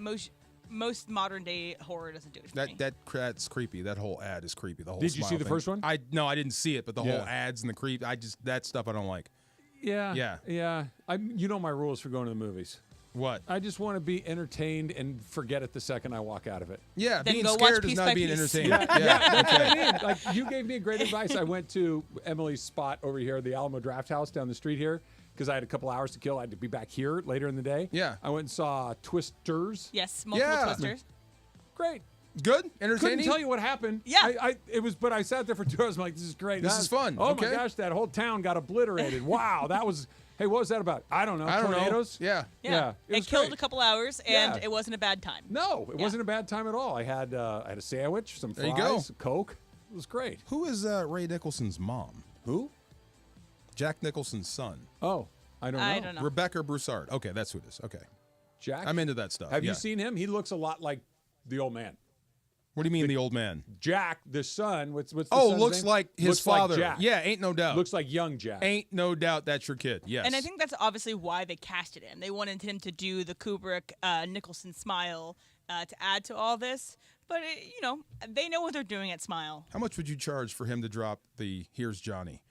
[SPEAKER 6] most modern day horror doesn't do it for me.
[SPEAKER 4] That's creepy. That whole ad is creepy. The whole
[SPEAKER 5] Did you see the first one?
[SPEAKER 4] No, I didn't see it, but the whole ads and the creep. That stuff I don't like.
[SPEAKER 5] Yeah. You know my rules for going to the movies.
[SPEAKER 4] What?
[SPEAKER 5] I just want to be entertained and forget it the second I walk out of it.
[SPEAKER 4] Yeah,
[SPEAKER 6] Then
[SPEAKER 4] being
[SPEAKER 6] go
[SPEAKER 4] scared
[SPEAKER 6] watch
[SPEAKER 4] is
[SPEAKER 6] Piece
[SPEAKER 4] not
[SPEAKER 6] by
[SPEAKER 4] being
[SPEAKER 6] Piece.
[SPEAKER 4] entertained.
[SPEAKER 5] That's what I mean. Like you gave me great advice. I went to Emily's spot over here, the Alamo Draft House down the street here, because I had a couple hours to kill. I had to be back here later in the day.
[SPEAKER 4] Yeah.
[SPEAKER 5] I went and saw Twisters.
[SPEAKER 6] Yes, multiple Twisters.
[SPEAKER 5] Great.
[SPEAKER 4] Good? Entertaining?
[SPEAKER 5] Couldn't tell you what happened.
[SPEAKER 6] Yeah.
[SPEAKER 5] But I sat there for 2 hours. I'm like, this is great.
[SPEAKER 4] This is fun.
[SPEAKER 5] Oh
[SPEAKER 4] Okay.
[SPEAKER 5] my gosh, that whole town got obliterated. Wow, that was. Hey, what was that about? I don't know. Tornadoes?
[SPEAKER 4] Yeah.
[SPEAKER 6] It killed a couple hours, and it wasn't a bad time.
[SPEAKER 5] No, it wasn't a bad time at all. I had a sandwich, some fries,
[SPEAKER 4] There you go.
[SPEAKER 5] Coke. It was great.
[SPEAKER 4] Who is Ray Nicholson's mom?
[SPEAKER 5] Who?
[SPEAKER 4] Jack Nicholson's son.
[SPEAKER 5] Oh, I don't know.
[SPEAKER 4] Rebecca Broussard. Okay, that's who it is. Okay.
[SPEAKER 5] Jack?
[SPEAKER 4] I'm into that stuff.
[SPEAKER 5] Have you seen him? He looks a lot like the old man.
[SPEAKER 4] What do you mean the old man?
[SPEAKER 5] Jack, the son. What's the son's
[SPEAKER 4] looks
[SPEAKER 5] name?
[SPEAKER 4] like his
[SPEAKER 5] Looks
[SPEAKER 4] father.
[SPEAKER 5] Like Jack.
[SPEAKER 4] Yeah, ain't no doubt.
[SPEAKER 5] Looks like young Jack.
[SPEAKER 4] Ain't no doubt that's your kid. Yes.
[SPEAKER 6] And I think that's obviously why they casted him. They wanted him to do the Kubrick Nicholson smile to add to all this. But, they know what they're doing at Smile.
[SPEAKER 4] How much would you charge for him to drop the "Here's Johnny"?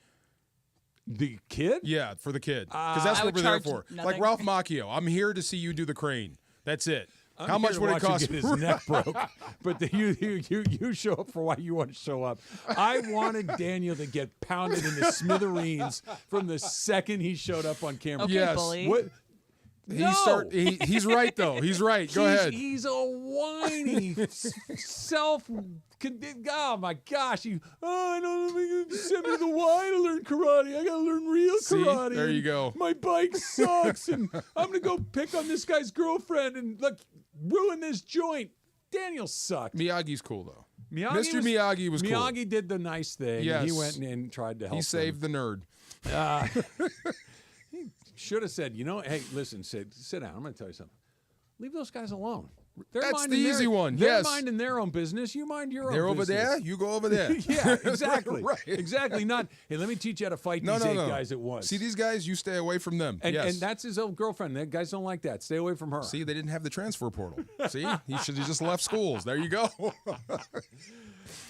[SPEAKER 5] The kid?
[SPEAKER 4] Yeah, for the kid. Because that's
[SPEAKER 6] I
[SPEAKER 4] what
[SPEAKER 6] would
[SPEAKER 4] we're there
[SPEAKER 6] charge
[SPEAKER 4] for.
[SPEAKER 6] nothing.
[SPEAKER 4] Like Ralph Macchio. I'm here to see you do the crane. That's it.
[SPEAKER 5] I'm
[SPEAKER 4] How
[SPEAKER 5] here
[SPEAKER 4] much
[SPEAKER 5] to
[SPEAKER 4] would it
[SPEAKER 5] watch him
[SPEAKER 4] cost?
[SPEAKER 5] get his neck broke. But you show up for why you want to show up. I wanted Daniel to get pounded into smithereens from the second he showed up on camera.
[SPEAKER 6] Okay,
[SPEAKER 4] Yes.
[SPEAKER 6] bully.
[SPEAKER 5] What? No.
[SPEAKER 4] He's right, though. He's right. Go ahead.
[SPEAKER 5] He's a whiny, oh my gosh. I don't send me to the Y to learn karate. I got to learn real karate.
[SPEAKER 4] There you go.
[SPEAKER 5] My bike sucks, and I'm going to go pick on this guy's girlfriend and ruin this joint. Daniel sucked.
[SPEAKER 4] Miyagi's cool, though.
[SPEAKER 5] Miyagi
[SPEAKER 4] Miyagi was cool.
[SPEAKER 5] Miyagi did the nice thing.
[SPEAKER 4] Yes.
[SPEAKER 5] He went and tried to help
[SPEAKER 4] He saved the nerd.
[SPEAKER 5] He should have said, hey, listen, Sid, sit down. I'm going to tell you something. Leave those guys alone.
[SPEAKER 4] That's the easy one.
[SPEAKER 5] They're
[SPEAKER 4] Yes.
[SPEAKER 5] minding their own business. You mind your own
[SPEAKER 4] They're
[SPEAKER 5] business.
[SPEAKER 4] over there. You go over there.
[SPEAKER 5] Yeah, exactly.
[SPEAKER 4] Right.
[SPEAKER 5] Exactly. Not, hey, let me teach you how to fight these eight guys at once.
[SPEAKER 4] See these guys? You stay away from them.
[SPEAKER 5] And,
[SPEAKER 4] yes.
[SPEAKER 5] and that's his old girlfriend. That guys don't like that. Stay away from her.
[SPEAKER 4] See, they didn't have the transfer portal. See? He should have just left schools. There you go.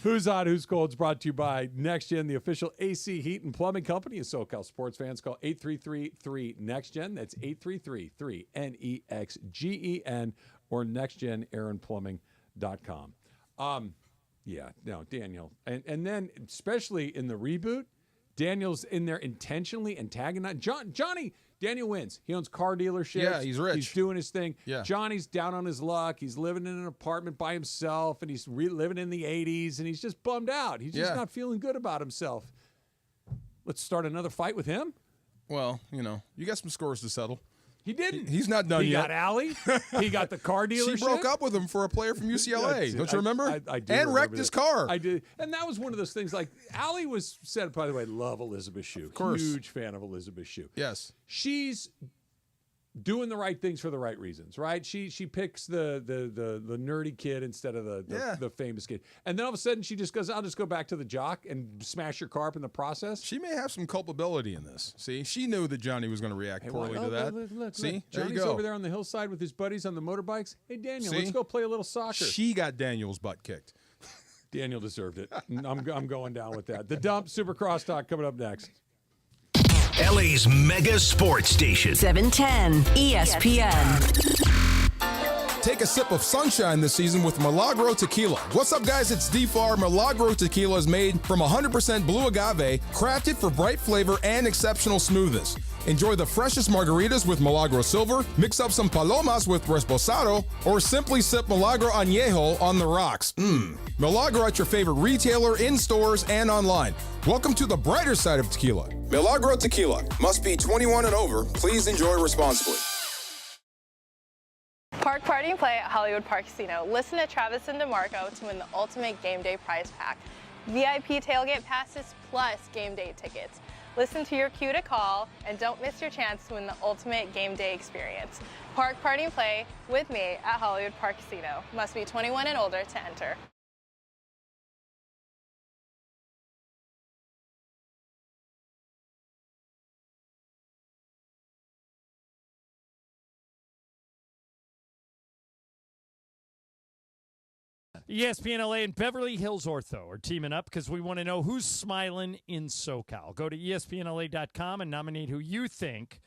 [SPEAKER 5] Who's Hot, Who's Cold is brought to you by NextGen, the official AC heat and plumbing company of SoCal sports fans. Call 833-3-NEXTGen. That's 833-3-NEXGEN or nextgenaaronplumbing.com. Daniel. And then, especially in the reboot, Daniel's in there intentionally antagonizing. Daniel wins. He owns car dealerships.
[SPEAKER 4] Yeah, he's rich.
[SPEAKER 5] He's doing his thing.
[SPEAKER 4] Yeah.
[SPEAKER 5] Johnny's down on his luck. He's living in an apartment by himself, and he's living in the 80s, and he's just bummed out. He's just not feeling good about himself. Let's start another fight with him?
[SPEAKER 4] Well, you got some scores to settle.
[SPEAKER 5] He didn't.
[SPEAKER 4] He's not done
[SPEAKER 5] he
[SPEAKER 4] yet.
[SPEAKER 5] He got Allie. He got the car dealership.
[SPEAKER 4] She broke up with him for a player from UCLA. Don't you remember?
[SPEAKER 5] I do.
[SPEAKER 4] And wrecked his car.
[SPEAKER 5] I did. And that was one of those things. Like Allie said, by the way, love Elizabeth Shue. Of
[SPEAKER 4] course.
[SPEAKER 5] Huge fan of Elizabeth Shue.
[SPEAKER 4] Yes.
[SPEAKER 5] She's doing the right things for the right reasons, right? She picks the nerdy kid instead of the famous kid. And then all of a sudden she just goes, I'll just go back to the jock and smash your car up in the process.
[SPEAKER 4] She may have some culpability in this. See, she knew that Johnny was going to react poorly to that.
[SPEAKER 5] Look,
[SPEAKER 4] See, there
[SPEAKER 5] Johnny's
[SPEAKER 4] you go.
[SPEAKER 5] over there on the hillside with his buddies on the motorbikes. Hey, Daniel,
[SPEAKER 4] See?
[SPEAKER 5] let's go play a little soccer.
[SPEAKER 4] She got Daniel's butt kicked.
[SPEAKER 5] Daniel deserved it. I'm going down with that. The Dump, Super Crosstalk coming up next.
[SPEAKER 14] LA's mega sports station.
[SPEAKER 25] 710 ESPN.
[SPEAKER 4] Take a sip of sunshine this season with Milagro Tequila. What's up, guys? It's D-Far. Milagro Tequila is made from 100% blue agave, crafted for bright flavor and exceptional smoothness. Enjoy the freshest margaritas with Milagro Silver, mix up some palomas with Reposado, or simply sip Milagro Añejo on the rocks. Milagro at your favorite retailer, in stores, and online. Welcome to the brighter side of tequila. Milagro Tequila. Must be 21 and over. Please enjoy responsibly.
[SPEAKER 17] Park, party, and play at Hollywood Park Casino. Listen to Travis and DeMarco to win the ultimate game day prize pack. VIP tailgate passes plus game day tickets. Listen to your cue to call and don't miss your chance to win the ultimate game day experience. Park, party, and play with me at Hollywood Park Casino. Must be 21 and older to enter.
[SPEAKER 18] ESPN LA and Beverly Hills Ortho are teaming up because we want to know who's smiling in SoCal. Go to ESPNLA.com and nominate who you think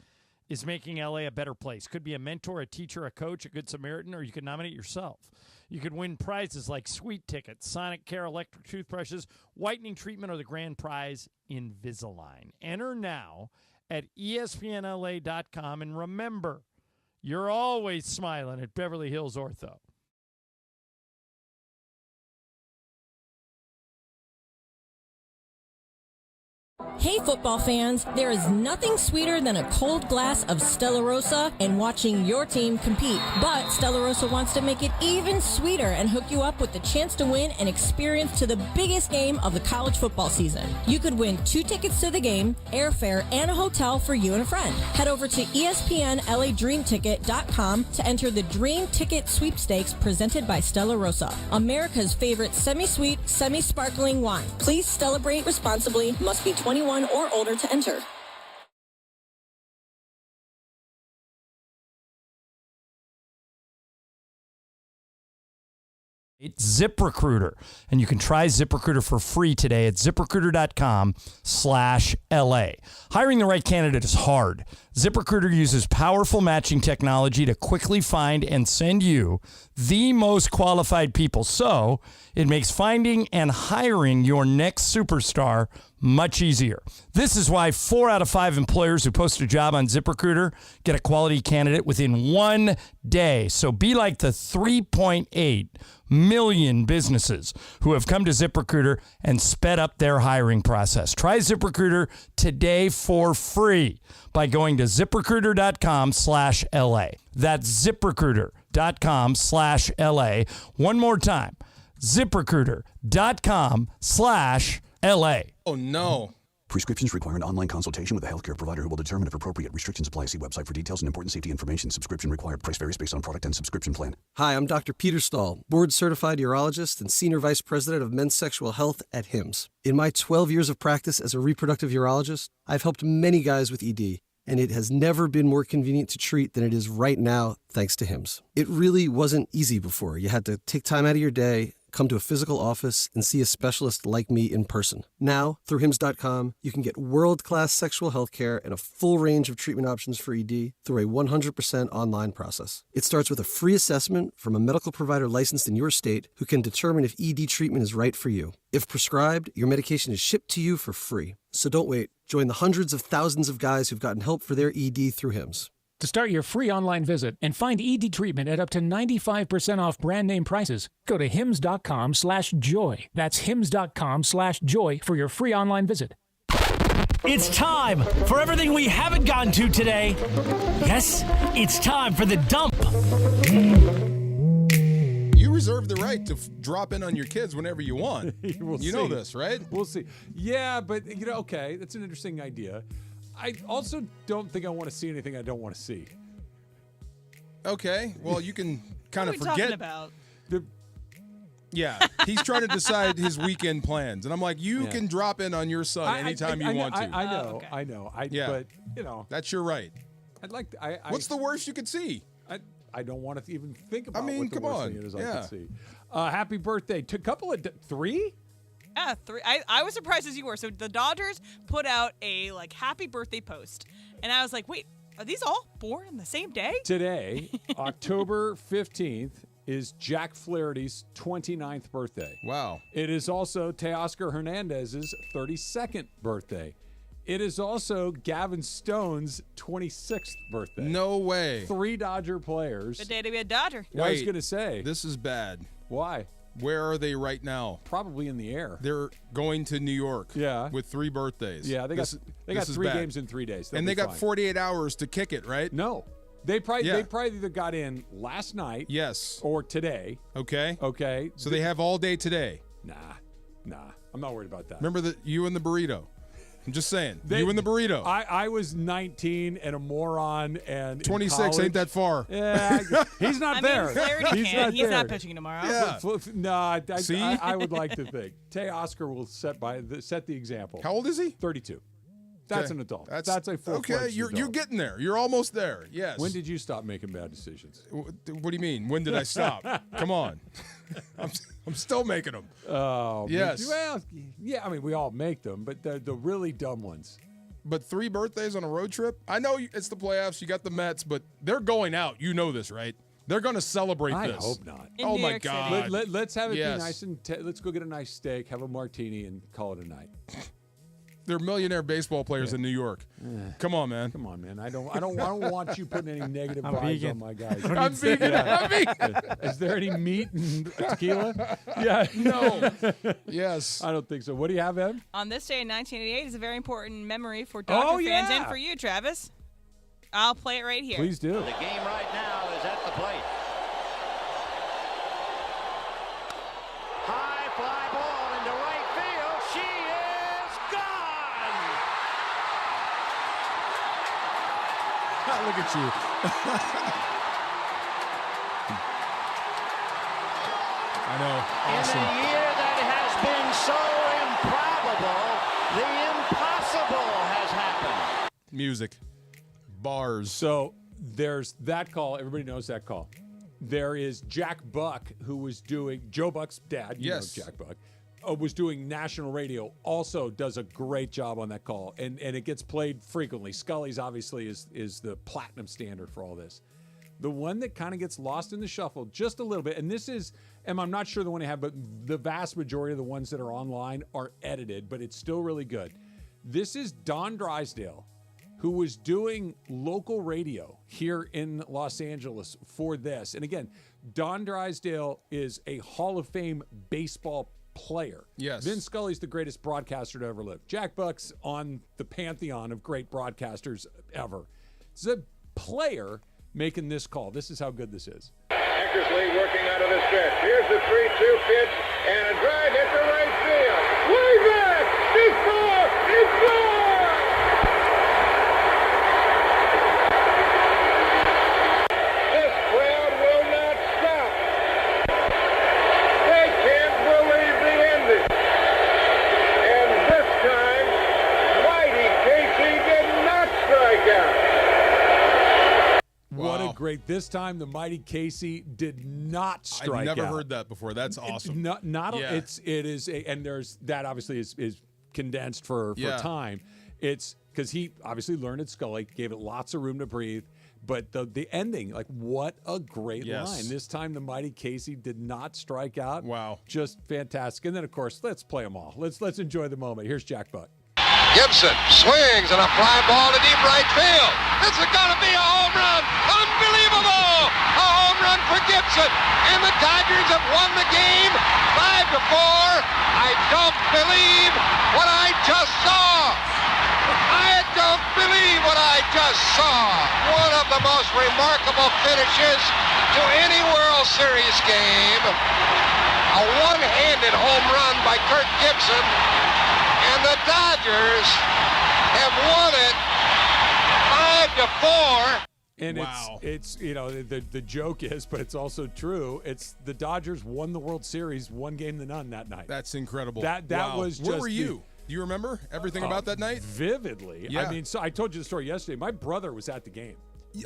[SPEAKER 18] is making LA a better place. Could be a mentor, a teacher, a coach, a good Samaritan, or you could nominate yourself. You could win prizes like sweet tickets, Sonic Care electric toothbrushes, whitening treatment, or the grand prize, Invisalign. Enter now at ESPNLA.com, and remember, you're always smiling at Beverly Hills Ortho.
[SPEAKER 23] Hey football fans, there is nothing sweeter than a cold glass of Stella Rosa and watching your team compete. But Stella Rosa wants to make it even sweeter and hook you up with the chance to win an experience to the biggest game of the college football season. You could win 2 tickets to the game, airfare, and a hotel for you and a friend. Head over to ESPNLADreamTicket.com to enter the Dream Ticket Sweepstakes presented by Stella Rosa, America's favorite semi-sweet, semi-sparkling wine. Please celebrate responsibly. Must be 21 or older to enter.
[SPEAKER 18] It's ZipRecruiter, and you can try ZipRecruiter for free today at ZipRecruiter.com/LA. Hiring the right candidate is hard. ZipRecruiter uses powerful matching technology to quickly find and send you the most qualified people. So it makes finding and hiring your next superstar much easier. This is why 4 out of 5 employers who post a job on ZipRecruiter get a quality candidate within 1 day. So be like the 3.8 million businesses who have come to ZipRecruiter and sped up their hiring process. Try ZipRecruiter today for free by going to ZipRecruiter.com/LA. That's ZipRecruiter.com/LA. One more time, ZipRecruiter.com/LA.
[SPEAKER 4] Oh, no.
[SPEAKER 10] Prescriptions require an online consultation with a healthcare provider who will determine if appropriate. Restrictions apply. See website for details and important safety information. Subscription required. Price varies based on product and subscription plan.
[SPEAKER 15] Hi, I'm Dr. Peter Stahl, board-certified urologist and senior vice president of men's sexual health at HIMSS. In my 12 years of practice as a reproductive urologist, I've helped many guys with ED, and it has never been more convenient to treat than it is right now, thanks to HIMSS. It really wasn't easy before. You had to take time out of your day, come to a physical office, and see a specialist like me in person. Now, through HIMSS.com, you can get world-class sexual health care and a full range of treatment options for ED through a 100% online process. It starts with a free assessment from a medical provider licensed in your state who can determine if ED treatment is right for you. If prescribed, your medication is shipped to you for free. So don't wait. Join the hundreds of thousands of guys who've gotten help for their ED through HIMSS.
[SPEAKER 16] To start your free online visit and find ED treatment at up to 95% off brand name prices, go to hims.com/joy. That's hims.com/joy for your free online visit.
[SPEAKER 9] It's time for everything we haven't gotten to today. Yes, it's time for the dump.
[SPEAKER 4] You reserve the right to drop in on your kids whenever you want. You know this, right?
[SPEAKER 5] We'll see. Yeah, but, okay, that's an interesting idea. I also don't think I want to see anything I don't want to see.
[SPEAKER 4] Okay, well, you can kind of
[SPEAKER 6] What are we
[SPEAKER 4] forget.
[SPEAKER 6] talking about?
[SPEAKER 4] Yeah, he's trying to decide his weekend plans, and I'm like, you can drop in on your son anytime you want to.
[SPEAKER 5] I know. But
[SPEAKER 4] that's your right.
[SPEAKER 5] I'd like.
[SPEAKER 4] What's the worst you could see?
[SPEAKER 5] I don't want to even think about.
[SPEAKER 4] I mean,
[SPEAKER 5] what the
[SPEAKER 4] come
[SPEAKER 5] worst
[SPEAKER 4] on.
[SPEAKER 5] thing is I can see. Happy birthday to a couple of 3.
[SPEAKER 6] Yeah, 3. I was surprised as you were. So the Dodgers put out a happy birthday post, and I was like, wait, are these all born on the same day?
[SPEAKER 5] Today, October 15th, is Jack Flaherty's 29th birthday.
[SPEAKER 4] Wow.
[SPEAKER 5] It is also Teoscar Hernandez's 32nd birthday. It is also Gavin Stone's 26th birthday.
[SPEAKER 4] No way.
[SPEAKER 5] 3 Dodger players.
[SPEAKER 6] Good day to be a Dodger.
[SPEAKER 5] I was going to say.
[SPEAKER 4] This is bad.
[SPEAKER 5] Why?
[SPEAKER 4] Where are they right now?
[SPEAKER 5] Probably in the air.
[SPEAKER 4] They're going to New York.
[SPEAKER 5] Yeah.
[SPEAKER 4] With 3 birthdays.
[SPEAKER 5] Yeah, they got 3 games in 3 days.
[SPEAKER 4] And they got 48 hours to kick it, right?
[SPEAKER 5] No. They probably either got in last night.
[SPEAKER 4] Yes.
[SPEAKER 5] Or today.
[SPEAKER 4] Okay.
[SPEAKER 5] Okay.
[SPEAKER 4] So they have all day today.
[SPEAKER 5] Nah. I'm not worried about that.
[SPEAKER 4] Remember you and the burrito. I'm just saying. You and the burrito.
[SPEAKER 5] I was 19 and a moron and
[SPEAKER 4] 26 ain't that far.
[SPEAKER 5] Yeah. He's not there.
[SPEAKER 6] He's not pitching tomorrow.
[SPEAKER 4] Yeah.
[SPEAKER 5] No, I would like to think Teoscar will set the example.
[SPEAKER 4] How old is he?
[SPEAKER 5] 32. That's an adult. That's a full-fledged
[SPEAKER 4] Okay, you're getting there. You're almost there. Yes.
[SPEAKER 5] When did you stop making bad decisions?
[SPEAKER 4] What do you mean? When did I stop? Come on. I'm still making them.
[SPEAKER 5] Oh,
[SPEAKER 4] yes.
[SPEAKER 5] Well, yeah. I mean, we all make them, but the really dumb ones.
[SPEAKER 4] But 3 birthdays on a road trip? I know it's the playoffs. You got the Mets, but they're going out. You know this, right? They're going to celebrate
[SPEAKER 5] I
[SPEAKER 4] this.
[SPEAKER 5] hope not.
[SPEAKER 4] Oh, my God.
[SPEAKER 5] Let's have it be nice and let's go get a nice steak, have a martini, and call it a night.
[SPEAKER 4] They're millionaire baseball players in New York. Come on, man.
[SPEAKER 5] Come on, man. I don't want you putting any negative vibes on my guys.
[SPEAKER 4] I'm vegan. I'm vegan.
[SPEAKER 5] Is there any meat and tequila? Yeah.
[SPEAKER 4] No. Yes.
[SPEAKER 5] I don't think so. What do you have, Em?
[SPEAKER 6] On this day in 1988 is a very important memory for Dodger fans and for you, Travis. I'll play it right here.
[SPEAKER 5] Please do.
[SPEAKER 3] The game right now is at the plate. High fly ball into right field. She is gone.
[SPEAKER 4] Look at you. I know. Awesome.
[SPEAKER 3] In a year that has been so improbable, the impossible has happened.
[SPEAKER 4] Music. Bars.
[SPEAKER 5] So there's that call. Everybody knows that call. There is Jack Buck, who was doing Joe Buck's dad. You know Jack Buck. Was doing national radio. Also does a great job on that call, and it gets played frequently. Scully's obviously is the platinum standard for all this. The one that kind of gets lost in the shuffle just a little bit, and this is, and I'm not sure the one I have, but the vast majority of the ones that are online are edited, but it's still really good. This is Don Drysdale, who was doing local radio here in Los Angeles for this. And again, Don Drysdale is a Hall of Fame baseball player.
[SPEAKER 4] Yes.
[SPEAKER 5] Vin Scully's the greatest broadcaster to ever live. Jack Buck's on the pantheon of great broadcasters ever. It's a player making this call. This is how good this is.
[SPEAKER 19] Eckersley working out of the stretch. Here's the 3-2 pitch and a drive hit to right field. Way back! It's gone! It's gone! This crowd will not stop. They can't believe the ending. And this time, Whitey Casey did not strike out.
[SPEAKER 5] What a great, this time the mighty Casey did not strike out.
[SPEAKER 4] I've never heard that before. That's awesome.
[SPEAKER 5] It is, and there's, that obviously is condensed for time. It's because he obviously learned at Scully, gave it lots of room to breathe. But the ending, like, what a great line. This time the mighty Casey did not strike out.
[SPEAKER 4] Wow.
[SPEAKER 5] Just fantastic. And then, of course, let's play them all. Let's enjoy the moment. Here's Jack Buck.
[SPEAKER 19] Gibson swings and a fly ball to deep right field. This is going to be a home run. Unbelievable! A home run for Gibson. And the Dodgers have won the game 5-4. I don't believe what I just saw. just saw one of the most remarkable finishes to any World Series game. A one-handed home run by Kirk Gibson, and the Dodgers have won it 5-4.
[SPEAKER 5] And
[SPEAKER 4] Wow.
[SPEAKER 5] it's the joke is, but it's also true. It's the Dodgers won the World Series 1-0 that night.
[SPEAKER 4] That's incredible.
[SPEAKER 5] That
[SPEAKER 4] Wow.
[SPEAKER 5] was just
[SPEAKER 4] Where were you? Do you remember everything about that night?
[SPEAKER 5] Vividly.
[SPEAKER 4] Yeah.
[SPEAKER 5] I mean, so I told you the story yesterday. My brother was at the game.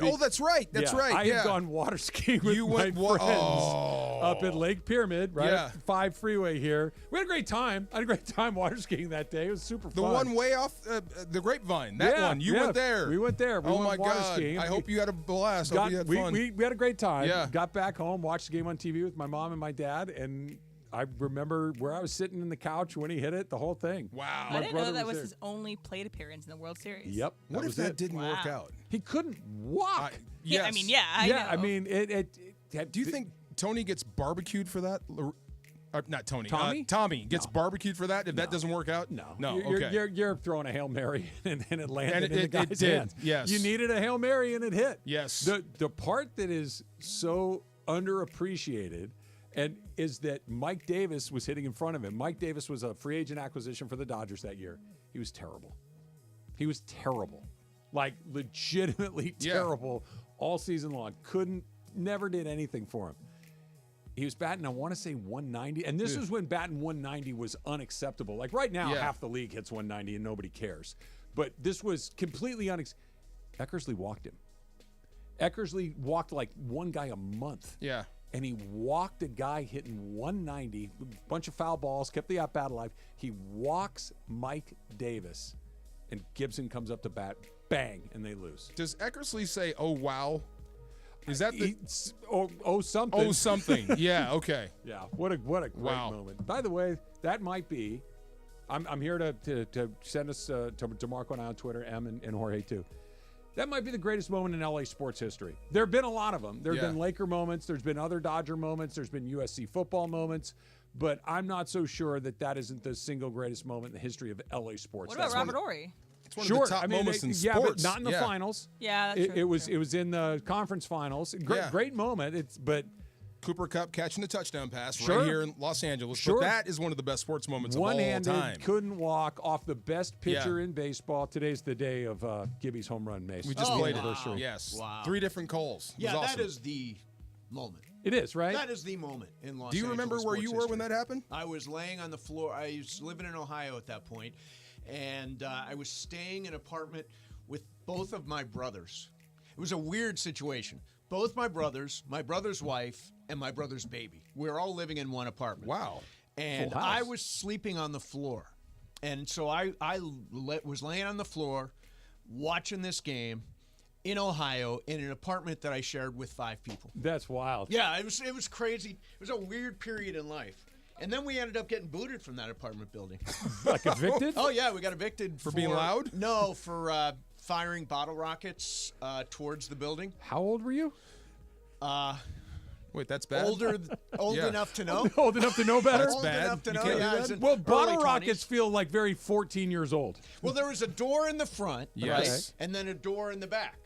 [SPEAKER 4] Oh, that's right. That's right.
[SPEAKER 5] I
[SPEAKER 4] yeah.
[SPEAKER 5] had gone water skiing with my friends up at Lake Pyramid, right?
[SPEAKER 4] Yeah.
[SPEAKER 5] 5 freeway here. We had a great time. I had a great time water skiing that day. It was super
[SPEAKER 4] The
[SPEAKER 5] fun.
[SPEAKER 4] one way off the Grapevine. That one. You went there.
[SPEAKER 5] We went there. We
[SPEAKER 4] oh,
[SPEAKER 5] went
[SPEAKER 4] my
[SPEAKER 5] water
[SPEAKER 4] God.
[SPEAKER 5] skiing.
[SPEAKER 4] I hope you had a blast. I hope you had fun.
[SPEAKER 5] We had a great time.
[SPEAKER 4] Yeah.
[SPEAKER 5] Got back home, watched the game on TV with my mom and my dad, and I remember where I was sitting in the couch when he hit it, the whole thing.
[SPEAKER 4] Wow.
[SPEAKER 6] I didn't know that was
[SPEAKER 5] there.
[SPEAKER 6] his only plate appearance in the World Series.
[SPEAKER 5] Yep.
[SPEAKER 4] What if that didn't work out?
[SPEAKER 5] He couldn't walk.
[SPEAKER 6] Yeah, I mean, yeah, I
[SPEAKER 5] yeah,
[SPEAKER 6] know.
[SPEAKER 5] I mean,
[SPEAKER 4] Do you think Tony gets barbecued for that? Not Tony.
[SPEAKER 5] Tommy?
[SPEAKER 4] Tommy gets barbecued for that if that doesn't work out?
[SPEAKER 5] No.
[SPEAKER 4] No,
[SPEAKER 5] You're throwing a Hail Mary and it landed
[SPEAKER 4] And
[SPEAKER 5] in the guy's
[SPEAKER 4] it did,
[SPEAKER 5] hands.
[SPEAKER 4] yes.
[SPEAKER 5] You needed a Hail Mary and it hit.
[SPEAKER 4] Yes.
[SPEAKER 5] The part that is so underappreciated and is that Mike Davis was hitting in front of him. Mike Davis was a free agent acquisition for the Dodgers that year. He was terrible. He was terrible. Like legitimately terrible all season long. Never did anything for him. He was batting, I want to say 190. And this was when batting 190 was unacceptable. Like right now, half the league hits 190 and nobody cares. But this was completely unacceptable. Eckersley walked him. Eckersley walked like one guy a month.
[SPEAKER 4] Yeah.
[SPEAKER 5] And he walked a guy hitting 190, bunch of foul balls, kept the at-bat alive. He walks Mike Davis, and Gibson comes up to bat, bang, and they lose.
[SPEAKER 4] Does Eckersley say, oh, wow? Is that the...
[SPEAKER 5] Oh, something.
[SPEAKER 4] Oh, something. Yeah, okay.
[SPEAKER 5] Yeah, what a great moment. By the way, that might be... I'm here to send us to DeMarco and I on Twitter, M and Jorge too. That might be the greatest moment in LA sports history. There have been a lot of them. There have been Laker moments. There's been other Dodger moments. There's been USC football moments. But I'm not so sure that isn't the single greatest moment in the history of LA sports.
[SPEAKER 6] What about Robert Ory?
[SPEAKER 4] It's one of the top moments in sports.
[SPEAKER 5] But not in the finals.
[SPEAKER 6] Yeah, that's
[SPEAKER 5] true. It was in the conference finals. Great moment. But
[SPEAKER 4] Cooper Kupp catching the touchdown pass
[SPEAKER 5] Sure.
[SPEAKER 4] right here in Los Angeles.
[SPEAKER 5] Sure.
[SPEAKER 4] But that is one of the best sports moments of all
[SPEAKER 5] one-handed,
[SPEAKER 4] time.
[SPEAKER 5] couldn't walk off the best pitcher in baseball. Today's the day of Gibby's home run, Mace.
[SPEAKER 4] We just played
[SPEAKER 5] anniversary.
[SPEAKER 4] it. Yes.
[SPEAKER 1] Wow.
[SPEAKER 4] 3 different calls. It
[SPEAKER 1] Yeah,
[SPEAKER 4] was awesome.
[SPEAKER 1] that is the moment.
[SPEAKER 5] It is, right?
[SPEAKER 1] That is the moment in Los Angeles.
[SPEAKER 4] Do you remember where
[SPEAKER 1] sports
[SPEAKER 4] you were
[SPEAKER 1] history.
[SPEAKER 4] when that happened?
[SPEAKER 1] I was laying on the floor. I was living in Ohio at that point, and I was staying in an apartment with both of my brothers. It was a weird situation. Both my brother's wife, and my brother's baby. We were all living in one apartment.
[SPEAKER 4] Wow.
[SPEAKER 1] And
[SPEAKER 5] Full house.
[SPEAKER 1] I was sleeping on the floor. And so I was laying on the floor watching this game in Ohio in an apartment that I shared with 5 people.
[SPEAKER 5] That's wild.
[SPEAKER 1] Yeah, it was crazy. It was a weird period in life. And then we ended up getting booted from that apartment building.
[SPEAKER 5] Like evicted?
[SPEAKER 1] Oh, yeah, we got evicted
[SPEAKER 4] For being loud?
[SPEAKER 1] No, for firing bottle rockets towards the building.
[SPEAKER 5] How old were you?
[SPEAKER 4] Wait, that's bad?
[SPEAKER 1] Old enough to know.
[SPEAKER 5] Old enough to know better?
[SPEAKER 4] That's
[SPEAKER 1] Old
[SPEAKER 4] bad.
[SPEAKER 1] enough to
[SPEAKER 4] You
[SPEAKER 1] know,
[SPEAKER 4] can't do
[SPEAKER 1] yeah,
[SPEAKER 4] that?
[SPEAKER 1] it's in
[SPEAKER 5] Well,
[SPEAKER 1] early
[SPEAKER 5] bottle
[SPEAKER 1] 20s.
[SPEAKER 5] rockets feel like very 14 years old.
[SPEAKER 1] Well, there was a door in the front,
[SPEAKER 4] Yes.
[SPEAKER 1] right? And then a door in the back.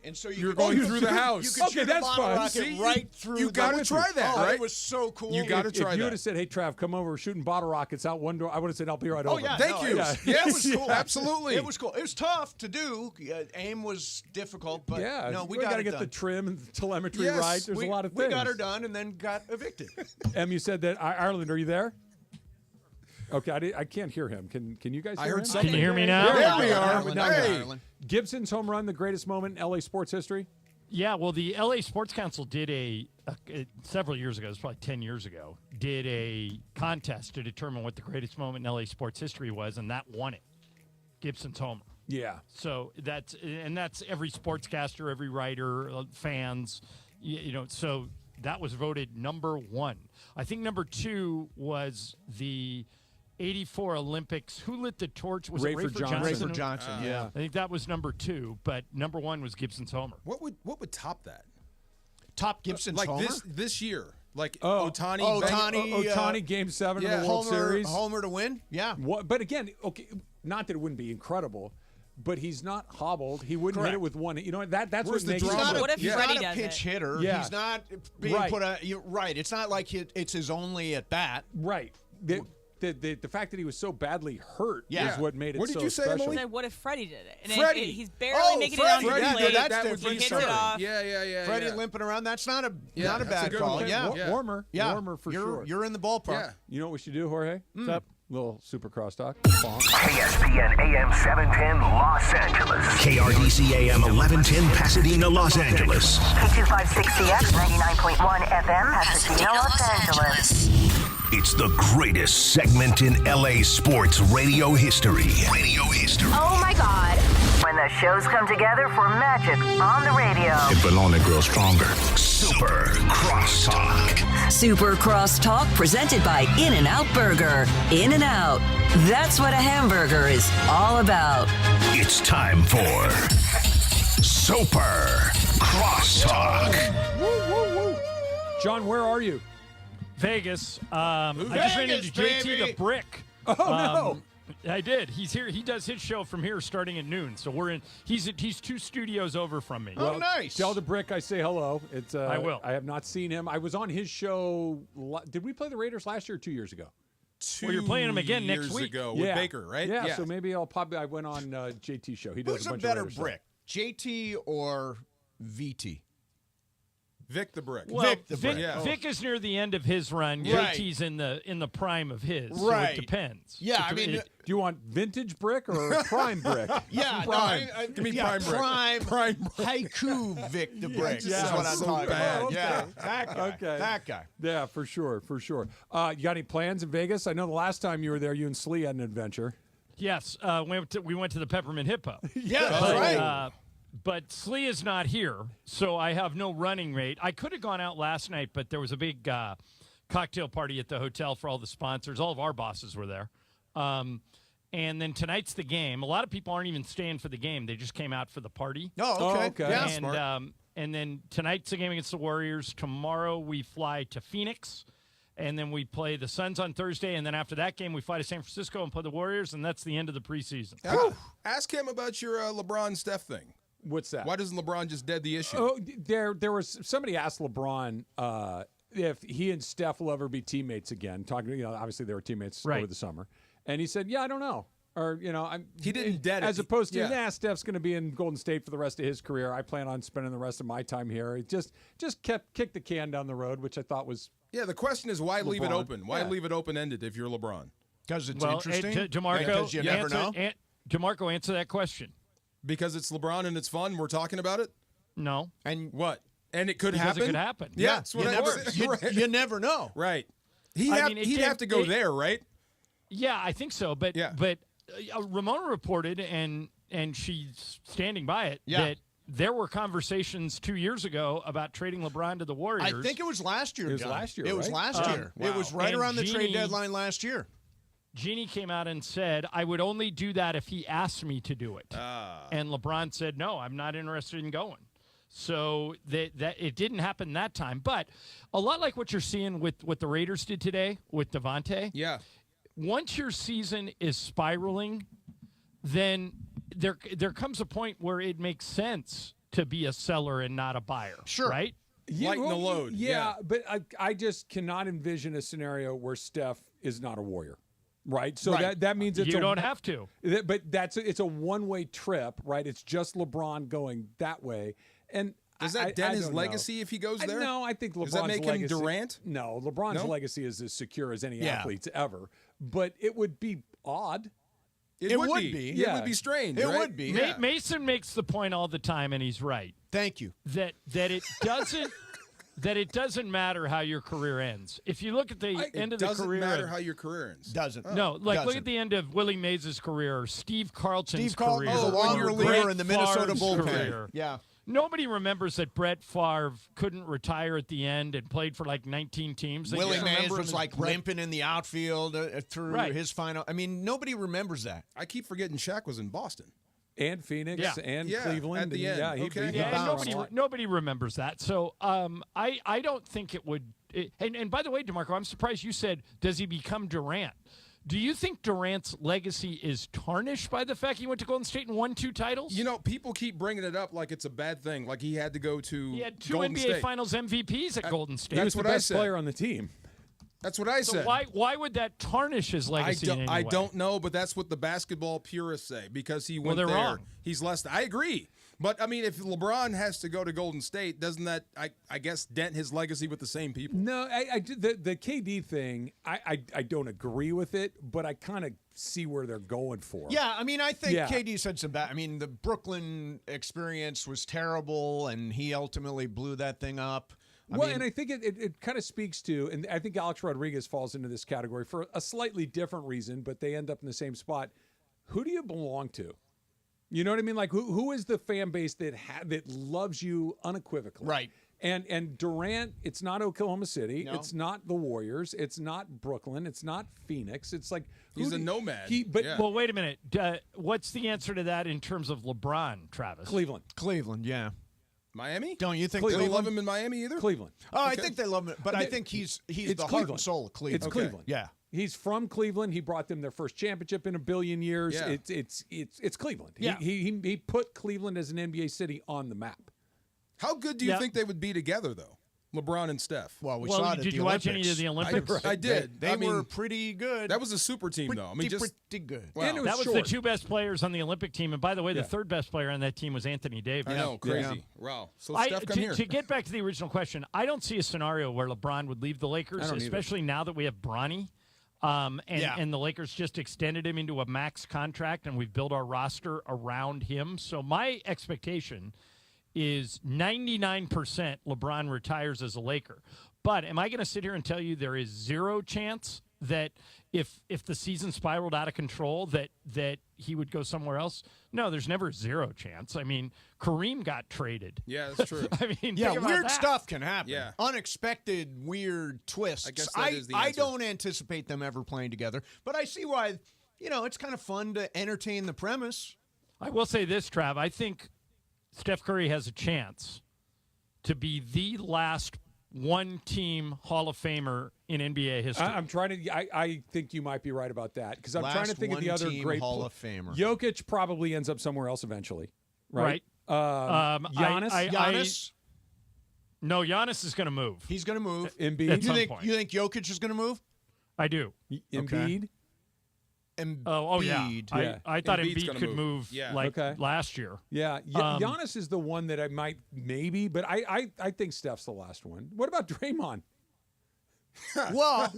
[SPEAKER 1] And so
[SPEAKER 4] You're
[SPEAKER 1] could
[SPEAKER 4] going
[SPEAKER 1] shoot-
[SPEAKER 4] through the house.
[SPEAKER 1] You could
[SPEAKER 5] Okay,
[SPEAKER 1] shoot
[SPEAKER 5] that's
[SPEAKER 1] a bottle
[SPEAKER 5] fun.
[SPEAKER 1] rocket
[SPEAKER 5] See,
[SPEAKER 1] right through.
[SPEAKER 4] you gotta
[SPEAKER 1] the-
[SPEAKER 4] try that,
[SPEAKER 1] oh,
[SPEAKER 4] right?
[SPEAKER 1] It was so cool.
[SPEAKER 4] You gotta try
[SPEAKER 5] If you
[SPEAKER 4] that.
[SPEAKER 5] would have said, "Hey, Trav, come over, we're shooting bottle rockets out one door," I would have said, "I'll be right over."
[SPEAKER 1] yeah,
[SPEAKER 4] Thank
[SPEAKER 1] no,
[SPEAKER 4] you.
[SPEAKER 1] Yeah,
[SPEAKER 4] Yes,
[SPEAKER 1] it was cool.
[SPEAKER 4] absolutely.
[SPEAKER 1] It was cool. It was tough to do. Aim was difficult, but
[SPEAKER 5] Yeah,
[SPEAKER 1] no, we
[SPEAKER 5] got
[SPEAKER 1] got
[SPEAKER 5] to
[SPEAKER 1] it
[SPEAKER 5] get
[SPEAKER 1] done.
[SPEAKER 5] the trim and the telemetry
[SPEAKER 4] Yes,
[SPEAKER 5] right. There's a lot of things.
[SPEAKER 1] We got her done and then got evicted.
[SPEAKER 5] Em, you said that Ireland. Are you there? Okay, I can't hear him. Can you guys hear
[SPEAKER 4] I heard
[SPEAKER 5] him?
[SPEAKER 4] something.
[SPEAKER 18] Can you hear me now?
[SPEAKER 4] There we are.
[SPEAKER 1] Ireland,
[SPEAKER 4] Hey.
[SPEAKER 1] Ireland.
[SPEAKER 5] Gibson's home run, the greatest moment in LA sports history.
[SPEAKER 18] Yeah, well, the LA Sports Council did several years ago, it was probably 10 years ago, did a contest to determine what the greatest moment in LA sports history was, and that won it. Gibson's homer.
[SPEAKER 5] Yeah.
[SPEAKER 18] So that's every sportscaster, every writer, fans, so that was voted number 1. I think number 2 was the 84 Olympics. Who lit the torch? Was it
[SPEAKER 5] Rayford
[SPEAKER 18] Johnson?
[SPEAKER 1] Rayford Johnson, yeah.
[SPEAKER 18] I think that was number 2, but number 1 was Gibson's homer.
[SPEAKER 4] What would top that?
[SPEAKER 1] Top Gibson's
[SPEAKER 4] Like
[SPEAKER 1] homer?
[SPEAKER 4] this year. Like
[SPEAKER 1] Ohtani,
[SPEAKER 5] Ohtani Game 7 of the World Series.
[SPEAKER 1] Homer to win? Yeah.
[SPEAKER 5] But again, okay, not that it wouldn't be incredible, but he's not hobbled. He wouldn't hit it with one. You know that's
[SPEAKER 4] Where's
[SPEAKER 5] what
[SPEAKER 4] the
[SPEAKER 5] makes
[SPEAKER 4] drama?
[SPEAKER 5] it.
[SPEAKER 6] What if
[SPEAKER 1] He's
[SPEAKER 6] Freddie
[SPEAKER 1] not a
[SPEAKER 6] does
[SPEAKER 1] pinch
[SPEAKER 6] it?
[SPEAKER 1] hitter.
[SPEAKER 5] Yeah.
[SPEAKER 1] He's not being put a. You're right. It's not like it's his only at bat.
[SPEAKER 5] Right. The fact that he was so badly hurt is what made it
[SPEAKER 4] What did
[SPEAKER 5] so
[SPEAKER 4] you say,
[SPEAKER 5] special.
[SPEAKER 4] Emily?
[SPEAKER 6] Said, what if Freddie did it? And
[SPEAKER 4] Freddie.
[SPEAKER 6] he's barely making it on
[SPEAKER 1] Freddie,
[SPEAKER 6] the plate.
[SPEAKER 1] that's
[SPEAKER 4] that
[SPEAKER 1] different.
[SPEAKER 4] would be
[SPEAKER 6] He hits
[SPEAKER 1] Sorry.
[SPEAKER 6] it off.
[SPEAKER 4] Yeah.
[SPEAKER 1] Freddie limping around. That's not a
[SPEAKER 4] that's a
[SPEAKER 1] bad
[SPEAKER 4] good
[SPEAKER 1] call.
[SPEAKER 4] one.
[SPEAKER 1] Yeah.
[SPEAKER 5] Warmer.
[SPEAKER 1] Yeah.
[SPEAKER 5] Warmer for sure.
[SPEAKER 1] You're in the ballpark.
[SPEAKER 4] Yeah.
[SPEAKER 5] You know what we should do, Jorge? What's up? Little super crosstalk.
[SPEAKER 14] ESPN AM 710 Los Angeles. KRDC AM 1110 Pasadena, Los Angeles.
[SPEAKER 7] K256CX 99.1 FM Pasadena, Los Angeles.
[SPEAKER 14] It's the greatest segment in LA sports radio history.
[SPEAKER 7] Oh my God. When the shows come together for magic on the radio.
[SPEAKER 14] It will only grow stronger. Super Crosstalk.
[SPEAKER 25] Super Crosstalk presented by In-N-Out Burger. In-N-Out. That's what a hamburger is all about.
[SPEAKER 14] It's time for Super Crosstalk.
[SPEAKER 5] John, where are you?
[SPEAKER 18] Vegas. I just ran into JT the Brick.
[SPEAKER 5] Oh, no.
[SPEAKER 18] I did. He's here. He does his show from here starting at noon. So we're in. He's 2 studios over from me.
[SPEAKER 1] Oh, nice.
[SPEAKER 5] Tell the Brick I say hello. It's
[SPEAKER 18] I will.
[SPEAKER 5] I have not seen him. I was on his show. Did we play the Raiders last year or 2 years ago?
[SPEAKER 18] Well, you're playing him again next
[SPEAKER 4] years
[SPEAKER 18] week.
[SPEAKER 4] ago with Baker, right?
[SPEAKER 5] Yeah, so maybe I'll probably. I went on JT's show. He does
[SPEAKER 1] Who's
[SPEAKER 5] a
[SPEAKER 1] a
[SPEAKER 5] bunch
[SPEAKER 1] better
[SPEAKER 5] of Raiders stuff.
[SPEAKER 1] Brick, JT or VT?
[SPEAKER 4] Vic the Brick.
[SPEAKER 18] Well,
[SPEAKER 1] Vic the Brick.
[SPEAKER 18] Vic is near the end of his run.
[SPEAKER 1] Right.
[SPEAKER 18] JT's in the prime of his.
[SPEAKER 1] Right.
[SPEAKER 18] So it depends.
[SPEAKER 1] Yeah, I mean,
[SPEAKER 5] Do you want vintage brick or prime brick?
[SPEAKER 1] Yeah,
[SPEAKER 4] Prime.
[SPEAKER 1] no,
[SPEAKER 4] Give me
[SPEAKER 1] yeah,
[SPEAKER 4] prime brick.
[SPEAKER 1] haiku Vic the Brick is
[SPEAKER 5] Yeah,
[SPEAKER 1] what I'm
[SPEAKER 4] so
[SPEAKER 1] talking
[SPEAKER 4] bad.
[SPEAKER 1] about.
[SPEAKER 5] Okay.
[SPEAKER 1] Yeah, that guy.
[SPEAKER 5] Okay.
[SPEAKER 1] That guy.
[SPEAKER 5] Yeah, for sure. You got any plans in Vegas? I know the last time you were there, you and Slee had an adventure.
[SPEAKER 18] Yes, we went to the Peppermint Hippo.
[SPEAKER 1] Yeah, that's right.
[SPEAKER 18] But Slee is not here, so I have no running rate. I could have gone out last night, but there was a big cocktail party at the hotel for all the sponsors. All of our bosses were there. And then tonight's the game. A lot of people aren't even staying for the game. They just came out for the party.
[SPEAKER 1] Oh, okay.
[SPEAKER 5] Yeah,
[SPEAKER 18] and then tonight's the game against the Warriors. Tomorrow we fly to Phoenix. And then we play the Suns on Thursday. And then after that game, we fly to San Francisco and play the Warriors. And that's the end of the preseason.
[SPEAKER 4] Ask him about your LeBron Steph thing.
[SPEAKER 5] What's that?
[SPEAKER 4] Why doesn't LeBron just dead the issue?
[SPEAKER 5] Oh, there was somebody asked LeBron if he and Steph will ever be teammates again. Talking, obviously they were teammates over the summer, and he said, "Yeah, I don't know." Or
[SPEAKER 4] he didn't dead it.
[SPEAKER 5] As opposed to, Steph's going to be in Golden State for the rest of his career. I plan on spending the rest of my time here. He just kicked the can down the road, which I thought was.
[SPEAKER 4] Yeah, the question is why leave it open? Why leave it open ended if you're LeBron?
[SPEAKER 1] Because it's interesting.
[SPEAKER 18] DeMarco,
[SPEAKER 1] because you never know.
[SPEAKER 18] DeMarco, answer that question.
[SPEAKER 4] Because it's LeBron and it's fun, we're talking about it?
[SPEAKER 18] No.
[SPEAKER 4] And what? And it could
[SPEAKER 18] because
[SPEAKER 4] happen?
[SPEAKER 18] It could happen.
[SPEAKER 4] Yeah, that's what
[SPEAKER 1] you never know.
[SPEAKER 4] Right. He'd have to go there, right?
[SPEAKER 18] Yeah, I think so. But Ramona reported, and she's standing by it, that there were conversations 2 years ago about trading LeBron to the Warriors.
[SPEAKER 1] I think it was last year.
[SPEAKER 5] It was last year,
[SPEAKER 1] It was
[SPEAKER 5] right?
[SPEAKER 1] last year.
[SPEAKER 4] Wow.
[SPEAKER 1] It was right
[SPEAKER 18] And
[SPEAKER 1] around the trade deadline last year.
[SPEAKER 18] Jeannie came out and said, I would only do that if he asked me to do it. And LeBron said, no, I'm not interested in going. So that it didn't happen that time. But a lot like what you're seeing with what the Raiders did today with Devontae.
[SPEAKER 4] Yeah.
[SPEAKER 18] Once your season is spiraling, then there comes a point where it makes sense to be a seller and not a buyer.
[SPEAKER 1] Sure.
[SPEAKER 18] Right?
[SPEAKER 4] Lighten the load.
[SPEAKER 5] Yeah, but I just cannot envision a scenario where Steph is not a Warrior. Right, so that means
[SPEAKER 18] you don't have to.
[SPEAKER 5] But it's a one-way trip, right? It's just LeBron going that way, and
[SPEAKER 4] does that dent his legacy if he goes there?
[SPEAKER 5] No, I think LeBron's
[SPEAKER 4] does that make
[SPEAKER 5] legacy,
[SPEAKER 4] him Durant?
[SPEAKER 5] No, LeBron's legacy is as secure as any athlete's ever. But it would be odd.
[SPEAKER 4] It would be.
[SPEAKER 5] Yeah.
[SPEAKER 4] It would be strange.
[SPEAKER 1] It
[SPEAKER 4] right?
[SPEAKER 1] would be.
[SPEAKER 4] Yeah.
[SPEAKER 18] Mason makes the point all the time, and he's right.
[SPEAKER 1] Thank you.
[SPEAKER 18] That it doesn't. That it doesn't matter how your career ends. If you look at the end of the career,
[SPEAKER 4] it doesn't matter how your career ends.
[SPEAKER 1] Doesn't.
[SPEAKER 18] No, look at the end of Willie Mays' career, or Steve Carlton's career,
[SPEAKER 1] the long reliever in the Minnesota
[SPEAKER 18] Favre's
[SPEAKER 1] bullpen.
[SPEAKER 18] career.
[SPEAKER 1] Yeah.
[SPEAKER 18] Nobody remembers that Brett Favre couldn't retire at the end and played for like 19 teams. They
[SPEAKER 1] Willie
[SPEAKER 18] just
[SPEAKER 1] Mays
[SPEAKER 18] remember
[SPEAKER 1] was
[SPEAKER 18] him as
[SPEAKER 1] like
[SPEAKER 18] Brett.
[SPEAKER 1] limping in the outfield through his final. I mean, nobody remembers that.
[SPEAKER 4] I keep forgetting Shaq was in Boston.
[SPEAKER 5] And Phoenix and Cleveland.
[SPEAKER 4] At the end.
[SPEAKER 5] Yeah,
[SPEAKER 18] and nobody remembers that. So I don't think it would. And by the way, DeMarco, I'm surprised you said, does he become Durant? Do you think Durant's legacy is tarnished by the fact he went to Golden State and won 2 titles?
[SPEAKER 4] You know, people keep bringing it up like it's a bad thing, like he had to go to
[SPEAKER 18] He had 2
[SPEAKER 4] Golden
[SPEAKER 18] NBA
[SPEAKER 4] State.
[SPEAKER 18] Finals MVPs at Golden State.
[SPEAKER 4] That's
[SPEAKER 5] He was
[SPEAKER 4] what
[SPEAKER 5] the
[SPEAKER 4] I
[SPEAKER 5] best
[SPEAKER 4] said.
[SPEAKER 5] player on the team.
[SPEAKER 4] That's what I
[SPEAKER 18] So
[SPEAKER 4] said.
[SPEAKER 18] why would that tarnish his legacy in any
[SPEAKER 4] I
[SPEAKER 18] way?
[SPEAKER 4] don't know, but that's what the basketball purists say because he went
[SPEAKER 18] they're
[SPEAKER 4] there.
[SPEAKER 18] wrong.
[SPEAKER 4] He's less. I agree. But, I mean, if LeBron has to go to Golden State, doesn't that, I guess, dent his legacy with the same people?
[SPEAKER 5] No, the KD thing, I don't agree with it, but I kind of see where they're going for.
[SPEAKER 1] Yeah, I mean, I think KD said some bad. I mean, the Brooklyn experience was terrible, and he ultimately blew that thing up.
[SPEAKER 5] And I think it kind of speaks to, and I think Alex Rodriguez falls into this category for a slightly different reason, but they end up in the same spot. Who do you belong to? You know what I mean? Like, who is the fan base that loves you unequivocally?
[SPEAKER 1] Right.
[SPEAKER 5] And Durant, it's not Oklahoma City.
[SPEAKER 1] No.
[SPEAKER 5] It's not the Warriors. It's not Brooklyn. It's not Phoenix. It's like
[SPEAKER 4] He's a nomad.
[SPEAKER 18] Well, wait a minute. What's the answer to that in terms of LeBron, Travis?
[SPEAKER 5] Cleveland,
[SPEAKER 1] yeah.
[SPEAKER 4] Miami?
[SPEAKER 1] Don't you think
[SPEAKER 4] They
[SPEAKER 1] Cleveland?
[SPEAKER 4] don't love him in Miami either?
[SPEAKER 5] Cleveland.
[SPEAKER 1] Oh, I think they love him, but I think he's the heart and soul of Cleveland.
[SPEAKER 5] It's Cleveland.
[SPEAKER 1] Yeah.
[SPEAKER 5] He's from Cleveland. He brought them their first championship in a billion years.
[SPEAKER 4] Yeah.
[SPEAKER 5] It's Cleveland.
[SPEAKER 18] Yeah.
[SPEAKER 5] He put Cleveland as an NBA city on the map.
[SPEAKER 4] How good do you think they would be together, though? LeBron and Steph.
[SPEAKER 1] Well, we saw it at
[SPEAKER 18] did
[SPEAKER 1] the
[SPEAKER 18] you watch any
[SPEAKER 1] Olympics.
[SPEAKER 18] of the Olympics?
[SPEAKER 4] I did.
[SPEAKER 1] They
[SPEAKER 4] I mean,
[SPEAKER 1] were pretty good.
[SPEAKER 4] That was a super team, though. I mean, just
[SPEAKER 1] pretty good.
[SPEAKER 4] Wow.
[SPEAKER 5] And it
[SPEAKER 18] That was
[SPEAKER 5] short.
[SPEAKER 18] the 2 best players on the Olympic team. And by the way, the
[SPEAKER 5] Yeah.
[SPEAKER 18] 3rd best player on that team was Anthony Davis.
[SPEAKER 4] I know, crazy. Wow. So Steph, come here.
[SPEAKER 18] To get back to the original question, I don't see a scenario where LeBron would leave the Lakers,
[SPEAKER 5] I don't either.
[SPEAKER 18] especially now that we have Bronny. And the Lakers just extended him into a max contract, and we've built our roster around him. So my expectation is 99% LeBron retires as a Laker. But am I going to sit here and tell you there is 0 chance that if the season spiraled out of control that he would go somewhere else? No, there's never 0 chance. I mean, Kareem got traded.
[SPEAKER 4] Yeah, that's true.
[SPEAKER 18] I mean,
[SPEAKER 1] Yeah,
[SPEAKER 18] think about
[SPEAKER 1] weird
[SPEAKER 18] that.
[SPEAKER 1] stuff can happen.
[SPEAKER 4] Yeah.
[SPEAKER 1] Unexpected, weird twists.
[SPEAKER 4] I guess that is the
[SPEAKER 1] I
[SPEAKER 4] answer.
[SPEAKER 1] don't anticipate them ever playing together, but I see why, it's kind of fun to entertain the premise.
[SPEAKER 18] I will say this, Trav. I think Steph Curry has a chance to be the last one-team Hall of Famer in NBA history.
[SPEAKER 5] I'm trying to. I think you might be right about that because I'm trying to
[SPEAKER 1] Last
[SPEAKER 5] think of the other
[SPEAKER 1] one-team
[SPEAKER 5] great
[SPEAKER 1] Hall of Famer.
[SPEAKER 5] Jokic probably ends up somewhere else eventually, right?
[SPEAKER 18] Giannis?
[SPEAKER 1] Giannis?
[SPEAKER 18] No, Giannis is going to move.
[SPEAKER 1] He's going to move.
[SPEAKER 5] Embiid?
[SPEAKER 18] At
[SPEAKER 1] You
[SPEAKER 18] some
[SPEAKER 1] think
[SPEAKER 18] point.
[SPEAKER 1] you think Jokic is going to move?
[SPEAKER 18] I do.
[SPEAKER 5] Embiid.
[SPEAKER 18] Oh yeah.
[SPEAKER 5] Yeah.
[SPEAKER 18] I thought
[SPEAKER 4] Embiid's
[SPEAKER 18] Embiid
[SPEAKER 4] gonna
[SPEAKER 18] could
[SPEAKER 4] move.
[SPEAKER 18] move
[SPEAKER 4] Yeah.
[SPEAKER 18] last year.
[SPEAKER 5] Yeah, Giannis is the one that I might maybe, but I think Steph's the last one. What about Draymond?
[SPEAKER 1] Well,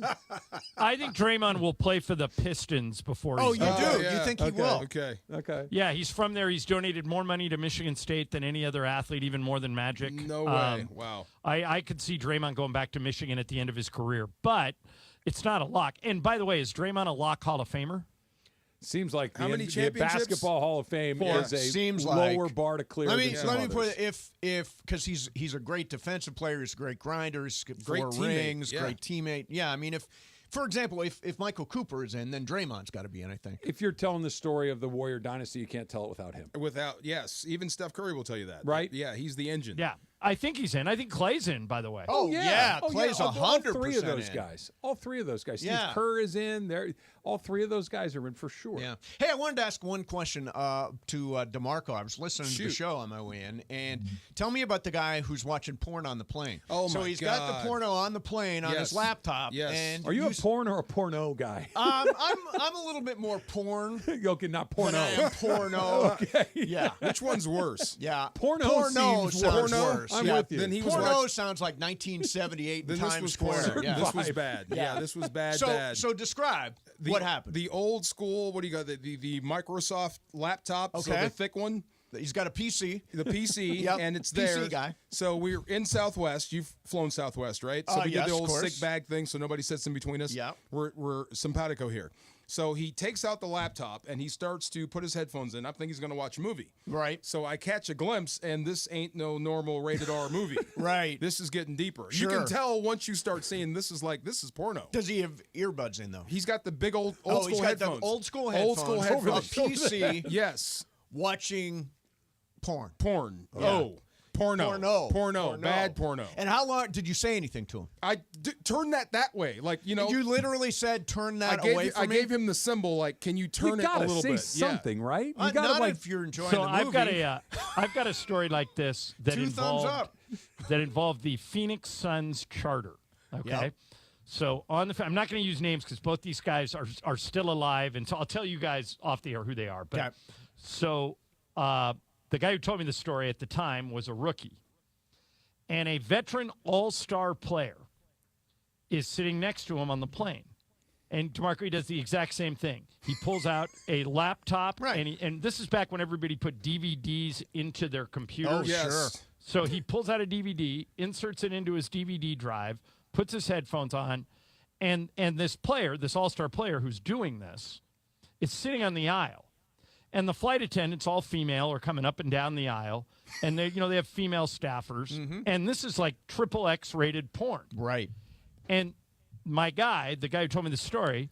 [SPEAKER 18] I think Draymond will play for the Pistons before he's
[SPEAKER 1] oh, you
[SPEAKER 18] done.
[SPEAKER 1] do?
[SPEAKER 4] yeah.
[SPEAKER 1] You think he
[SPEAKER 5] Okay.
[SPEAKER 1] will?
[SPEAKER 4] Okay.
[SPEAKER 18] Yeah, he's from there. He's donated more money to Michigan State than any other athlete, even more than Magic.
[SPEAKER 4] No way. Wow.
[SPEAKER 18] I could see Draymond going back to Michigan at the end of his career, but it's not a lock. And by the way, is Draymond a lock Hall of Famer?
[SPEAKER 5] Seems like
[SPEAKER 4] How many
[SPEAKER 5] the
[SPEAKER 4] championships?
[SPEAKER 5] Basketball Hall of Fame is a
[SPEAKER 1] Seems
[SPEAKER 5] lower
[SPEAKER 1] like.
[SPEAKER 5] bar to clear.
[SPEAKER 1] Let me
[SPEAKER 5] than some
[SPEAKER 1] let me
[SPEAKER 5] others.
[SPEAKER 1] put it if because he's a great defensive player, he's a great grinder, he's got
[SPEAKER 4] Great
[SPEAKER 1] 4
[SPEAKER 4] teammate,
[SPEAKER 1] rings,
[SPEAKER 4] yeah.
[SPEAKER 1] great teammate. Yeah, I mean if. For example, if Michael Cooper is in, then Draymond's got to be in, I think.
[SPEAKER 5] If you're telling the story of the Warrior dynasty, you can't tell it without him.
[SPEAKER 4] Yes, even Steph Curry will tell you that.
[SPEAKER 5] Right?
[SPEAKER 4] Yeah, he's the engine.
[SPEAKER 18] Yeah, I think he's in. I think Clay's in, by the way.
[SPEAKER 1] Oh, yeah. Clay's
[SPEAKER 5] all
[SPEAKER 1] 100%
[SPEAKER 5] 3 of those
[SPEAKER 1] in.
[SPEAKER 5] guys. All 3 of those guys.
[SPEAKER 1] Yeah.
[SPEAKER 5] Steve Kerr is in. All 3 of those guys are in for sure.
[SPEAKER 1] Yeah. Hey, I wanted to ask one question to DeMarco. I was listening to the show on my way in, and tell me about the guy who's watching porn on the plane.
[SPEAKER 4] Oh,
[SPEAKER 1] so
[SPEAKER 4] my
[SPEAKER 1] he's
[SPEAKER 4] God.
[SPEAKER 1] got the porno on the plane on his
[SPEAKER 4] Yes.
[SPEAKER 1] laptop.
[SPEAKER 4] Yes.
[SPEAKER 1] And
[SPEAKER 5] Are you a porn or a porno guy?
[SPEAKER 1] I'm a little bit more porn.
[SPEAKER 5] Okay, not porno.
[SPEAKER 1] Than I am porno.
[SPEAKER 5] Okay.
[SPEAKER 1] Yeah.
[SPEAKER 4] Which one's worse?
[SPEAKER 1] Yeah.
[SPEAKER 5] Porno
[SPEAKER 1] sounds
[SPEAKER 5] seems worse.
[SPEAKER 1] worse.
[SPEAKER 5] I'm
[SPEAKER 1] yeah.
[SPEAKER 5] with you.
[SPEAKER 4] Then he was
[SPEAKER 1] Porno
[SPEAKER 4] watch-
[SPEAKER 1] sounds like 1978
[SPEAKER 4] Then
[SPEAKER 1] Times
[SPEAKER 4] this was
[SPEAKER 1] Square.
[SPEAKER 4] porn.
[SPEAKER 1] Yeah.
[SPEAKER 4] This was bad. Yeah, this was bad. bad.
[SPEAKER 1] So describe what happened.
[SPEAKER 4] The old school. What do you got? The Microsoft laptop. So
[SPEAKER 1] Okay.
[SPEAKER 4] the thick one.
[SPEAKER 1] He's got a PC.
[SPEAKER 4] The PC,
[SPEAKER 1] Yep.
[SPEAKER 4] and it's
[SPEAKER 1] PC
[SPEAKER 4] there.
[SPEAKER 1] guy.
[SPEAKER 4] So we're in Southwest. You've flown Southwest, right? So we
[SPEAKER 1] yes,
[SPEAKER 4] did the
[SPEAKER 1] of
[SPEAKER 4] old
[SPEAKER 1] course.
[SPEAKER 4] sick bag thing, so nobody sits in between us.
[SPEAKER 1] Yep.
[SPEAKER 4] We're simpatico here. So he takes out the laptop and he starts to put his headphones in. I think he's going to watch a movie.
[SPEAKER 1] Right.
[SPEAKER 4] So I catch a glimpse, and this ain't no normal rated R movie.
[SPEAKER 1] Right.
[SPEAKER 4] This is getting deeper.
[SPEAKER 1] Sure.
[SPEAKER 4] You can tell once you start seeing this is porno.
[SPEAKER 1] Does he have earbuds in though?
[SPEAKER 4] He's got the big old
[SPEAKER 1] he's
[SPEAKER 4] school
[SPEAKER 1] got
[SPEAKER 4] headphones.
[SPEAKER 1] the old school headphones.
[SPEAKER 4] Old school headphones.
[SPEAKER 1] A PC.
[SPEAKER 4] Yes.
[SPEAKER 1] Watching porn.
[SPEAKER 4] Porn.
[SPEAKER 1] Yeah.
[SPEAKER 4] Oh. Porno. Bad porno.
[SPEAKER 1] And how long did you say anything to him?
[SPEAKER 4] I turned that way. Like, you know.
[SPEAKER 1] You literally said, turn that away from me?
[SPEAKER 4] I gave him the symbol, like, can you turn it a little bit?
[SPEAKER 5] You gotta say something, right? You gotta,
[SPEAKER 1] not
[SPEAKER 5] like,
[SPEAKER 1] if you're enjoying
[SPEAKER 18] So
[SPEAKER 1] the movie.
[SPEAKER 18] I've got a story like this that
[SPEAKER 1] Two thumbs up.
[SPEAKER 18] involved the Phoenix Suns charter. Okay.
[SPEAKER 1] Yep.
[SPEAKER 18] So I'm not going to use names because both these guys are still alive, and so I'll tell you guys off the air who they are. But
[SPEAKER 1] Okay.
[SPEAKER 18] so the guy who told me the story at the time was a rookie, and a veteran all-star player is sitting next to him on the plane. And DeMarco does the exact same thing. He pulls out a laptop, and this is back when everybody put DVDs into their computers.
[SPEAKER 1] Oh, yes. Sure.
[SPEAKER 18] So he pulls out a DVD, inserts it into his DVD drive, puts his headphones on, and this player, this all-star player who's doing this, is sitting on the aisle. And the flight attendants, all female, are coming up and down the aisle, and they have female staffers, and this is like XXX rated porn.
[SPEAKER 1] Right.
[SPEAKER 18] And my guy, the guy who told me the story,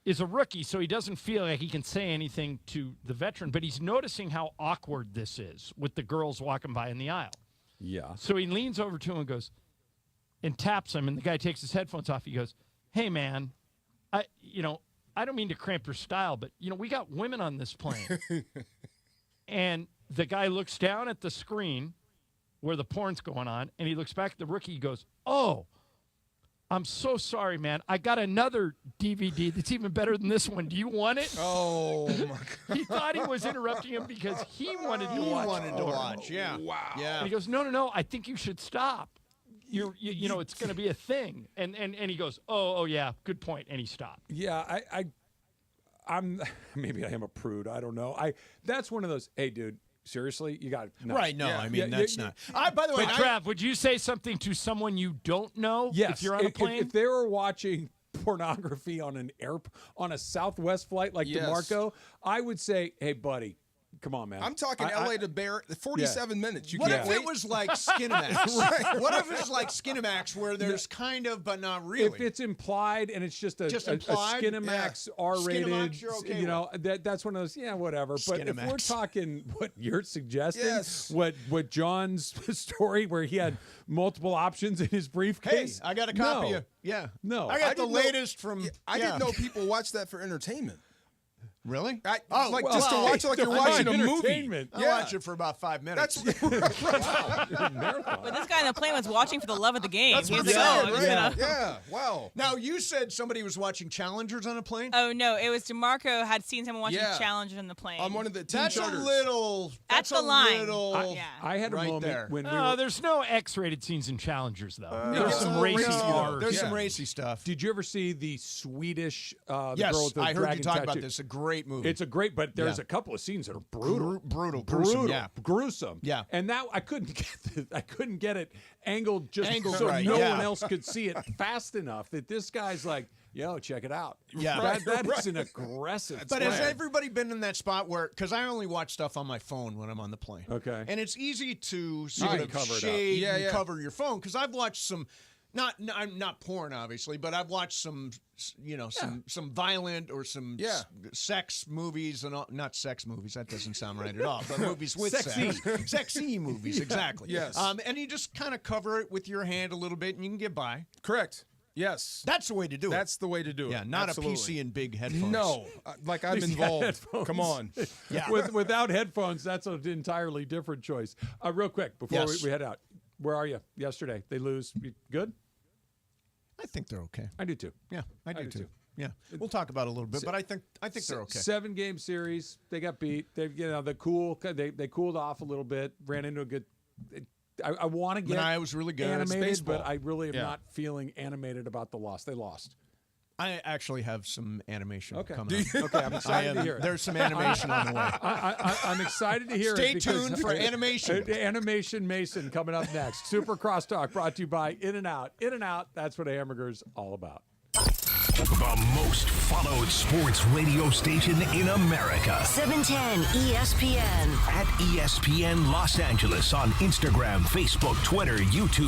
[SPEAKER 18] is a rookie, so he doesn't feel like he can say anything to the veteran, but he's noticing how awkward this is with the girls walking by in the aisle.
[SPEAKER 5] Yeah.
[SPEAKER 18] So he leans over to him and goes, and taps him, and the guy takes his headphones off. He goes, "Hey, man, I don't mean to cramp your style, but, we got women on this plane." And the guy looks down at the screen where the porn's going on, and he looks back at the rookie. He goes, "Oh, I'm so sorry, man. I got another DVD that's even better than this one. Do you want it?"
[SPEAKER 4] Oh, my God.
[SPEAKER 18] He thought he was interrupting him because he wanted to watch.
[SPEAKER 1] Yeah.
[SPEAKER 4] Wow.
[SPEAKER 1] Yeah.
[SPEAKER 18] And he goes, "No, I think you should stop. It's going to be a thing." And he goes, oh yeah, good point. And he stopped.
[SPEAKER 5] Yeah, I'm maybe I am a prude. I don't know. That's one of those. Hey, dude, seriously, you got no.
[SPEAKER 1] Right? No,
[SPEAKER 5] Yeah.
[SPEAKER 1] I mean
[SPEAKER 5] Yeah,
[SPEAKER 1] that's
[SPEAKER 5] yeah,
[SPEAKER 1] not. By the way,
[SPEAKER 18] But Trav, would you say something to someone you don't know?
[SPEAKER 5] Yes,
[SPEAKER 18] If you're on a plane?
[SPEAKER 5] If they were watching pornography on on a Southwest flight like
[SPEAKER 4] Yes.
[SPEAKER 5] DeMarco, I would say, "Hey, buddy, come on, man."
[SPEAKER 4] I'm talking LA to Bear, 47 minutes. You
[SPEAKER 1] What
[SPEAKER 4] can't
[SPEAKER 1] if
[SPEAKER 4] wait.
[SPEAKER 1] it was like Skinamax?
[SPEAKER 4] Right.
[SPEAKER 1] What if it's like Skinamax where there's kind of, but not really?
[SPEAKER 5] If it's implied and it's just a
[SPEAKER 1] implied?
[SPEAKER 5] Skinamax
[SPEAKER 1] Yeah.
[SPEAKER 5] R-rated,
[SPEAKER 1] Skinamax, you're okay
[SPEAKER 5] that's one of those. Yeah, whatever. But if we're
[SPEAKER 1] Skinamax.
[SPEAKER 5] talking what you're suggesting,
[SPEAKER 4] Yes.
[SPEAKER 5] what John's story where he had multiple options in his
[SPEAKER 1] Hey,
[SPEAKER 5] briefcase.
[SPEAKER 1] I got a copy of. Yeah.
[SPEAKER 5] No.
[SPEAKER 1] I got the
[SPEAKER 4] didn't know-
[SPEAKER 1] latest from.
[SPEAKER 4] I didn't know people watch that for entertainment.
[SPEAKER 1] Really?
[SPEAKER 4] Just to watch it like you're watching a movie.
[SPEAKER 5] entertainment.
[SPEAKER 1] I watch it for about 5 minutes.
[SPEAKER 6] But this guy on the plane was watching for the love of the game.
[SPEAKER 1] That's
[SPEAKER 6] He
[SPEAKER 1] what
[SPEAKER 6] was
[SPEAKER 1] I'm
[SPEAKER 6] like,
[SPEAKER 1] saying,
[SPEAKER 6] "Oh, I'm
[SPEAKER 1] right?
[SPEAKER 6] just gonna-"
[SPEAKER 4] Yeah, wow.
[SPEAKER 1] Now, you said somebody was watching Challengers on a plane?
[SPEAKER 6] Oh no, it was DeMarco had seen someone watching
[SPEAKER 4] Yeah.
[SPEAKER 6] Challenger on the plane.
[SPEAKER 4] On one of the team
[SPEAKER 1] That's
[SPEAKER 4] charters.
[SPEAKER 1] a little. That's
[SPEAKER 6] the
[SPEAKER 1] a
[SPEAKER 6] line.
[SPEAKER 1] Little,
[SPEAKER 6] Yeah.
[SPEAKER 5] I had a
[SPEAKER 1] right
[SPEAKER 5] moment
[SPEAKER 1] there.
[SPEAKER 5] when we
[SPEAKER 18] No,
[SPEAKER 5] were.
[SPEAKER 18] there's no X-rated scenes in Challengers, though.
[SPEAKER 1] No,
[SPEAKER 18] There's
[SPEAKER 1] it's
[SPEAKER 18] some
[SPEAKER 1] a little
[SPEAKER 18] racy
[SPEAKER 1] racy.
[SPEAKER 18] R's.
[SPEAKER 1] There's
[SPEAKER 4] Yeah.
[SPEAKER 1] some racy stuff.
[SPEAKER 5] Did you ever see the Swedish the
[SPEAKER 1] Yes,
[SPEAKER 5] girl with the
[SPEAKER 1] I heard you
[SPEAKER 5] dragon
[SPEAKER 1] talk about
[SPEAKER 5] tattoo?
[SPEAKER 1] this. A great movie.
[SPEAKER 5] It's a great, but there's
[SPEAKER 1] Yeah.
[SPEAKER 5] a couple of scenes that are brutal,
[SPEAKER 1] gruesome, yeah.
[SPEAKER 5] gruesome.
[SPEAKER 1] Yeah.
[SPEAKER 5] And that I couldn't get it angled just
[SPEAKER 1] Angled
[SPEAKER 5] so
[SPEAKER 1] right,
[SPEAKER 5] no
[SPEAKER 1] yeah.
[SPEAKER 5] one else could see it fast enough that this guy's like, "Yo, check it out."
[SPEAKER 1] Yeah.
[SPEAKER 5] that is an aggressive.
[SPEAKER 1] But
[SPEAKER 5] plan.
[SPEAKER 1] has everybody been in that spot where, because I only watch stuff on my phone when I'm on the plane.
[SPEAKER 5] Okay.
[SPEAKER 1] And it's easy to sort
[SPEAKER 5] can
[SPEAKER 1] of
[SPEAKER 5] cover it up.
[SPEAKER 1] shade
[SPEAKER 4] Yeah,
[SPEAKER 1] and
[SPEAKER 4] yeah.
[SPEAKER 1] cover your phone, because I've watched some, not porn obviously, but I've watched some, some violent or some
[SPEAKER 4] Yeah.
[SPEAKER 1] sex movies and all, not sex movies. That doesn't sound right at all. But movies with
[SPEAKER 5] Sexy.
[SPEAKER 1] sex, sexy movies, exactly.
[SPEAKER 4] Yes.
[SPEAKER 1] And you just kind of cover it with your hand a little bit, and you can get by.
[SPEAKER 4] Correct. Yes.
[SPEAKER 1] That's the way to do it.
[SPEAKER 4] That's the way to do it.
[SPEAKER 1] Yeah, not
[SPEAKER 4] Absolutely.
[SPEAKER 1] a PC and big headphones.
[SPEAKER 4] No, like I'm
[SPEAKER 5] least he got
[SPEAKER 4] involved.
[SPEAKER 5] headphones.
[SPEAKER 4] Come on.
[SPEAKER 1] Yeah.
[SPEAKER 5] Without headphones, that's an entirely different choice. Real quick before
[SPEAKER 1] Yes.
[SPEAKER 5] we head out, where are you? Yesterday they lose. You good?
[SPEAKER 1] I think they're okay.
[SPEAKER 5] I do too.
[SPEAKER 1] Yeah, I do
[SPEAKER 5] do
[SPEAKER 1] too. Yeah, we'll talk about it a little bit, but I think they're okay.
[SPEAKER 5] 7-game series. They got beat. They they cooled off a little bit. Ran into a good. I want to get.
[SPEAKER 1] I was really good. It's
[SPEAKER 5] animated,
[SPEAKER 1] baseball.
[SPEAKER 5] but I really am
[SPEAKER 1] Yeah.
[SPEAKER 5] not feeling animated about the loss. They lost.
[SPEAKER 1] I actually have some animation
[SPEAKER 5] Okay.
[SPEAKER 1] coming up.
[SPEAKER 5] Okay, I'm excited to hear it.
[SPEAKER 1] There's some animation on the way.
[SPEAKER 5] I'm excited to hear
[SPEAKER 1] Stay
[SPEAKER 5] it. because-
[SPEAKER 1] tuned for animation.
[SPEAKER 5] Animation Mason coming up next. Super Crosstalk brought to you by In and Out. In and Out, that's what a hamburger's all about.
[SPEAKER 14] The most followed sports radio station in America.
[SPEAKER 25] 710 ESPN.
[SPEAKER 14] At ESPN Los Angeles on Instagram, Facebook, Twitter, YouTube,